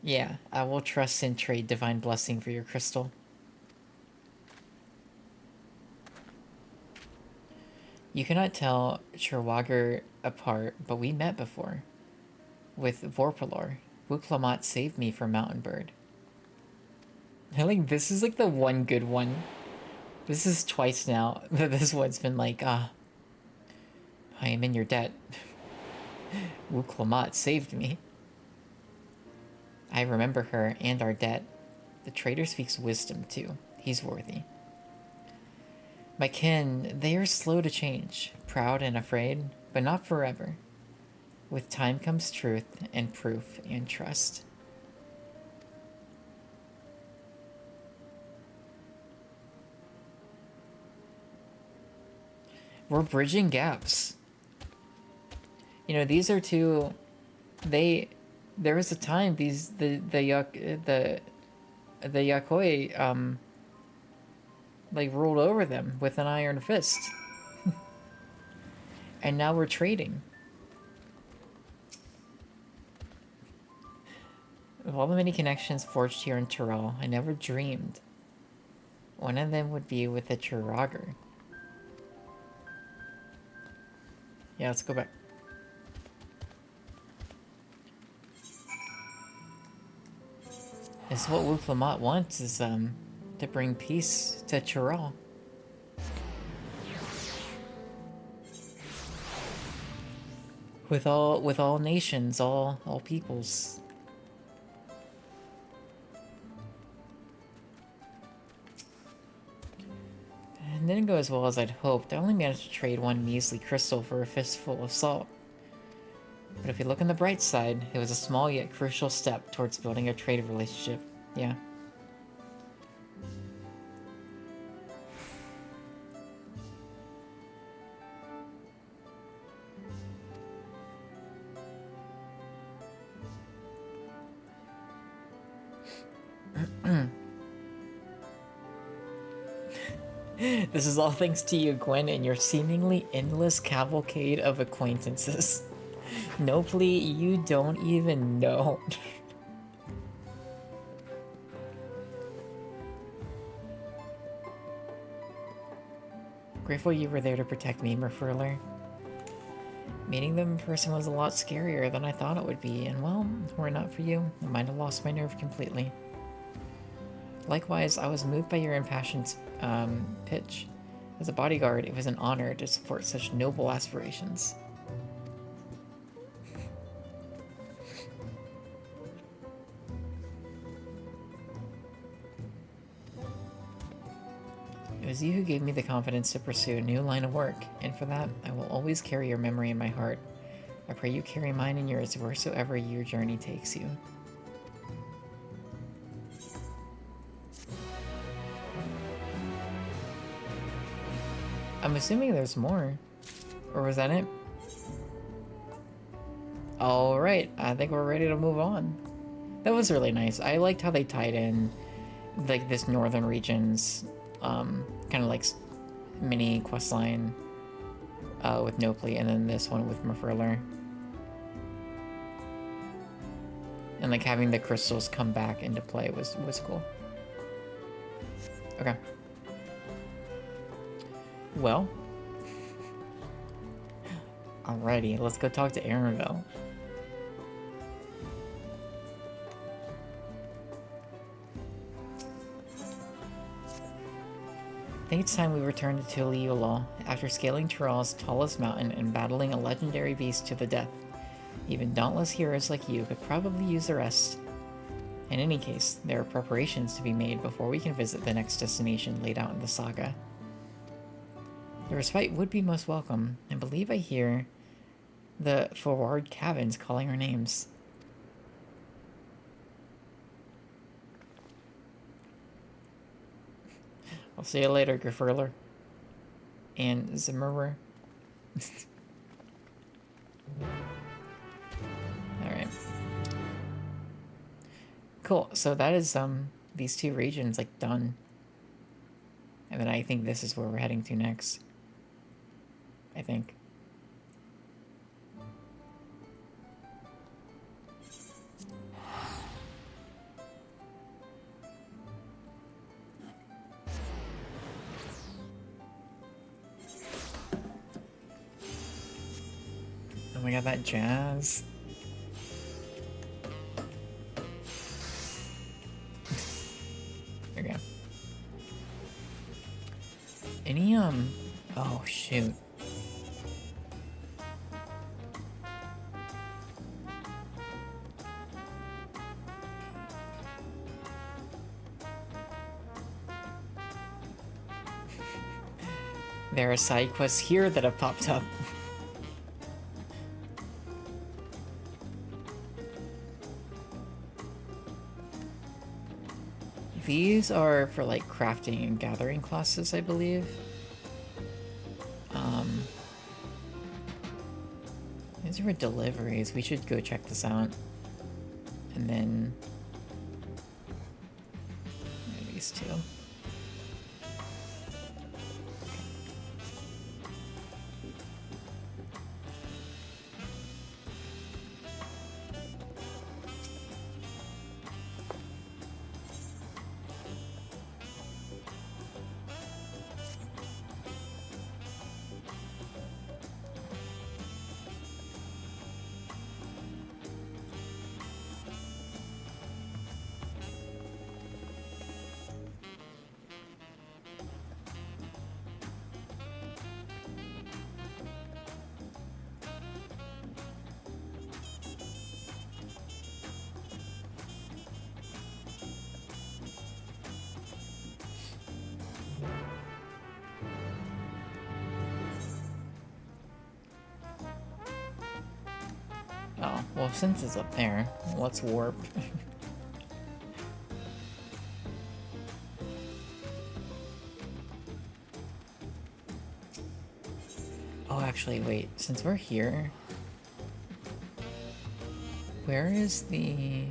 Yeah, I will trust and trade divine blessing for your crystal. You cannot tell Cherwager apart, but we met before. With Vorpalor, Wuk-Lamat saved me from Mountain Bird. I like this is like the one good one. This is twice now that this one's been like, I am in your debt. Wuk-Lamat saved me. I remember her and our debt. The trader speaks wisdom too. He's worthy. My kin, they are slow to change, proud and afraid, but not forever. With time comes truth and proof and trust. We're bridging gaps. You know, these are two. There was a time the Yakoi like ruled over them with an iron fist. And now we're trading. Of all the many connections forged here in Tyrell, I never dreamed one of them would be with a Chiragar. Yeah, let's go back. It's what Wuk-Lamat wants, is to bring peace to Tyrell. with all nations, all peoples. And didn't go as well as I'd hoped. I only managed to trade one measly crystal for a fistful of salt. But if you look on the bright side, it was a small yet crucial step towards building a trade relationship. Yeah. This is all thanks to you, Gwen, and your seemingly endless cavalcade of acquaintances. No plea, you don't even know. Grateful you were there to protect me, Merfurler. Meeting them in person was a lot scarier than I thought it would be, and well, were it not for you, I might have lost my nerve completely. Likewise, I was moved by your impassioned pitch. As a bodyguard, it was an honor to support such noble aspirations. It was you who gave me the confidence to pursue a new line of work, and for that, I will always carry your memory in my heart. I pray you carry mine and yours wheresoever your journey takes you. I'm assuming there's more. Or was that it? Alright, I think we're ready to move on. That was really nice. I liked how they tied in, like, this northern region's, kind of like mini questline with Nopley, and then this one with Merfurler. And like having the crystals come back into play was cool. Okay. Well. Alrighty, let's go talk to Aaronville. I think it's time we return to Tuliulol after scaling Tyrell's tallest mountain and battling a legendary beast to the death. Even dauntless heroes like you could probably use the rest. In any case, there are preparations to be made before we can visit the next destination laid out in the saga. The respite would be most welcome, and believe I hear the forward cabins calling our names. I'll see you later, Grifferler. And Zimmerer. Alright. Cool, so that is these two regions like done. And then I think this is where we're heading to next. I think. Oh my god, that jazz. There we go. Any, oh shoot. There are side quests here that have popped up. These are for like crafting and gathering classes, I believe. These are for deliveries. We should go check this out. And then these two. Well, since it's up there, let's warp. Oh, actually, wait. Since we're here, where is the...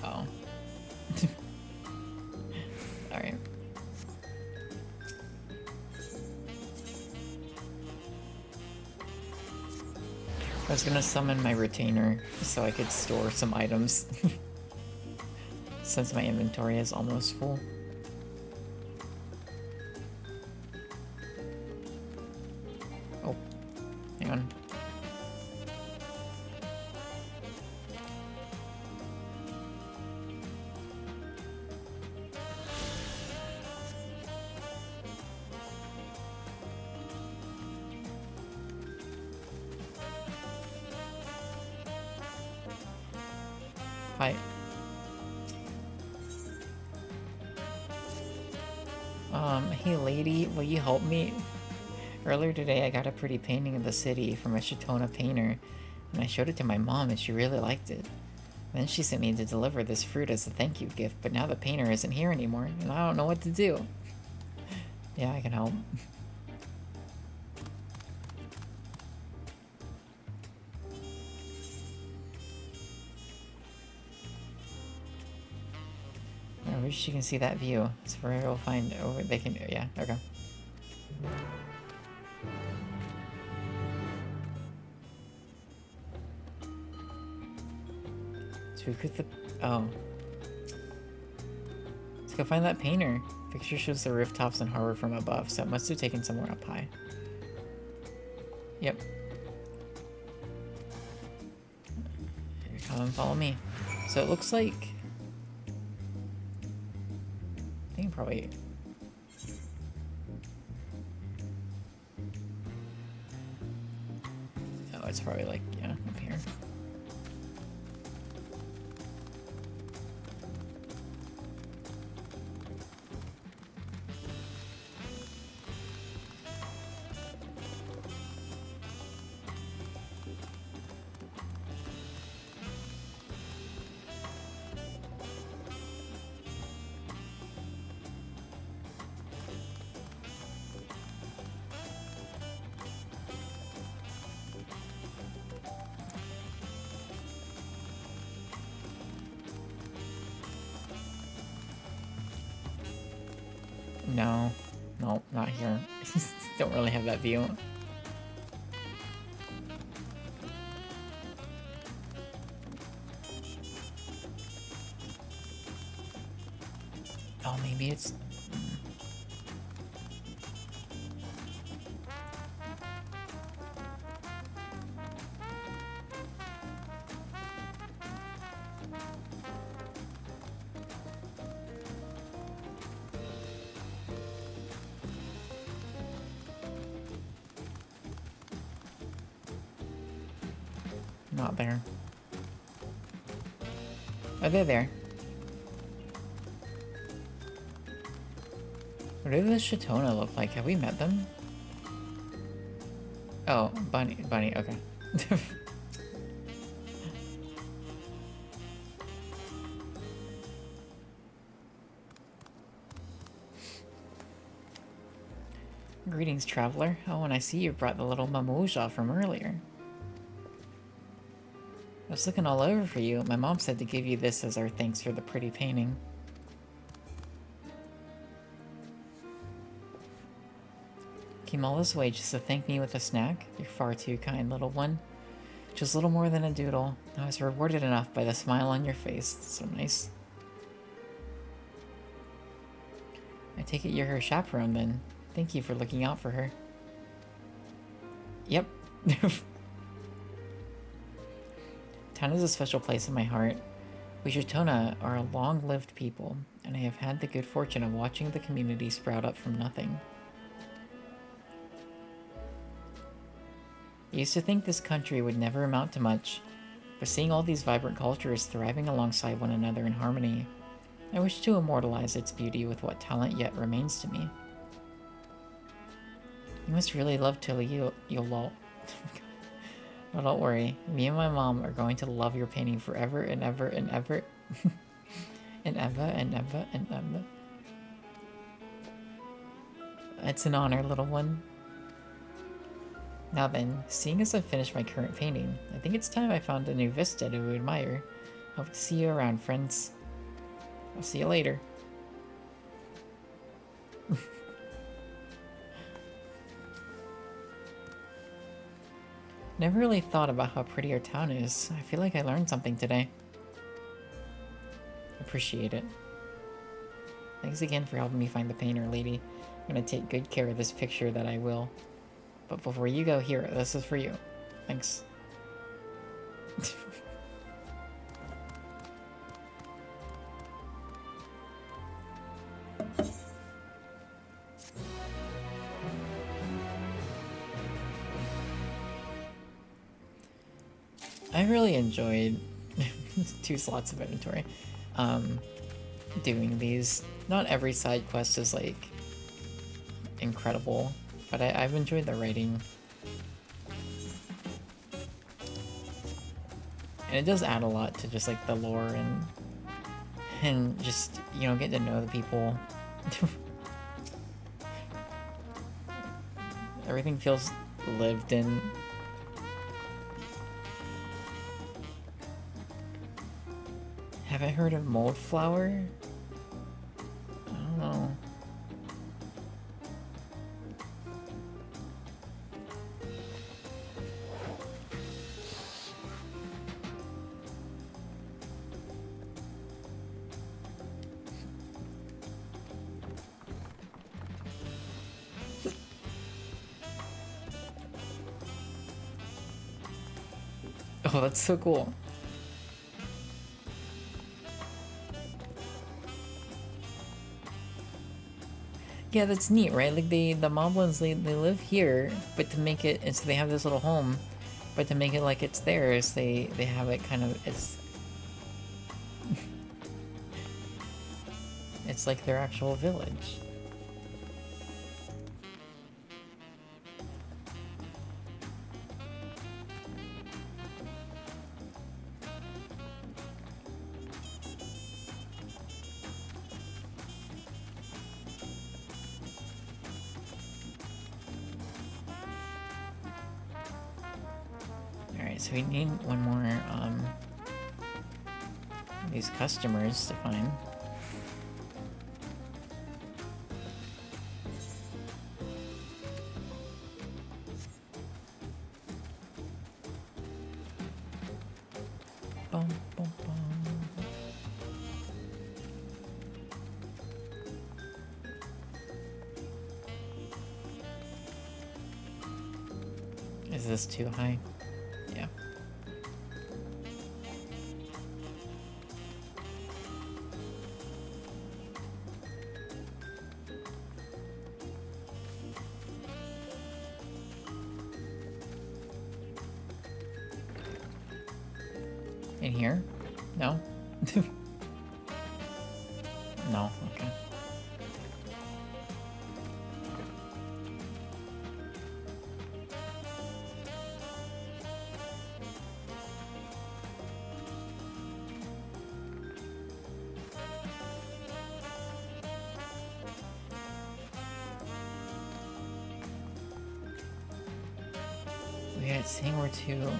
Oh. Alright. I was gonna summon my retainer so I could store some items. Since my inventory is almost full. Oh, hang on. Hi. Hey lady, will you help me? Earlier today I got a pretty painting of the city from a Chitona painter, and I showed it to my mom and she really liked it. Then she sent me to deliver this fruit as a thank you gift, but now the painter isn't here anymore, and I don't know what to do. Yeah, I can help. I wish you can see that view. It's where we'll find. Oh, they can. Yeah. Okay. So we could. Oh. Let's go find that painter. Picture shows the rooftops and harbor from above, so it must have taken somewhere up high. Yep. Here, come and follow me. So it looks like. I think probably. Oh, it's probably like, yeah, up here. No. Nope, not here. Don't really have that view. Oh, maybe it's... Not there. Oh, they're there. What do the Chitona look like? Have we met them? Oh, Bunny, okay. Greetings, traveler. Oh, and I see you brought the little Mamuja from earlier. I was looking all over for you. My mom said to give you this as our thanks for the pretty painting. Came all this way just to thank me with a snack? You're far too kind, little one. Just little more than a doodle. I was rewarded enough by the smile on your face. So nice. I take it you're her chaperone then. Thank you for looking out for her. Yep. Town is a special place in my heart. We Chitona are a long-lived people, and I have had the good fortune of watching the community sprout up from nothing. I used to think this country would never amount to much, but seeing all these vibrant cultures thriving alongside one another in harmony, I wish to immortalize its beauty with what talent yet remains to me. You must really love Tuli Yolol. Well, don't worry. Me and my mom are going to love your painting forever and ever and ever. And ever and ever and ever. It's an honor, little one. Now then, seeing as I've finished my current painting, I think it's time I found a new vista to admire. Hope to see you around, friends. I'll see you later. Never really thought about how pretty our town is. I feel like I learned something today. Appreciate it. Thanks again for helping me find the painter, lady. I'm gonna take good care of this picture that I will. But before you go, here, this is for you. Thanks. I really enjoyed 2 slots of inventory. Doing these. Not every side quest is like incredible, but I've enjoyed the writing. And it does add a lot to just like the lore and just, you know, getting to know the people. Everything feels lived in. Have I heard of mold flower? I don't know. Oh, that's so cool. Yeah, that's neat, right? Like the moblins, they live here, but to make it, and so they have this little home, but to make it like it's theirs, they have it kind of, it's like their actual village. So we need one more, these customers to find. Bum, bum, bum. Is this too high? Yeah. In here? No? No, okay. Yeah, it's saying where to.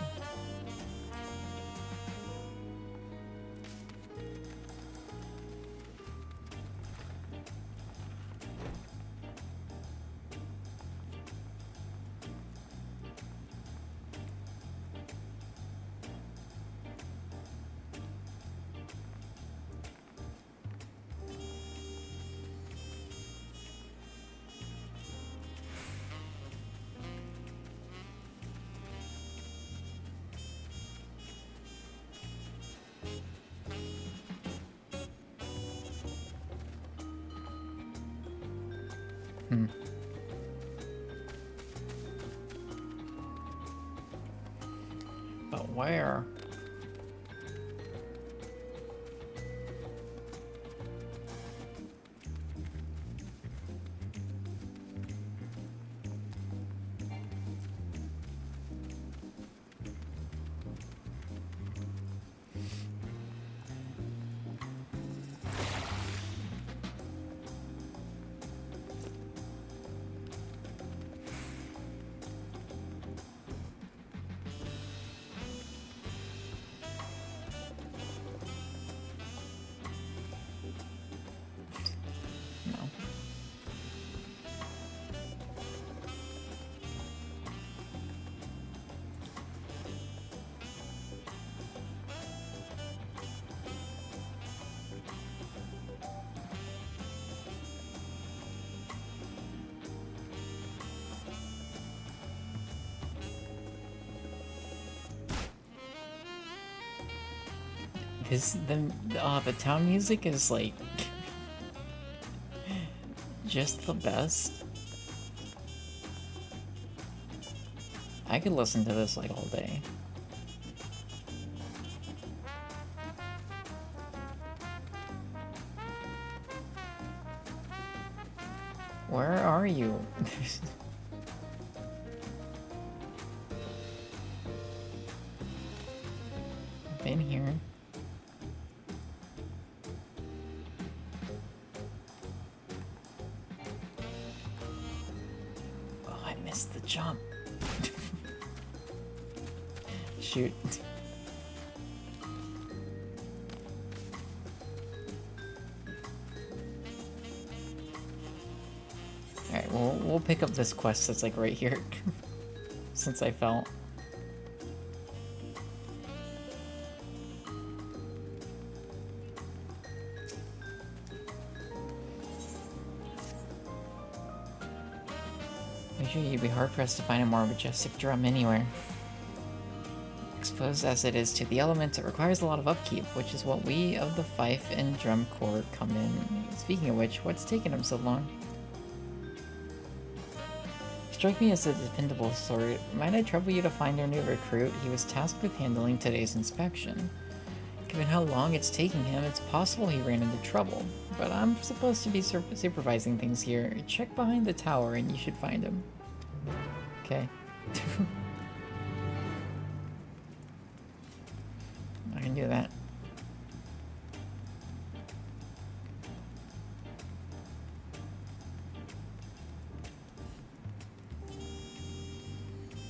But where? The town music is like just the best. I could listen to this like all day. Where are you? Been here. Oh, I missed the jump. Shoot. Alright, we'll pick up this quest that's like right here. Since I fell. I'm sure you'd be hard-pressed to find a more majestic drum anywhere. Exposed as it is to the elements, it requires a lot of upkeep, which is what we of the fife and drum corps come in. Speaking of which, what's taken him so long? Strike me as a dependable sort. Might I trouble you to find our new recruit? He was tasked with handling today's inspection. Given how long it's taking him, it's possible he ran into trouble. But I'm supposed to be supervising things here. Check behind the tower and you should find him. Okay. I can do that.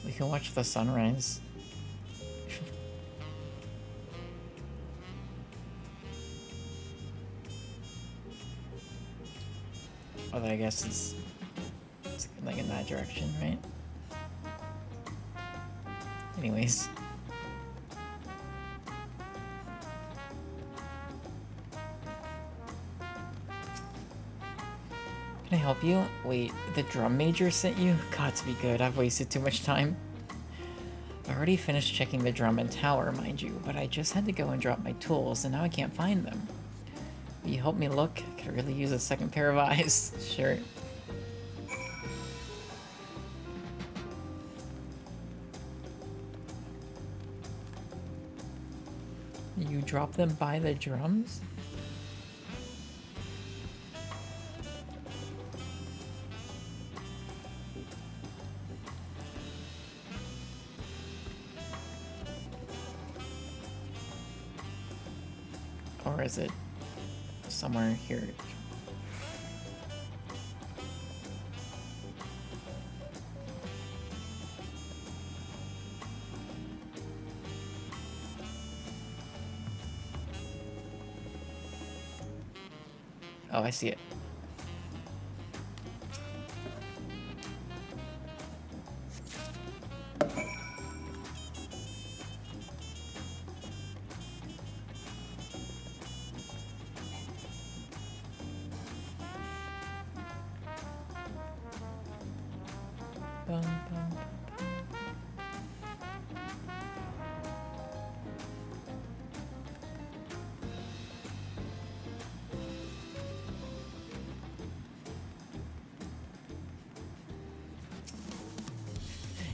We can watch the sunrise. Although I guess it's like in that direction, right? Anyways. Can I help you? Wait, the drum major sent you? Got to be good, I've wasted too much time. I already finished checking the drum and tower, mind you, but I just had to go and drop my tools, and now I can't find them. Will you help me look? I could really use a second pair of eyes. Sure. You drop them by the drums? Or is it somewhere here? Oh, I see it. Bum, bum, bum.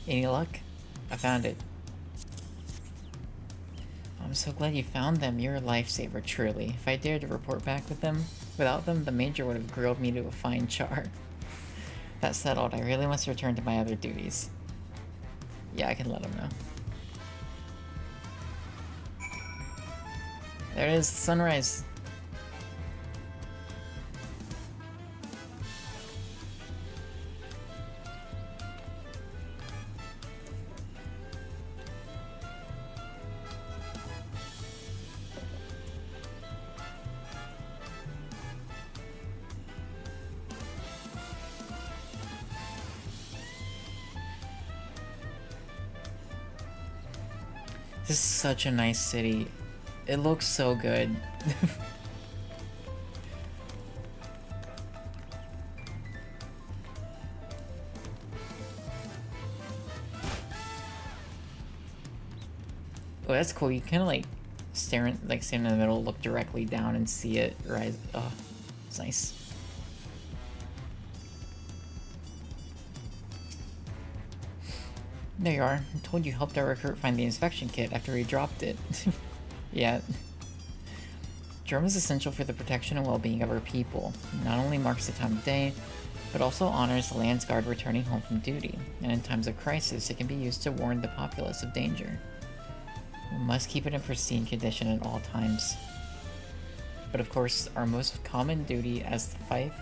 Any luck? I found it. I'm so glad you found them. You're a lifesaver, truly. If I dared to report back without them, the Major would have grilled me to a fine char. That settled, I really must return to my other duties. Yeah, I can let him know. There it is, sunrise. This is such a nice city. It looks so good. Oh, that's cool. You kind of like stand in the middle, look directly down, and see it rise. Oh, it's nice. There you are. I told you helped our recruit find the inspection kit after he dropped it. Yeah. Germ is essential for the protection and well-being of our people. It not only marks the time of day, but also honors the Land's Guard returning home from duty, and in times of crisis, it can be used to warn the populace of danger. We must keep it in pristine condition at all times. But of course, our most common duty as the Fife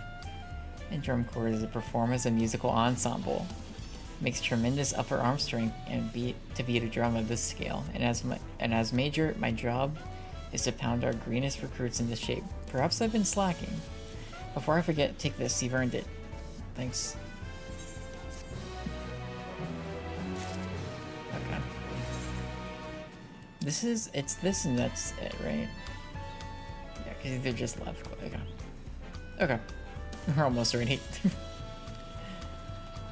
and Drum Corps is to perform as a musical ensemble. It makes tremendous upper arm strength and to beat a drum of this scale, and as Major, my job is to pound our greenest recruits into shape. Perhaps I've been slacking. Before I forget, take this, you've earned it. Thanks. Okay. It's this and that's it, right? Yeah, because they're just left. Okay. Okay. We're almost ready.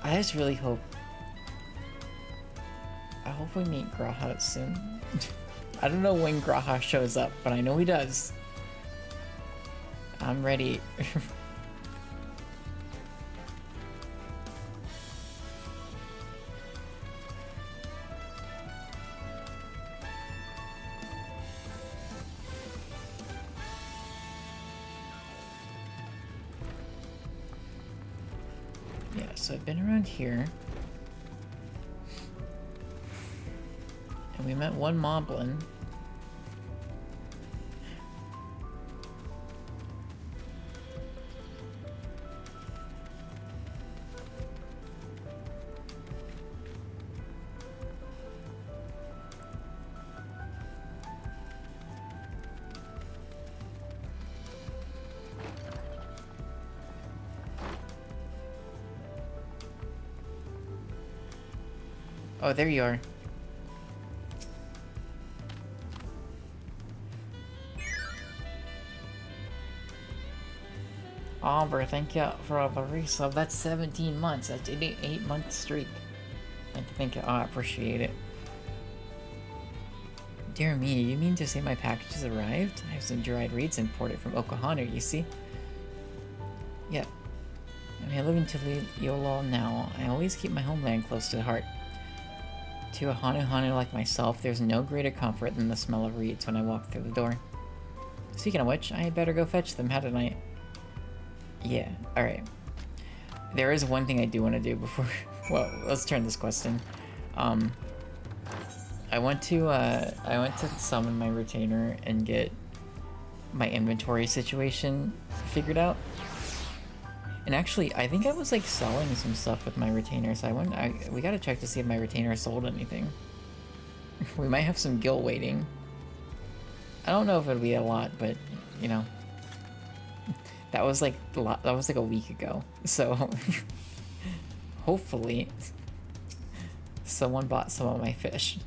I just really hope... I hope we meet Graha soon. I don't know when Graha shows up, but I know he does. I'm ready. Yeah, so I've been around here. And we met one moblin. Oh, there you are. Amber, thank you for the resub. That's 17 months. That's an 8-month streak. Thank you. Oh, I appreciate it. Dear me, you mean to say my package has arrived? I have some dried reeds imported from Okahana, you see? Yeah. I mean, I live in Tuliyola now. I always keep my homeland close to the heart. To a Hanu like myself, there's no greater comfort than the smell of reeds when I walk through the door. Speaking of which, I had better go fetch them, hadn't I? Yeah, alright. There is one thing I do want to do before... Well, let's turn this quest in. I went to summon my retainer and get my inventory situation figured out. And actually, I think I was like selling some stuff with my retainer, so we gotta check to see if my retainer sold anything. We might have some gil waiting. I don't know if it'll be a lot, but you know, that was like a week ago. So hopefully, someone bought some of my fish.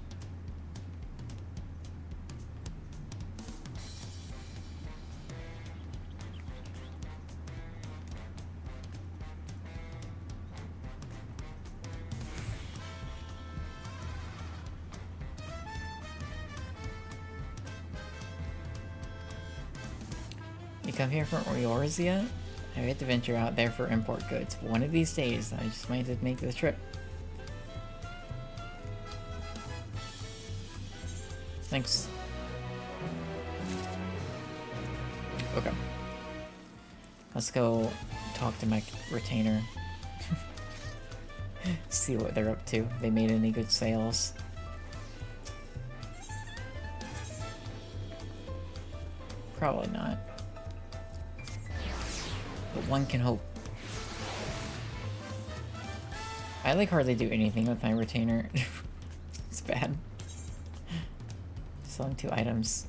You come here from Eorzea? I have to venture out there for import goods. One of these days, I just might have to make the trip. Thanks. Okay. Let's go talk to my retainer. See what they're up to. They made any good sales. Probably not. But one can hope. I like hardly do anything with my retainer. It's bad. Selling 2 items.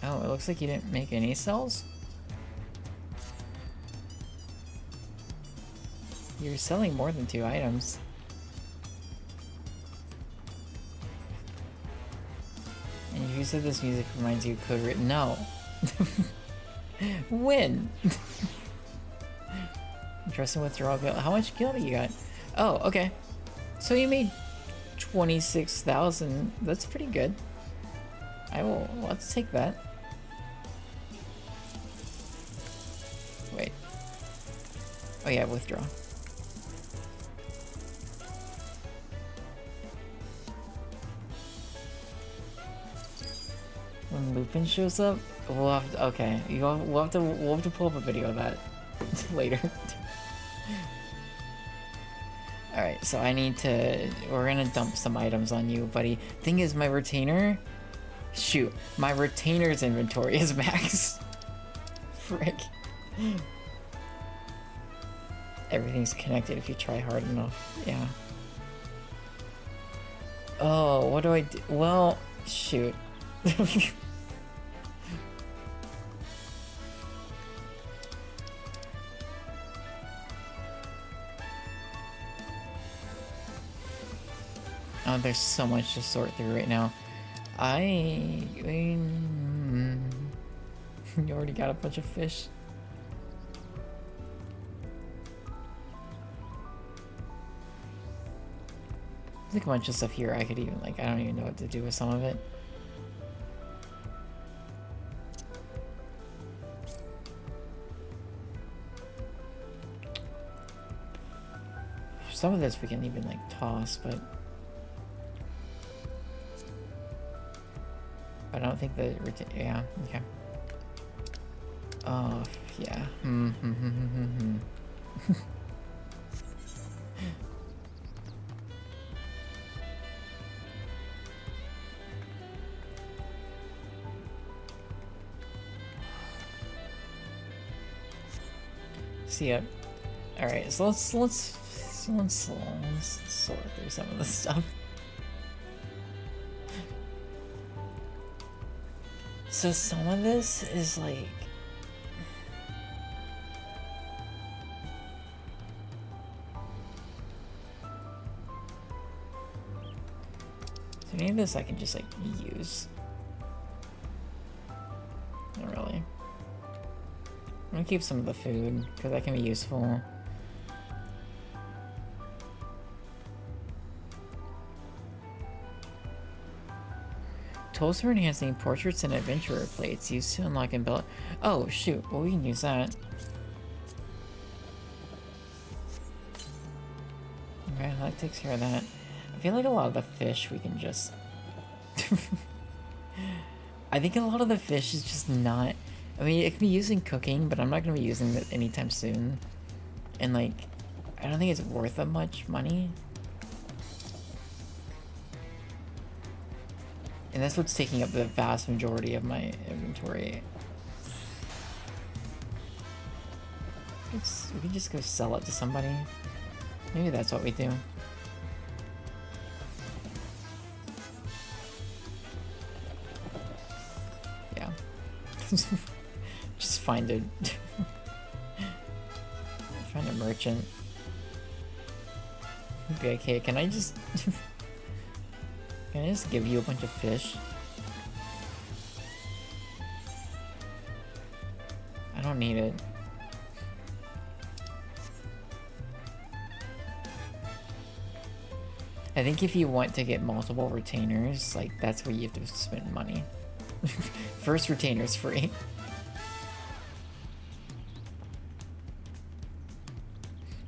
Oh, it looks like you didn't make any sells? You're selling more than 2 items. And you said this music reminds you of Code Red. No. When? Interesting withdrawal guild. How much guild do you got? Oh, okay. So you made 26,000. That's pretty good. Let's take that. Wait. Oh yeah, withdraw. When Lupin shows up, we'll have to, okay. We'll have to pull up a video of that later. Alright, so we're gonna dump some items on you, buddy. Thing is, my retainer, shoot, my retainer's inventory is max. Frick. Everything's connected if you try hard enough, yeah. Oh, what do I do? Well, shoot. Oh, there's so much to sort through right now. I mean, you already got a bunch of fish. There's like a bunch of stuff here I could even, like, I don't even know what to do with some of it. Some of this we can even, like, toss, but I don't think that, yeah, okay. Oh, yeah. See ya. Alright, so let's sort through some of this stuff. So some of this is like... So any of this I can just like use. Not really. I'm gonna keep some of the food, because that can be useful. Tools for enhancing portraits and adventurer plates used to unlock and build. Oh shoot, well we can use that. Okay, that takes care of that. I feel like a lot of the fish we can just... I think a lot of the fish is just not... I mean, it can be used in cooking, but I'm not going to be using it anytime soon. And like, I don't think it's worth that much money. And that's what's taking up the vast majority of my inventory. We can just go sell it to somebody. Maybe that's what we do. Yeah. Just find a... find a merchant. Be okay, can I just... Can I just give you a bunch of fish? I don't need it. I think if you want to get multiple retainers, like, that's where you have to spend money. First retainer's free.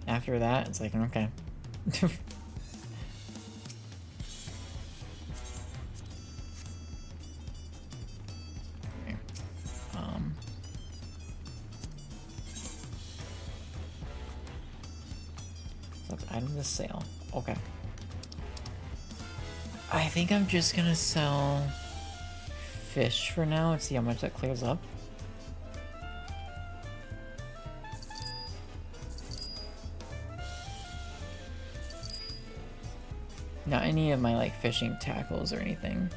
After that, it's like, okay. Item to sale. Okay. I think I'm just gonna sell fish for now and see how much that clears up. Not any of my like fishing tackles or anything.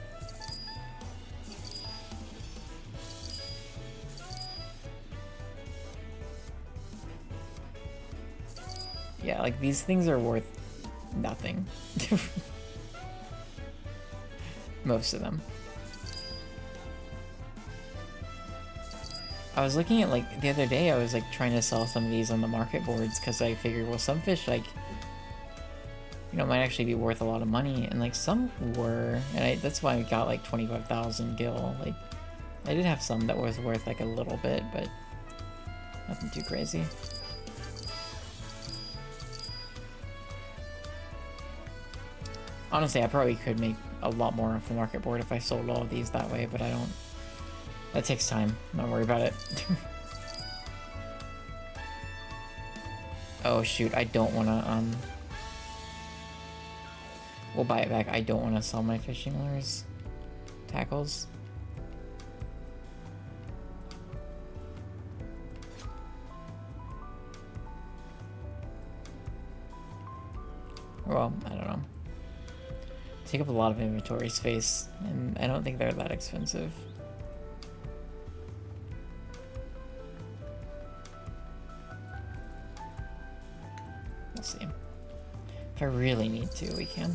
Yeah, like these things are worth nothing. Most of them. I was looking at like the other day, I was like trying to sell some of these on the market boards because I figured, well, some fish like you know, might actually be worth a lot of money. And like some were, and that's why I got like 25,000 gil. Like I did have some that was worth like a little bit, but nothing too crazy. Honestly, I probably could make a lot more off the market board if I sold all of these that way, but I don't. That takes time. Don't worry about it. Oh shoot, I don't wanna, we'll buy it back. I don't wanna sell my fishing lures. Tackles. Well, I don't know. Take up a lot of inventory space, and I don't think they're that expensive. We'll see. If I really need to, we can.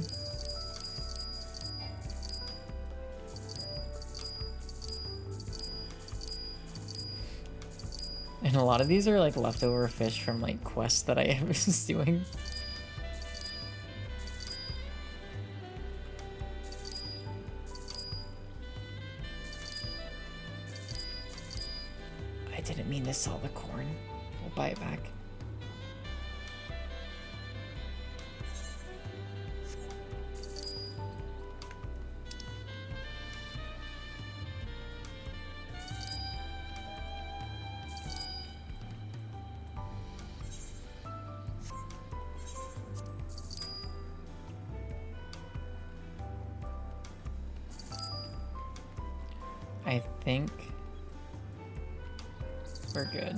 And a lot of these are like leftover fish from like quests that I was doing. I didn't mean to sell the corn. We'll buy it back. I think we're good.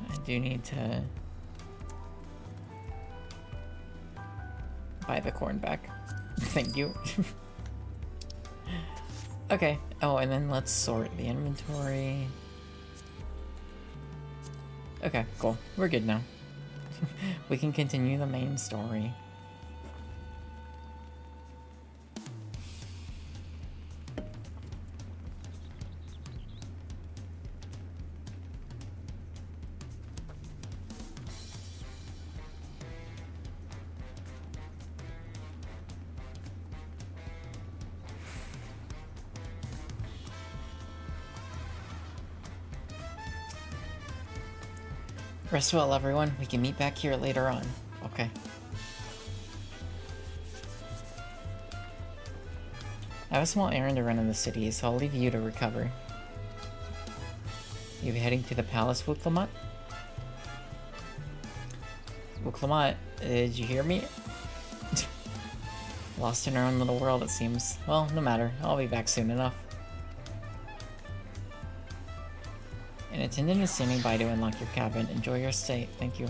I do need to buy the corn back. Thank you. Okay. Oh, and then let's sort the inventory. Okay, cool. We're good now. We can continue the main story. Rest well, everyone. We can meet back here later on. Okay. I have a small errand to run in the city, so I'll leave you to recover. You be heading to the palace, Wuklamat? Wuklamat, did you hear me? Lost in our own little world, it seems. Well, no matter. I'll be back soon enough. An attendant is standing by to unlock your cabin. Enjoy your stay. Thank you.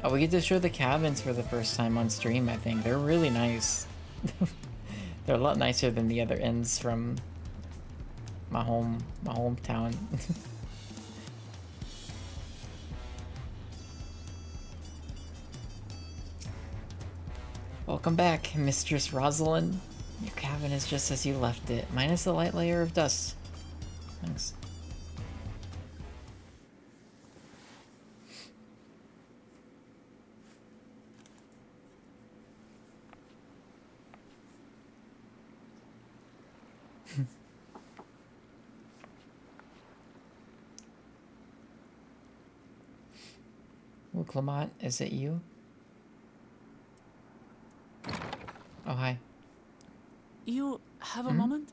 Oh, we get to show the cabins for the first time on stream, I think. They're really nice. They're a lot nicer than the other inns from my hometown. Welcome back, Mistress Rosalind. Your cabin is just as you left it, minus the light layer of dust. Thanks. Well, Clement, is it you? Oh, hi. You have a moment?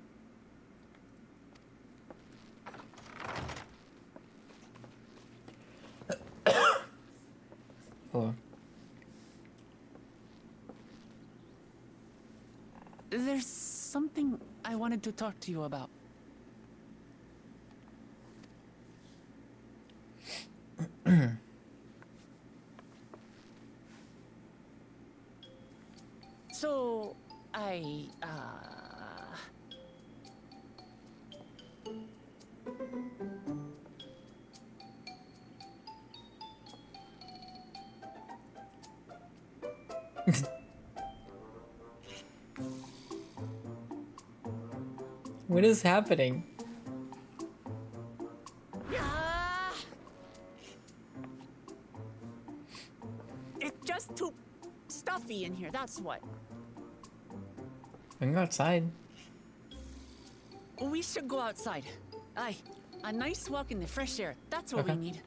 Oh. There's something I wanted to talk to you about. So, What is happening? stuffy in here, that's what. We can go outside. We should go outside. Aye, a nice walk in the fresh air. That's what we need.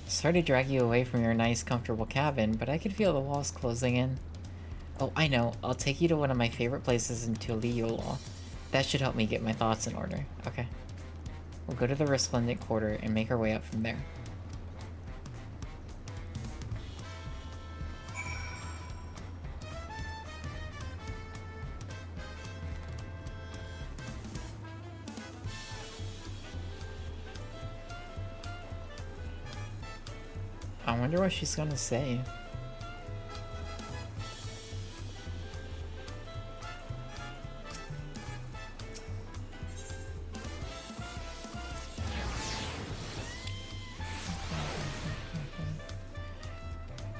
Sorry to drag you away from your nice, comfortable cabin, but I could feel the walls closing in. Oh, I know. I'll take you to one of my favorite places in Tuliyola. That should help me get my thoughts in order. Okay. We'll go to the Resplendent Quarter and make our way up from there. I wonder what she's gonna say.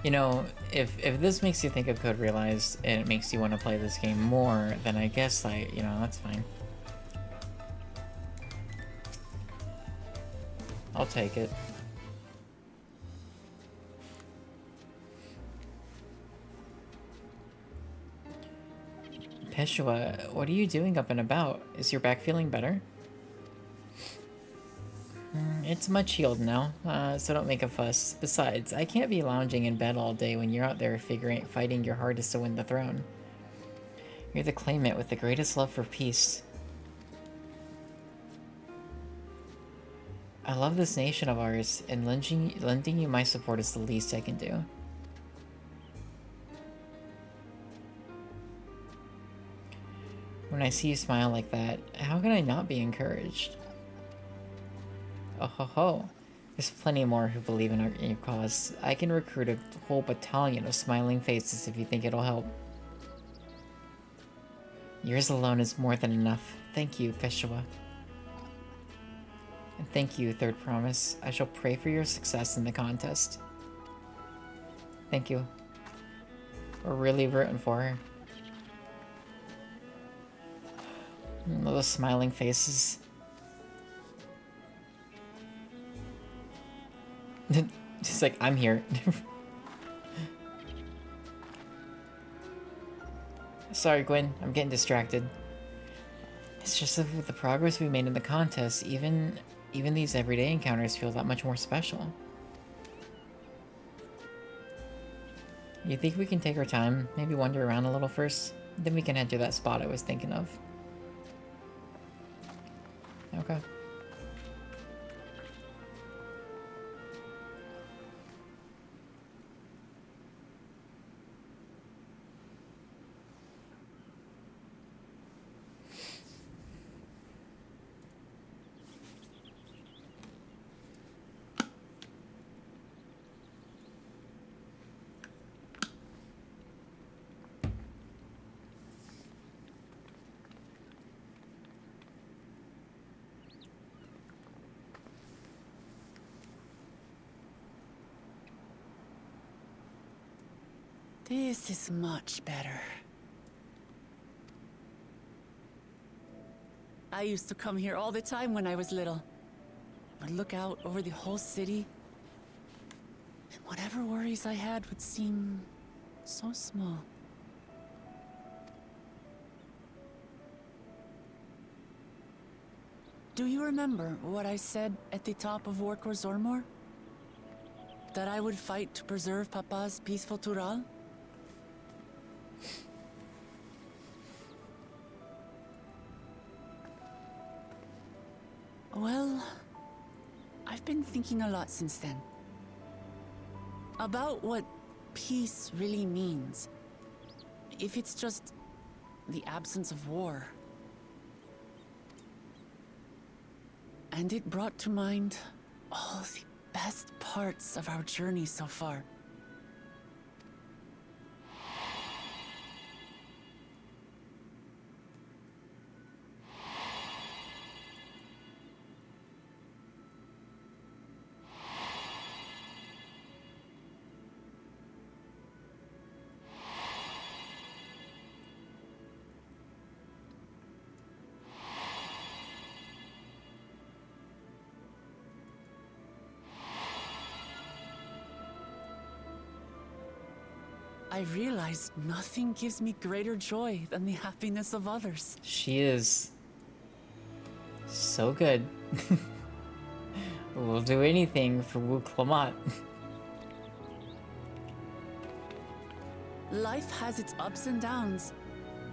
You know, if this makes you think of Code Realized and it makes you want to play this game more, then I guess that's fine. I'll take it. Peshua, what are you doing up and about? Is your back feeling better? It's much healed now, so don't make a fuss. Besides, I can't be lounging in bed all day when you're out there fighting your hardest to win the throne. You're the claimant with the greatest love for peace. I love this nation of ours, and lending you my support is the least I can do. When I see you smile like that, how can I not be encouraged? Oh ho ho. There's plenty more who believe in your cause. I can recruit a whole battalion of smiling faces if you think it'll help. Yours alone is more than enough. Thank you, Peshua. And thank you, Third Promise. I shall pray for your success in the contest. Thank you. We're really rooting for her. Those smiling faces. Just like, I'm here. Sorry, Gwen. I'm getting distracted. It's just that with the progress we made in the contest, even these everyday encounters feel that much more special. You think we can take our time, maybe wander around a little first? Then we can head to that spot I was thinking of. Okay. This is much better. I used to come here all the time when I was little. I'd look out over the whole city, and whatever worries I had would seem so small. Do you remember what I said at the top of Workor Zormor? That I would fight to preserve Papa's peaceful Tural? Well, I've been thinking a lot since then. About what peace really means. If it's just the absence of war. And it brought to mind all the best parts of our journey so far. I realize nothing gives me greater joy than the happiness of others. She is so good. We'll do anything for Wu Clement. Life has its ups and downs,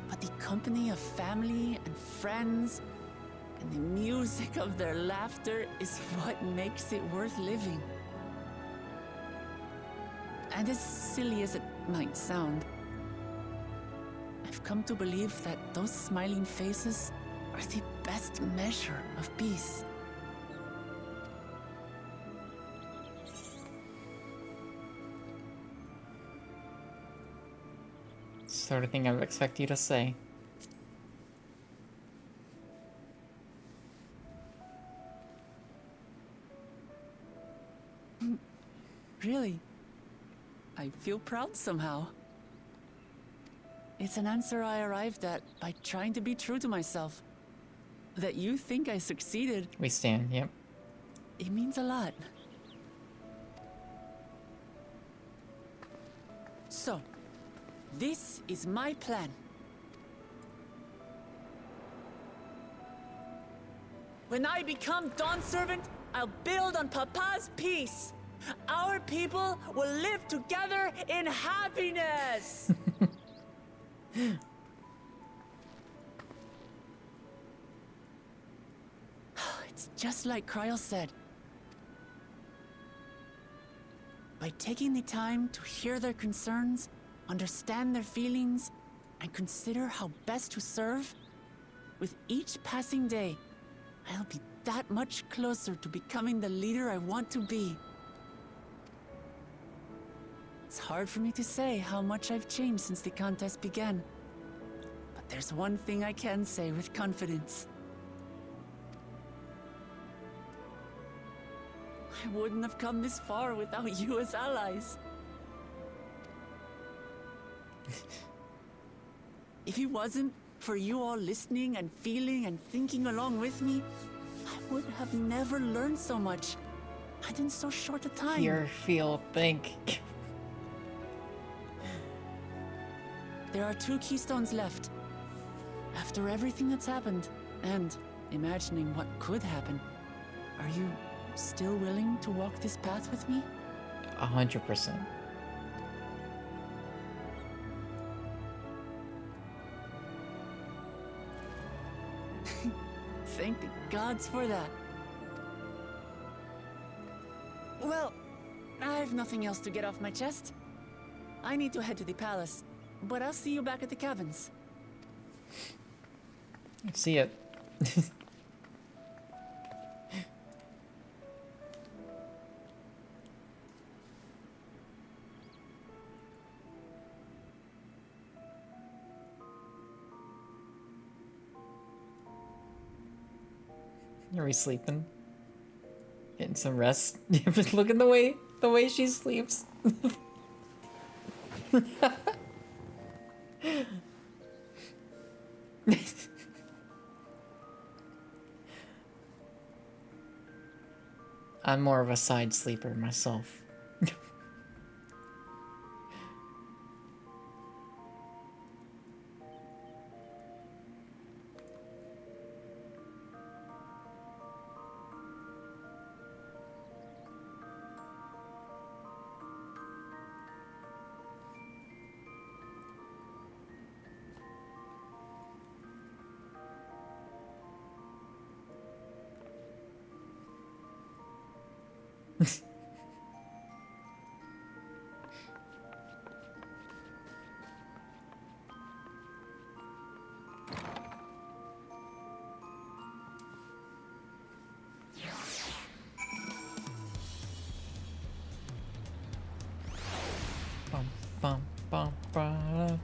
but the company of family and friends and the music of their laughter is what makes it worth living. And as silly as it might sound, I've come to believe that those smiling faces are the best measure of peace. Sort of thing I would expect you to say. Really, I feel proud somehow. It's an answer I arrived at by trying to be true to myself. That you think I succeeded. We stand, yep. It means a lot. So, this is my plan. When I become Dawn Servant, I'll build on Papa's peace. Our people will live together in happiness. It's just like Kryl said. By taking the time to hear their concerns, understand their feelings, and consider how best to serve, with each passing day, I'll be that much closer to becoming the leader I want to be. It's hard for me to say how much I've changed since the contest began. But there's one thing I can say with confidence. I wouldn't have come this far without you as allies. If it wasn't for you all listening and feeling and thinking along with me, I would have never learned so much, and in so short a time. Hear, feel, think. There are 2 keystones left. After everything that's happened, and imagining what could happen, are you still willing to walk this path with me? 100%. Thank the gods for that. Well, I've nothing else to get off my chest. I need to head to the palace, but I'll see you back at the cabins. See it. Are we sleeping? Getting some rest. Just look at the way she sleeps. I'm more of a side sleeper myself. Bum, bum, bum, bum.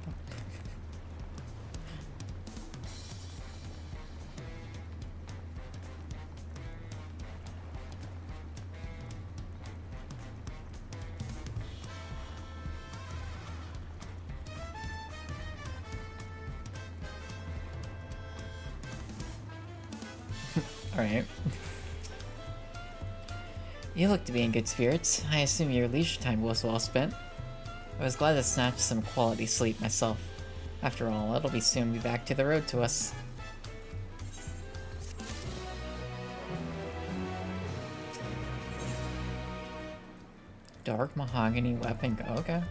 Alright. You look to be in good spirits. I assume your leisure time was well spent. I was glad to snatch some quality sleep myself. After all, it'll be soon be back to the road to us. Dark mahogany weapon. Okay.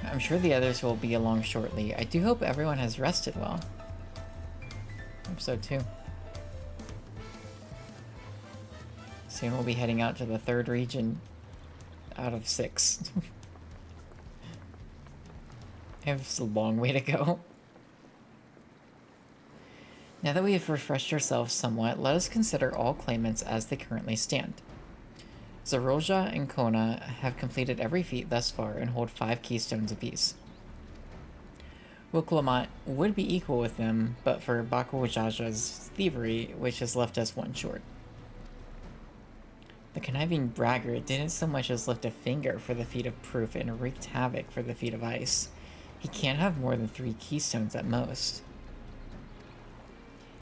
I'm sure the others will be along shortly. I do hope everyone has rested well. Hope so too. Soon we'll be heading out to the 3rd region out of 6. It's a long way to go. Now that we have refreshed ourselves somewhat, let us consider all claimants as they currently stand. Zaroja and Kona have completed every feat thus far and hold 5 keystones apiece. Wuklamat would be equal with them, but for Bakujaja's thievery, which has left us 1 short. The conniving braggart didn't so much as lift a finger for the feat of proof and wreaked havoc for the feat of ice. He can't have more than 3 keystones at most.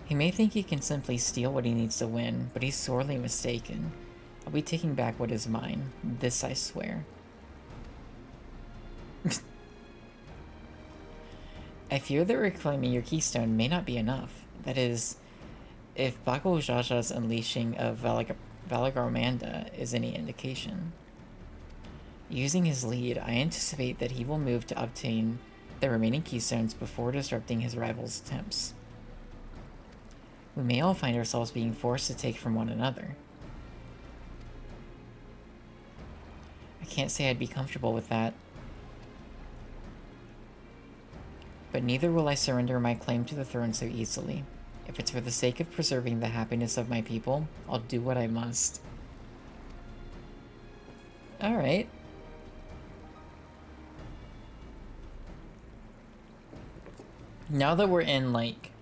He may think he can simply steal what he needs to win, but he's sorely mistaken. I'll be taking back what is mine. This I swear. I fear that reclaiming your keystone may not be enough. That is, if Bako Jaja's unleashing of Valagarmanda is any indication. Using his lead, I anticipate that he will move to obtain the remaining keystones before disrupting his rival's attempts. We may all find ourselves being forced to take from one another. I can't say I'd be comfortable with that. But neither will I surrender my claim to the throne so easily. If it's for the sake of preserving the happiness of my people, I'll do what I must. Alright. Now that we're in, like...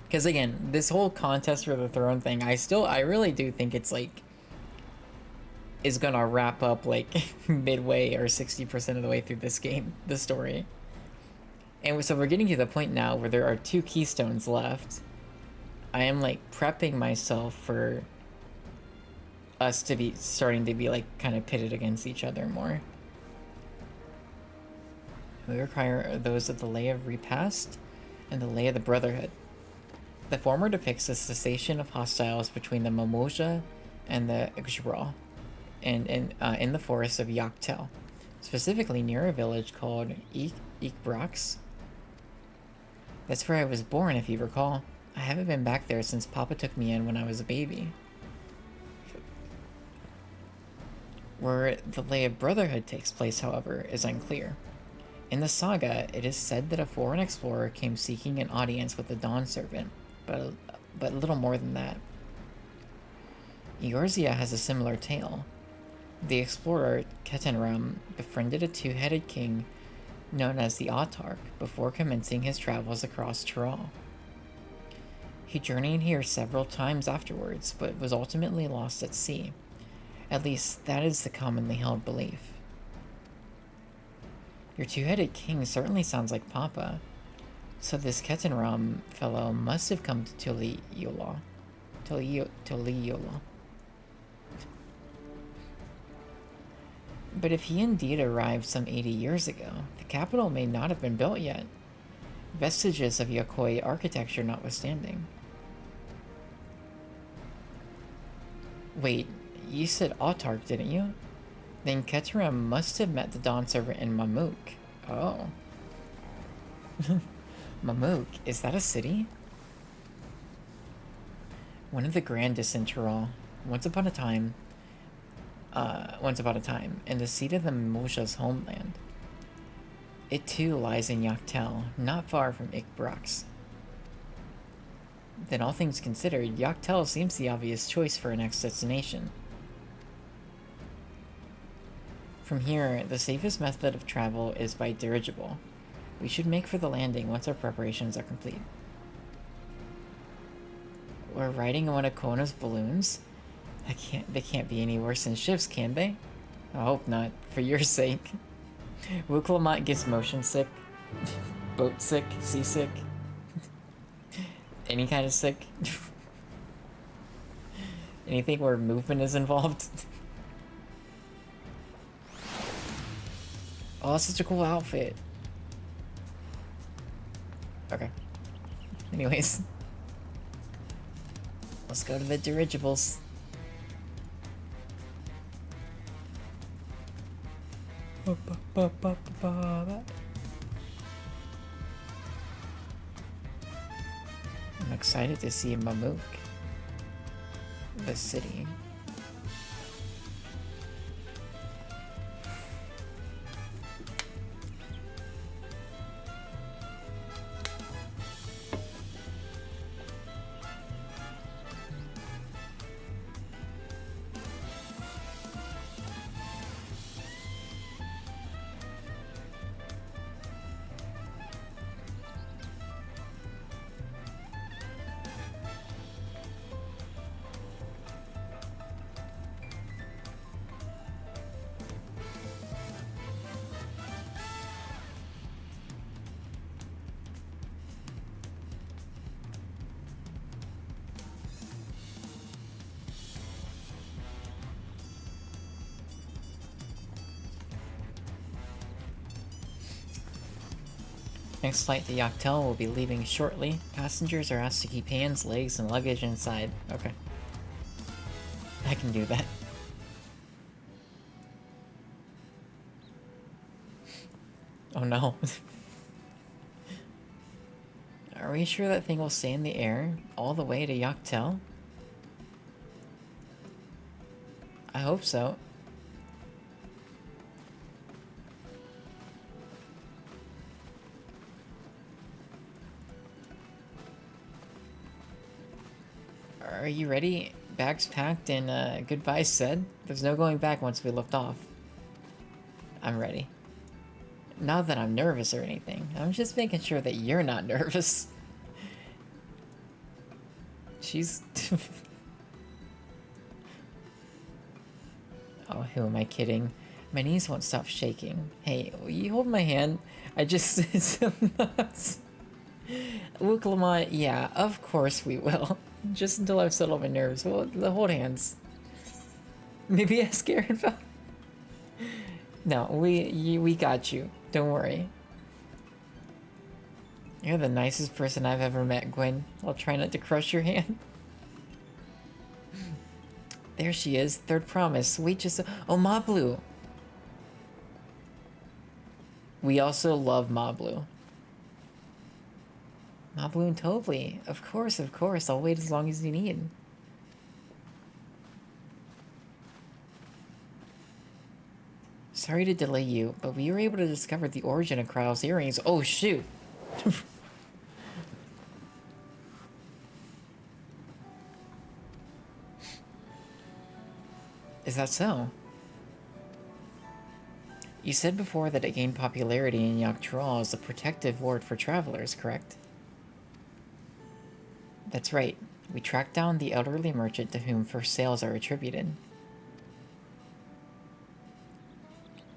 Because again, this whole contest for the throne thing, I really do think it's, like... is gonna wrap up, like, midway or 60% of the way through this game, the story. And so we're getting to the point now where there are 2 keystones left. I am, like, prepping myself for us to be starting to be, like, kind of pitted against each other more. We require those of the Lay of Repast and the Lay of the Brotherhood. The former depicts the cessation of hostiles between the Mamoja and the XIV in the forests of Yaktel, specifically near a village called Ikbrax. That's where I was born, if you recall. I haven't been back there since Papa took me in when I was a baby. Where the Lay of Brotherhood takes place, however, is unclear. In the saga, it is said that a foreign explorer came seeking an audience with the Dawn Servant, but little more than that. Eorzea has a similar tale. The explorer, Ketenram, befriended a 2-headed king known as the Autarch before commencing his travels across Tyrol. He journeyed here several times afterwards, but was ultimately lost at sea. At least, that is the commonly held belief. Your 2-headed king certainly sounds like Papa, so this Ketenram fellow must have come to Tuliyola. But if he indeed arrived some 80 years ago, the capital may not have been built yet, vestiges of Yokoi architecture notwithstanding. Wait, you said Autarch, didn't you? Then Keteram must have met the Dawn Servant in Mamuk. Oh. Mamuk, is that a city? One of the grandest in Tyrol. Once upon a time, in the seat of the Mimoja's homeland. It too lies in Yaktel, not far from Ikbrax. Then all things considered, Yaktel seems the obvious choice for our next destination. From here, the safest method of travel is by dirigible. We should make for the landing once our preparations are complete. We're riding one of Kona's balloons? They can't be any worse than ships, can they? I hope not, for your sake. Wuklamat gets motion sick, boat sick, seasick, any kind of sick. Anything where movement is involved. Oh, that's such a cool outfit. Okay. Anyways. Let's go to the dirigibles. I'm excited to see Mamuk. The city. Next flight to Yoctel will be leaving shortly. Passengers are asked to keep hands, legs, and luggage inside. Okay. I can do that. Oh no. Are we sure that thing will stay in the air all the way to Yoctel? I hope so. Are you ready? Bags packed and goodbyes said? There's no going back once we lift off. I'm ready. Not that I'm nervous or anything. I'm just making sure that you're not nervous. She's... Oh, who am I kidding? My knees won't stop shaking. Hey, will you hold my hand? I just... It's nuts. Wuklama, yeah, of course we will. Just until I've settled my nerves. Well, the hold hands. Maybe ask Aaron about... No, we got you. Don't worry. You're the nicest person I've ever met, Gwen. I'll try not to crush your hand. There she is. Third promise. Wait just... Oh, Mablu. We also love Mablu. Mablu and Tovli. Of course, of course. I'll wait as long as you need. Sorry to delay you, but we were able to discover the origin of Kryle's earrings. Oh, shoot. Is that so? You said before that it gained popularity in Yoctral as a protective ward for travelers, correct? That's right. We tracked down the elderly merchant to whom first sales are attributed.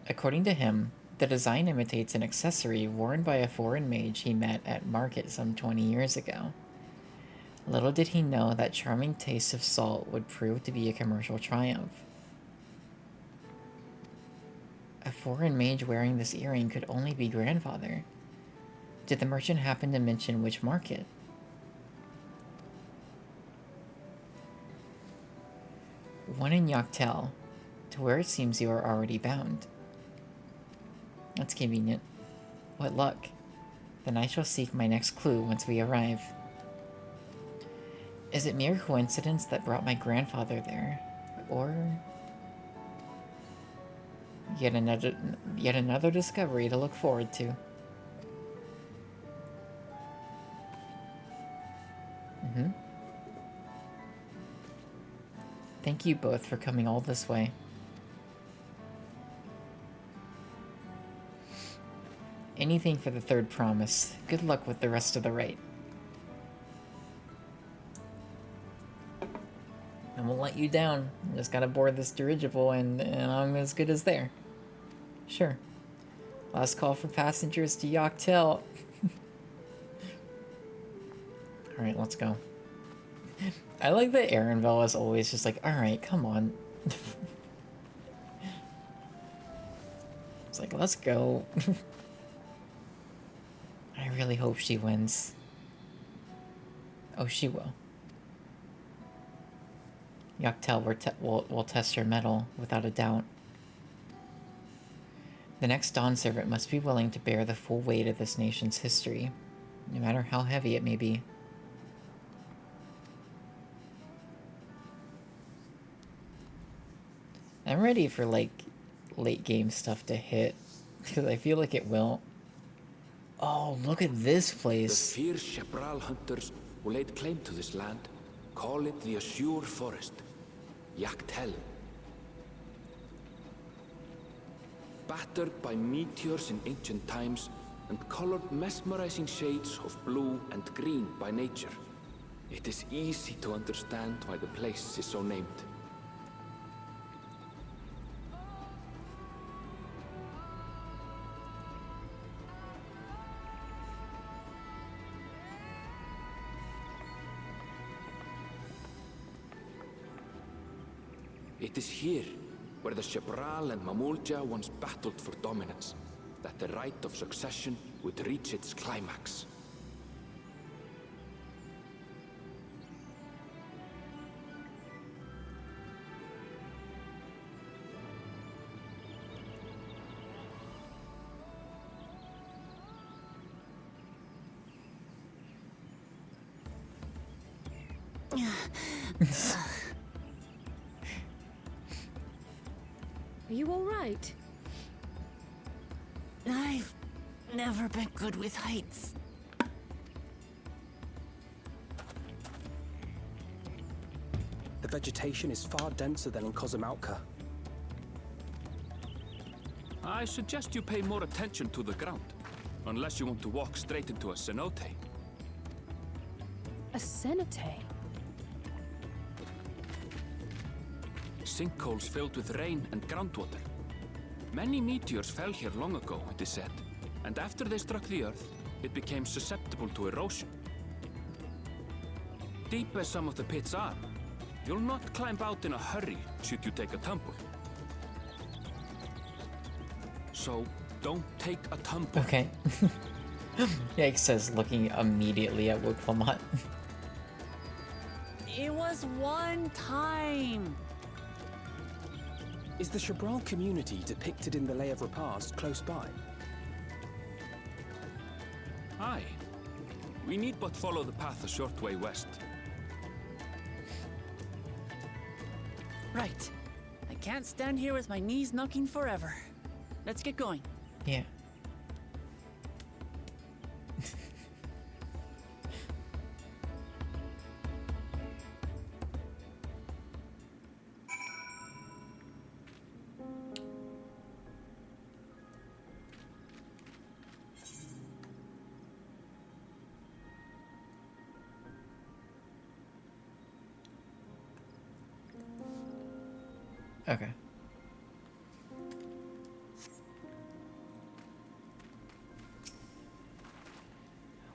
According to him, the design imitates an accessory worn by a foreign mage he met at market some 20 years ago. Little did he know that charming taste of salt would prove to be a commercial triumph. A foreign mage wearing this earring could only be grandfather. Did the merchant happen to mention which market? One in Yoctel, to where it seems you are already bound. That's convenient. What luck. Then I shall seek my next clue once we arrive. Is it mere coincidence that brought my grandfather there? Or... Yet another discovery to look forward to. Thank you both for coming all this way. Anything for the third promise. Good luck with the rest of the rite. I won't let you down. I just gotta board this dirigible and I'm as good as there. Sure. Last call for passengers to Yoctel. Alright, let's go. I like that Erenvel is always just like, alright, come on. It's like, let's go. I really hope she wins. Oh, she will. Yaktel will test her mettle, without a doubt. The next Dawn Servant must be willing to bear the full weight of this nation's history, no matter how heavy it may be. I'm ready for, like, late game stuff to hit, because I feel like it will. Oh, look at this place. The fierce Chapral hunters who laid claim to this land call it the Azure Forest, Yaktel. Battered by meteors in ancient times and colored mesmerizing shades of blue and green by nature, it is easy to understand why the place is so named. It is here, where the Chapral and Mamulja once battled for dominance, that the right of succession would reach its climax. Are you all right? I've never been good with heights. The vegetation is far denser than in Kozumautka. I suggest you pay more attention to the ground, unless you want to walk straight into a cenote. A cenote? Sinkholes filled with rain and groundwater. Many meteors fell here long ago, it is said, and after they struck the Earth, it became susceptible to erosion. Deep as some of the pits are, you'll not climb out in a hurry should you take a tumble. So, don't take a tumble. Okay. Yikes says, looking immediately at Wooklamot. It was one time. Is the Chapral community depicted in the Lay of Repast close by? Aye. We need but follow the path a short way west. Right. I can't stand here with my knees knocking forever. Let's get going. Yeah. Okay.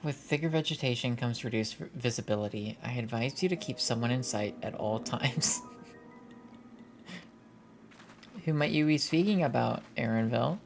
With thicker vegetation comes reduced visibility. I advise you to keep someone in sight at all times. Who might you be speaking about, Aaronville?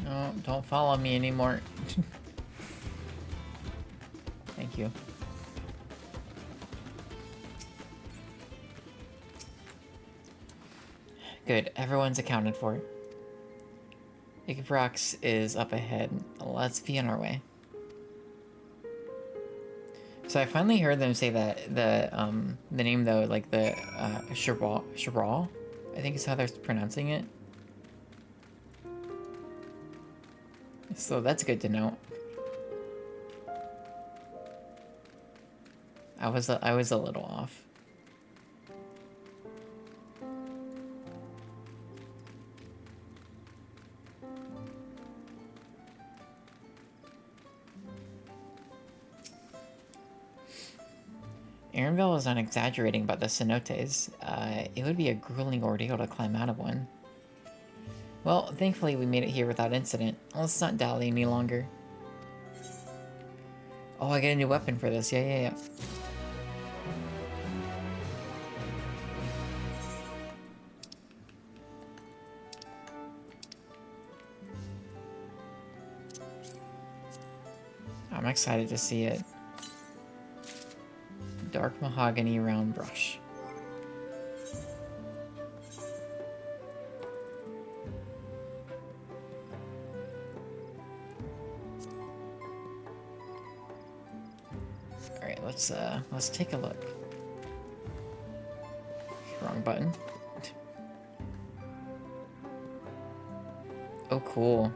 No, don't follow me anymore. Thank you. Good, everyone's accounted for. Icaprox is up ahead. Let's be on our way. So I finally heard them say that the name though, like the Shabral, I think is how they're pronouncing it. So that's good to know. I was a little off. Aaronville is not exaggerating about the cenotes. It would be a grueling ordeal to climb out of one. Well, thankfully we made it here without incident. Let's not dally any longer. Oh, I get a new weapon for this. Yeah. I'm excited to see it. Dark mahogany round brush. All right, let's take a look. Wrong button. Oh, cool.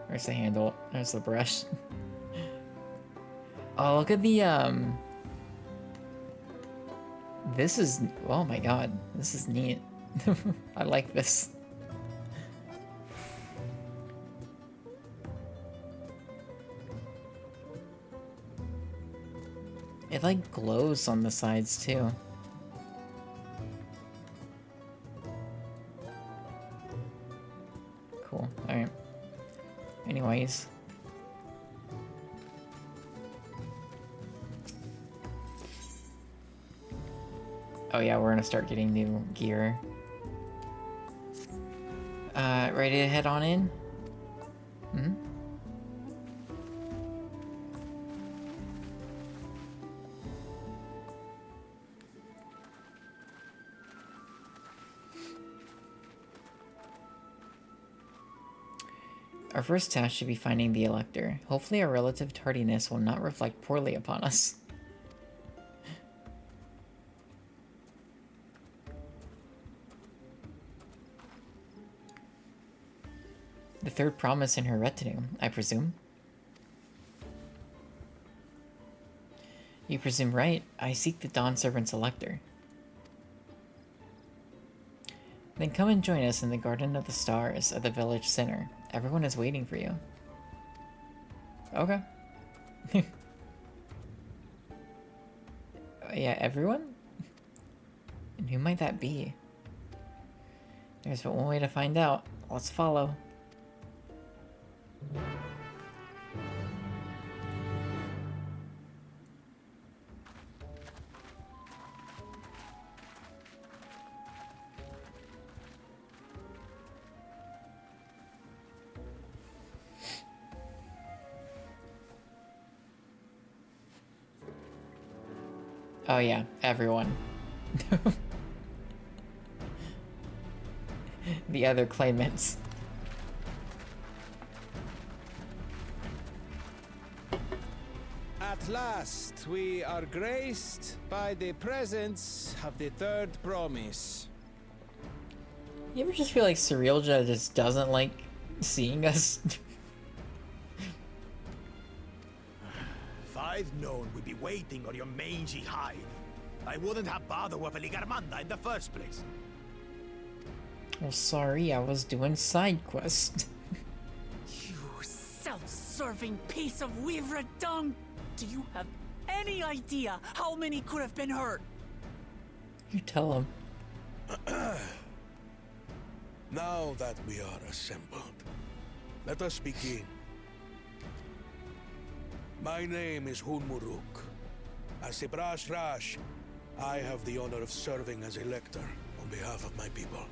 Where's the handle? There's the brush. Oh, look at the this is, oh my god, this is neat. I like this. It like glows on the sides too. Cool, alright. Anyways. Oh yeah, we're gonna start getting new gear. Ready to head on in? Hmm? Our first task should be finding the Elector. Hopefully our relative tardiness will not reflect poorly upon us. The third promise in her retinue, I presume. You presume right. I seek the Dawn Servant's Elector. Then come and join us in the Garden of the Stars at the village center. Everyone is waiting for you. Okay. Yeah, everyone? And who might that be? There's but one way to find out. Let's follow. Oh yeah, everyone. The other claimants. At last, we are graced by the presence of the third promise. You ever just feel like Cerealja just doesn't like seeing us? If I'd known we'd be waiting on your mangy hide, I wouldn't have bothered with Ligarmanda in the first place. Well, sorry, I was doing side quests. You self-serving piece of weaver dung! Do you have any idea how many could have been hurt? You tell him. Now that we are assembled, let us begin. My name is Hunmuruk. As Ibras Rash, I have the honor of serving as Elector on behalf of my people.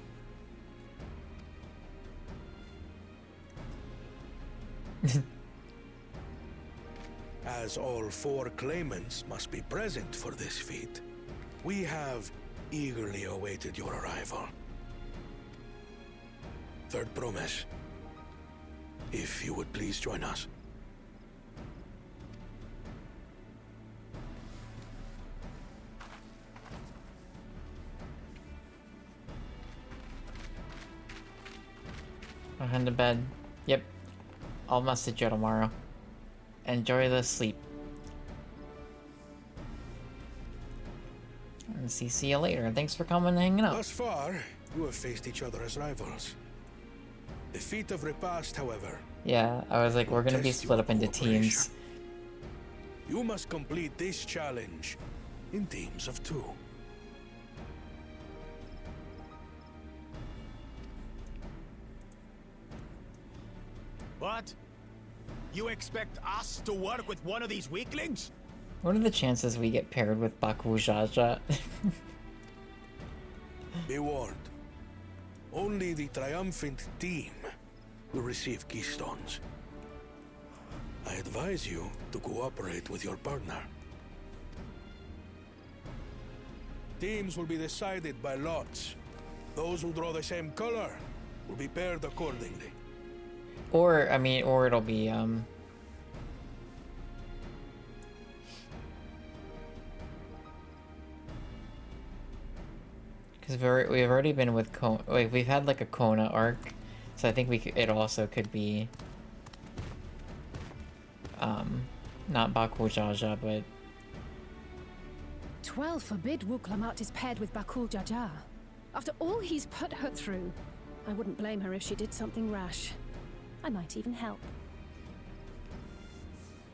As all four claimants must be present for this feat, we have eagerly awaited your arrival. Third promise, if you would please join us. I'm heading to bed. Yep. I'll message you tomorrow. Enjoy the sleep. And see you later. Thanks for coming and hanging out. Thus far, you have faced each other as rivals. The feat of repast, however. Yeah, I was like, we're gonna be split up into teams. You must complete this challenge in teams of 2. What? You expect us to work with one of these weaklings? What are the chances we get paired with Baku Jaja? Be warned. Only the triumphant team will receive keystones. I advise you to cooperate with your partner. Teams will be decided by lots. Those who draw the same color will be paired accordingly. Or, I mean, or it'll be, because we've already been with Kona, like, we've had, like, a Kona arc, so I think it also could be, not Baku Jaja, but... 12 forbid Wuklamat is paired with Bakul Jaja. After all he's put her through, I wouldn't blame her if she did something rash. I might even help.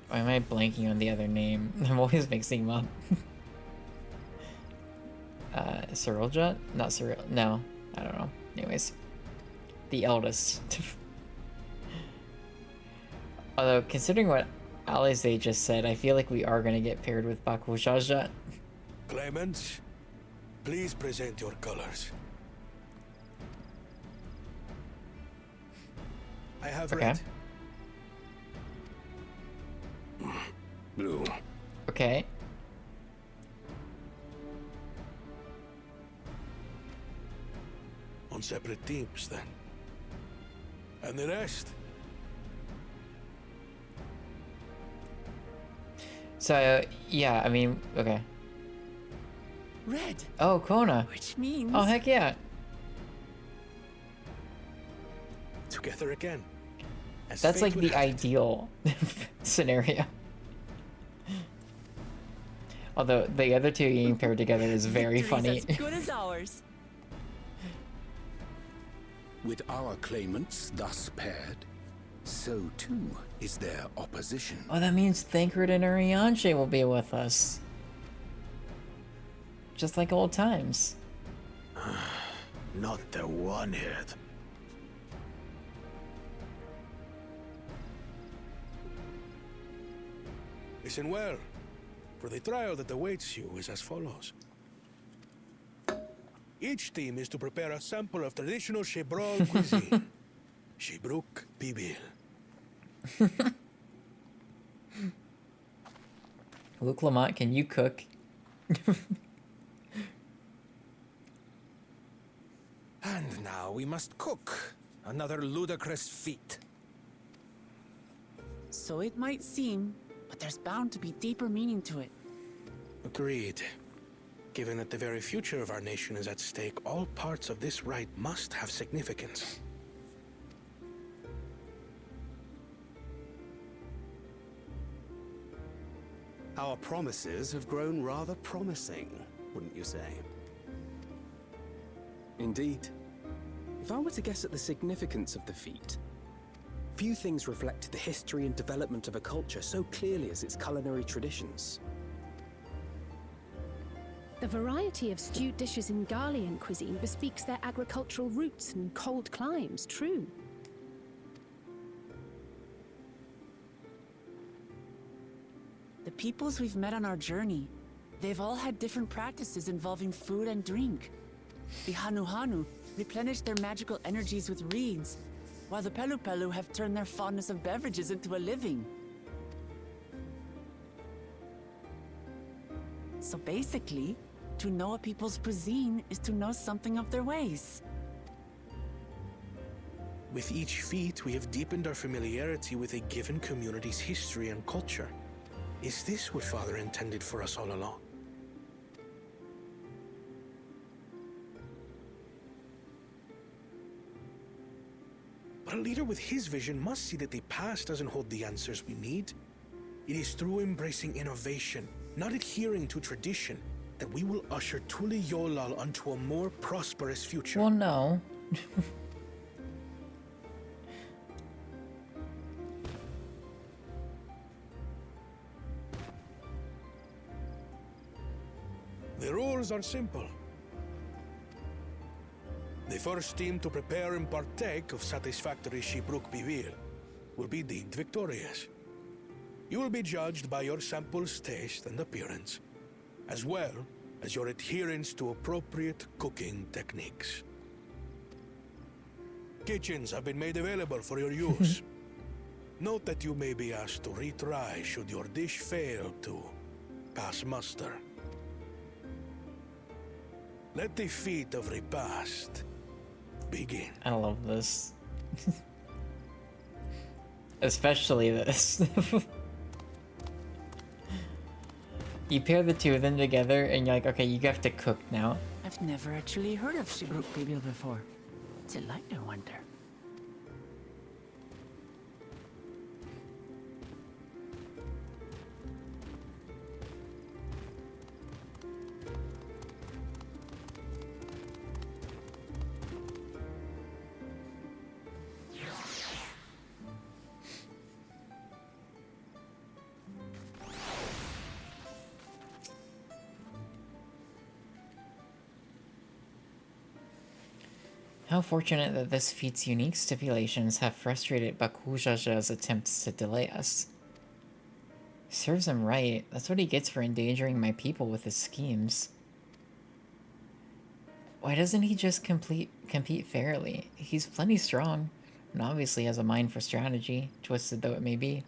Why am I blanking on the other name? I'm always mixing them up. Cyrilja? Not Cyril. No, I don't know. Anyways, the eldest. Although, considering what Alize just said, I feel like we are gonna get paired with Baku Jaja. Clemens, please present your colors. I have red. Blue. Okay. On separate teams, then. And the rest? So, yeah, I mean, okay. Red. Oh, Kona. Which means... Oh, heck yeah. Together again. That's like the ideal scenario. Although the other two being paired together is very funny. As good as ours. With our claimants thus paired, so too is their opposition. Oh, that means Thancred and Urianger will be with us. Just like old times. Not the one-head. Listen well, for the trial that awaits you is as follows. Each team is to prepare a sample of traditional Shebrol cuisine. Shebruk Bibil. Luke Lamont, can you cook? And now we must cook. Another ludicrous feat. So it might seem, but there's bound to be deeper meaning to it. Agreed. Given that the very future of our nation is at stake, all parts of this rite must have significance. Our promises have grown rather promising, wouldn't you say? Indeed. If I were to guess at the significance of the feat, few things reflect the history and development of a culture so clearly as its culinary traditions. The variety of stewed dishes in Garlean cuisine bespeaks their agricultural roots and cold climes, true. The peoples we've met on our journey, they've all had different practices involving food and drink. The Hanu replenish their magical energies with reeds, while the Pelu have turned their fondness of beverages into a living. So basically, to know a people's cuisine is to know something of their ways. With each feat, we have deepened our familiarity with a given community's history and culture. Is this what Father intended for us all along? But a leader with his vision must see that the past doesn't hold the answers we need. It is through embracing innovation, not adhering to tradition, that we will usher Tuli Yolal onto a more prosperous future. Well, no. The rules are simple. The first team to prepare and partake of satisfactory Shibruk Bivir will be deemed victorious. You will be judged by your sample's taste and appearance, as well as your adherence to appropriate cooking techniques. Kitchens have been made available for your use. Note that you may be asked to retry should your dish fail to pass muster. Let the feat of repast begin. I love this. Especially this. You pair the two of them together and you're like, okay, you have to cook now. I've never actually heard of Shibruk Bibil before. What's it like, I wonder? How fortunate that this feat's unique stipulations have frustrated Bakujaja's attempts to delay us. Serves him right. That's what he gets for endangering my people with his schemes. Why doesn't he just compete fairly? He's plenty strong, and obviously has a mind for strategy, twisted though it may be.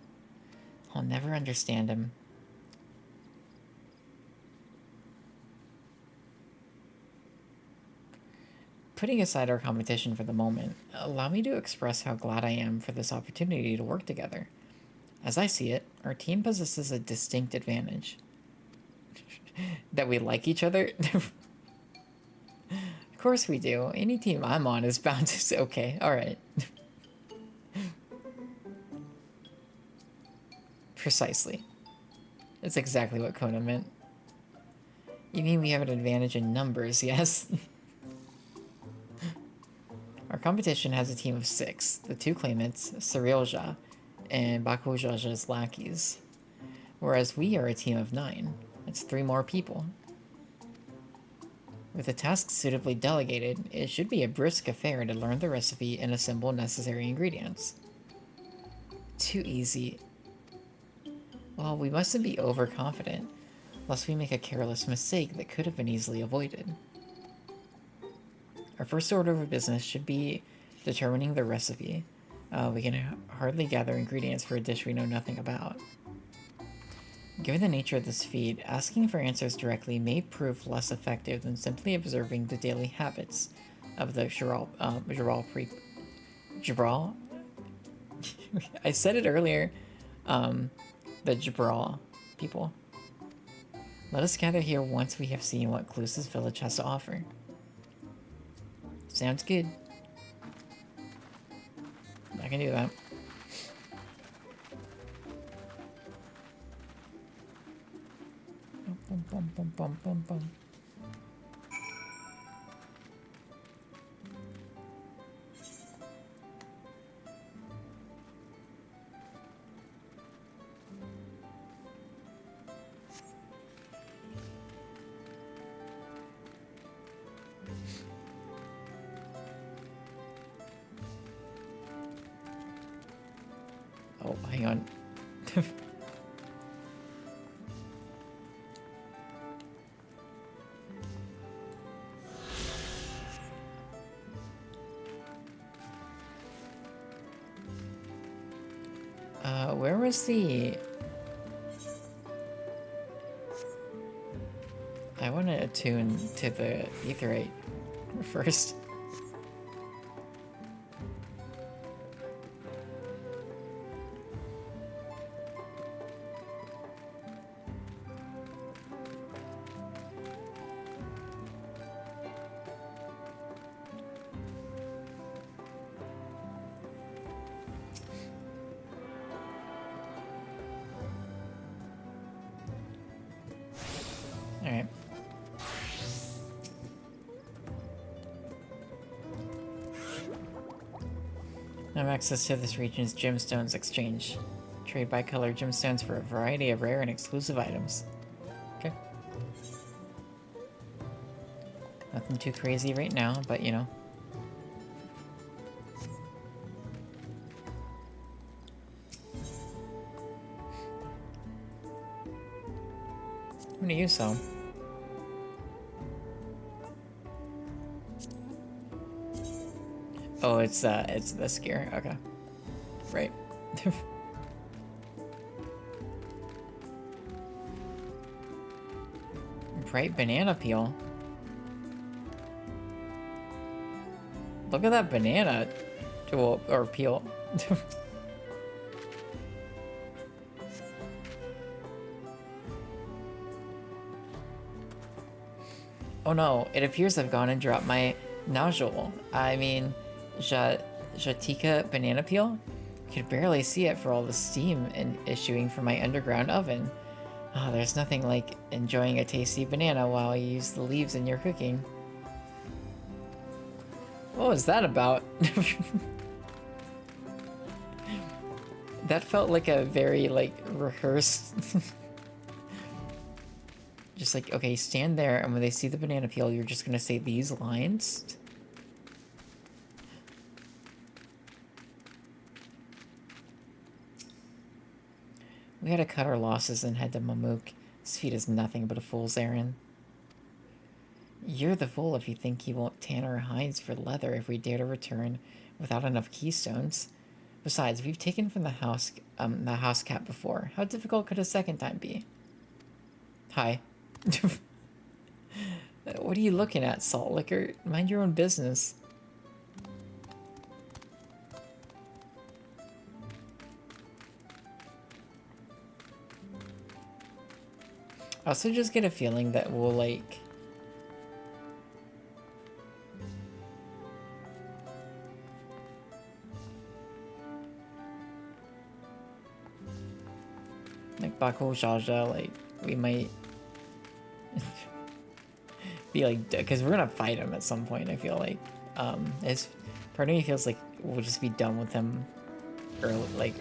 I'll never understand him. Putting aside our competition for the moment, allow me to express how glad I am for this opportunity to work together. As I see it, our team possesses a distinct advantage. That we like each other? Of course we do. Any team I'm on is bound to say, okay, alright. Precisely. That's exactly what Kona meant. You mean we have an advantage in numbers, yes? Our competition has a team of 6, the 2 claimants, Cyrilja, and Bakujaja's lackeys. Whereas we are a team of 9. That's 3 more people. With the task suitably delegated, it should be a brisk affair to learn the recipe and assemble necessary ingredients. Too easy. Well, we mustn't be overconfident, lest we make a careless mistake that could have been easily avoided. Our first order of business should be determining the recipe. We can hardly gather ingredients for a dish we know nothing about. Given the nature of this feat, asking for answers directly may prove less effective than simply observing the daily habits of the Jabral. I said it earlier. The Jabral people. Let us gather here once we have seen what Cluse's village has to offer. Sounds good. I can do that. Bum, bum, bum, bum, bum, bum. Oh, hang on. Where was the... I want to attune to the etherite first. Have access to this region's gemstones exchange. Trade bicolor gemstones for a variety of rare and exclusive items. Okay. Nothing too crazy right now, but you know. What do you sell? Oh, it's this gear. Okay. Right. Bright banana peel. Look at that banana tool or peel. Oh no, it appears I've gone and dropped my nodule. I mean, Jatika banana peel? Could barely see it for all the steam issuing from my underground oven. Ah, there's nothing like enjoying a tasty banana while you use the leaves in your cooking. What was that about? That felt like a very, like, rehearsed... Just like, okay, stand there, and when they see the banana peel, you're just gonna say these lines. We had to cut our losses and head to Mamook. This feat is nothing but a fool's errand. You're the fool if you think he won't tan our hides for leather if we dare to return without enough keystones. Besides, we've taken from the house cat before. How difficult could a second time be? Hi. What are you looking at, Salt Liquor? Mind your own business. I also just get a feeling that we'll, like... Like, Baku Jaja, like, we might... be like, because we're gonna fight him at some point, I feel like. It's, part of me feels like we'll just be done with him early,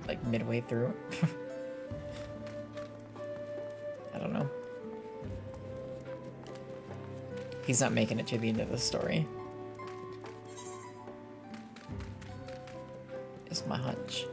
like midway through. I don't know. He's not making it to the end of the story. Is my hunch.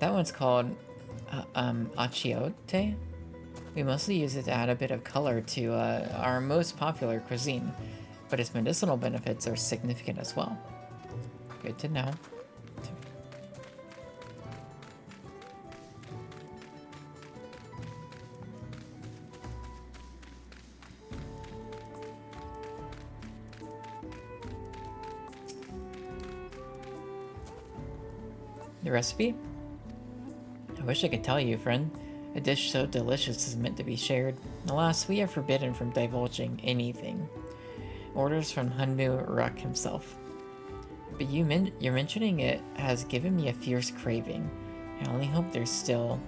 That one's called achiote. We mostly use it to add a bit of color to our most popular cuisine, but its medicinal benefits are significant as well. Good to know. The recipe? I wish I could tell you, friend. A dish so delicious is meant to be shared. Alas, we are forbidden from divulging anything. Orders from Hunmu Ruck himself. But you're mentioning it has given me a fierce craving. I only hope there's still,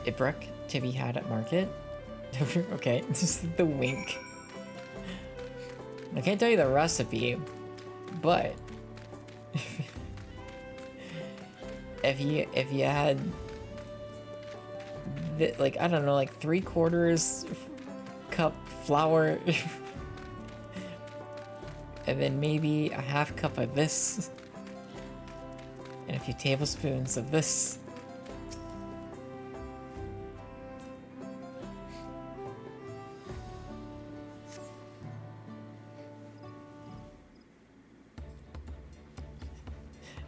Ibruk to be had at market. Okay, just the wink. I can't tell you the recipe, but if you had like, I don't know, like 3/4 cup flour and then maybe a 1/2 cup of this and a few tablespoons of this.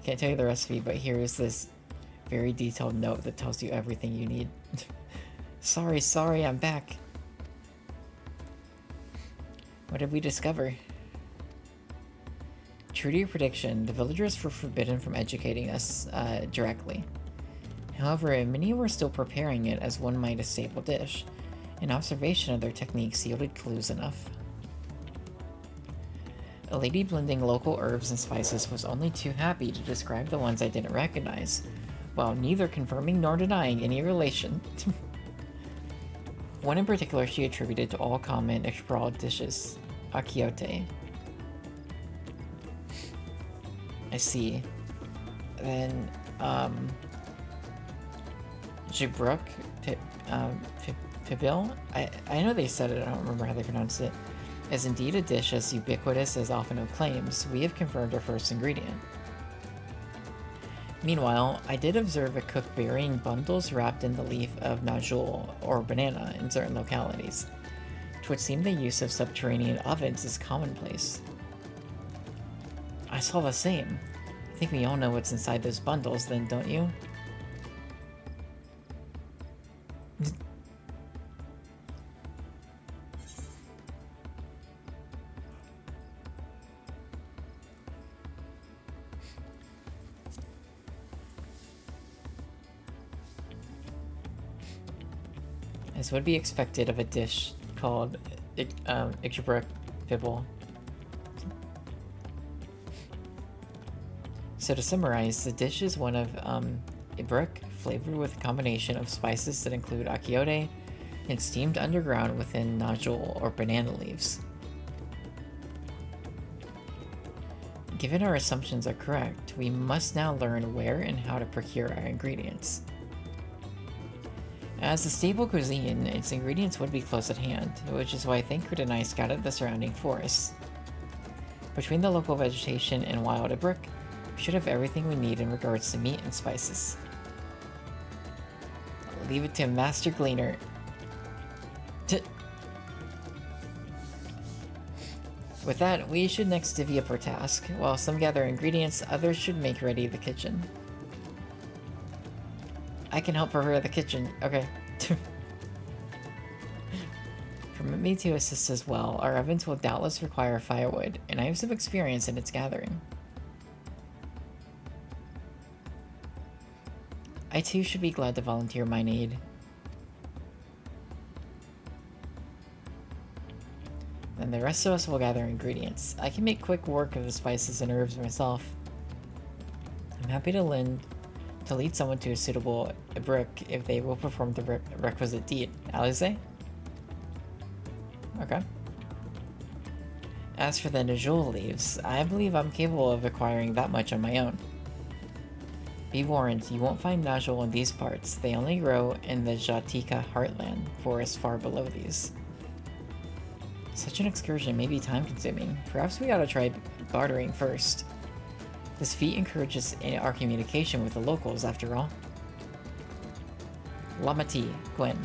Can't tell you the recipe, but here's this very detailed note that tells you everything you need. Sorry, I'm back. What did we discover? True to your prediction, the villagers were forbidden from educating us directly. However, many were still preparing it as one might a staple dish. An observation of their techniques yielded clues enough. A lady blending local herbs and spices was only too happy to describe the ones I didn't recognize, while neither confirming nor denying any relation. One in particular she attributed to all common explored dishes, akiote. I see. Then, Jibruk Pibil? I know they said it, I don't remember how they pronounced it. Is indeed a dish as ubiquitous as Alphino claims. We have confirmed our first ingredient. Meanwhile, I did observe a cook burying bundles wrapped in the leaf of najul, or banana, in certain localities. It would seem the use of subterranean ovens is commonplace. I saw the same. I think we all know what's inside those bundles then, don't you? As would be expected of a dish called Ixbruk Pibble. So to summarize, the dish is one of Ibruk, flavored with a combination of spices that include akiote and steamed underground within najul or banana leaves. Given our assumptions are correct, we must now learn where and how to procure our ingredients. As a staple cuisine, its ingredients would be close at hand, which is why Thancred and I scouted the surrounding forests. Between the local vegetation and wild Ibruk, we should have everything we need in regards to meat and spices. I'll leave it to Master Gleaner. With that, we should next divvy up our task. While some gather ingredients, others should make ready the kitchen. I can help prepare the kitchen. Okay. Permit me to assist as well. Our ovens will doubtless require firewood, and I have some experience in its gathering. I too should be glad to volunteer mine aid. And the rest of us will gather ingredients. I can make quick work of the spices and herbs myself. I'm happy to lead someone to a suitable Ibruk if they will perform the requisite deed. Alize? Okay. As for the najul leaves, I believe I'm capable of acquiring that much on my own. Be warned, you won't find najul in these parts. They only grow in the Jatika heartland, forest far below these. Such an excursion may be time-consuming. Perhaps we ought to try bartering first. This feat encourages our communication with the locals, after all. Lamati, Gwen.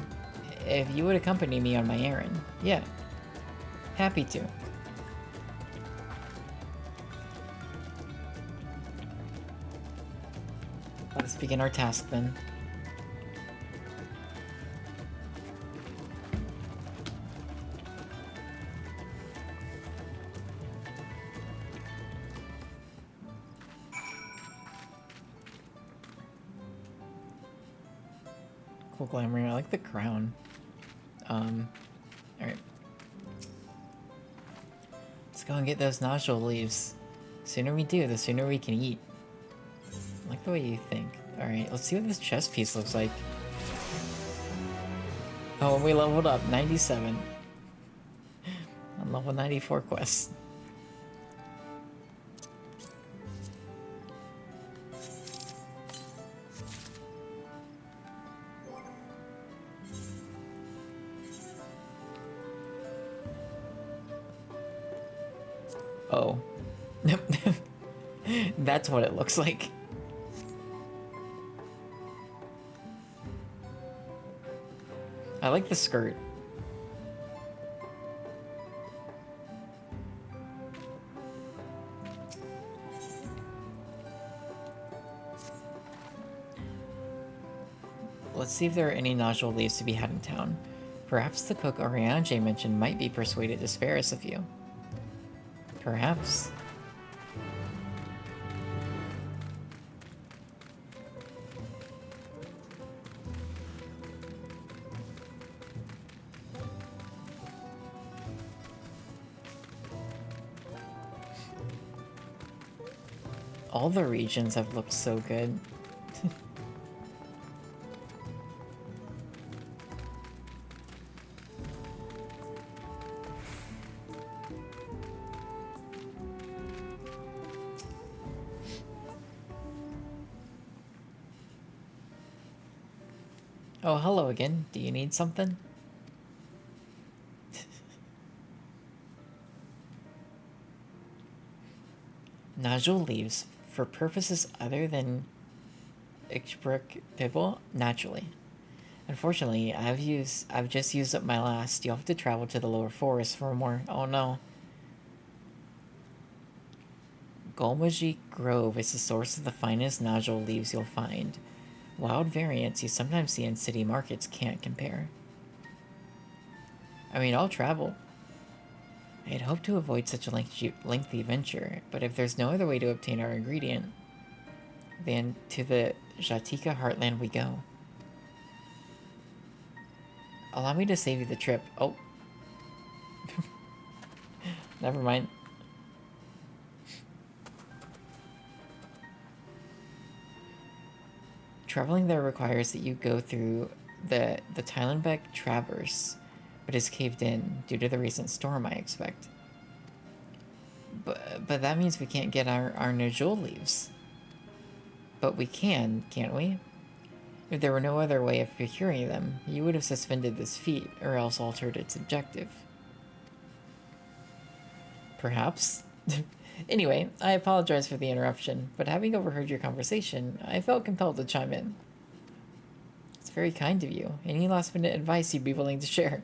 If you would accompany me on my errand. Yeah. Happy to. Let's begin our task then. Cool glamour. I like the crown. Alright. Let's go and get those najul leaves. The sooner we do, the sooner we can eat. I like the way you think. Alright, let's see what this chest piece looks like. Oh, we leveled up. 97. On level 94 quest. Oh. That's what it looks like. I like the skirt. Let's see if there are any najul leaves to be had in town. Perhaps the cook Oriange mentioned might be persuaded to spare us a few. Perhaps. All the regions have looked so good. Oh, hello again. Do you need something? Nodule leaves for purposes other than Ixbrook Pibble naturally. Unfortunately, I've just used up my last. You'll have to travel to the lower forest for more. Oh no. Golmaji Grove is the source of the finest nodule leaves you'll find. Wild variants you sometimes see in city markets can't compare. I mean, I'll travel. I had hoped to avoid such a lengthy venture, but if there's no other way to obtain our ingredient, then to the Jatika heartland we go. Allow me to save you the trip. Oh. Never mind. Traveling there requires that you go through the Thailandbeck Traverse, but is caved in due to the recent storm, I expect. But that means we can't get our nodule leaves. But we can, can't we? If there were no other way of procuring them, you would have suspended this feat, or else altered its objective. Perhaps? Anyway, I apologize for the interruption, but having overheard your conversation, I felt compelled to chime in. It's very kind of you. Any last-minute advice you'd be willing to share?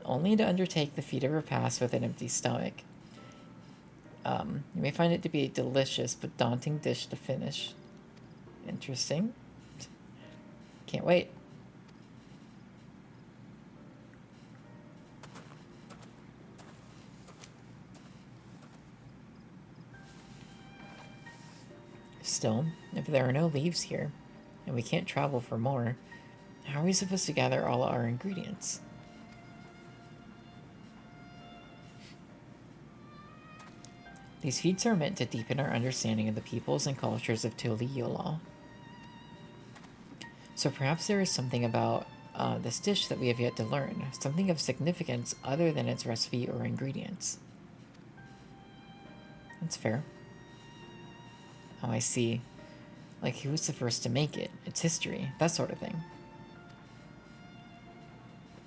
Only to undertake the feat of repast with an empty stomach. You may find it to be a delicious but daunting dish to finish. Interesting. Can't wait. Still, if there are no leaves here, and we can't travel for more, how are we supposed to gather all our ingredients? These feats are meant to deepen our understanding of the peoples and cultures of Tuli Yolal. So perhaps there is something about this dish that we have yet to learn, something of significance other than its recipe or ingredients. That's fair. Oh, I see. Like, who was the first to make it? Its history, that sort of thing.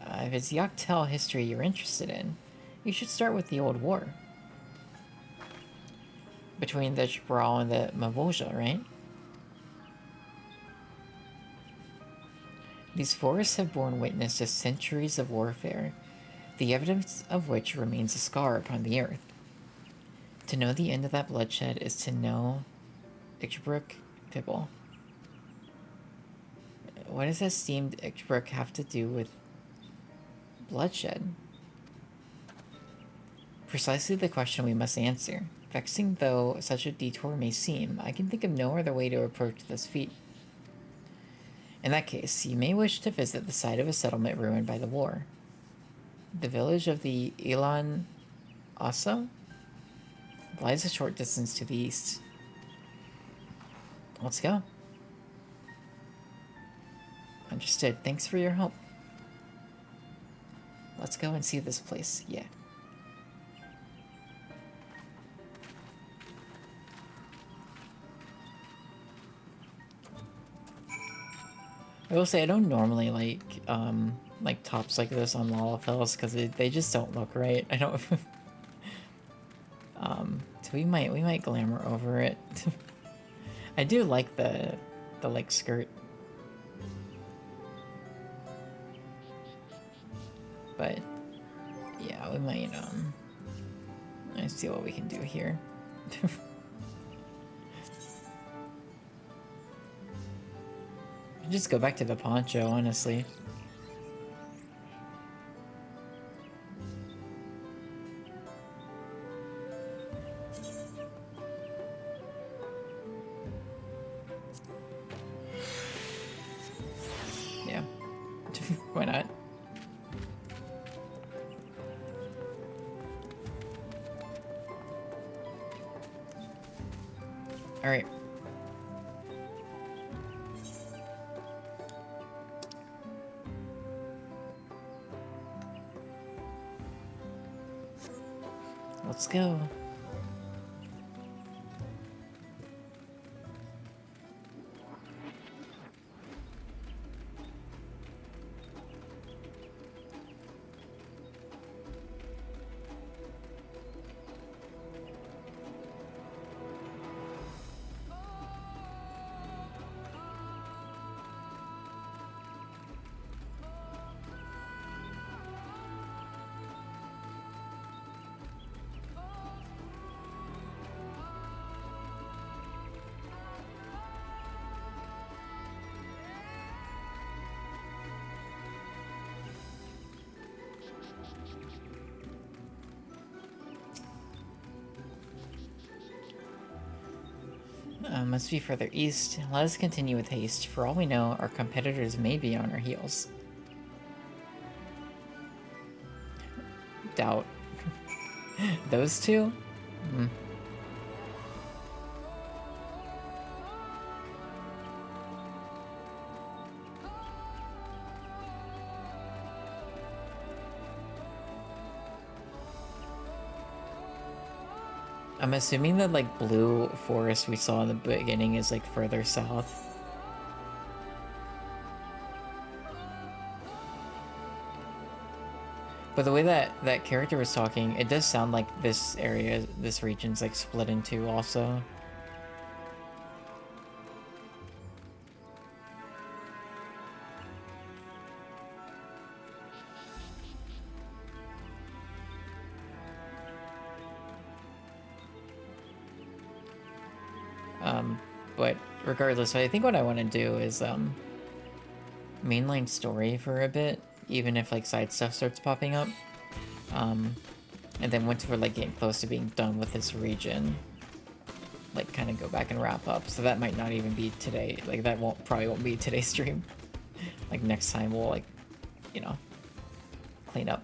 If it's Yaktel history you're interested in, you should start with the Old War. Between the Jabral and the Mavoja, right? These forests have borne witness to centuries of warfare, the evidence of which remains a scar upon the earth. To know the end of that bloodshed is to know Ixbrook Pibble. What does esteemed Ixbrook have to do with bloodshed? Precisely the question we must answer. Vexing though such a detour may seem, I can think of no other way to approach this feat. In that case, you may wish to visit the site of a settlement ruined by the war. The village of the Ilan Aso lies a short distance to the east. Let's go. Understood. Thanks for your help. Let's go and see this place. Yeah. I will say I don't normally like tops like this on Lalafels because they just don't look right. I don't. So we might glamour over it. I do like the like skirt, but yeah, we might let's see what we can do here. Just go back to the poncho, honestly. Yeah. Why not? Alright. Let's go. Must be further east. Let us continue with haste. For all we know, our competitors may be on our heels. Doubt. Those two? Hmm. I'm assuming that, like, blue forest we saw in the beginning is, like, further south. But the way that that character was talking, it does sound like this area, this region's, like, split in two also. But regardless, I think what I want to do is mainline story for a bit, even if like side stuff starts popping up. And then once we're like getting close to being done with this region, like kind of go back and wrap up. So that might not even be today. Like that probably won't be today's stream. Like next time we'll like, you know, clean up.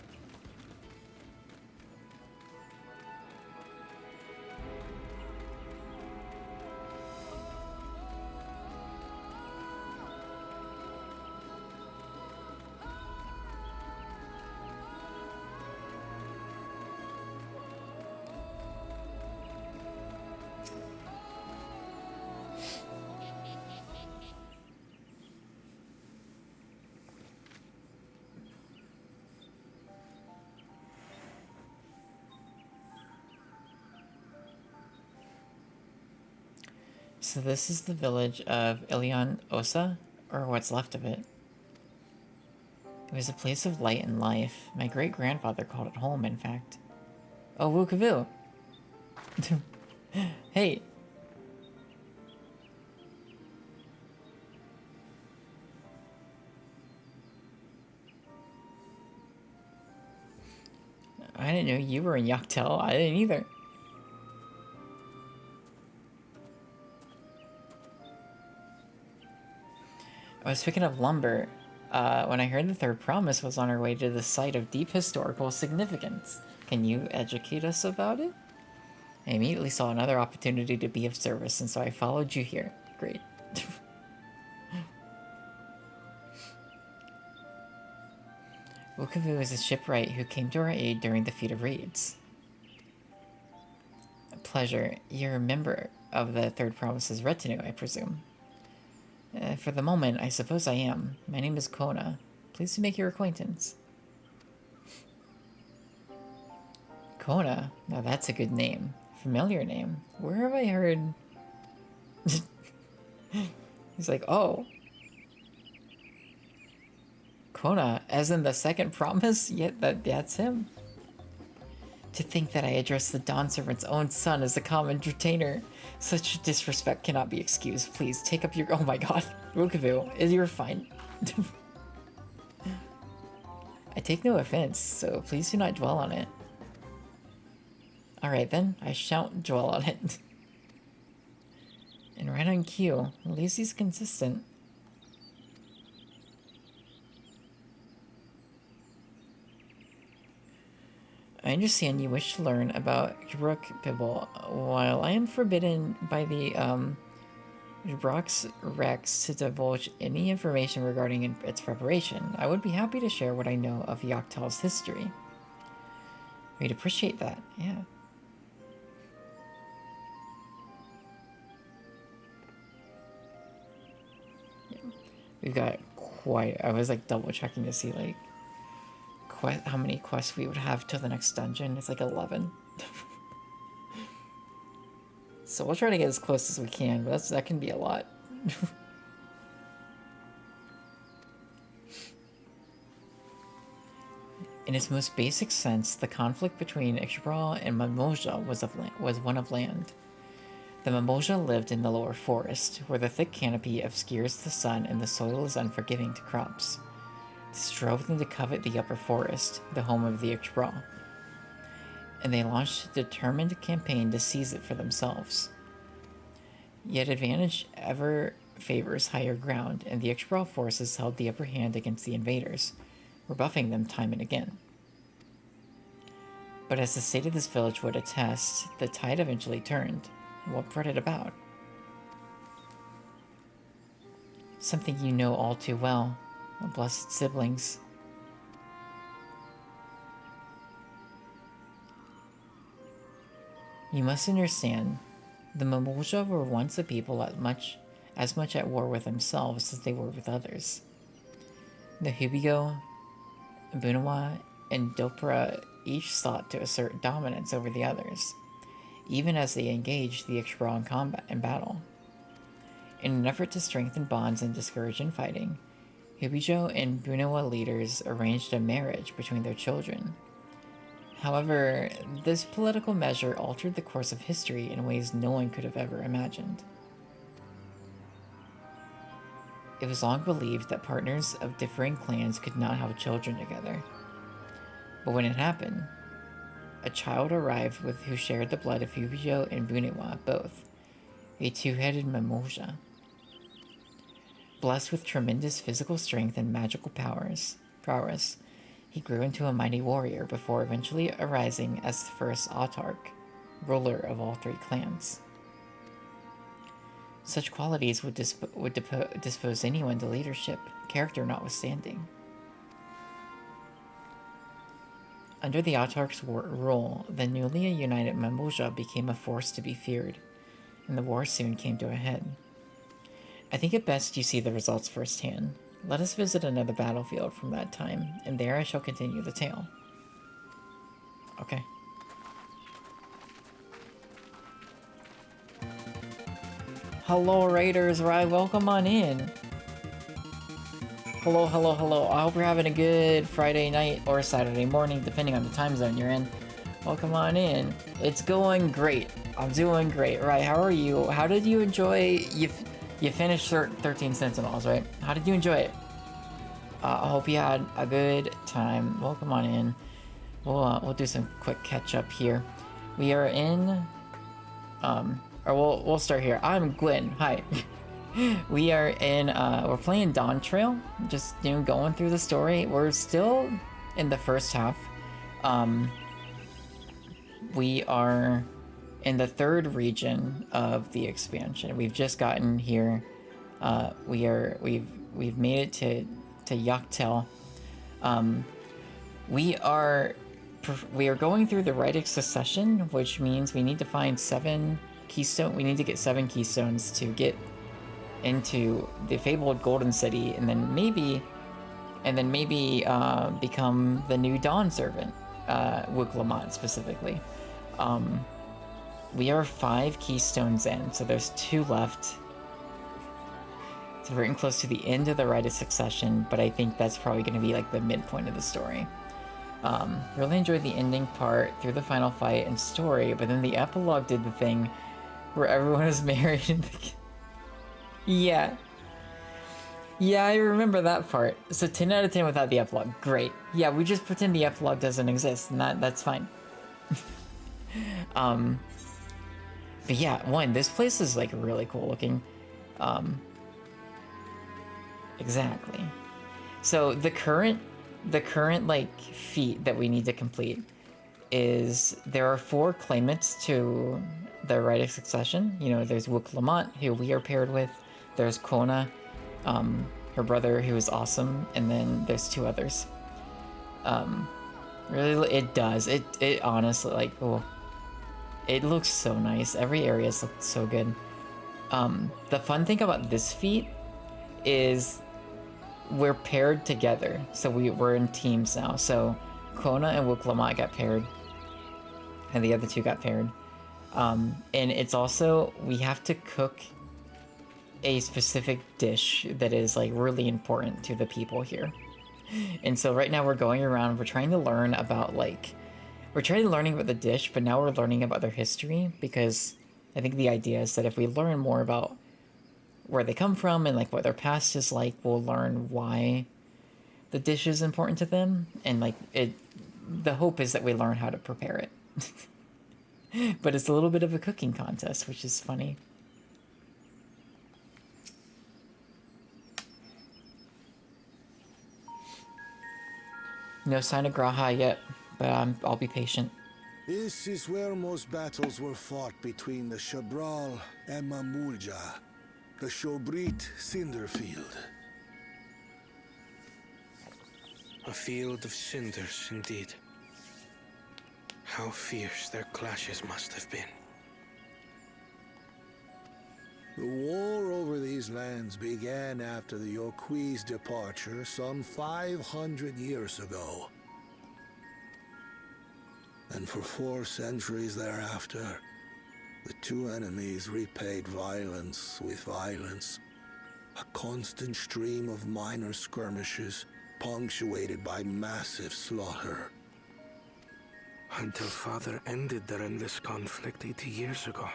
So this is the village of Ilion Osa, or what's left of it. It was a place of light and life. My great-grandfather called it home, in fact. Oh, Wukavoo! Hey! I didn't know you were in Yaktel. I didn't either. I was picking up lumber when I heard the third promise was on our way to the site of deep historical significance. Can you educate us about it? I immediately saw another opportunity to be of service, and so I followed you here. Great. Wukavoo is a shipwright who came to our aid during the feat of raids. A pleasure. You're a member of the Third Promise's retinue, I presume. For the moment, I suppose I am. My name is Kona. Pleased to make your acquaintance. Kona? Now that's a good name. Familiar name. Where have I heard... He's like, oh. Kona, as in the second promise? Yet that's him. To think that I addressed the Dawn Servant's own son as a common retainer. Such disrespect cannot be excused. Please, take up your... Oh my god. Wukavoo, you're fine. I take no offense, so please do not dwell on it. Alright then, I shan't dwell on it. And right on cue, at least he's consistent. I understand you wish to learn about Brook Pibble. While I am forbidden by the Brock's Rex to divulge any information regarding its preparation, I would be happy to share what I know of Yoctal's history. We'd appreciate that, yeah. We've got quite... I was like double checking to see like how many quests we would have till the next dungeon. It's like 11. So we'll try to get as close as we can, but that can be a lot. In its most basic sense, the conflict between Ixbral and Mamoja was one of land. The Mamoja lived in the lower forest, where the thick canopy obscures the sun and the soil is unforgiving to crops. This drove them to covet the upper forest, the home of the Ixbral, and they launched a determined campaign to seize it for themselves. Yet advantage ever favors higher ground, and the Ixbral forces held the upper hand against the invaders, rebuffing them time and again. But as the state of this village would attest, the tide eventually turned. What brought it about? Something you know all too well, our blessed siblings. You must understand, the Mamoja were once a people as much at war with themselves as they were with others. The Hubigo, Bunawa, and Dopra each sought to assert dominance over the others, even as they engaged the Ixbral in combat and battle. In an effort to strengthen bonds and discourage infighting, Hubijo and Bunawa leaders arranged a marriage between their children. However, this political measure altered the course of history in ways no one could have ever imagined. It was long believed that partners of differing clans could not have children together. But when it happened, a child arrived who shared the blood of Hubijo and Bunawa both, a two-headed Mamoja. Blessed with tremendous physical strength and magical prowess, he grew into a mighty warrior before eventually arising as the first autarch, ruler of all three clans. Such qualities would dispose anyone to leadership, character notwithstanding. Under the autarch's rule, the newly united Mamoja became a force to be feared, and the war soon came to a head. I think it best you see the results firsthand. Let us visit another battlefield from that time, and there I shall continue the tale. Okay. Hello, Raiders, right? Welcome on in. Hello, hello, hello. I hope you're having a good Friday night or Saturday morning, depending on the time zone you're in. Welcome on in. It's going great. I'm doing great. Right, how are you? How did you enjoy... You finished 13 Sentinels, right? How did you enjoy it? I hope you had a good time. Welcome on in. We'll do some quick catch-up here. We are in... we'll start here. I'm Gwen. Hi. We are in, we're playing Dawntrail, just, going through the story. We're still in the first half. We are in the third region of the expansion. We've just gotten here. We've made it to Yoctal. We are going through the Ritic Succession, which means we need to find 7 keystones. We need to get 7 keystones to get into the fabled Golden City, and then maybe become the new Dawn Servant, Wuklamont specifically. We are 5 keystones in, so there's 2 left. So we're getting close to the end of the Rite of Succession, but I think that's probably going to be like the midpoint of the story. Really enjoyed the ending part through the final fight and story, but then the epilogue did the thing where everyone was married. Yeah, I remember that part. So 10 out of 10 without the epilogue. Great. Yeah, we just pretend the epilogue doesn't exist, and that's fine. But yeah, this place is like really cool looking. Exactly. So the current like feat that we need to complete is there are 4 claimants to the right of succession. You know, there's Wook Lamont, who we are paired with. There's Kona, her brother, who is awesome, and then there's 2 others. Really, it honestly, like, oh, it looks so nice. Every area's looked so good. The fun thing about this feat is we're paired together, so we're in teams now. So Kona and Wook Lamont got paired, and the other 2 got paired. And it's also, we have to cook a specific dish that is like really important to the people here. And so right now we're going around, we're trying to learn about learning about the dish, but now we're learning about their history, because I think the idea is that if we learn more about where they come from and like what their past is like, we'll learn why the dish is important to them, and like the hope is that we learn how to prepare it. But it's a little bit of a cooking contest, which is funny. No sign of Graha yet, but I'll be patient. This is where most battles were fought between the Shabral and Mamulja, the Shobrit Cinderfield. A field of cinders, indeed. How fierce their clashes must have been. The war over these lands began after the Yokui's departure some 500 years ago. And for 4 centuries thereafter, the 2 enemies repaid violence with violence. A constant stream of minor skirmishes, punctuated by massive slaughter. Until Father ended their endless conflict 80 years ago.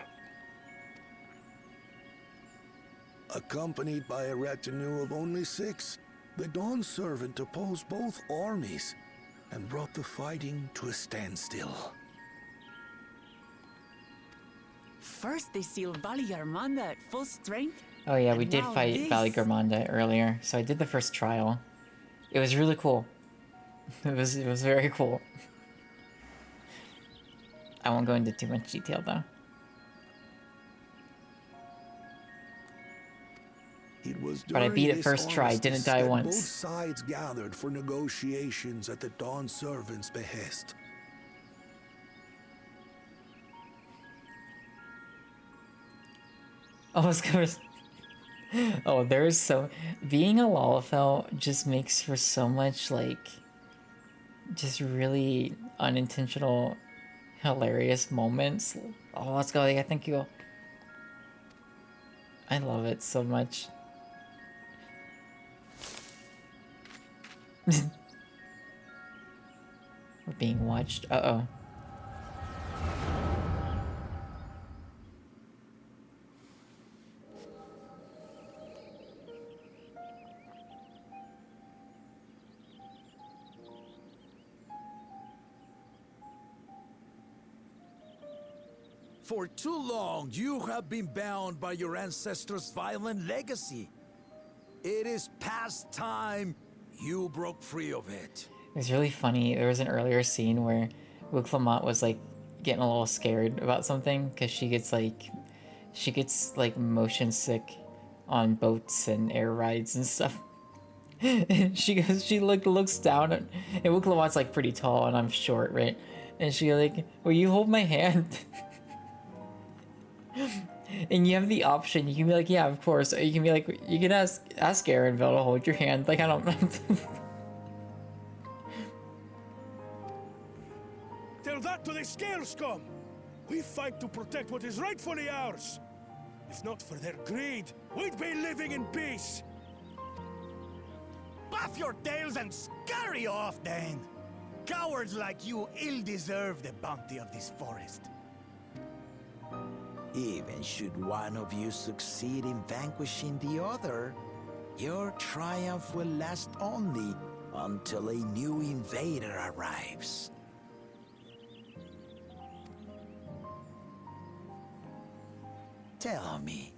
Accompanied by a retinue of only 6, the Dawn Servant opposed both armies and brought the fighting to a standstill. First they sealed Valley Armanda at full strength. Oh yeah, we and did now fight this. Valley Garmanda earlier, so I did the first trial. It was really cool. It was very cool. I won't go into too much detail though. It was But I beat it during first this try, didn't armistice die that once. Both sides gathered for negotiations at the Dawn Servant's behest. Oh, it's gonna... Oh, there's so... Being a Lalafell just makes for so much, like... just really unintentional, hilarious moments. Oh, let's go. Yeah, thank you. I love it so much. We're being watched. Uh-oh. For too long, you have been bound by your ancestors' violent legacy. It is past time you broke free of it. It was really funny. There was an earlier scene where Wook Lamont was like getting a little scared about something because she gets like motion sick on boats and air rides and stuff. And she looks down and Wook Lamant's like pretty tall and I'm short, right? And she like, will you hold my hand? And you have the option. You can be like, yeah, of course. Or you can be like, you can ask Arenville to hold your hand. Like, I don't know. Tell that to the Scale Scum! We fight to protect what is rightfully ours. If not for their greed, we'd be living in peace. Buff your tails and scurry off, then! Cowards like you ill-deserve the bounty of this forest. Even should one of you succeed in vanquishing the other, your triumph will last only until a new invader arrives. Tell me,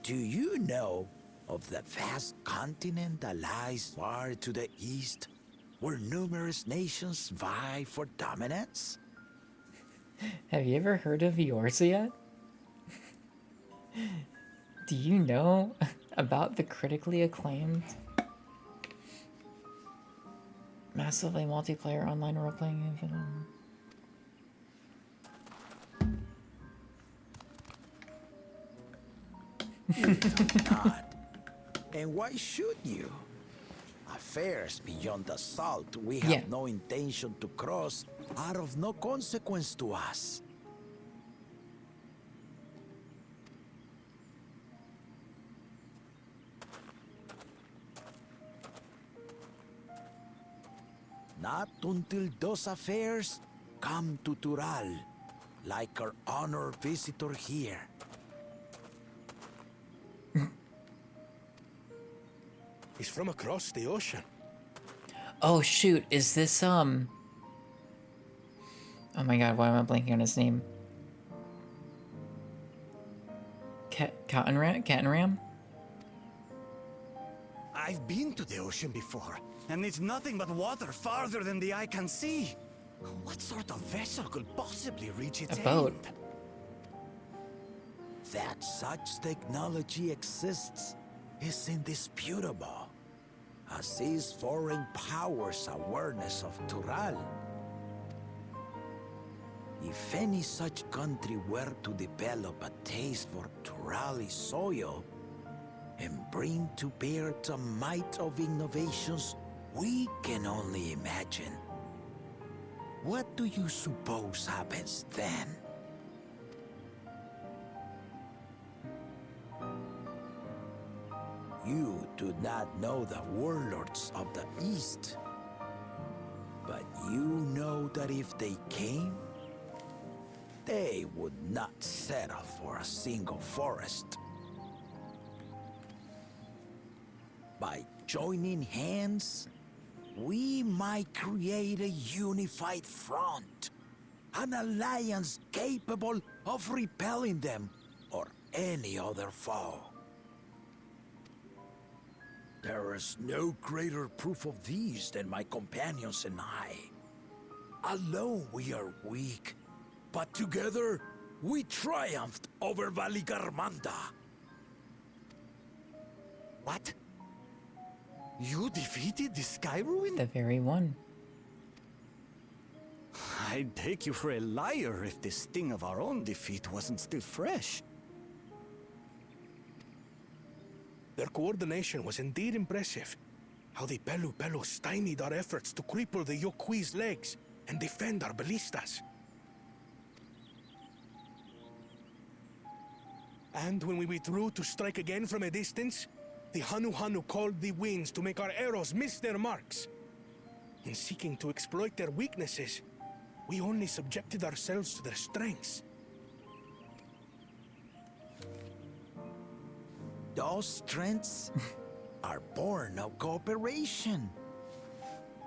do you know of the vast continent that lies far to the east, where numerous nations vie for dominance? Have you ever heard of Eorzea? Do you know about the critically acclaimed massively multiplayer online role-playing game? You do not. And why should you? Affairs beyond the salt we have no intention to cross are of no consequence to us. Not until those affairs come to Tural, like our honored visitor here. He's from across the ocean. Oh shoot, is this oh my god, why am I blanking on his name? Cattenram? I've been to the ocean before, and it's nothing but water farther than the eye can see. What sort of vessel could possibly reach its A boat. end? That such technology exists is indisputable, as is foreign powers' awareness of Tural. If any such country were to develop a taste for Turali soil and bring to bear the might of innovations we can only imagine, what do you suppose happens then? You do not know the warlords of the East, but you know that if they came, they would not settle for a single forest. By joining hands, we might create a unified front, an alliance capable of repelling them or any other foe. There is no greater proof of these than my companions and I. Alone we are weak, but together we triumphed over Valigarmanda. What? You defeated the Sky Ruin? The very one. I'd take you for a liar if the sting of our own defeat wasn't still fresh. Their coordination was indeed impressive. How the Pelu stymied our efforts to cripple the Yokui's legs and defend our ballistas. And when we withdrew to strike again from a distance, the Hanu called the winds to make our arrows miss their marks. In seeking to exploit their weaknesses, we only subjected ourselves to their strengths. Those strengths are born of cooperation.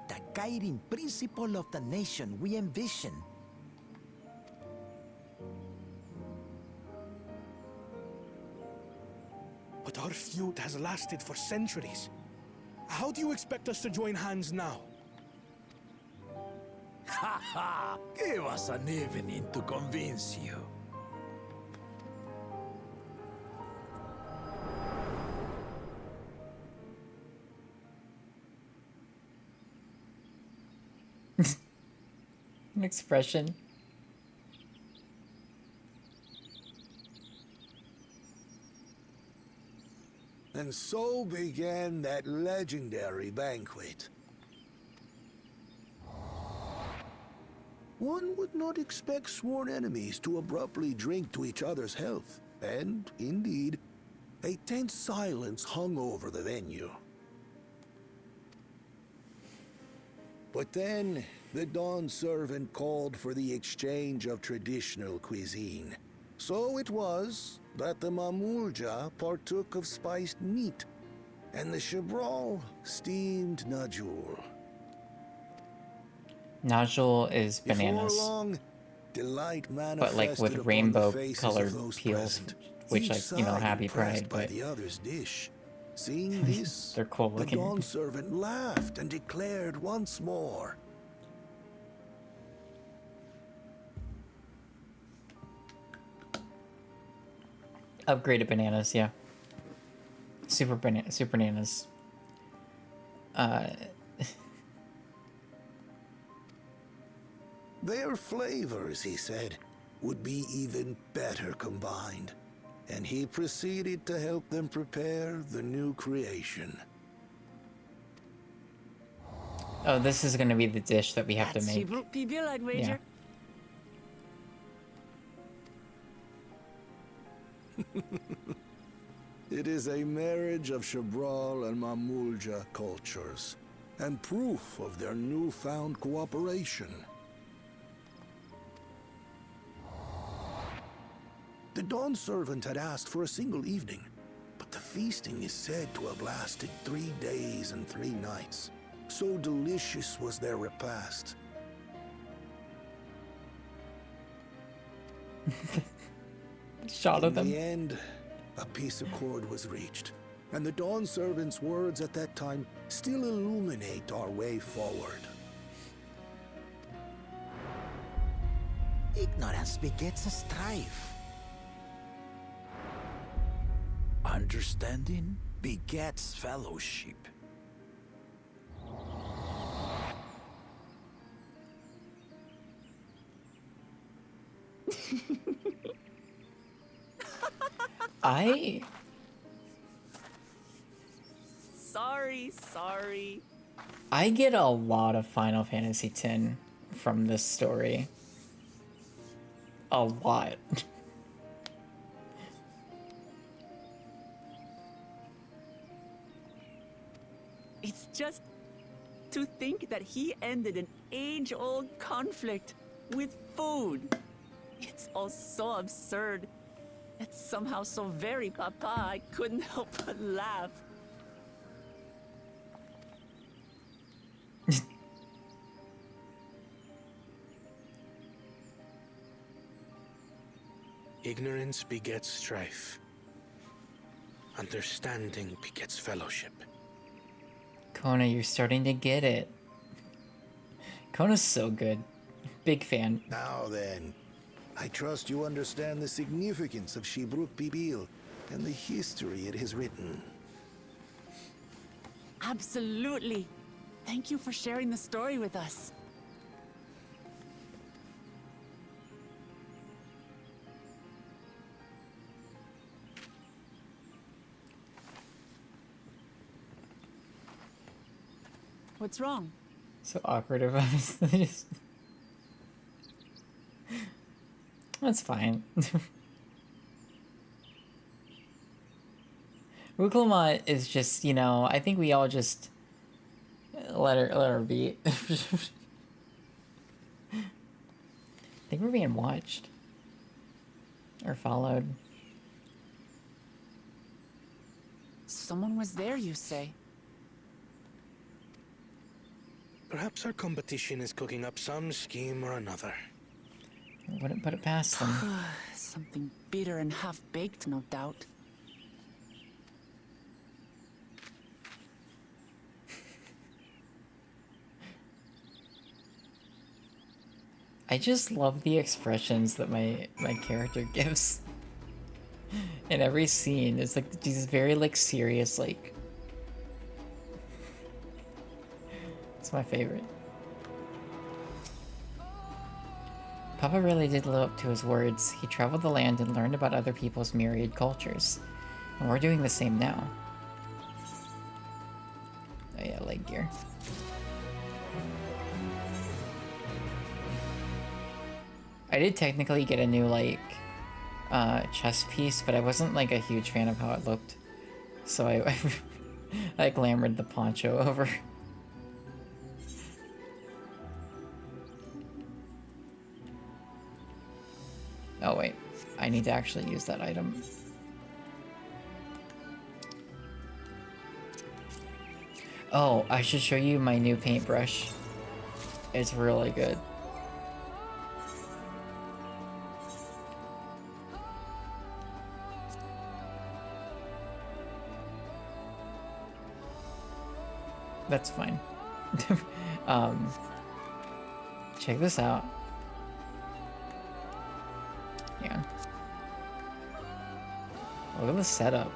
The guiding principle of the nation we envision. But our feud has lasted for centuries. How do you expect us to join hands now? Ha ha! Give us an evening to convince you. An expression. And so began that legendary banquet. One would not expect sworn enemies to abruptly drink to each other's health, and, indeed, a tense silence hung over the venue. But then, the Dawn servant called for the exchange of traditional cuisine. So it was that the Mamulja partook of spiced meat, and the Chebral steamed Najul. Najul is bananas. Before long, delight But like manifested with upon rainbow the faces colored of those peels, present, which each like, you know, side happy impressed pride, by but the other's dish. Seeing this, They're cool the looking. Dawn Servant laughed and declared once more. Upgraded bananas, yeah. Super bananas. Their flavors, he said, would be even better combined, and he proceeded to help them prepare the new creation. Oh, this is gonna be the dish that we have to make. I'd wager. It is a marriage of Shabral and Mamulja cultures, and proof of their newfound cooperation. The Dawn Servant had asked for a single evening, but the feasting is said to have lasted 3 days and 3 nights. So delicious was their repast. Shot of them. In the end, a peace accord was reached, and the Dawn Servant's words at that time still illuminate our way forward. Ignorance begets a strife. Understanding begets fellowship. Sorry. I get a lot of Final Fantasy X from this story. A lot. It's just to think that he ended an age-old conflict with food. It's all so absurd. It's somehow so very papa, I couldn't help but laugh. Ignorance begets strife. Understanding begets fellowship. Kona, you're starting to get it. Kona's so good. Big fan. Now then, I trust you understand the significance of Shibruk Pibil and the history it has written. Absolutely. Thank you for sharing the story with us. What's wrong? So awkward of us. Just... That's fine. Ruklamat is just, you know, I think we all just let her be. I think we're being watched. Or followed. Someone was there, you say? Perhaps our competition is cooking up some scheme or another. Wouldn't put it past them. Something bitter and half-baked, no doubt. I just love the expressions that my character gives in every scene. It's like these very like serious like. It's my favorite. Papa really did live up to his words. He traveled the land and learned about other people's myriad cultures. And we're doing the same now. Oh yeah, leg gear. I did technically get a new, like, chest piece, but I wasn't, like, a huge fan of how it looked. So I glamored the poncho over. Oh, wait. I need to actually use that item. Oh, I should show you my new paintbrush. It's really good. That's fine. um, check this out. Yeah. Look at the setup.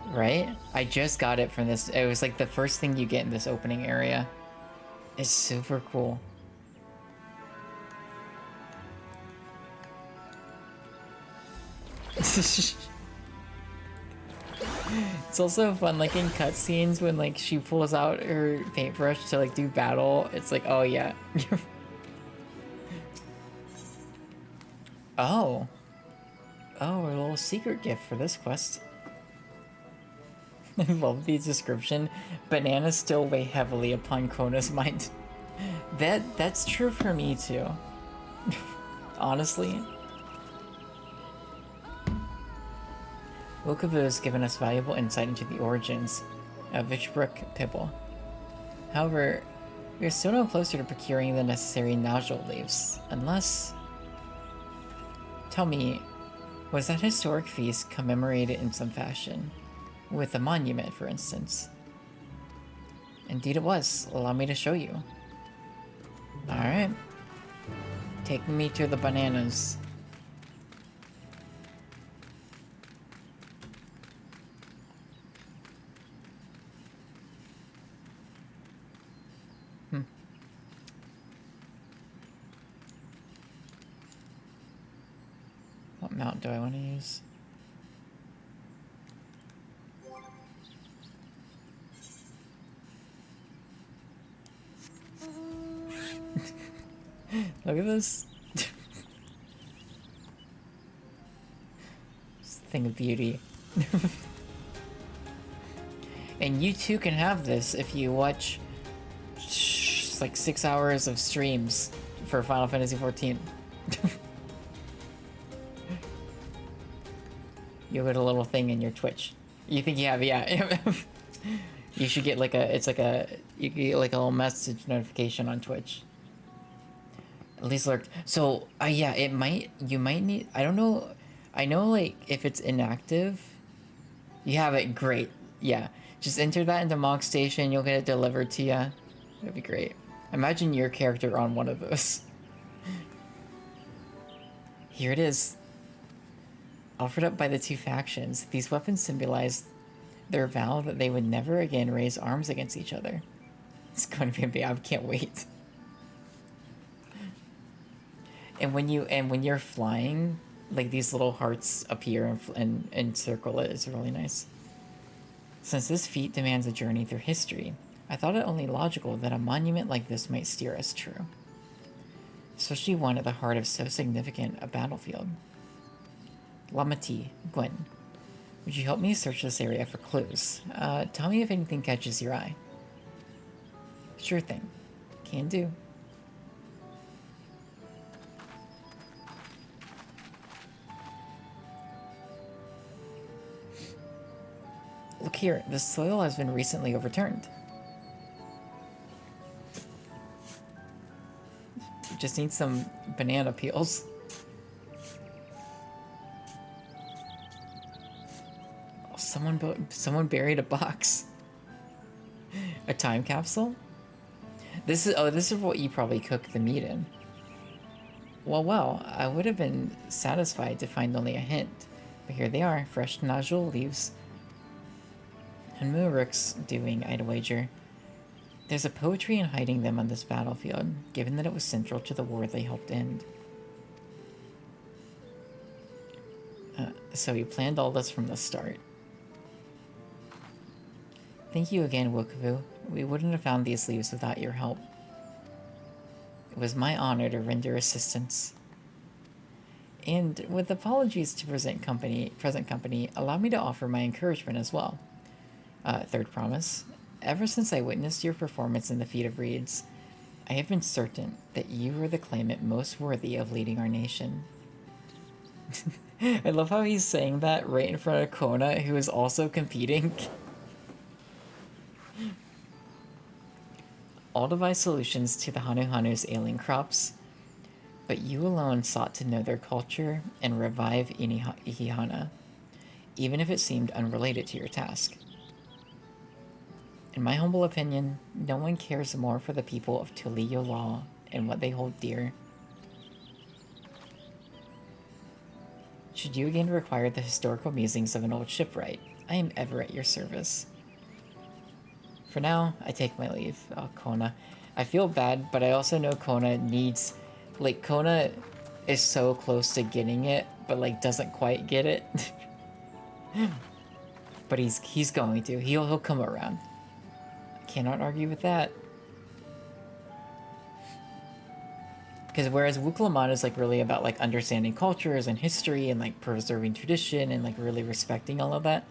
Right? I just got it from this. It was like the first thing you get in this opening area. It's super cool. It's also fun, like in cutscenes when like she pulls out her paintbrush to like do battle. It's like, oh yeah. Oh. Oh, a little secret gift for this quest. I love the description. Bananas still weigh heavily upon Kona's mind. That's true for me too. Honestly. Wokavu has given us valuable insight into the origins of Vichbrook Pibble. However, we are still no closer to procuring the necessary Najol leaves, unless... Tell me, was that historic feast commemorated in some fashion? With a monument, for instance? Indeed it was. Allow me to show you. Alright. Take me to the bananas. What mount do I want to use? Look at this. This thing of beauty. And you too can have this if you watch like 6 hours of streams for Final Fantasy XIV. You get a little thing in your Twitch. You think you have, yeah. You should get like a, it's like a, you get like a little message notification on Twitch. At least lurked. So, yeah, it might, you might need, I don't know, I know like if it's inactive, you have it, great. Yeah, just enter that into Mog Station, you'll get it delivered to you. That'd be great. Imagine your character on one of those. Here it is. Offered up by the two factions, these weapons symbolize their vow that they would never again raise arms against each other. It's going to be a big, I can't wait. And when you're flying, like these little hearts appear and circle it. It's really nice. Since this feat demands a journey through history, I thought it only logical that a monument like this might steer us true. Especially one at the heart of so significant a battlefield. Lamati, Gwen, would you help me search this area for clues? Tell me if anything catches your eye. Sure thing. Can do. Look here, the soil has been recently overturned. Just need some banana peels. Oh, someone buried a box. A time capsule? This is what you probably cook the meat in. Well, I would have been satisfied to find only a hint. But here they are, fresh Najol leaves. And Muruk's doing, I'd wager. There's a poetry in hiding them on this battlefield, given that it was central to the war they helped end. So he planned all this from the start. Thank you again, Wokavu. We wouldn't have found these leaves without your help. It was my honor to render assistance. And with apologies to present company, allow me to offer my encouragement as well. Third promise. Ever since I witnessed your performance in the Feat of Reeds, I have been certain that you are the claimant most worthy of leading our nation. I love how he's saying that right in front of Kona, who is also competing. All devised solutions to the Hanuhanu's ailing crops, but you alone sought to know their culture and revive Ihihana, even if it seemed unrelated to your task. In my humble opinion, no one cares more for the people of Tuli Yolal and what they hold dear. Should you again require the historical musings of an old shipwright, I am ever at your service. For now, I take my leave. Oh, Kona. I feel bad, but I also know Kona needs... Like, Kona is so close to getting it, but, like, doesn't quite get it. But he's going to. He'll come around. I cannot argue with that. Because whereas Wuklaman is like really about like understanding cultures and history and like preserving tradition and like really respecting all of that,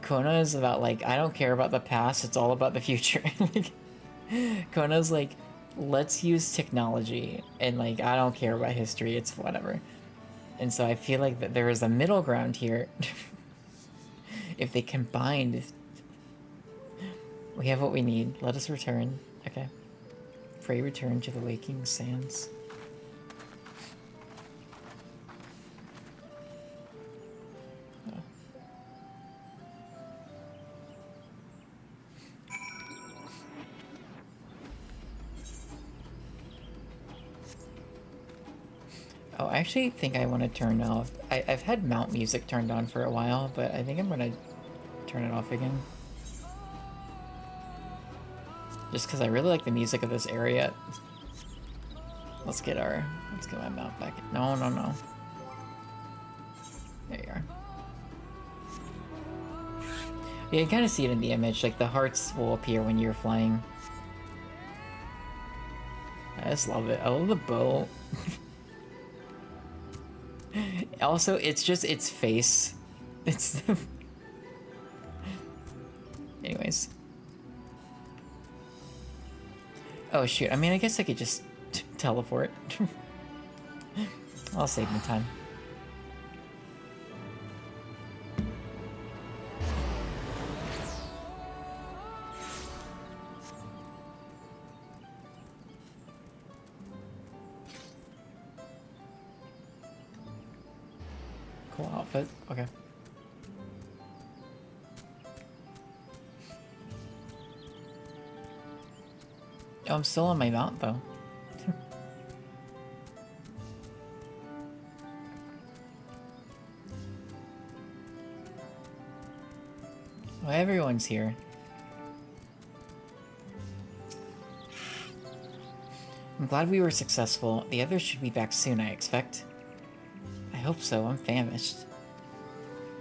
Kona is about like, I don't care about the past, it's all about the future. Like, Kona's like, let's use technology and like, I don't care about history, it's whatever. And so I feel like that there is a middle ground here. If they combined, we have what we need. Let us return. Okay. Pray return to the waking sands. Oh, I actually think I want to turn off... I've had mount music turned on for a while, but I think I'm going to turn it off again. Just because I really like the music of this area. Let's get my mount back. No. There you are. Yeah, you kind of see it in the image, like the hearts will appear when you're flying. I just love it. I love the bow. Also, it's just its face. It's... Anyways. Oh shoot, I mean, I guess I could just teleport. I'll save me time. Cool outfit, okay. Oh, I'm still on my mount, though. Well, everyone's here. I'm glad we were successful. The others should be back soon, I expect. I hope so. I'm famished.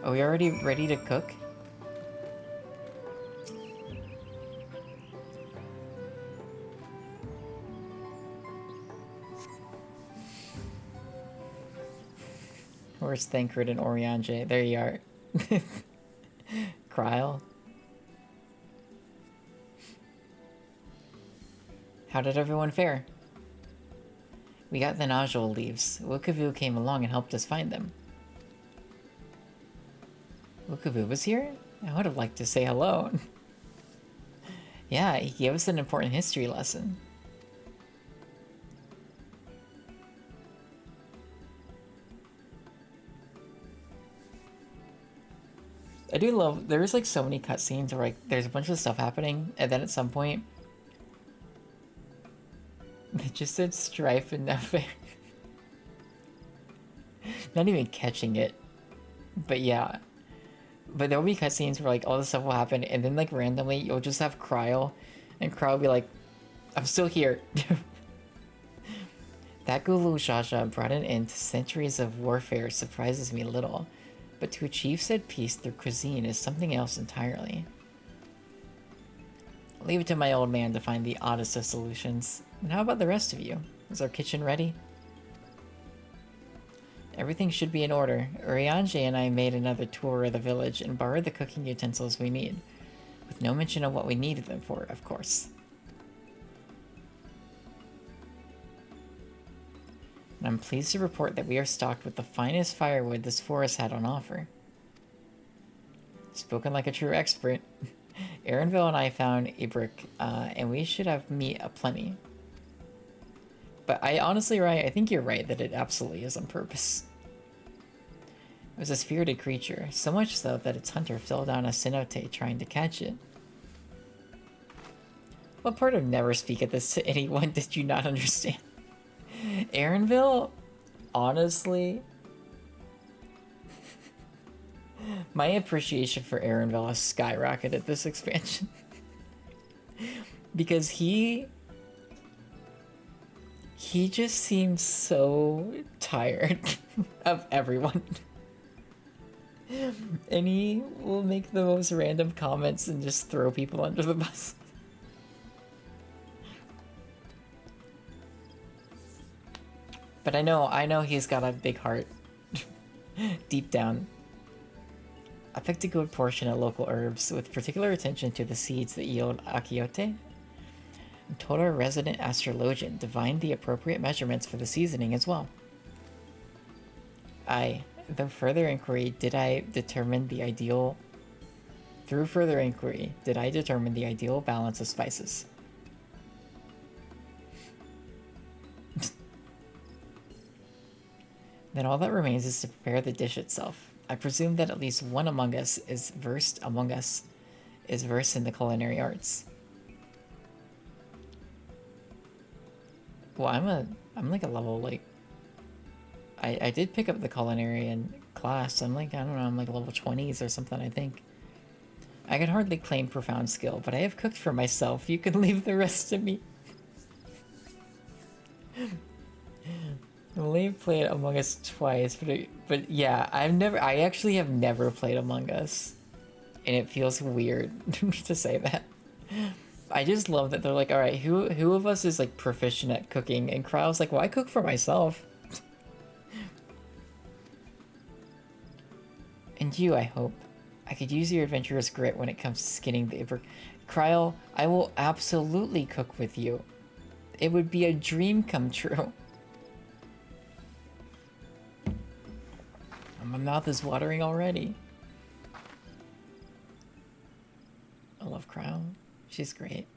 Are we already ready to cook? Where's Thancred and Oriange? There you are. Kryl. How did everyone fare? We got the nodule leaves. Wukavu came along and helped us find them. Wukavu was here? I would have liked to say hello. Yeah, he gave us an important history lesson. I do love, there's like so many cutscenes where like there's a bunch of stuff happening and then at some point they just said strife and nothing. Not even catching it. But yeah. But there'll be cutscenes where like all this stuff will happen and then like randomly you'll just have Kryl and Kryl will be like, I'm still here. That Gulu Shasha brought an end to centuries of warfare surprises me a little. But to achieve said peace through cuisine is something else entirely. I'll leave it to my old man to find the oddest of solutions. And how about the rest of you? Is our kitchen ready? Everything should be in order. Uriange and I made another tour of the village and borrowed the cooking utensils we need. With no mention of what we needed them for, of course. And I'm pleased to report that we are stocked with the finest firewood this forest had on offer. Spoken like a true expert. Aaronville and I found a brick, and we should have meat aplenty. But I honestly, Ryan, I think you're right that it absolutely is on purpose. It was a spirited creature, so much so that its hunter fell down a cenote trying to catch it. What part of never speak at this to anyone did you not understand? Aaronville, honestly, my appreciation for Aaronville has skyrocketed this expansion. Because he just seems so tired of everyone. And he will make the most random comments and just throw people under the bus. But I know he's got a big heart. Deep down. I picked a good portion of local herbs with particular attention to the seeds that yield akiote. And told our resident astrologian divined the appropriate measurements for the seasoning as well. Through further inquiry, did I determine the ideal balance of spices? Then all that remains is to prepare the dish itself. I presume that at least one among us is versed in the culinary arts. Well, I'm like a level, like, I did pick up the culinary in class. I'm like, I don't know, I'm like level 20s or something, I think. I can hardly claim profound skill, but I have cooked for myself. You can leave the rest to me. I only played Among Us twice, but yeah, I actually have never played Among Us. And it feels weird to say that. I just love that they're like, alright, who of us is like proficient at cooking? And Kryle's like, well, I cook for myself. And you, I hope. I could use your adventurous grit when it comes to skinning the Kryle, I will absolutely cook with you. It would be a dream come true. My mouth is watering already. I love Kryle. She's great.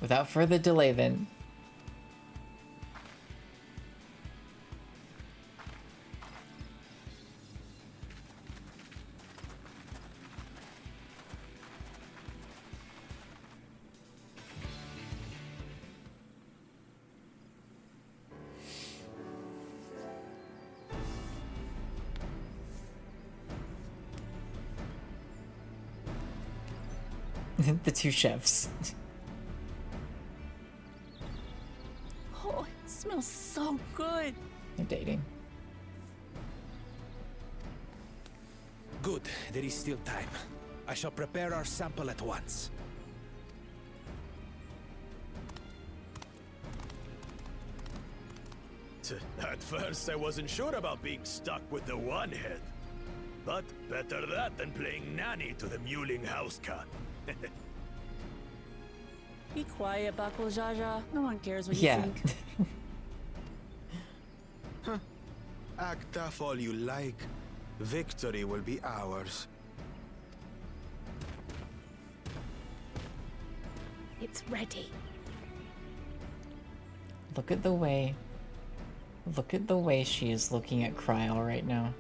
Without further delay then. The two chefs. Oh, it smells so good. They're dating. Good, there is still time. I shall prepare our sample at once. At first, I wasn't sure about being stuck with the one head. But better that than playing nanny to the mewling house cat. Be quiet, Buckle Jaja. No one cares what you Yeah. think. Act tough all you like. Victory will be ours. It's ready. Look at the way she is looking at Kryle right now.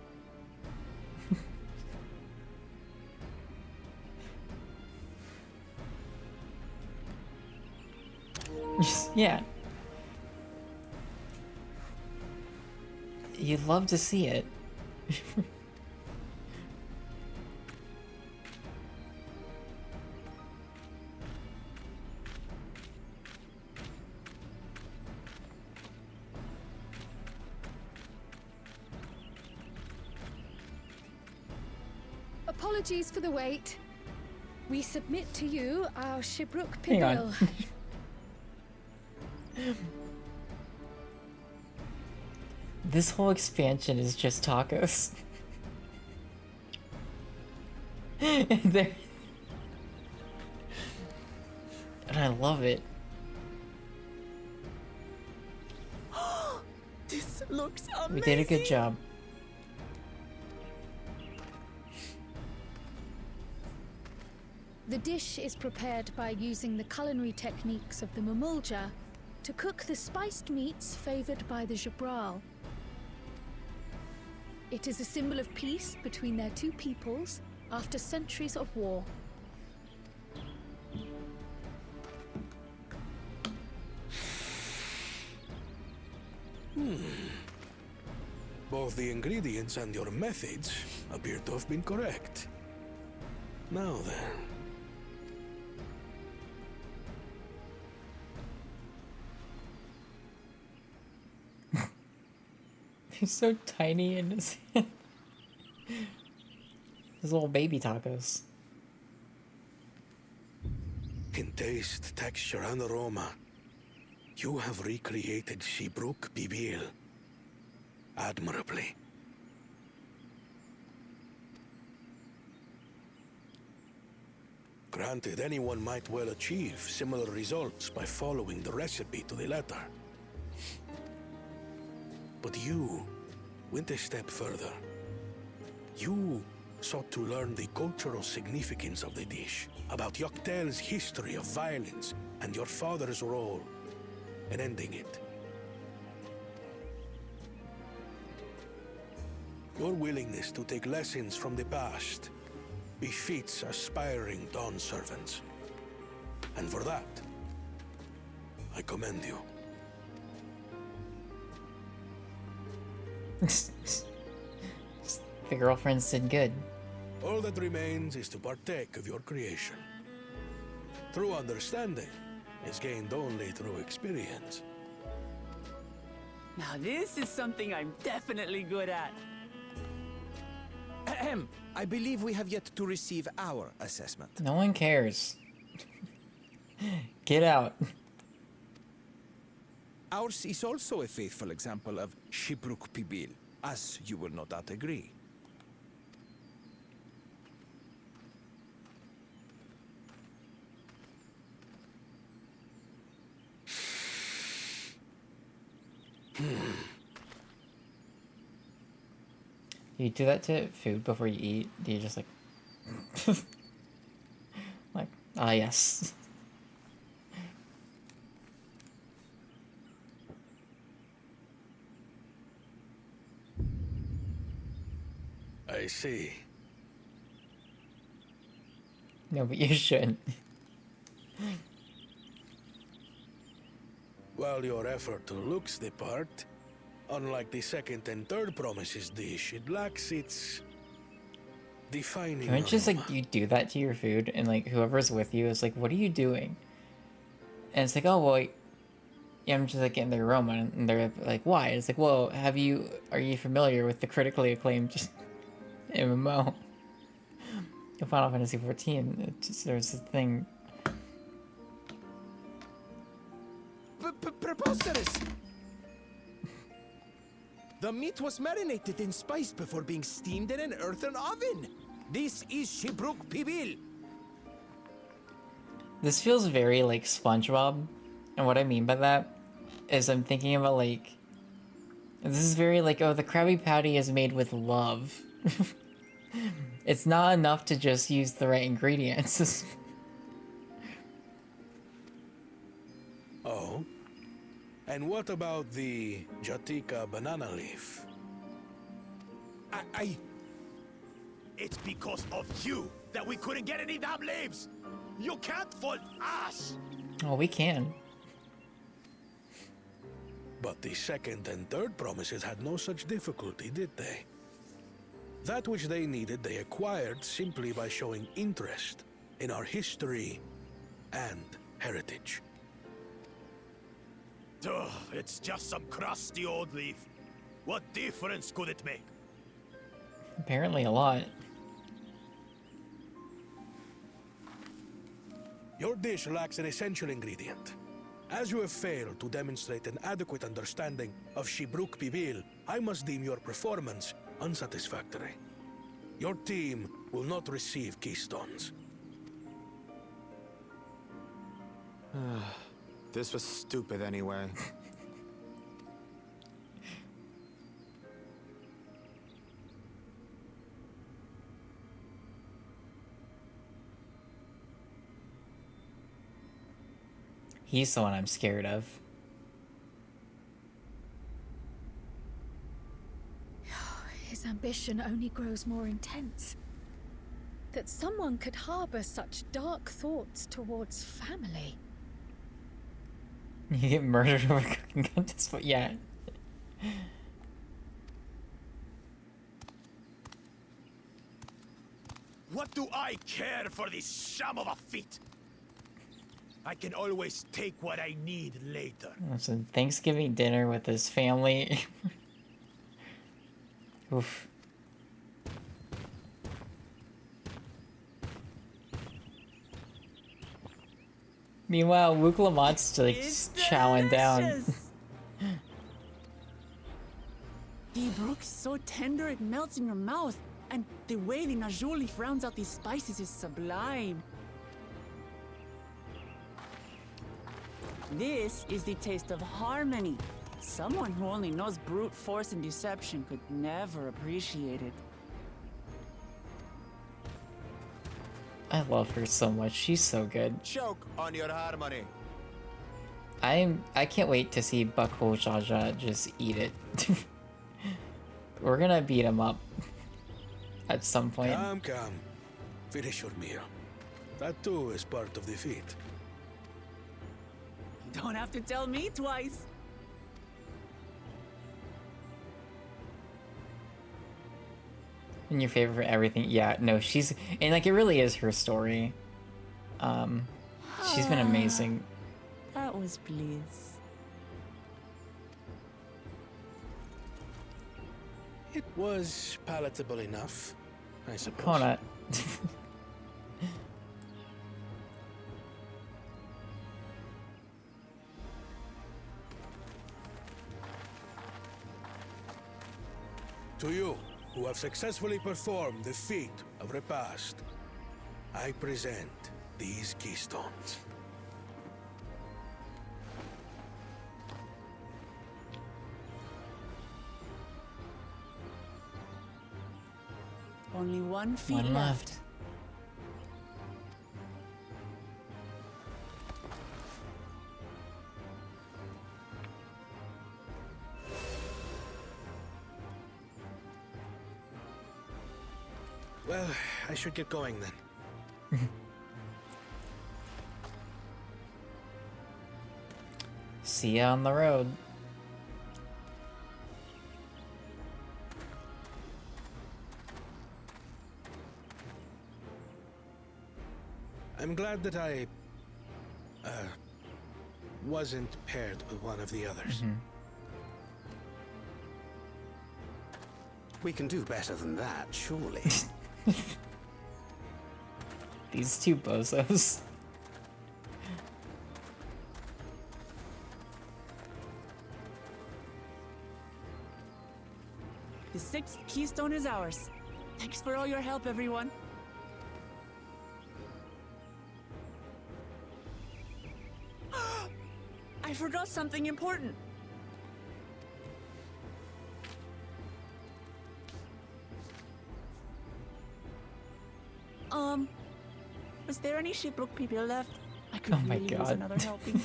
Yeah. You'd love to see it. Apologies for the wait. We submit to you our Shibruk Hang on. Pibil. This whole expansion is just tacos. And I love it. This looks amazing. We did a good job. The dish is prepared by using the culinary techniques of the Mamulja to cook the spiced meats favored by the Jabral. It is a symbol of peace between their two peoples After centuries of war, Both the ingredients and your methods appear to have been correct. Now then. He's so tiny in his hand. His little baby tacos. In taste, texture, and aroma, you have recreated Shibruk Bibil admirably. Granted, anyone might well achieve similar results by following the recipe to the letter. But you went a step further. You sought to learn the cultural significance of the dish, about Yoctel's history of violence and your father's role in ending it. Your willingness to take lessons from the past befits aspiring Dawn servants. And for that, I commend you. The girlfriends did good. All that remains is to partake of your creation. True understanding is gained only through experience. Now this is something I'm definitely good at. Ahem. I believe we have yet to receive our assessment. No one cares. Get out. Ours is also a faithful example of Shibruk Pibil, as you will no doubt agree. You do that to food before you eat? Do you just like... like, ah yes. I see. No, but you shouldn't. While your effort looks the part, unlike the second and third promises dish, it lacks its defining Can it just aroma. like you do that to your food and like whoever's with you is like, what are you doing? And it's like, oh well, yeah, I'm just like getting the aroma, and they're like, why? It's like, well, are you familiar with the critically acclaimed MMO? Final Fantasy 14. There's a thing. Preposterous! The meat was marinated in spice before being steamed in an earthen oven. This is Shibruk Pibil. This feels very like SpongeBob, and what I mean by that is I'm thinking about like, this is very like, oh, the Krabby Patty is made with love. It's not enough to just use the right ingredients. Oh? And what about the Jatika banana leaf? It's because of you that we couldn't get any damn leaves! You can't fault us! Oh, we can. But the second and third promises had no such difficulty, did they? That which they needed, they acquired simply by showing interest in our history and heritage. Ugh, it's just some crusty old leaf. What difference could it make? Apparently a lot. Your dish lacks an essential ingredient. As you have failed to demonstrate an adequate understanding of Shibruk Pibil, I must deem your performance unsatisfactory. Your team will not receive keystones. This was stupid anyway. He's the one I'm scared of. His ambition only grows more intense. that someone could harbor such dark thoughts towards family. You get murdered over cooking contest, but yeah. What do I care for this sham of a feat? I can always take what I need later. It's a Thanksgiving dinner with his family. Oof. Meanwhile, Luke Lamont's like chowing down. The brook is so tender it melts in your mouth, and the way the najou leaf rounds out these spices is sublime. This is the taste of harmony. Someone who only knows brute force and deception could never appreciate it. I love her so much. She's so good. Choke on your harmony. I can't wait to see Buckle Jaja just eat it. We're gonna beat him up at some point. Come. Finish your meal. That too is part of the feat. Don't have to tell me twice. And your favorite for everything? Yeah, no, she's and like it really is her story. She's been amazing. That was bliss. It was palatable enough, I suppose. Kona. To you, who have successfully performed the feat of repast, I present these keystones. Only one feet One left. left. Well, I should get going then. See ya on the road. I'm glad that I wasn't paired with one of the others. We can do better than that, surely. These two bozos. The sixth keystone is ours. Thanks for all your help, everyone. I forgot something important. Was there any Shipbrook people left? I could Oh my really use God. another helping.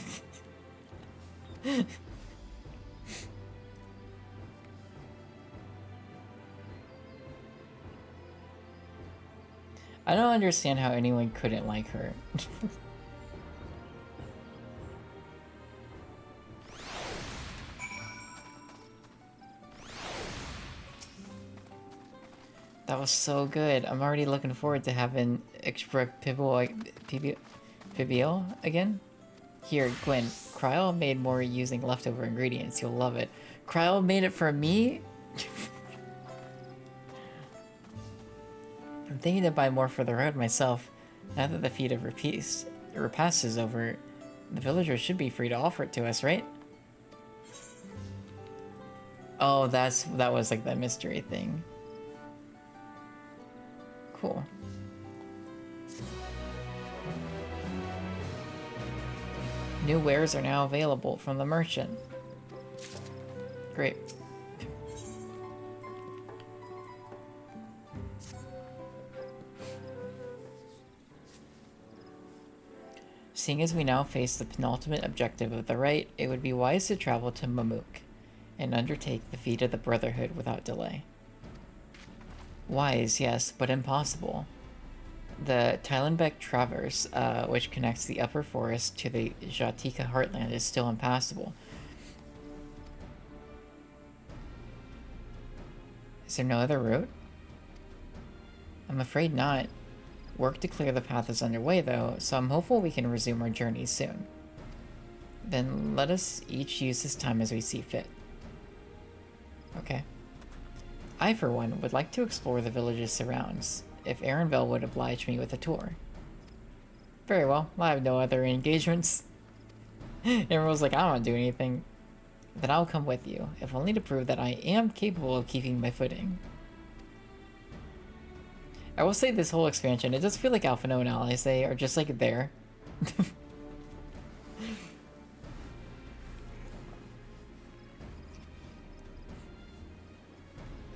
I don't understand how anyone couldn't like her. That was so good. I'm already looking forward to having extra Pibio again. Here, Gwen. Kryl made more using leftover ingredients. You'll love it. Kryl made it for me? I'm thinking to buy more for the road myself. Now that the feat of repast is over, the villagers should be free to offer it to us, right? Oh, that was like that mystery thing. Cool. New wares are now available from the merchant. Great. Seeing as we now face the penultimate objective of the rite, it would be wise to travel to Mamuk and undertake the feat of the Brotherhood without delay. Wise, yes, but impossible. The Tylenbeck Traverse, which connects the upper forest to the Jatika heartland, is still impassable. Is there no other route? I'm afraid not. Work to clear the path is underway, though, so I'm hopeful we can resume our journey soon. Then let us each use this time as we see fit. Okay. I, for one, would like to explore the village's surrounds, if Erenville would oblige me with a tour. Very well, I have no other engagements. Erenville's like, I don't want to do anything. Then I'll come with you, if only to prove that I am capable of keeping my footing. I will say this whole expansion, it does feel like Alphino and Alizé are just like there.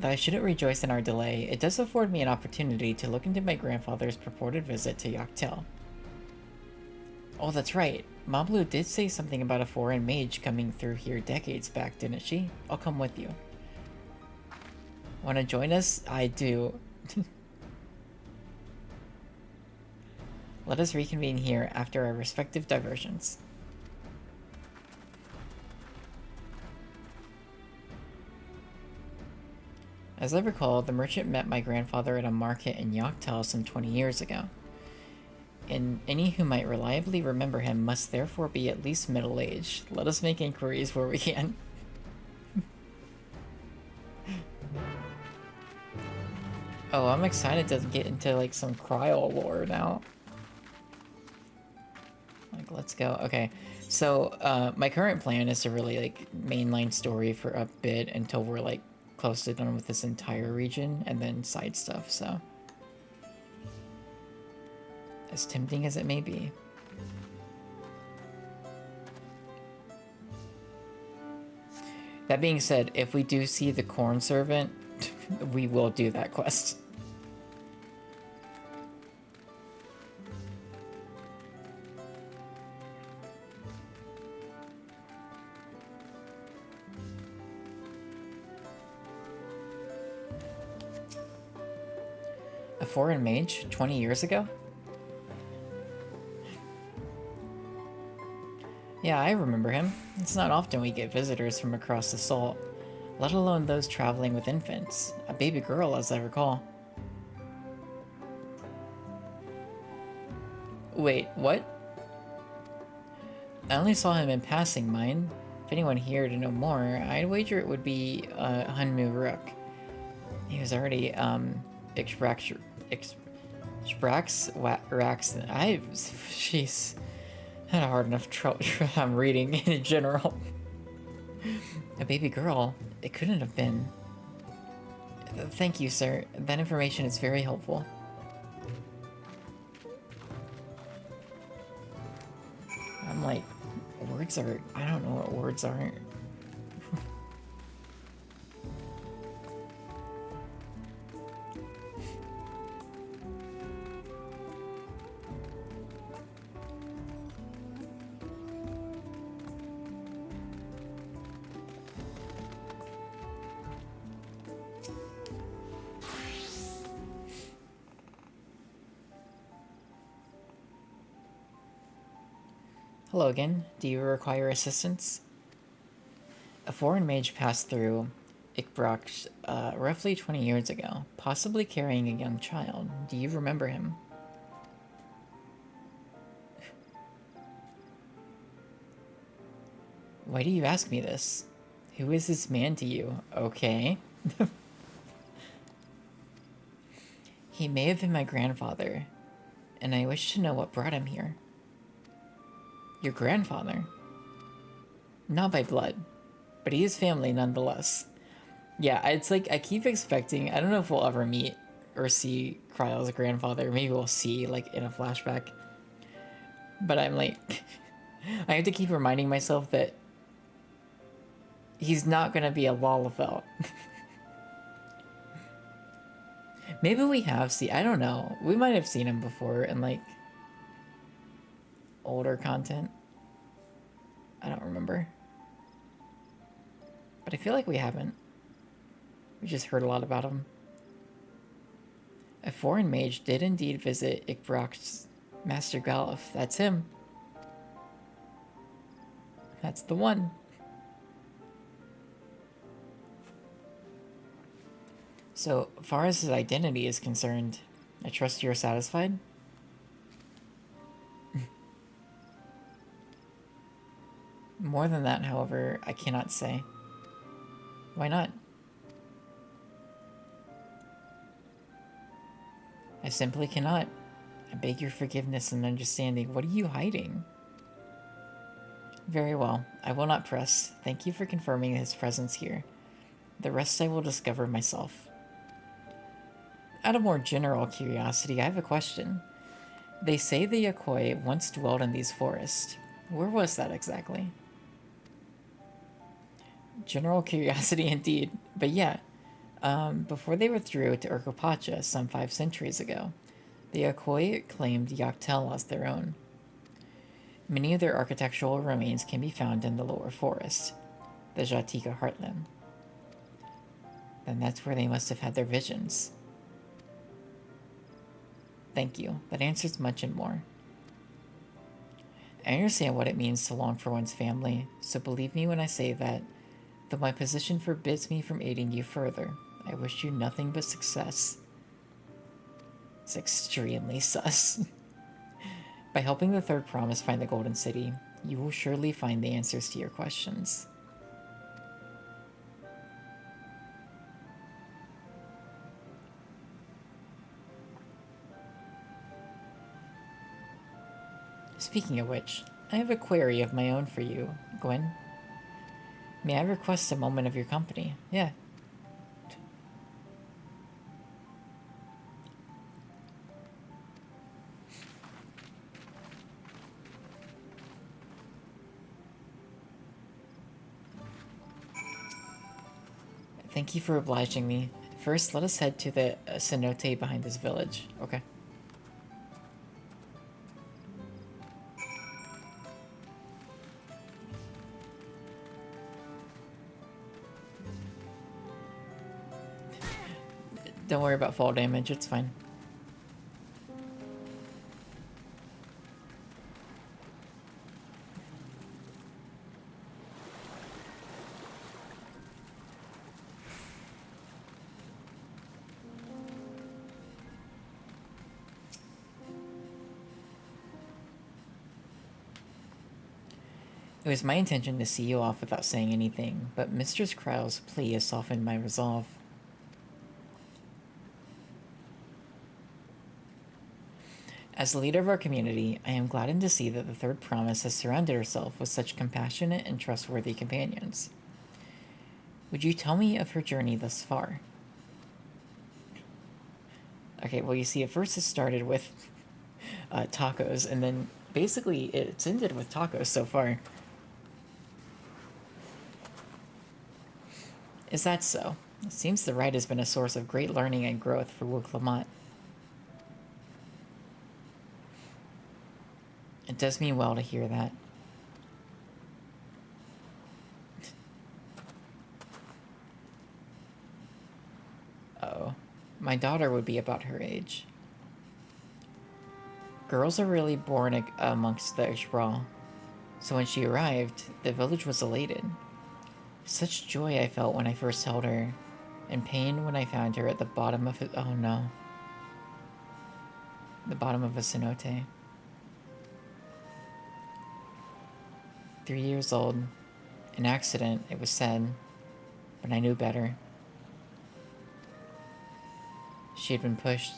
Though I shouldn't rejoice in our delay, it does afford me an opportunity to look into my grandfather's purported visit to Yoctel. Oh, that's right. Mablu did say something about a foreign mage coming through here decades back, didn't she? I'll come with you. Want to join us? I do. Let us reconvene here after our respective diversions. As I recall, the merchant met my grandfather at a market in Yoctel some 20 years ago. And any who might reliably remember him must therefore be at least middle-aged. Let us make inquiries where we can. Oh, I'm excited to get into like some cryo lore now. Like, let's go. Okay, so my current plan is to really like mainline story for a bit until we're like close to done with this entire region, and then side stuff, so. As tempting as it may be. That being said, if we do see the corn servant, we will do that quest. A foreign mage 20 years ago? Yeah, I remember him. It's not often we get visitors from across the salt, let alone those traveling with infants. A baby girl, as I recall. Wait, what? I only saw him in passing, mine. If anyone here to know more, I'd wager it would be Hunmu Rook. He was already Jeez. Had a hard enough I'm reading in general. A baby girl? It couldn't have been. Thank you, sir. That information is very helpful. I'm like, words are... I don't know what words are. Hello again. Do you require assistance? A foreign mage passed through Ikbrak roughly 20 years ago, possibly carrying a young child. Do you remember him? Why do you ask me this? Who is this man to you? Okay. He may have been my grandfather, and I wish to know what brought him here. Your grandfather? Not by blood, but he is family nonetheless. Yeah, it's like, I keep expecting, I don't know if we'll ever meet or see Kryle's grandfather. Maybe we'll see, like, in a flashback. But I'm like, I have to keep reminding myself that he's not gonna be a Lalafell. Maybe we have seen, I don't know. We might have seen him before in, like, older content. I don't remember. But I feel like we haven't. We just heard a lot about him. A foreign mage did indeed visit Ikbrock's Master Galuf. That's him. That's the one. So far as his identity is concerned, I trust you are satisfied? More than that, however, I cannot say. Why not? I simply cannot. I beg your forgiveness and understanding. What are you hiding? Very well. I will not press. Thank you for confirming his presence here. The rest I will discover myself. Out of more general curiosity, I have a question. They say the Yokoi once dwelled in these forests. Where was that exactly? General curiosity indeed. But yeah, before they withdrew to Urkopacha some 5 centuries ago, the Yokoi claimed Yaktel as their own. Many of their architectural remains can be found in the lower forest, the Jatika heartland. Then that's where they must have had their visions. Thank you. That answers much and more. I understand what it means to long for one's family, so believe me when I say that, though my position forbids me from aiding you further, I wish you nothing but success. It's extremely sus. By helping the Third Promise find the Golden City, you will surely find the answers to your questions. Speaking of which, I have a query of my own for you, Gwen. May I request a moment of your company? Yeah. Thank you for obliging me. First, let us head to the cenote behind this village. Okay. Don't worry about fall damage, it's fine. It was my intention to see you off without saying anything, but Mistress Krau's plea has softened my resolve. As the leader of our community, I am gladdened to see that the Third Promise has surrounded herself with such compassionate and trustworthy companions. Would you tell me of her journey thus far? Okay, well, you see, at first it started with tacos, and then basically it's ended with tacos so far. Is that so? It seems the ride has been a source of great learning and growth for Wook Lamont. It does me well to hear that. Oh, my daughter would be about her age. Girls are really born amongst the Ishbral, so when she arrived, the village was elated. Such joy I felt when I first held her, and pain when I found her at the bottom of oh no. The bottom of a cenote. 3 years old. An accident, it was said, but I knew better. She had been pushed.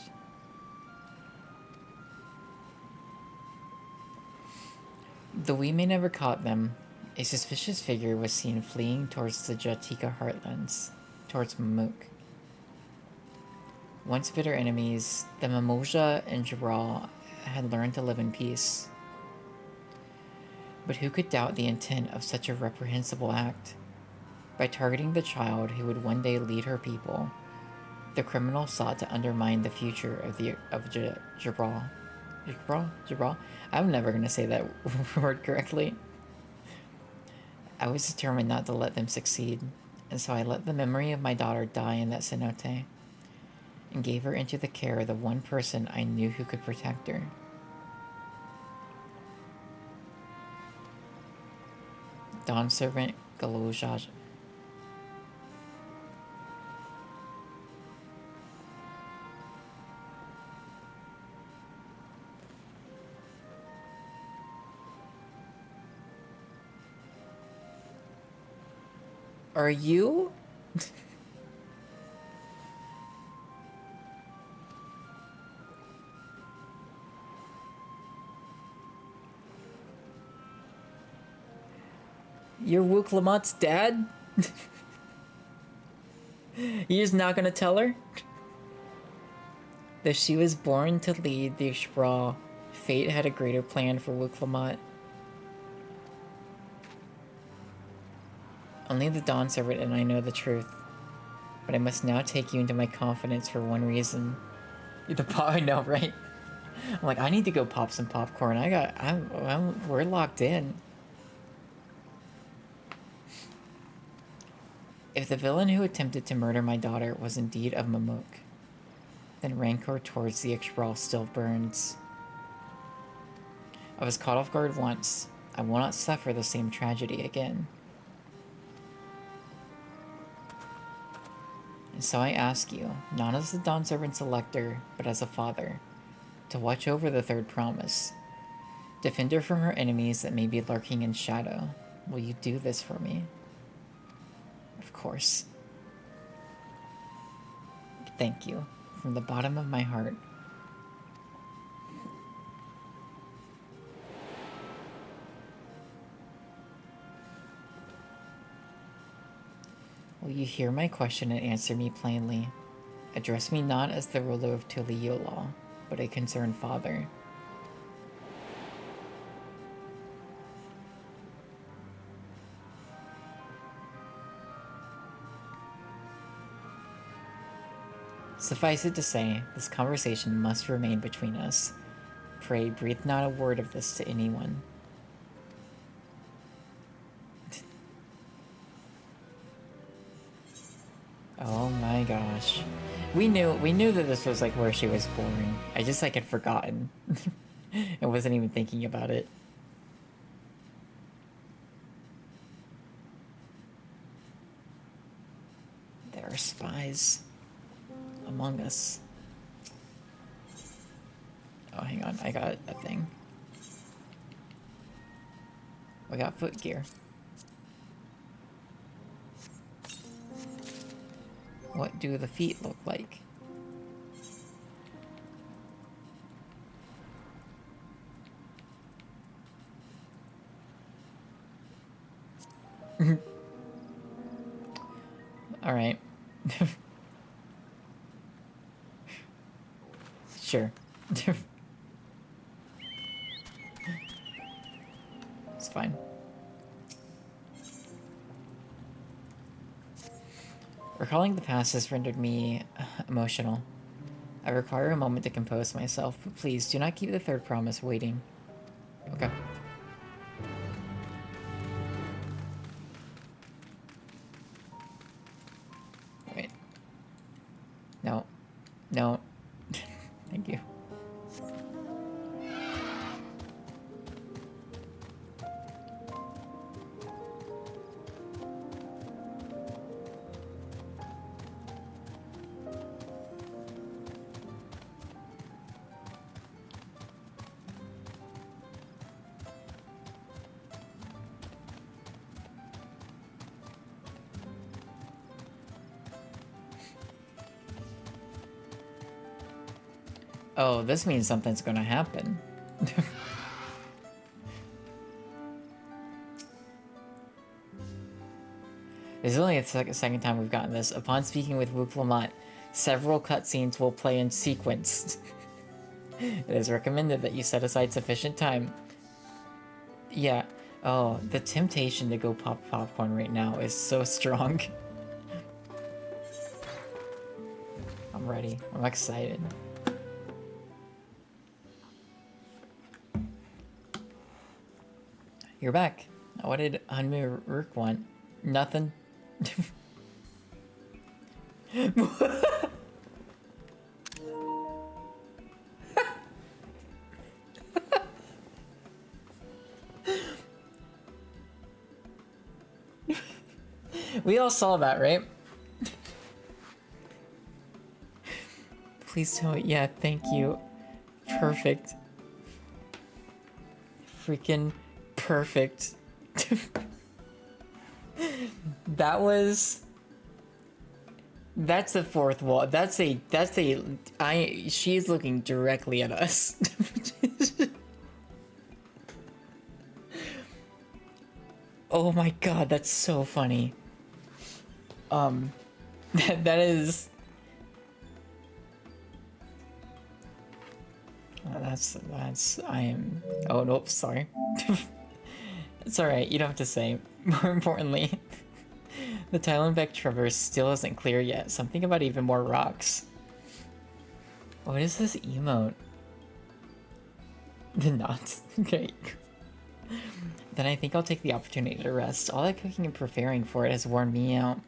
Though we may never caught them, a suspicious figure was seen fleeing towards the Jatika heartlands, towards Mamuk. Once bitter enemies, the Mamoja and Jabral had learned to live in peace. But who could doubt the intent of such a reprehensible act? By targeting the child who would one day lead her people, the criminal sought to undermine the future of Jabral. Jabral? I'm never going to say that word correctly. I was determined not to let them succeed, and so I let the memory of my daughter die in that cenote. and gave her into the care of the one person I knew who could protect her. Dawn servant Galojaj. Are you? You're Wook Lamotte's dad? You're just not gonna tell her? Though she was born to lead the Exbrawl, fate had a greater plan for Wook Lamotte. Only the Dawn Servant and I know the truth. But I must now take you into my confidence for one reason. I know, right? I'm like, I need to go pop some popcorn. We're locked in. If the villain who attempted to murder my daughter was indeed of Mamuk, then rancor towards the Exbrawl still burns. I was caught off guard once. I will not suffer the same tragedy again. And so I ask you, not as the Dawn Servant's elector, but as a father, to watch over the third promise. Defend her from her enemies that may be lurking in shadow. Will you do this for me? Of course. Thank you, from the bottom of my heart. Will you hear my question and answer me plainly? Address me not as the ruler of Tuliyola, but a concerned father. Suffice it to say, this conversation must remain between us. Pray, breathe not a word of this to anyone. Oh my gosh. We knew that this was like where she was born. I just like had forgotten. I wasn't even thinking about it. There are spies among us. Oh, hang on. I got a thing. We got footgear. What do the feet look like? All right. Sure. It's fine. Recalling the past has rendered me emotional. I require a moment to compose myself, but please do not keep the third promise waiting. Okay. Wait. No. No. Thank you. Oh, this means something's gonna happen. This is only the second time we've gotten this. Upon speaking with Wook Lamotte, several cutscenes will play in sequence. It is recommended that you set aside sufficient time. Yeah. Oh, the temptation to go pop popcorn right now is so strong. I'm ready. I'm excited. You're back. What did Hanmu Rook want? Nothing. We all saw that, right? Please tell me. Yeah, thank you. Perfect. Freaking perfect. That was... That's the fourth wall. She's looking directly at us. Oh my god, that's so funny. That is... I am... Oh, nope, sorry. It's alright, you don't have to say. More importantly, the Tylenbeck Traverse still isn't clear yet. Something about even more rocks. What is this emote? The knots. Okay. Then I think I'll take the opportunity to rest. All that cooking and preparing for it has worn me out.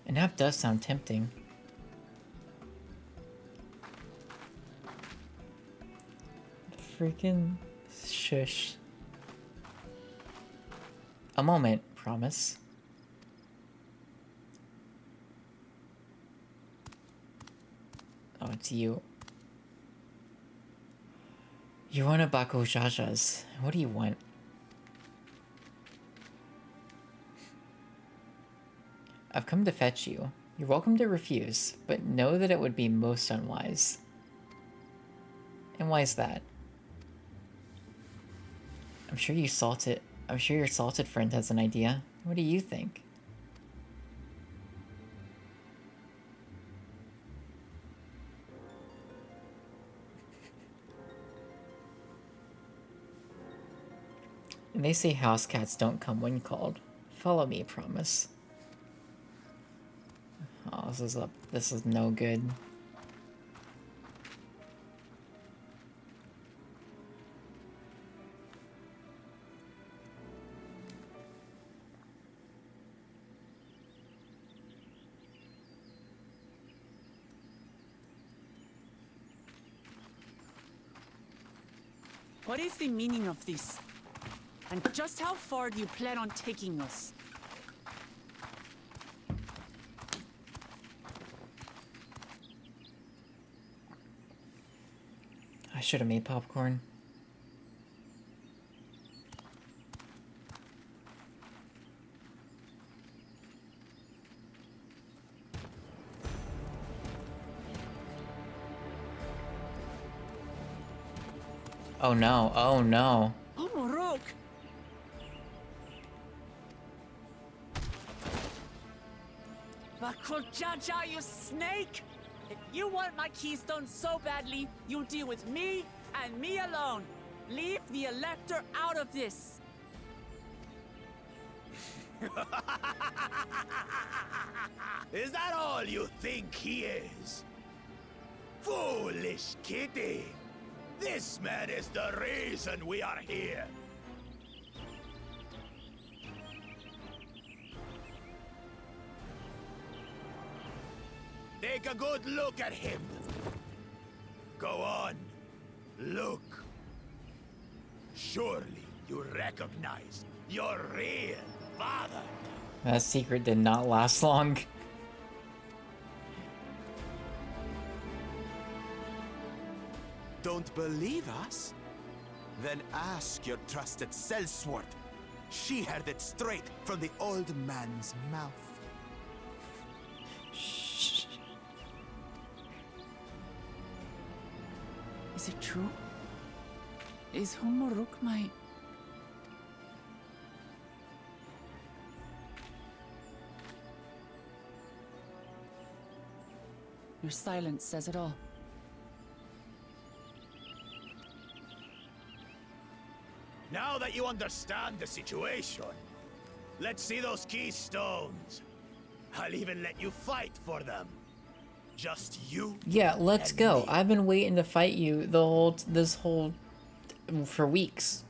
A nap does sound tempting. Freaking shush. A moment, promise. Oh, it's you. You want a Bako Jajas. What do you want? I've come to fetch you. You're welcome to refuse, but know that it would be most unwise. And why is that? I'm sure your salted friend has an idea. What do you think? And they say house cats don't come when called. Follow me, promise. Oh, this is no good. What is the meaning of this? And just how far do you plan on taking us? I should have made popcorn. Oh no, oh no. Oh, Morok! Bakojaja, you snake! If you want my keystone so badly, you'll deal with me and me alone. Leave the Elector out of this. Is that all you think he is? Foolish kitty! This man is the reason we are here. Take a good look at him. Go on. Look. Surely you recognize your real father. That secret did not last long. Don't believe us? Then ask your trusted sellsword. She heard it straight from the old man's mouth. Shh. Is it true? Is Humoruk my... Your silence says it all. Now that you understand the situation, let's see those keystones. I'll even let you fight for them. Just you. Yeah, let's go. Me. I've been waiting to fight you for weeks.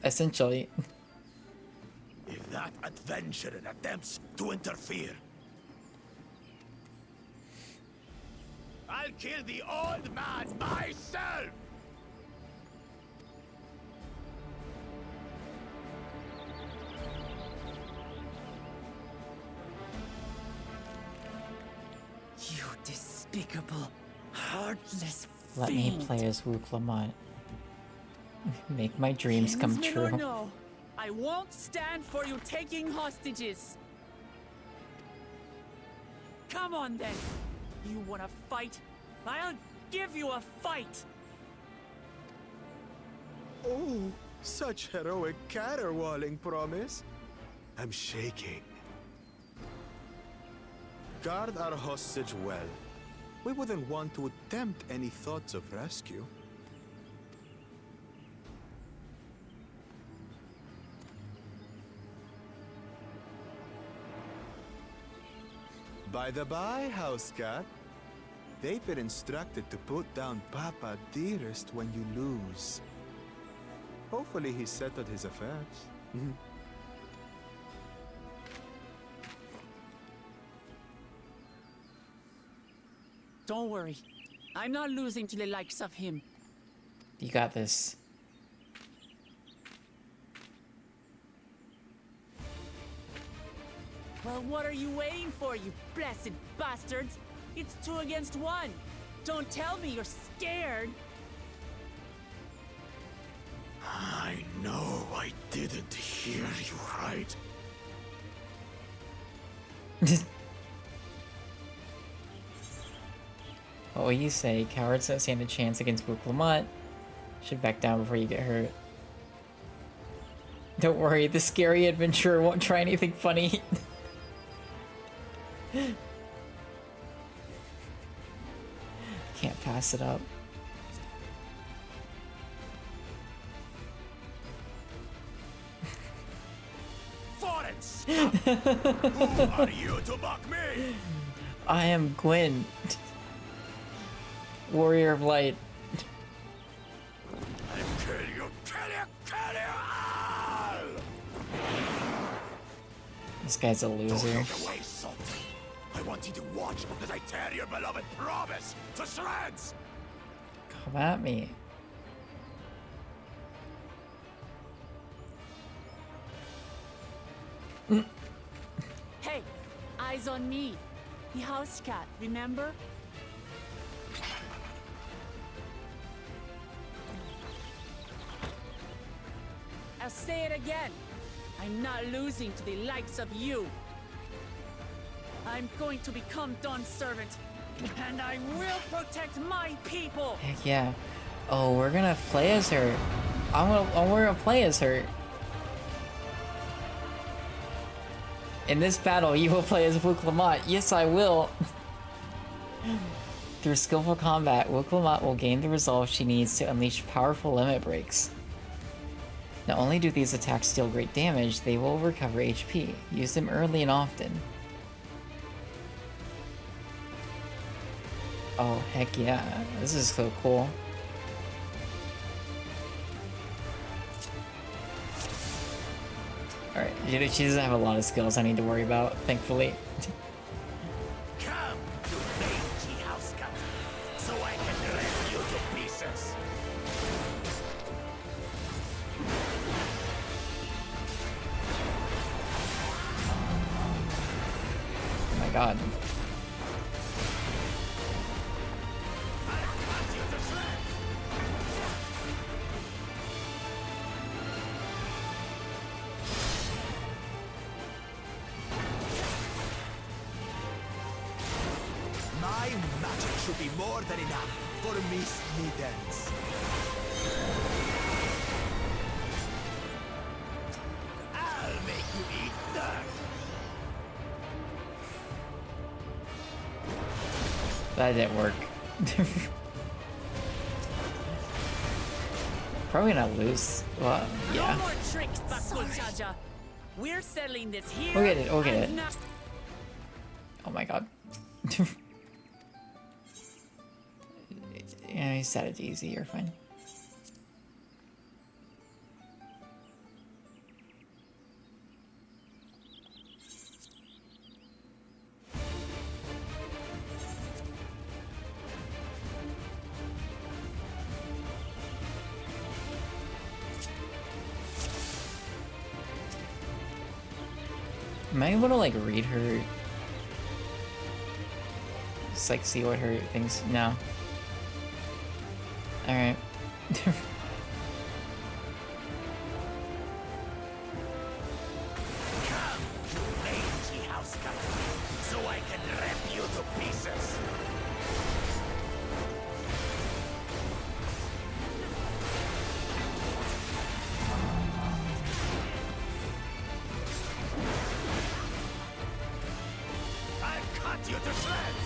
Essentially. If that adventurer attempts to interfere, I'll kill the old man myself! You despicable, heartless Let me play as Wu Clement. Make my dreams come true. No, I won't stand for you taking hostages. Come on then. You want to fight? I'll give you a fight. Oh, such heroic caterwauling promise. I'm shaking. Guard our hostage well. We wouldn't want to attempt any thoughts of rescue. By the by, house cat, they've been instructed to put down Papa Dearest when you lose. Hopefully he settled his affairs. Don't worry. I'm not losing to the likes of him. You got this. Well, what are you waiting for, you blessed bastards? It's 2 against 1. Don't tell me you're scared. I know I didn't hear you right. What will you say? Cowards don't stand a chance against Wu Clement. Should back down before you get hurt. Don't worry, the scary adventurer won't try anything funny. Can't pass it up. Foreign scum! Who are you to mock me? I am Gwyn. Warrior of Light. I kill you, kill you all! This guy's a loser. Don't look away, Salt. I want you to watch as I tear your beloved promise to shreds! Come at me. Hey, eyes on me. The house cat, remember? I'll say it again. I'm not losing to the likes of you. I'm going to become Dawn's servant, and I will protect my people. Heck yeah. Oh, we're gonna play as her. We're gonna play as her. In this battle, you will play as Wu Clement. Yes, I will. Through skillful combat, Wu Clement will gain the resolve she needs to unleash powerful limit breaks. Not only do these attacks deal great damage, they will recover HP. Use them early and often. Oh, heck yeah. This is so cool. Alright, she doesn't have a lot of skills I need to worry about, thankfully. Come to mangy house cat, so I can rip you to pieces. Oh my god. My magic should be more than enough for Miss Needens. I'll make you eat dirt. That didn't work. Probably gonna lose. Well, yeah. No more tricks, Bakuchaja. We're settling this here. We'll get it, we'll get it. and now- Oh my god. Yeah, he said it's easy, you're fine. Am I able to like read her? Just like see what her things. No. All right. Come, you mangy house cat, so I can rip you to pieces. I'll cut you to shreds.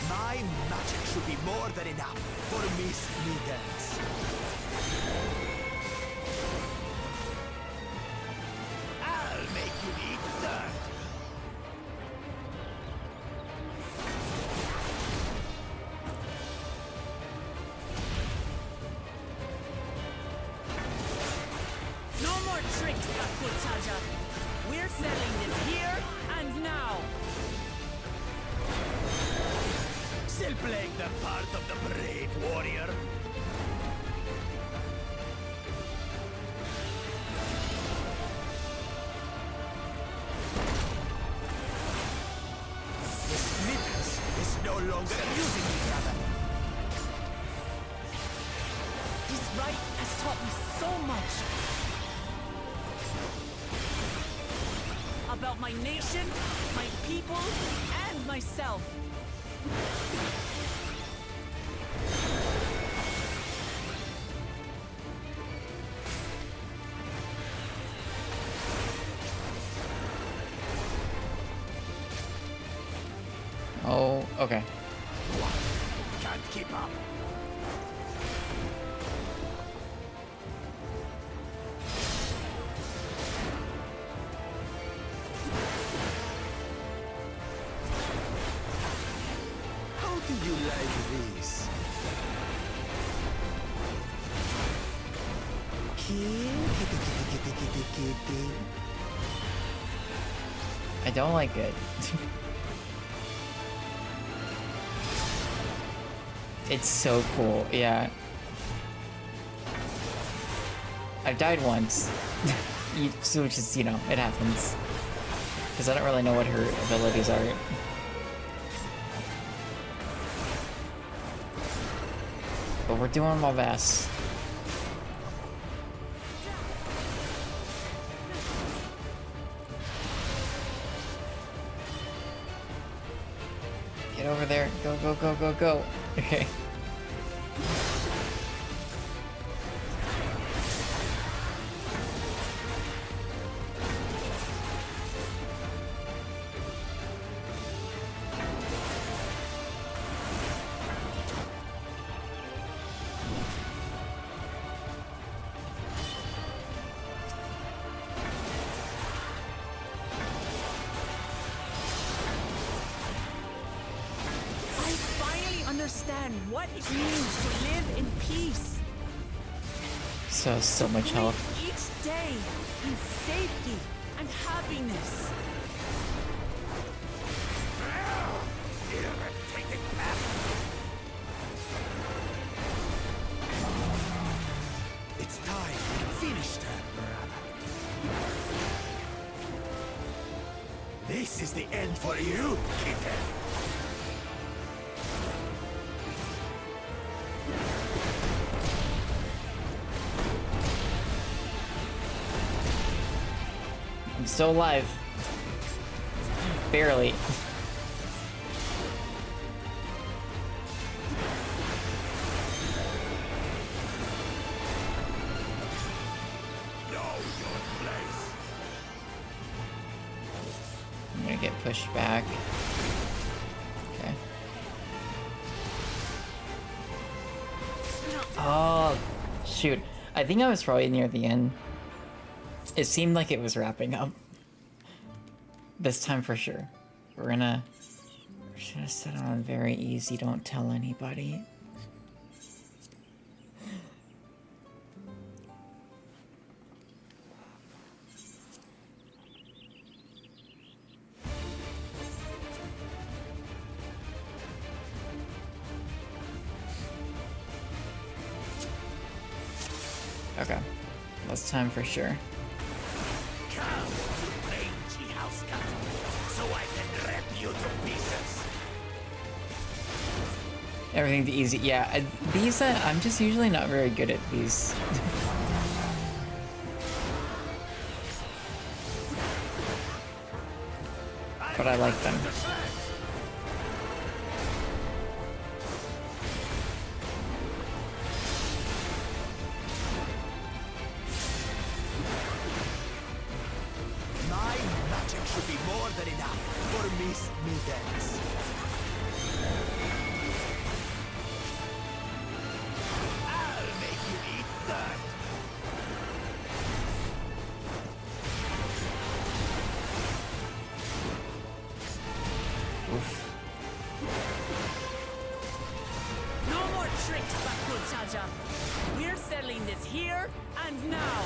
My magic should be more than enough for Miss Needles. I'll make you eat dirt. No more tricks, Kakutaja. We're settling this here and now. Still playing the part of the brave warrior. Miss Needles is no longer amusing me, brother. This rite has taught me so much. About my nation, my people, and myself. Oh, okay. Can't keep up. How do you like this? Kitty. I don't like it. It's so cool, yeah. I've died once. Which is, you know, it happens. Because I don't really know what her abilities are. But we're doing our best. Get over there. Go, go, go, go, go. Okay. Understand what it means to live in peace. So much health. Each day in safety and happiness. It's time. Finished her, brother. This is the end for you, kitten. I'm still alive. Barely. I'm gonna get pushed back. Okay. Oh, shoot. I think I was probably near the end. It seemed like it was wrapping up. This time for sure. We're gonna set on very easy, don't tell anybody. this time for sure. Come to mangy house cat, so I can rip you to pieces. Everything to easy. Yeah, these I'm just usually not very good at these. But I like them. My magic should be more than enough for Miss Middens. I'll make you eat dirt. No more tricks, Bakul Chaja. We're settling this here and now.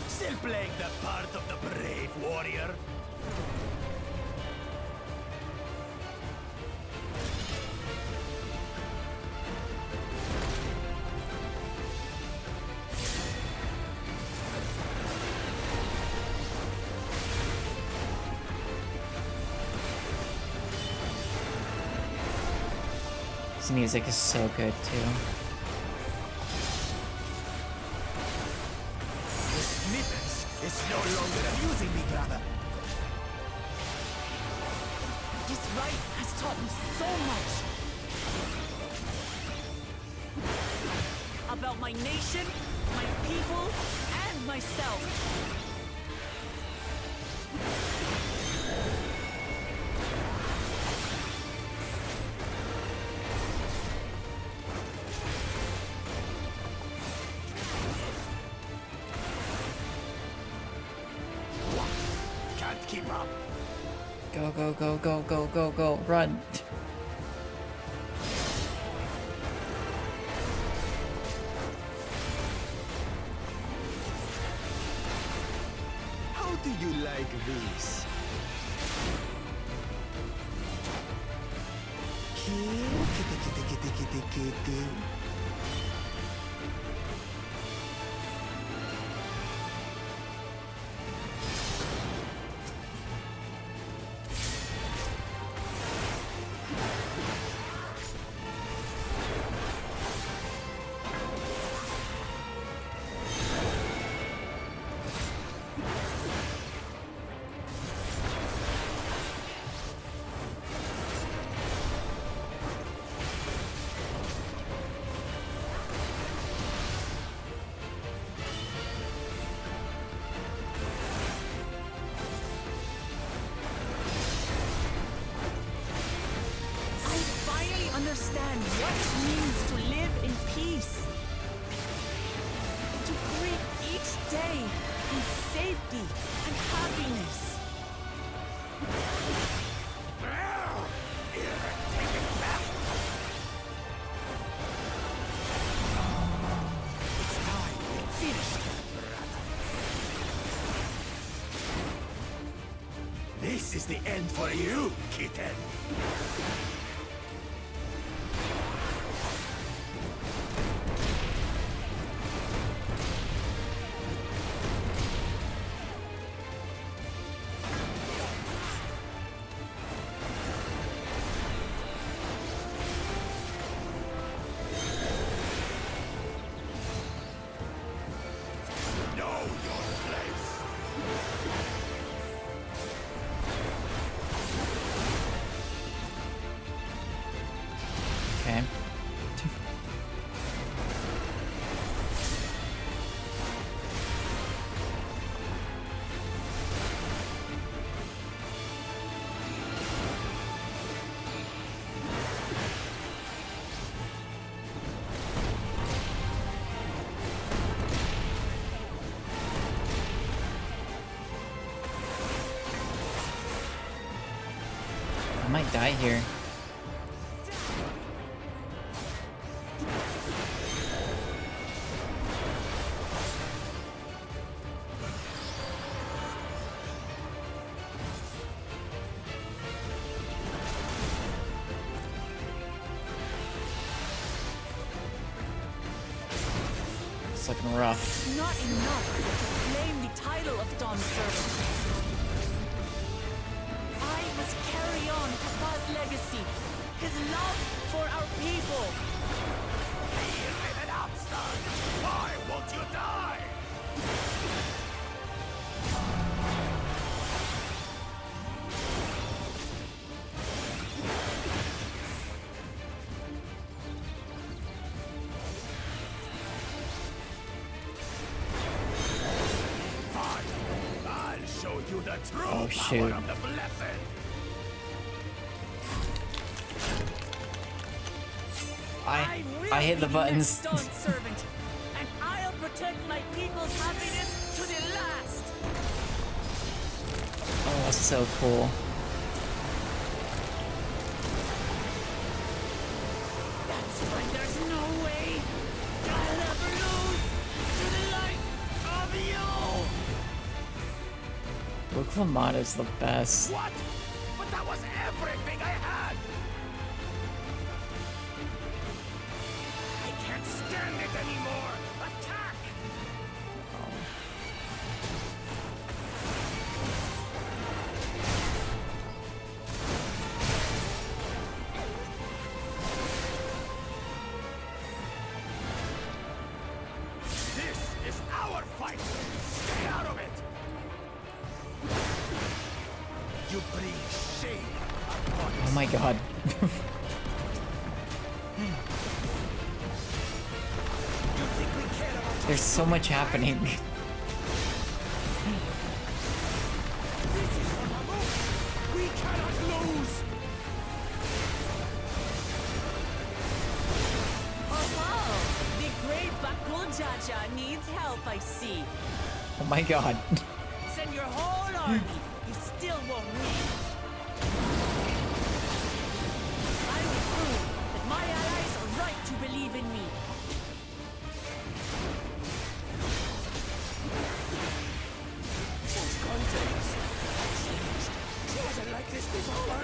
Still playing the part of the brave warrior? This music is so good too. Miss Middens is no longer amusing me, brother. This rite has taught me so much. About my nation, my people, and myself. Can't keep up. Go, go, go, go, go, go, go, run. How do you like this? Kitty, kitty, kitty, kitty, kitty, kitty. Understand what it means to live in peace. To greet each day in safety and happiness. It's time we finish it, brother. This is the end for you, kitten. Okay. I might die here. It's looking rough. Not enough to claim the title of Dawn Servant. I must carry on Papa's legacy, his love for our people. Be an upstart! Why won't you die? I'll show you the true Oh, shoot. power of the blessed. I hit the buttons. Dawn Servant, and I'll protect my people's happiness to the last. Oh, that's so cool. That's why there's no way I'll ever lose to the light of you. Luke Lamont is the best. What? But that was everything I had! I can't stand it anymore! Attack! This is our fight! Stay out of it! You bring shame upon Oh my god. There's so much happening. We cannot lose! Oh, the great Bakul Jaja needs help, I see. Oh my god. Send your whole army. You still won't win. I will prove that my allies are right to believe in me. False context. It wasn't like this before.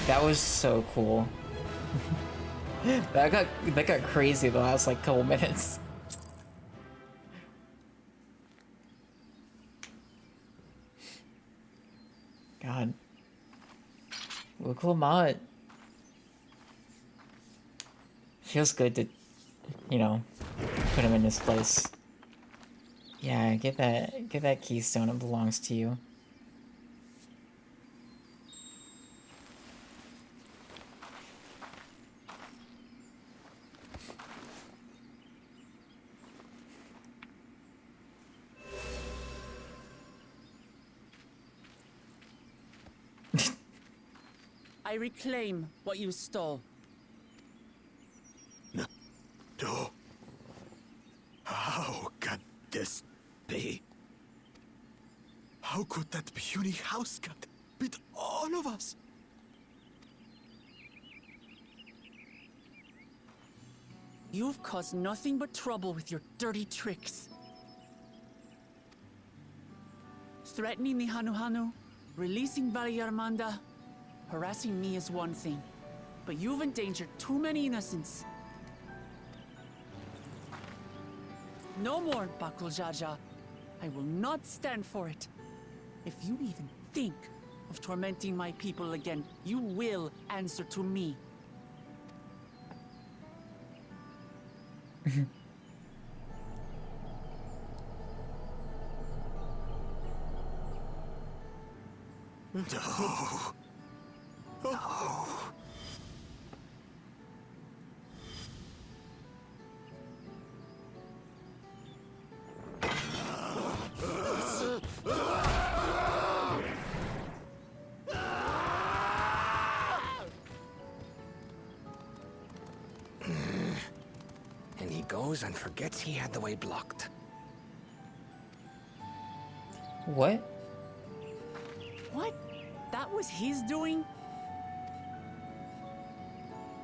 That was so cool. that got crazy the last like couple minutes. God. Luke Lamont. Feels good to, you know, put him in his place. Yeah, get that keystone, it belongs to you. I reclaim what you stole. No. How can this be? How could that puny house cat beat all of us? You've caused nothing but trouble with your dirty tricks. Threatening the Hanuhanu, releasing Valyarmanda, harassing me is one thing, but you've endangered too many innocents. No more, Bakul Jaja. I will not stand for it. If you even think of tormenting my people again, you will answer to me. No. No. And he goes and forgets he had the way blocked. What? What? That was his doing?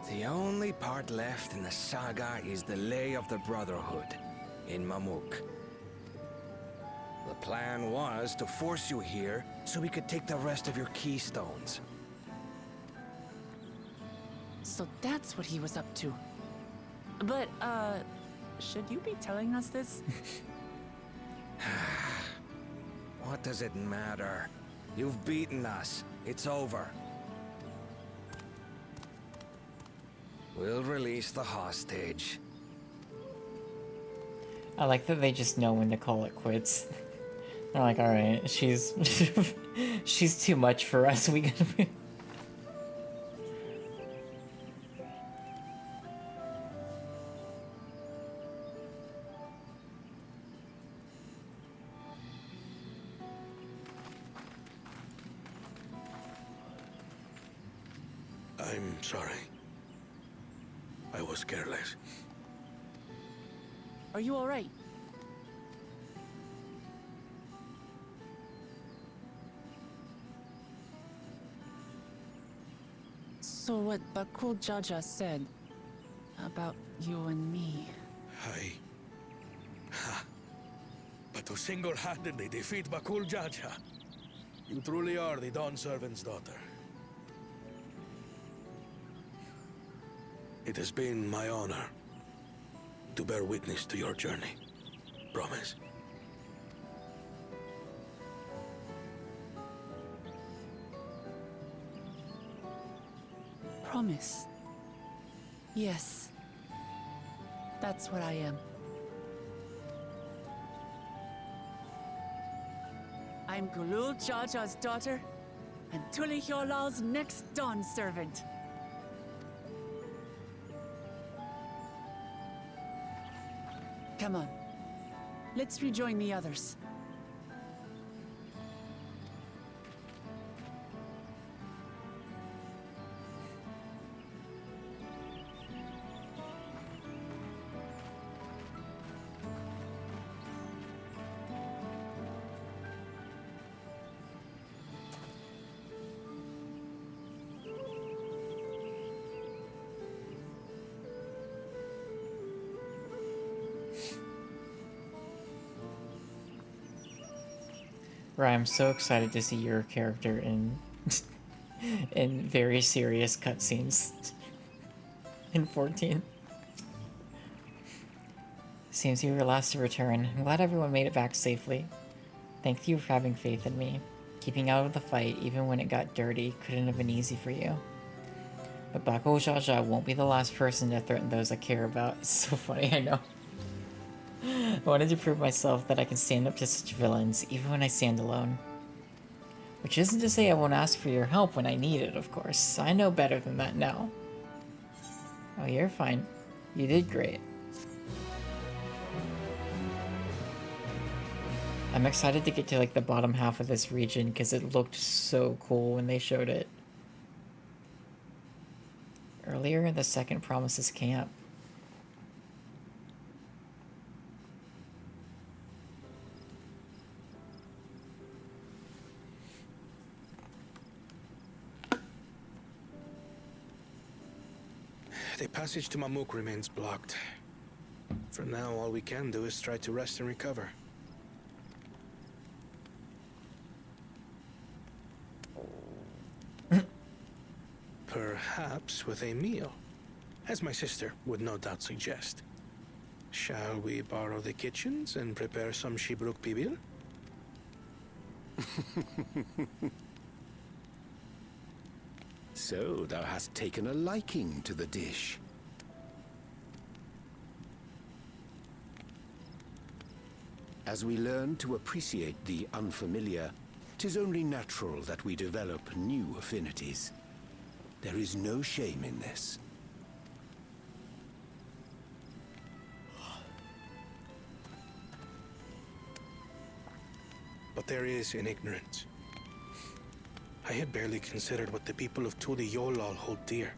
The only part left in the saga is the Lay of the Brotherhood in Mamuk. The plan was to force you here so we could take the rest of your keystones. So that's what he was up to. But, should you be telling us this? What does it matter? You've beaten us. It's over. We'll release the hostage. I like that they just know when to call it quits. They're like, all right, she's she's too much for us. We gotta. I'm sorry. I was careless. Are you all right? So what Bakul Jaja said about you and me. But to single-handedly defeat Bakul Jaja, you truly are the Dawn Servant's daughter. It has been my honor to bear witness to your journey. Promise? Promise. Yes. That's what I am. I'm Gulul Jaja's daughter, and Tuli Hyolal's next Dawn servant. Come on. Let's rejoin the others. Right, I'm so excited to see your character in in very serious cutscenes in 14. Seems you were last to return. I'm glad everyone made it back safely. Thank you for having faith in me. Keeping out of the fight, even when it got dirty, couldn't have been easy for you. But Bako Jaja won't be the last person to threaten those I care about. It's so funny, I know. I wanted to prove myself that I can stand up to such villains, even when I stand alone. Which isn't to say I won't ask for your help when I need it, of course. I know better than that now. Oh, you're fine. You did great. I'm excited to get to like the bottom half of this region because it looked so cool when they showed it. Earlier, the second Promises camp. The passage to Mamuk remains blocked. For now, all we can do is try to rest and recover. Perhaps with a meal, as my sister would no doubt suggest. Shall we borrow the kitchens and prepare some Shibruk Pibil? So thou hast taken a liking to the dish. As we learn to appreciate the unfamiliar, 'tis only natural that we develop new affinities. There is no shame in this. But there is in ignorance. I had barely considered what the people of Tuli Yolal hold dear.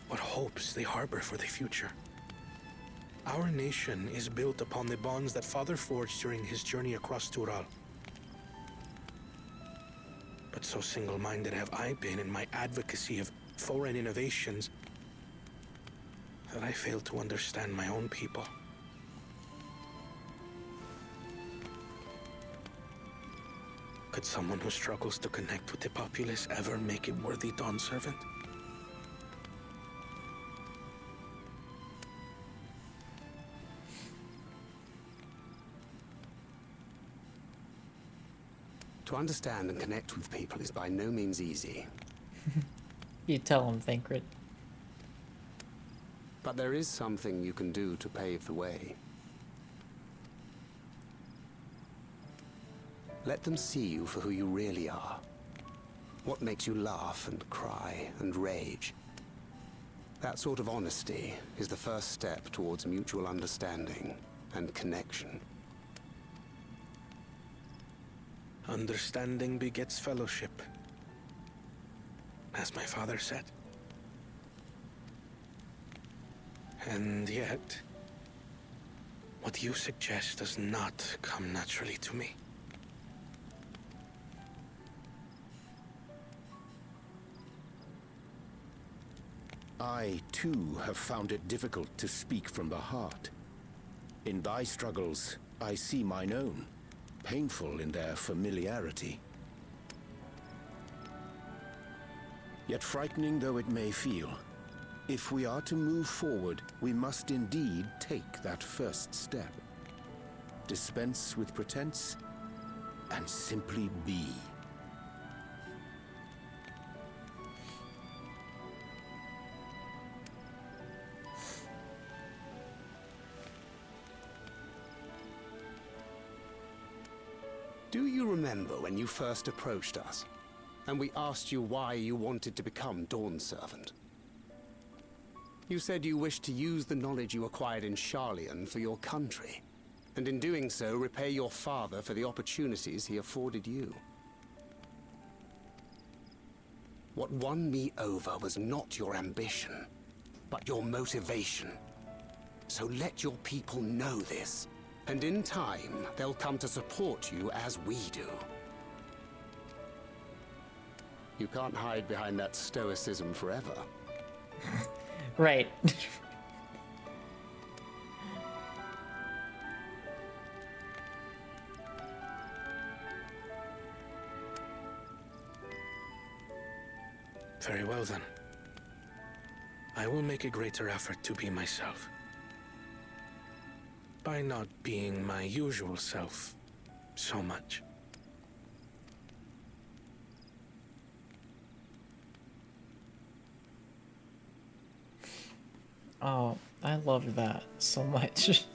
What hopes they harbor for the future. Our nation is built upon the bonds that Father forged during his journey across Tural. But so single-minded have I been in my advocacy of foreign innovations that I fail to understand my own people. Could someone who struggles to connect with the populace ever make a worthy Dawn servant? To understand and connect with people is by no means easy. You tell him, Thancred. But there is something you can do to pave the way. Let them see you for who you really are. What makes you laugh and cry and rage. That sort of honesty is the first step towards mutual understanding and connection. Understanding begets fellowship, as my father said. And yet, what you suggest does not come naturally to me. I, too, have found it difficult to speak from the heart. In thy struggles, I see mine own, painful in their familiarity. Yet frightening though it may feel, if we are to move forward, we must indeed take that first step. Dispense with pretense, and simply be. Do you remember when you first approached us, and we asked you why you wanted to become Dawn Servant? You said you wished to use the knowledge you acquired in Sharlayan for your country, and in doing so repay your father for the opportunities he afforded you. What won me over was not your ambition, but your motivation. So let your people know this. And in time, they'll come to support you as we do. You can't hide behind that stoicism forever. Right. Very well then. I will make a greater effort to be myself. By not being my usual self so much. Oh, I loved that so much.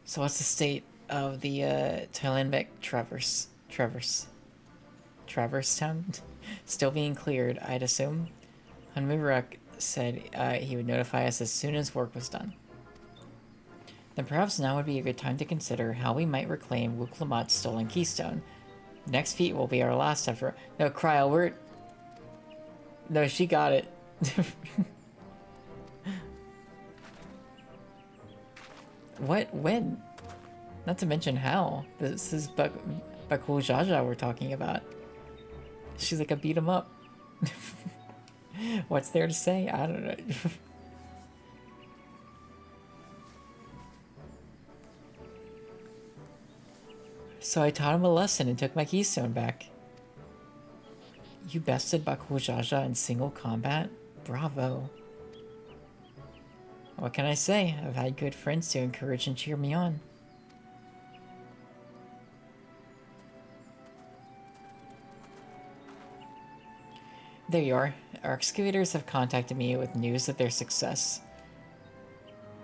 So what's the state of the Thailandbeck Traverse Town? Still being cleared, I'd assume. Hanmurak said he would notify us as soon as work was done. Then perhaps now would be a good time to consider how we might reclaim Wuklamat's stolen keystone. The next feat will be our last after. No, Cryo, we're... No, she got it. What? When? Not to mention how. This is Bakul Jaja we're talking about. She's like, I beat him up. What's there to say? I don't know. So I taught him a lesson and took my keystone back. You bested Bakul Jaja in single combat? Bravo. What can I say? I've had good friends to encourage and cheer me on. There you are. Our excavators have contacted me with news of their success.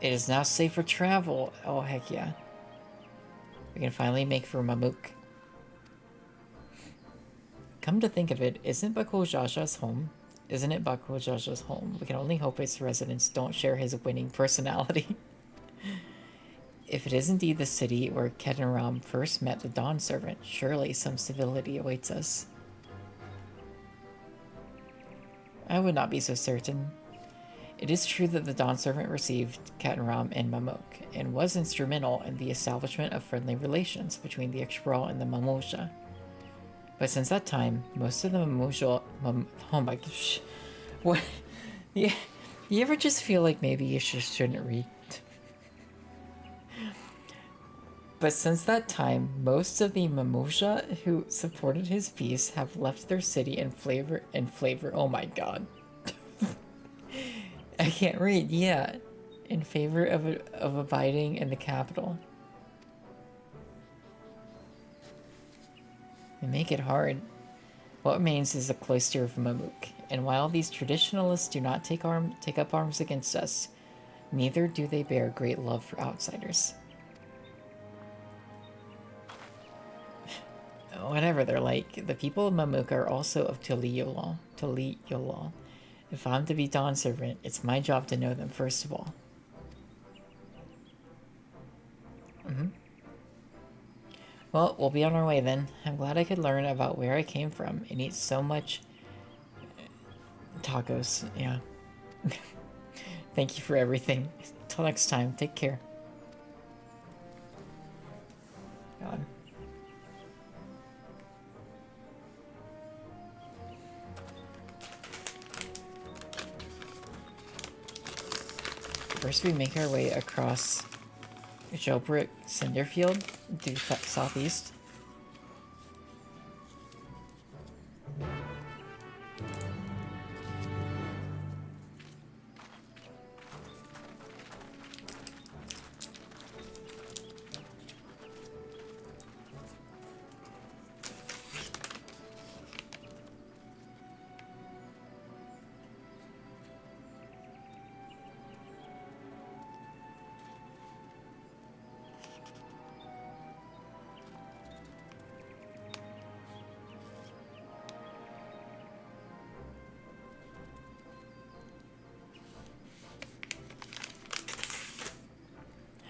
It is now safe for travel. Oh, heck yeah. We can finally make for Mamuk. Come to think of it, isn't Bakul Jaja's home? Isn't it Bakul Jaja's home? We can only hope its residents don't share his winning personality. If it is indeed the city where Ketanram first met the Dawn Servant, surely some civility awaits us. I would not be so certain. It is true that the Dawn Servant received Katenram and Mamok, and was instrumental in the establishment of friendly relations between the Ixbral and the Mamosha. But since that time, most of the Mamosha... oh my gosh. What? Yeah, you ever just feel like maybe you just shouldn't read? But since that time, most of the Mamosha who supported his peace have left their city in flavor... oh my god. I can't read, yeah. In favor of abiding in the capital. They make it hard. What remains is the cloister of Mamuk, and while these traditionalists do not take up arms against us, neither do they bear great love for outsiders. Whatever they're like, the people of Mamuk are also of Tuliyolal. If I'm to be Dawn Servant, it's my job to know them first of all. Well, we'll be on our way then. I'm glad I could learn about where I came from and eat so much tacos, yeah. Thank you for everything. Till next time, take care. God. First we make our way across Jobrick Cinderfield due southeast.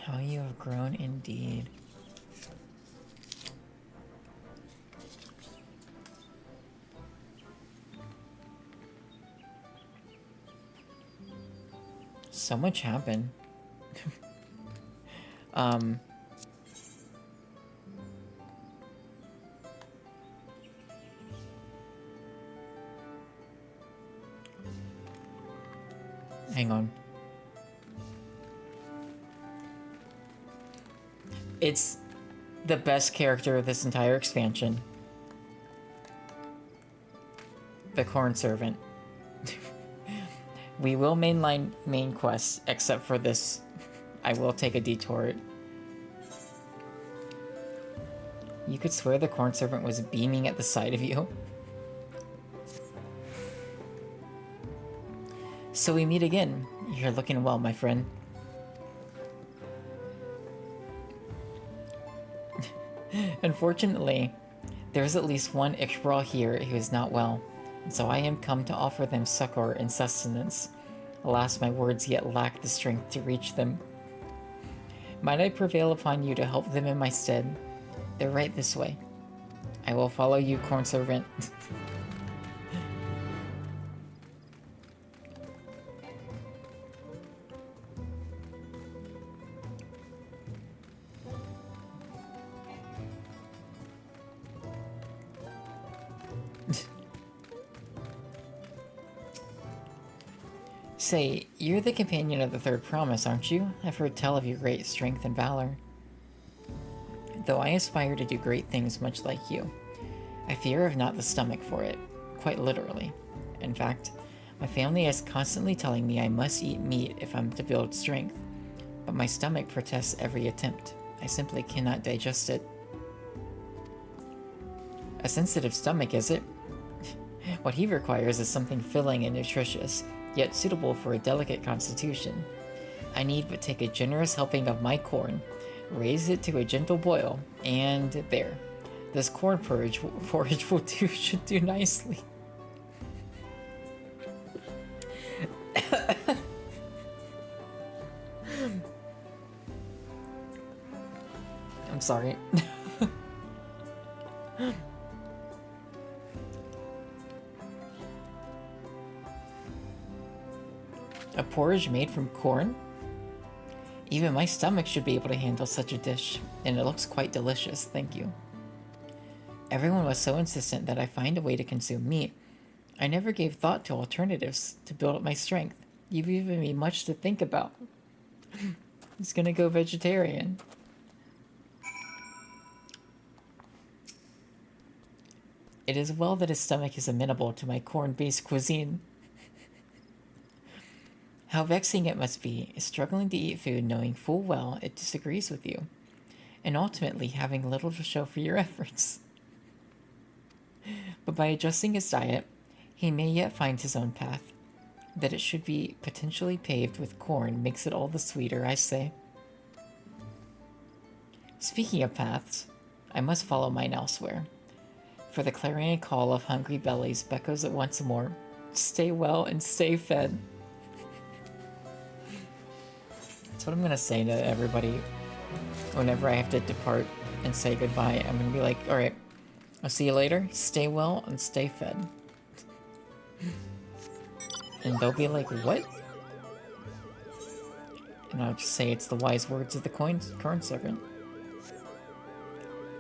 How you have grown indeed. So much happened. Hang on. It's the best character of this entire expansion. The Corn Servant. We will mainline main quests, except for this. I will take a detour. You could swear the Corn Servant was beaming at the sight of you. So we meet again. You're looking well, my friend. Unfortunately, there is at least one Ixbral here who is not well, and so I am come to offer them succor and sustenance. Alas, my words yet lack the strength to reach them. Might I prevail upon you to help them in my stead? They're right this way. I will follow you, Corn Servant. Say, you're the companion of the Third Promise, aren't you? I've heard tell of your great strength and valor. Though I aspire to do great things much like you, I fear I've not the stomach for it, quite literally. In fact, my family is constantly telling me I must eat meat if I'm to build strength, but my stomach protests every attempt. I simply cannot digest it. A sensitive stomach, is it? What he requires is something filling and nutritious, yet suitable for a delicate constitution. I need but take a generous helping of my corn, raise it to a gentle boil, and there. This corn porridge should do nicely. I'm sorry. A porridge made from corn? Even my stomach should be able to handle such a dish, and it looks quite delicious, thank you. Everyone was so insistent that I find a way to consume meat. I never gave thought to alternatives to build up my strength. You've given me much to think about. He's gonna go vegetarian. It is well that his stomach is amenable to my corn-based cuisine. How vexing it must be, struggling to eat food knowing full well it disagrees with you, and ultimately having little to show for your efforts. But by adjusting his diet, he may yet find his own path. That it should be potentially paved with corn makes it all the sweeter, I say. Speaking of paths, I must follow mine elsewhere. For the clarion call of hungry bellies echoes it once more. Stay well and stay fed. That's what I'm gonna say to everybody whenever I have to depart and say goodbye. I'm gonna be like, alright, I'll see you later. Stay well and stay fed. And they'll be like, what? And I'll just say it's the wise words of the corn servant.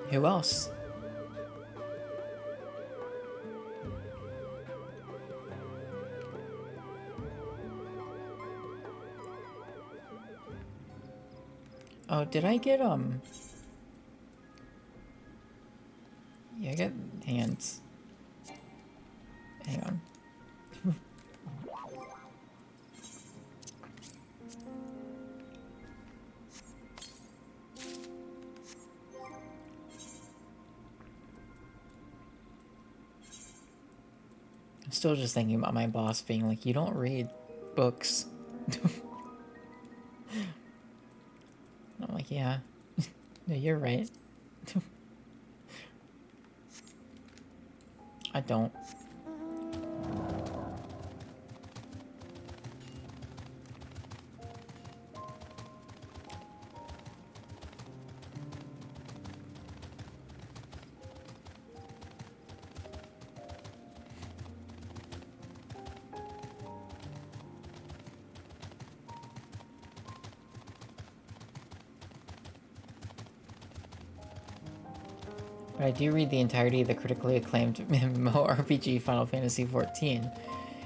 Who else? Oh, did I get, yeah, I got hands. Hang on. I'm still just thinking about my boss being like, you don't read books. I'm like, yeah. No, you're right. I don't. But I do read the entirety of the critically acclaimed MMORPG Final Fantasy XIV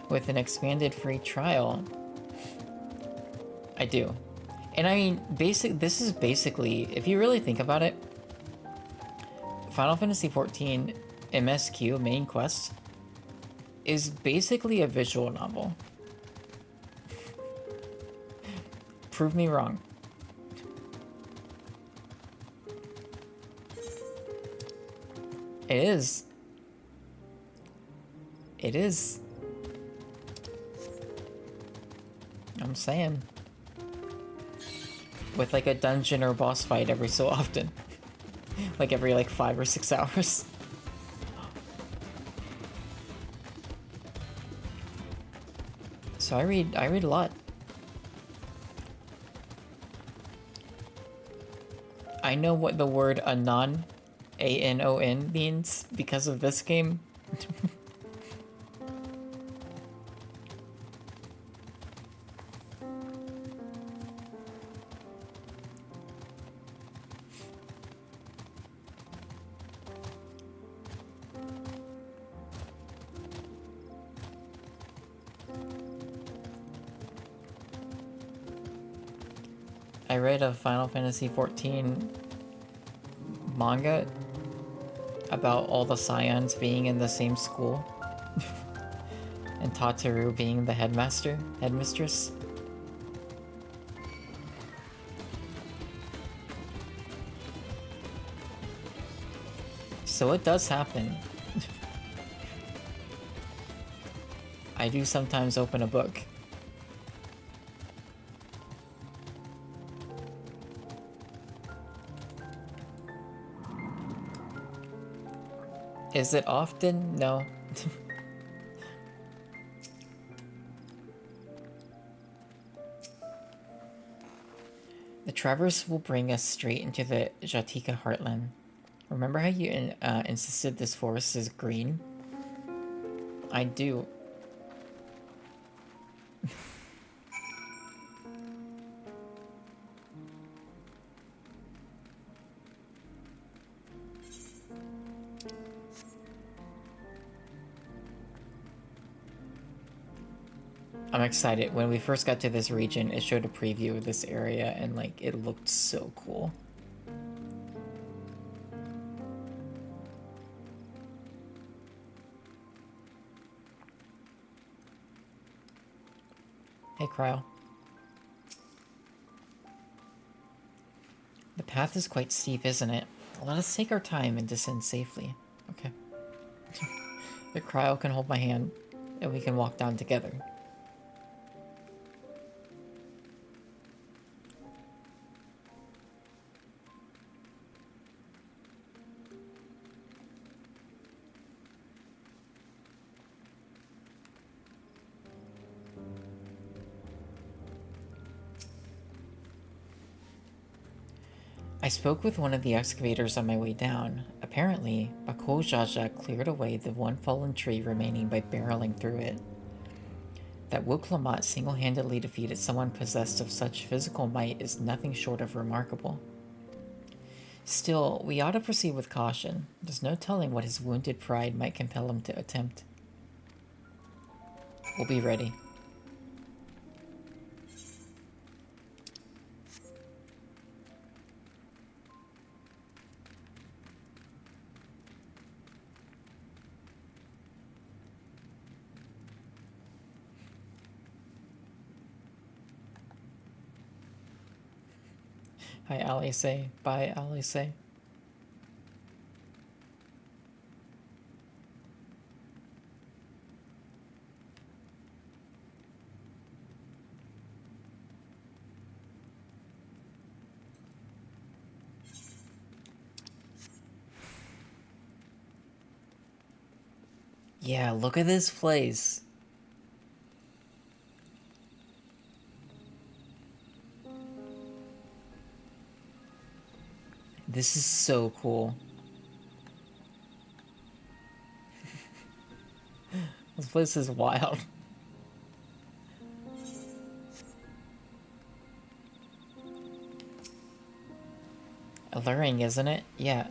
with an expanded free trial. I do. And I mean, this is basically, if you really think about it, Final Fantasy XIV MSQ main quest is basically a visual novel. Prove me wrong. It is. It is. I'm saying. With like a dungeon or boss fight every so often. Like every like 5 or 6 hours. So I read a lot. I know what the word anon, A-N-O-N, means because of this game. I read a Final Fantasy XIV manga about all the scions being in the same school and Tataru being the headmistress. So it does happen. I do sometimes open a book. Is it often? No. The traverse will bring us straight into the Jatika heartland. Remember how you insisted this forest is green? I do. I'm excited. When we first got to this region, it showed a preview of this area, and like it looked so cool. Hey, Cryo. The path is quite steep, isn't it? Let us take our time and descend safely. Okay. The Cryo can hold my hand, and we can walk down together. I spoke with one of the excavators on my way down. Apparently, Bako Jaja cleared away the one fallen tree remaining by barreling through it. That Wuklamat single-handedly defeated someone possessed of such physical might is nothing short of remarkable. Still, we ought to proceed with caution. There's no telling what his wounded pride might compel him to attempt. We'll be ready. Hi, Alice. Bye, Alice. Yeah, look at this place. This is so cool. This place is wild. Alluring, isn't it? Yeah.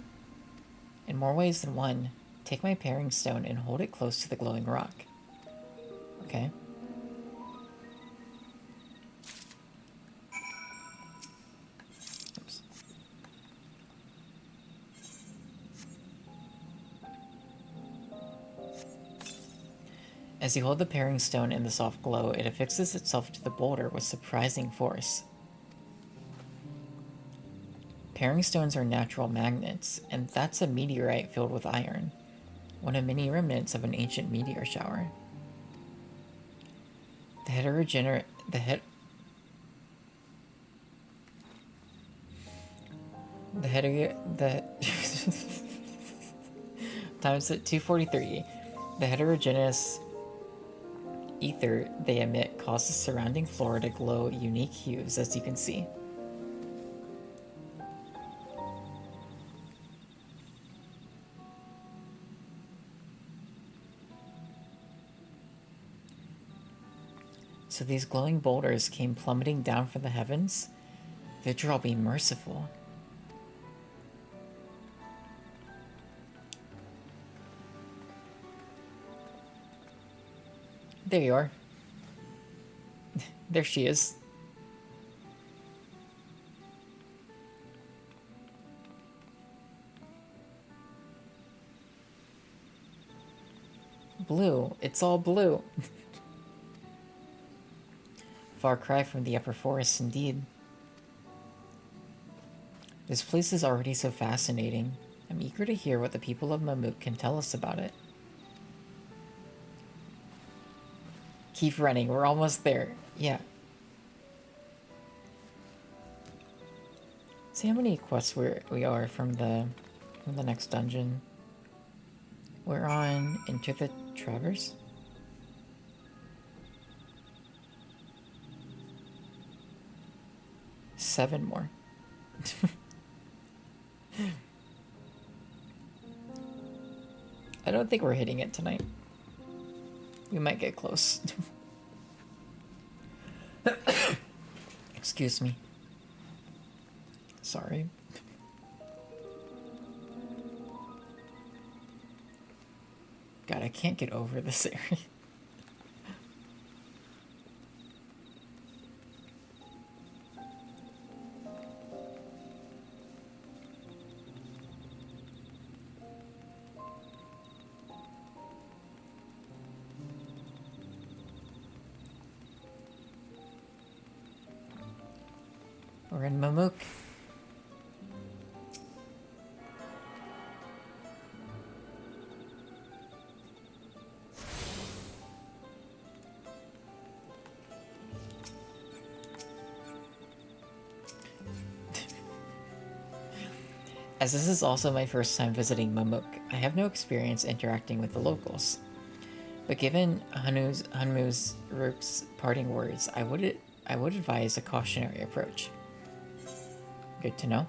In more ways than one. Take my paring stone and hold it close to the glowing rock. Okay. Oops. As you hold the paring stone in the soft glow, it affixes itself to the boulder with surprising force. Paring stones are natural magnets, and that's a meteorite filled with iron. One of many remnants of an ancient meteor shower. The times at 243. The heterogeneous ether they emit causes the surrounding flora to glow unique hues, as you can see. So these glowing boulders came plummeting down from the heavens? Vidral be merciful. There you are. There she is. Blue. It's all blue. Far cry from the upper forests, indeed. This place is already so fascinating. I'm eager to hear what the people of Mamuk can tell us about it. Keep running, we're almost there. Yeah. See how many quests we are from the next dungeon. We're on Into the Traverse. Seven more. I don't think we're hitting it tonight. We might get close. Excuse me. Sorry. God, I can't get over this area. We're in Mamuk. As this is also my first time visiting Mamuk, I have no experience interacting with the locals. But given Hanmu's Rook's parting words, I would advise a cautionary approach. Good to know.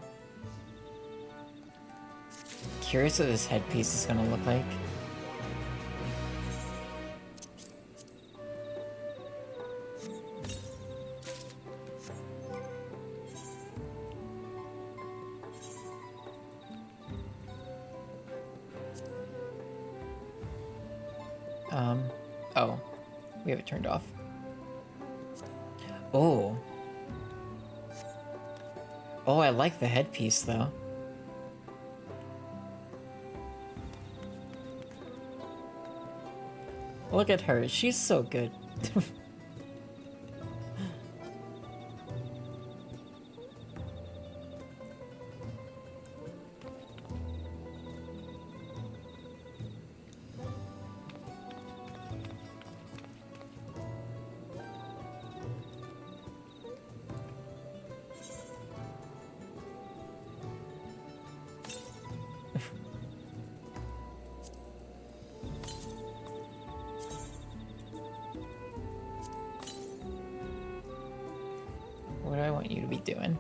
Curious what this headpiece is gonna look like. Oh, we have it turned off. Oh. Oh, I like the headpiece though. Look at her, she's so good. What do I want you to be doing?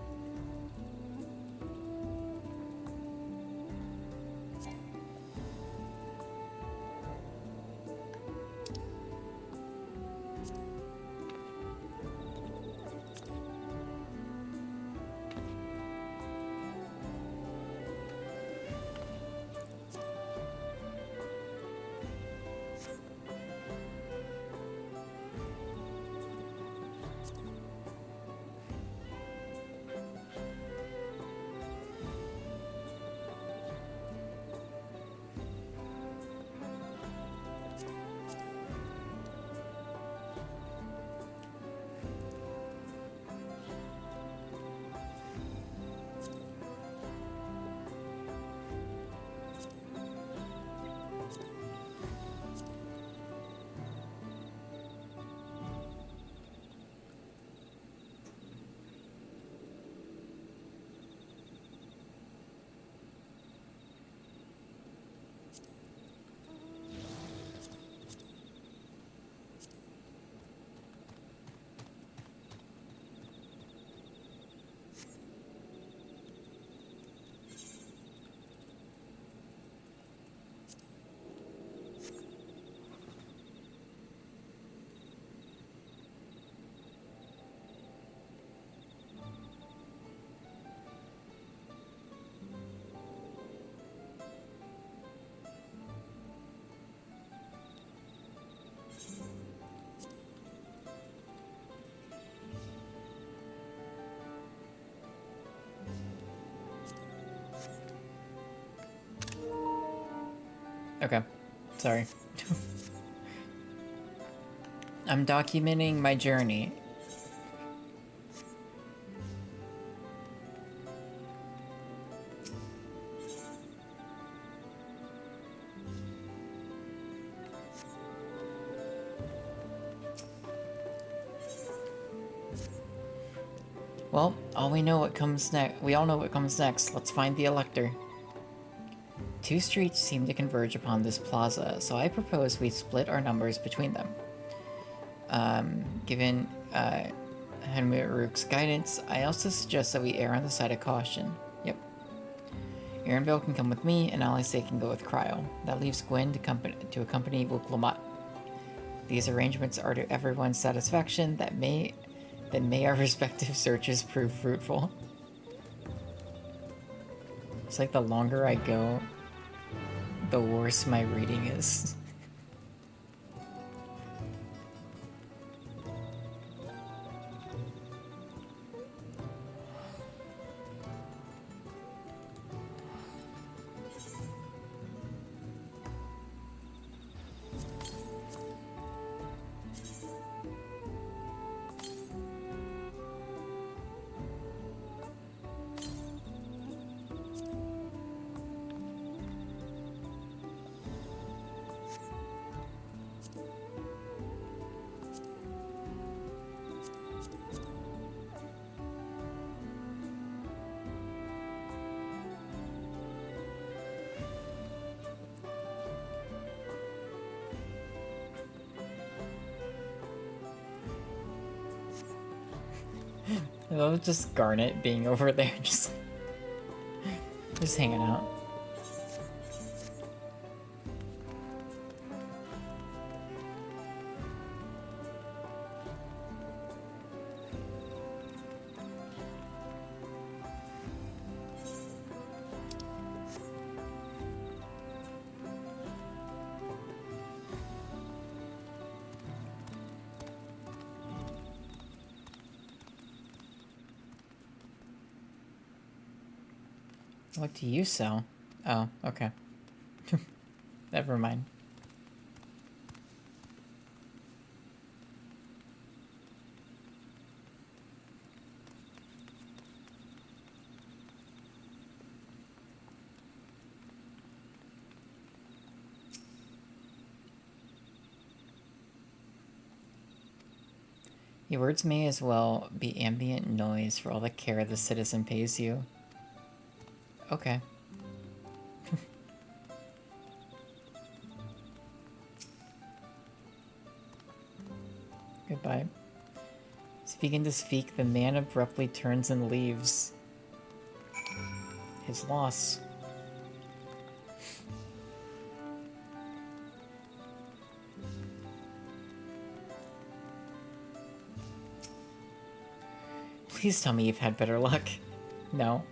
Okay, sorry. I'm documenting my journey. Well, we all know what comes next. Let's find the Elector. Two streets seem to converge upon this plaza, so I propose we split our numbers between them. Given Henry Rook's guidance, I also suggest that we err on the side of caution. Yep. Aaronville can come with me, and Alice can go with Cryo. That leaves Gwen to accompany Wuklomat. These arrangements are to everyone's satisfaction. That may our respective searches prove fruitful. It's like the longer I go, the worse my reading is. I love just Garnet being over there, just hanging out. What do you sell? Oh, okay. Never mind. Your words may as well be ambient noise for all the care the citizen pays you. Okay. Goodbye. Speaking to speak, the man abruptly turns and leaves. His loss. Please tell me you've had better luck. No.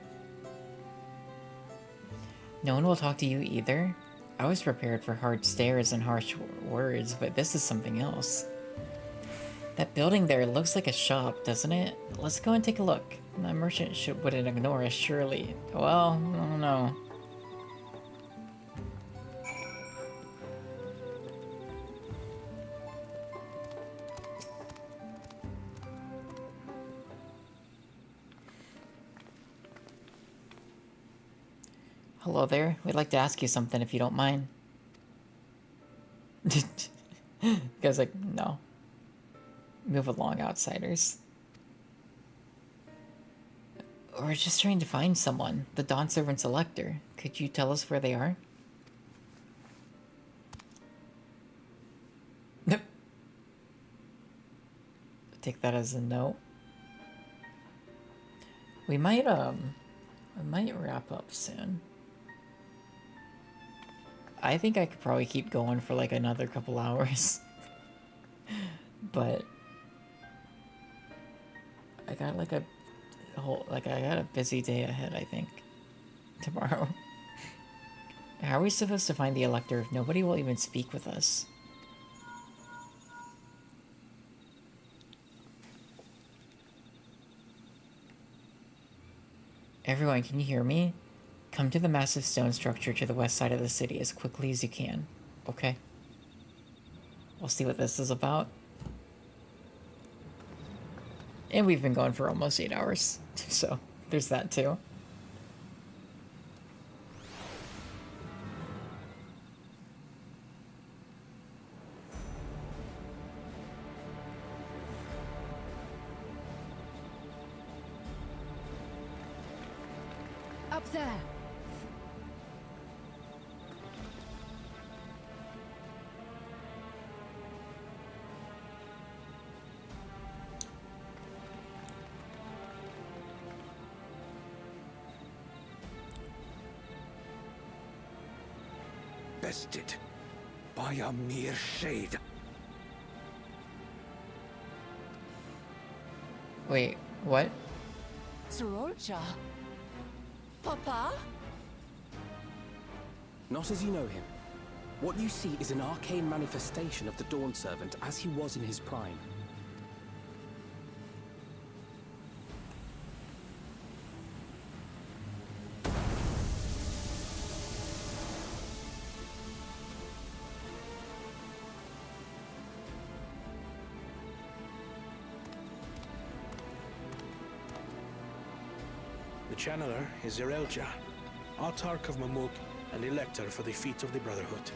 No one will talk to you either? I was prepared for hard stares and harsh words, but this is something else. That building there looks like a shop, doesn't it? Let's go and take a look. That merchant wouldn't ignore us, surely. Well, I don't know. Hello there. We'd like to ask you something if you don't mind. The guy's like, no. Move along, outsiders. We're just trying to find someone. The Dawn Servant's elector. Could you tell us where they are? Nope. Take that as a no. We might wrap up soon. I think I could probably keep going for like another couple hours. But I got like a whole, I got a busy day ahead, I think, tomorrow. How are we supposed to find the Elector if nobody will even speak with us? Everyone, can you hear me? Come to the massive stone structure to the west side of the city as quickly as you can. Okay? We'll see what this is about. And we've been going for almost 8 hours, so there's that too. Up there! Bested by a mere shade. Wait, what? Sorolja? Papa? Not as you know him. What you see is an arcane manifestation of the Dawn Servant as he was in his prime. The Channeler is Irelja, Autarch of Mamuk and Elector for the Feet of the Brotherhood.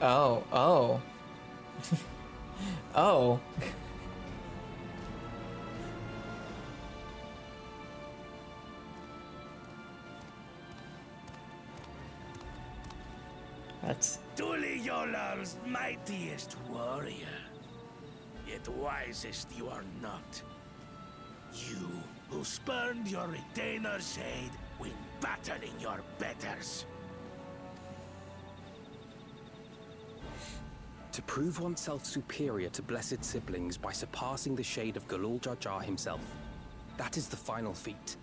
Oh, oh. Oh. That's... Tuliyolal's mightiest warrior, yet wisest you are not. You who spurned your retainer's aid when battling your betters. To prove oneself superior to blessed siblings by surpassing the shade of Galul Jar Jar himself. That is the final feat.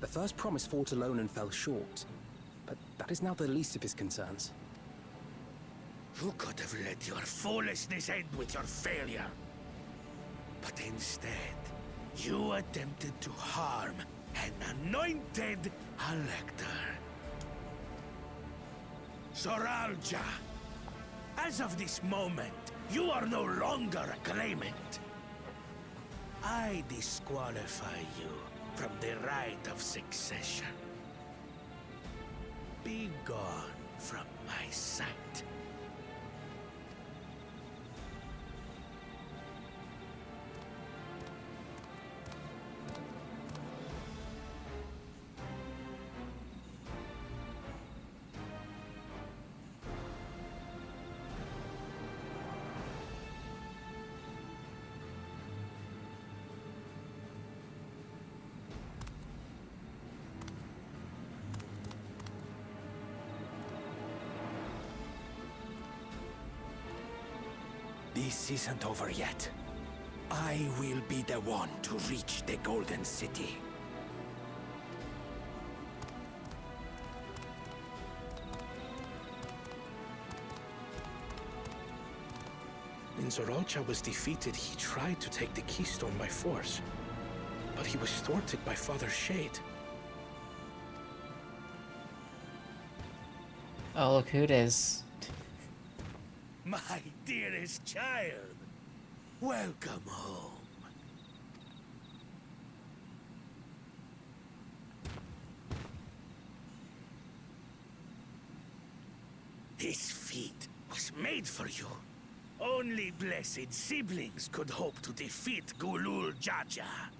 The first promise fought alone and fell short, but that is now the least of his concerns. You could have let your foolishness end with your failure. But instead, you attempted to harm an anointed elector. Zoralja, as of this moment, you are no longer a claimant. I disqualify you from the right of succession. Be gone from my sight. This isn't over yet. I will be the one to reach the Golden City. When Zoralcha was defeated, he tried to take the Keystone by force. But he was thwarted by Father Shade. Oh, look who it is. My dearest child, welcome home. This feat was made for you. Only blessed siblings could hope to defeat Gulul Jaja.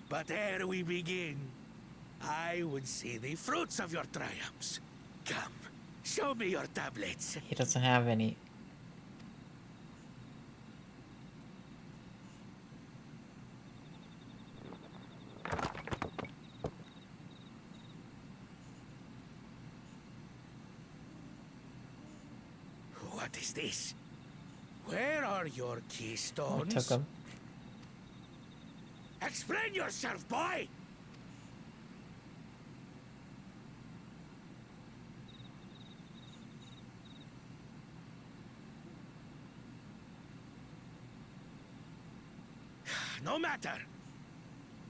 But ere we begin, I would see the fruits of your triumphs. Come, show me your tablets. He doesn't have any. What is this? Where are your keystones? I took him. Explain yourself, boy! No matter.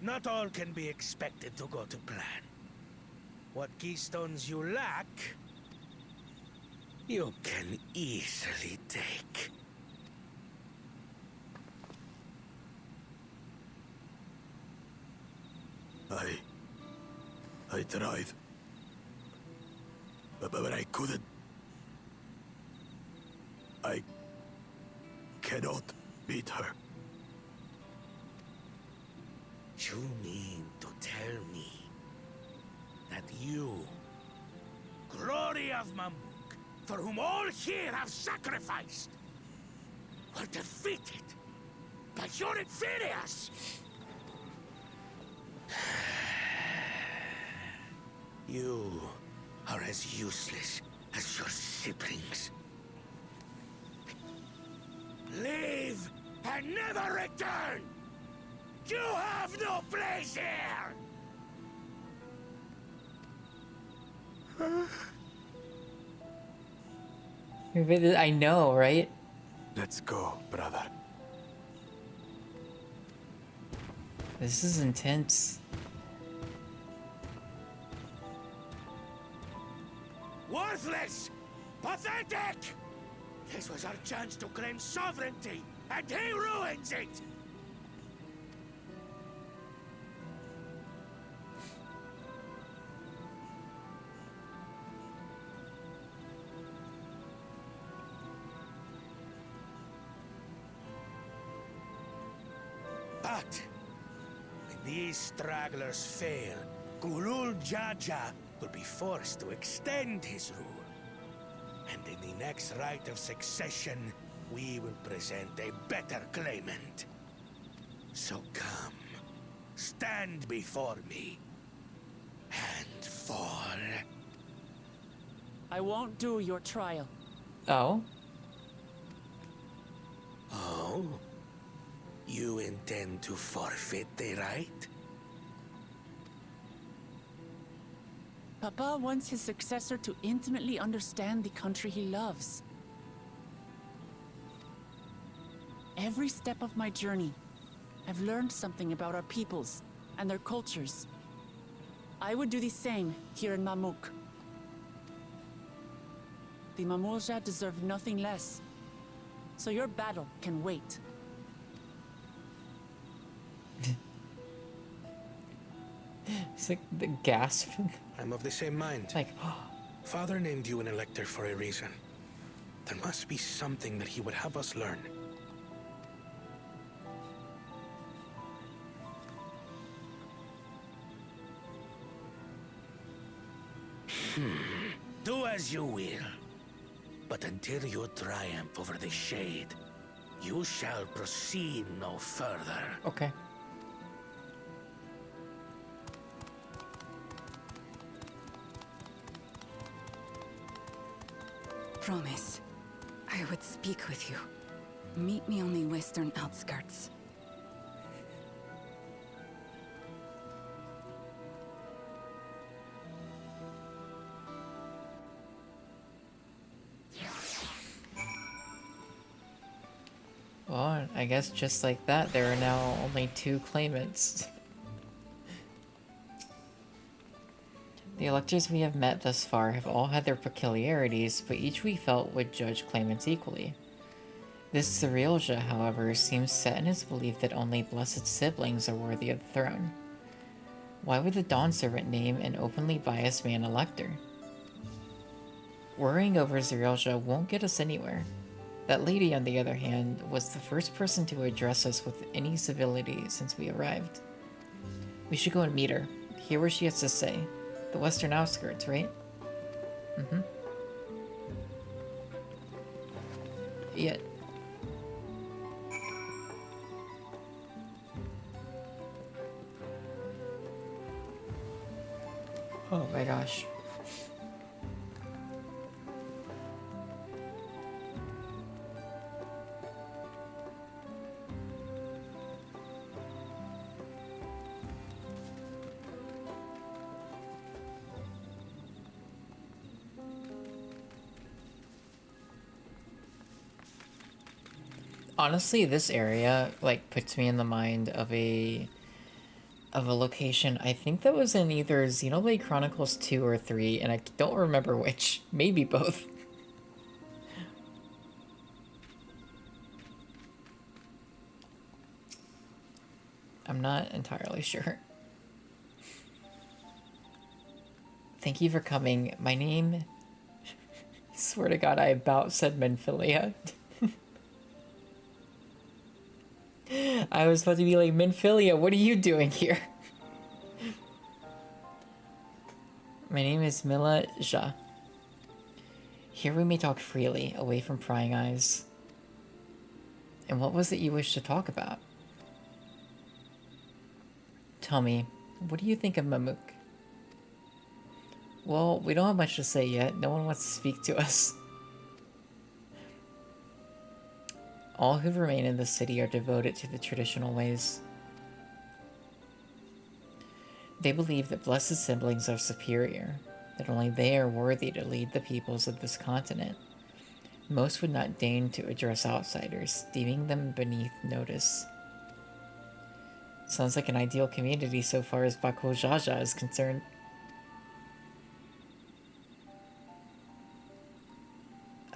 Not all can be expected to go to plan. What keystones you lack, you can easily take. I tried. But I couldn't. I cannot beat her. You mean to tell me that you, glory of Mamuk, for whom all here have sacrificed, were defeated by your inferiors? You are as useless as your siblings. Leave and never return! You have no place here! I know, right? Let's go, brother. This is intense. Worthless! Pathetic! This was our chance to claim sovereignty, and he ruins it! But when these stragglers fail, Gulul Jaja will be forced to extend his rule. And in the next rite of succession, we will present a better claimant. So come, stand before me, and fall. I won't do your trial. Oh? Oh? You intend to forfeit the right? Papa wants his successor to intimately understand the country he loves. Every step of my journey, I've learned something about our peoples and their cultures. I would do the same here in Mamuk. The Mamulja deserve nothing less, so your battle can wait. It's like the gasp. I'm of the same mind. Like, Father named you an elector for a reason. There must be something that he would have us learn. Do as you will. But until you triumph over the Shade, you shall proceed no further. Okay. Promise, I would speak with you. Meet me on the western outskirts. Well, I guess just like that, there are now only 2 claimants. The electors we have met thus far have all had their peculiarities, but each we felt would judge claimants equally. This Zerialja, however, seems set in his belief that only blessed siblings are worthy of the throne. Why would the Dawn Servant name an openly biased man elector? Worrying over Zerialja won't get us anywhere. That lady, on the other hand, was the first person to address us with any civility since we arrived. We should go and meet her, hear what she has to say. The western outskirts, right? Mm-hmm. Yeah. Oh my gosh. Honestly, this area, like, puts me in the mind of a location, I think that was in either Xenoblade Chronicles 2 or 3, and I don't remember which. Maybe both. I'm not entirely sure. Thank you for coming. My name... Swear to God, I about said Menphilia. I was about to be like, Menphilia, what are you doing here? My name is Mila Jha. Here we may talk freely, away from prying eyes. And what was it you wished to talk about? Tell me, what do you think of Mamuk? Well, we don't have much to say yet. No one wants to speak to us. All who remain in the city are devoted to the traditional ways. They believe that blessed siblings are superior, that only they are worthy to lead the peoples of this continent. Most would not deign to address outsiders, deeming them beneath notice. Sounds like an ideal community so far as Baku Jaja is concerned.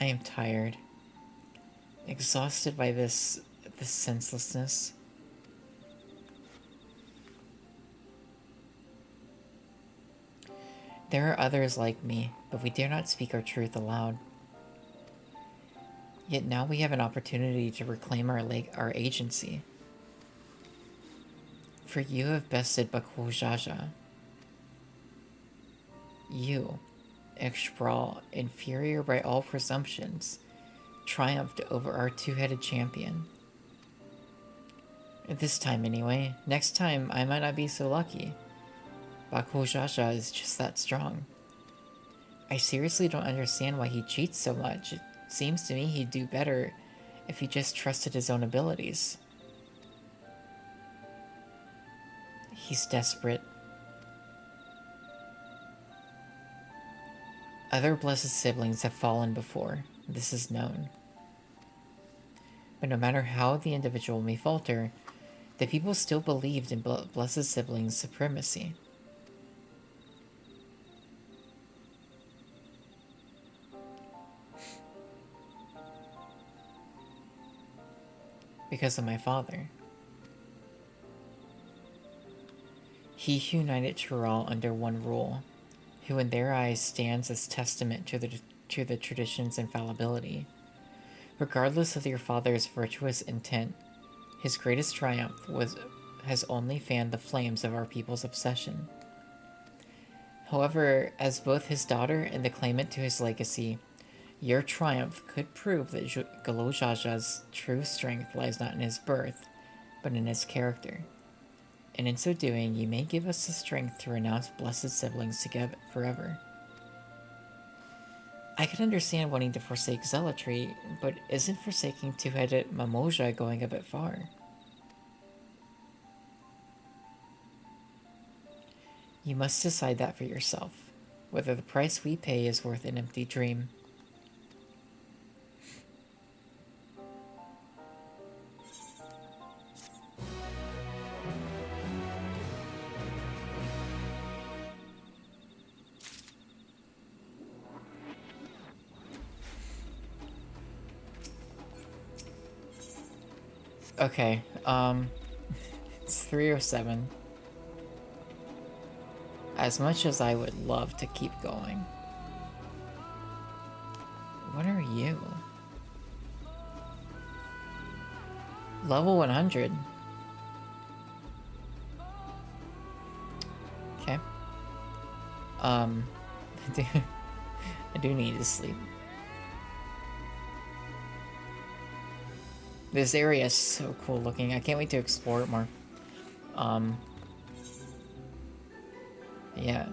I am tired. Exhausted by this senselessness. There are others like me, but we dare not speak our truth aloud. Yet now we have an opportunity to reclaim our agency. For you have bested Baku Jaja. You, Exbrawl, inferior by all presumptions, triumphed over our 2-headed champion. This time anyway. Next time, I might not be so lucky. Bakuo Jaja is just that strong. I seriously don't understand why he cheats so much. It seems to me he'd do better if he just trusted his own abilities. He's desperate. Other blessed siblings have fallen before. This is known. But no matter how the individual may falter, the people still believed in blessed siblings' supremacy. Because of my father. He who united Tural under one rule, who in their eyes stands as testament to the tradition's infallibility. Regardless of your father's virtuous intent, his greatest triumph has only fanned the flames of our people's obsession. However, as both his daughter and the claimant to his legacy, your triumph could prove that Gulo Jaja's true strength lies not in his birth, but in his character. And in so doing, you may give us the strength to renounce blessed siblings together forever. I can understand wanting to forsake zealotry, but isn't forsaking two-headed Mamoja going a bit far? You must decide that for yourself, whether the price we pay is worth an empty dream. Okay, it's 3:07. As much as I would love to keep going. What are you? Level 100. Okay. I do need to sleep. This area is so cool looking. I can't wait to explore it more. Yeah.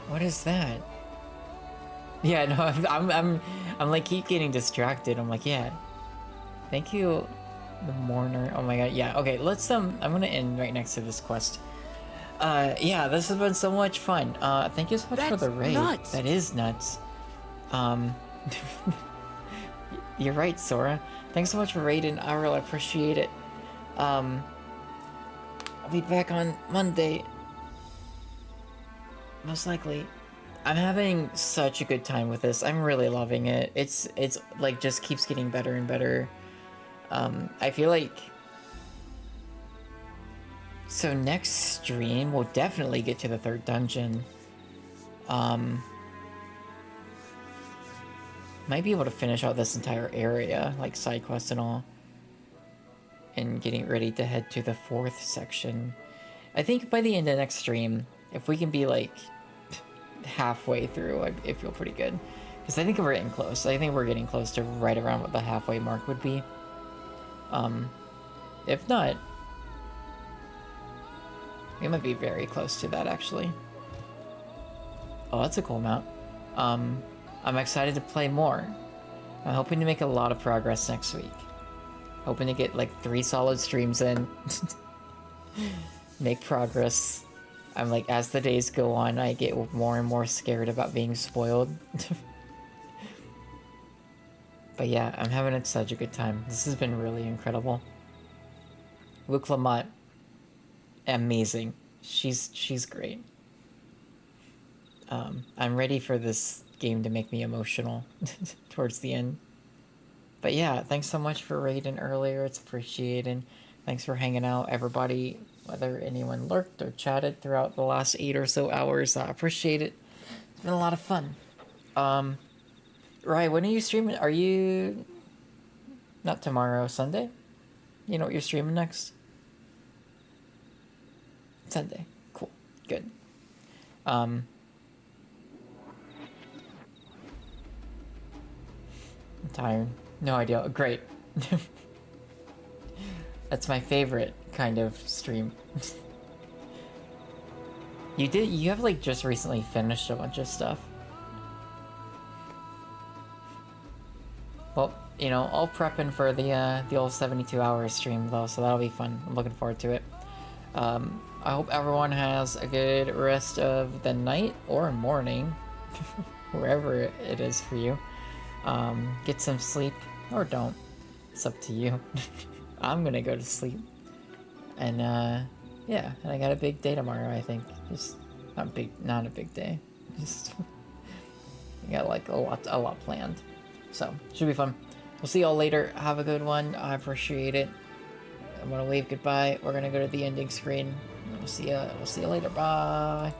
What is that? Yeah, no, I'm like keep getting distracted. I'm like, yeah. Thank you, the mourner. Oh my god, yeah. Okay, let's I'm gonna end right next to this quest. Yeah, this has been so much fun. Thank you so much for the raid. Nuts. That is nuts. You're right, Sora. Thanks so much for raiding. I really appreciate it. I'll be back on Monday. Most likely. I'm having such a good time with this. I'm really loving it. It's like just keeps getting better and better. I feel like so next stream we'll definitely get to the 3rd dungeon. Might be able to finish out this entire area, like side quests and all. And getting ready to head to the 4th section. I think by the end of next stream, if we can be like halfway through, I feel pretty good. Because I think we're getting close. I think we're getting close to right around what the halfway mark would be. If not, we might be very close to that actually. Oh, that's a cool map. I'm excited to play more. I'm hoping to make a lot of progress next week. Hoping to get like 3 solid streams in. Make progress. I'm like, as the days go on, I get more and more scared about being spoiled. But yeah, I'm having such a good time. This has been really incredible. Luke Lamont, amazing. She's great. I'm ready for this game to make me emotional towards the end. But yeah, thanks so much for raiding earlier. It's appreciated. Thanks for hanging out, everybody. Whether anyone lurked or chatted throughout the last 8 or so hours, I appreciate it. It's been a lot of fun. Right, when are you streaming? Are you... Not tomorrow, Sunday? You know what you're streaming next? Sunday. Cool. Good. I'm tired. No idea. Great. That's my favorite kind of stream. You have like just recently finished a bunch of stuff. Well, you know, all prepping for the old 72-hour stream though, so that'll be fun. I'm looking forward to it. I hope everyone has a good rest of the night or morning, wherever it is for you. Get some sleep, or don't. It's up to you. I'm gonna go to sleep. And yeah, and I got a big day tomorrow, I think. Just not a big day. Just I got like a lot planned. So should be fun. We'll see y'all later. Have a good one. I appreciate it. I'm gonna wave goodbye. We're gonna go to the ending screen. We'll see you later. Bye.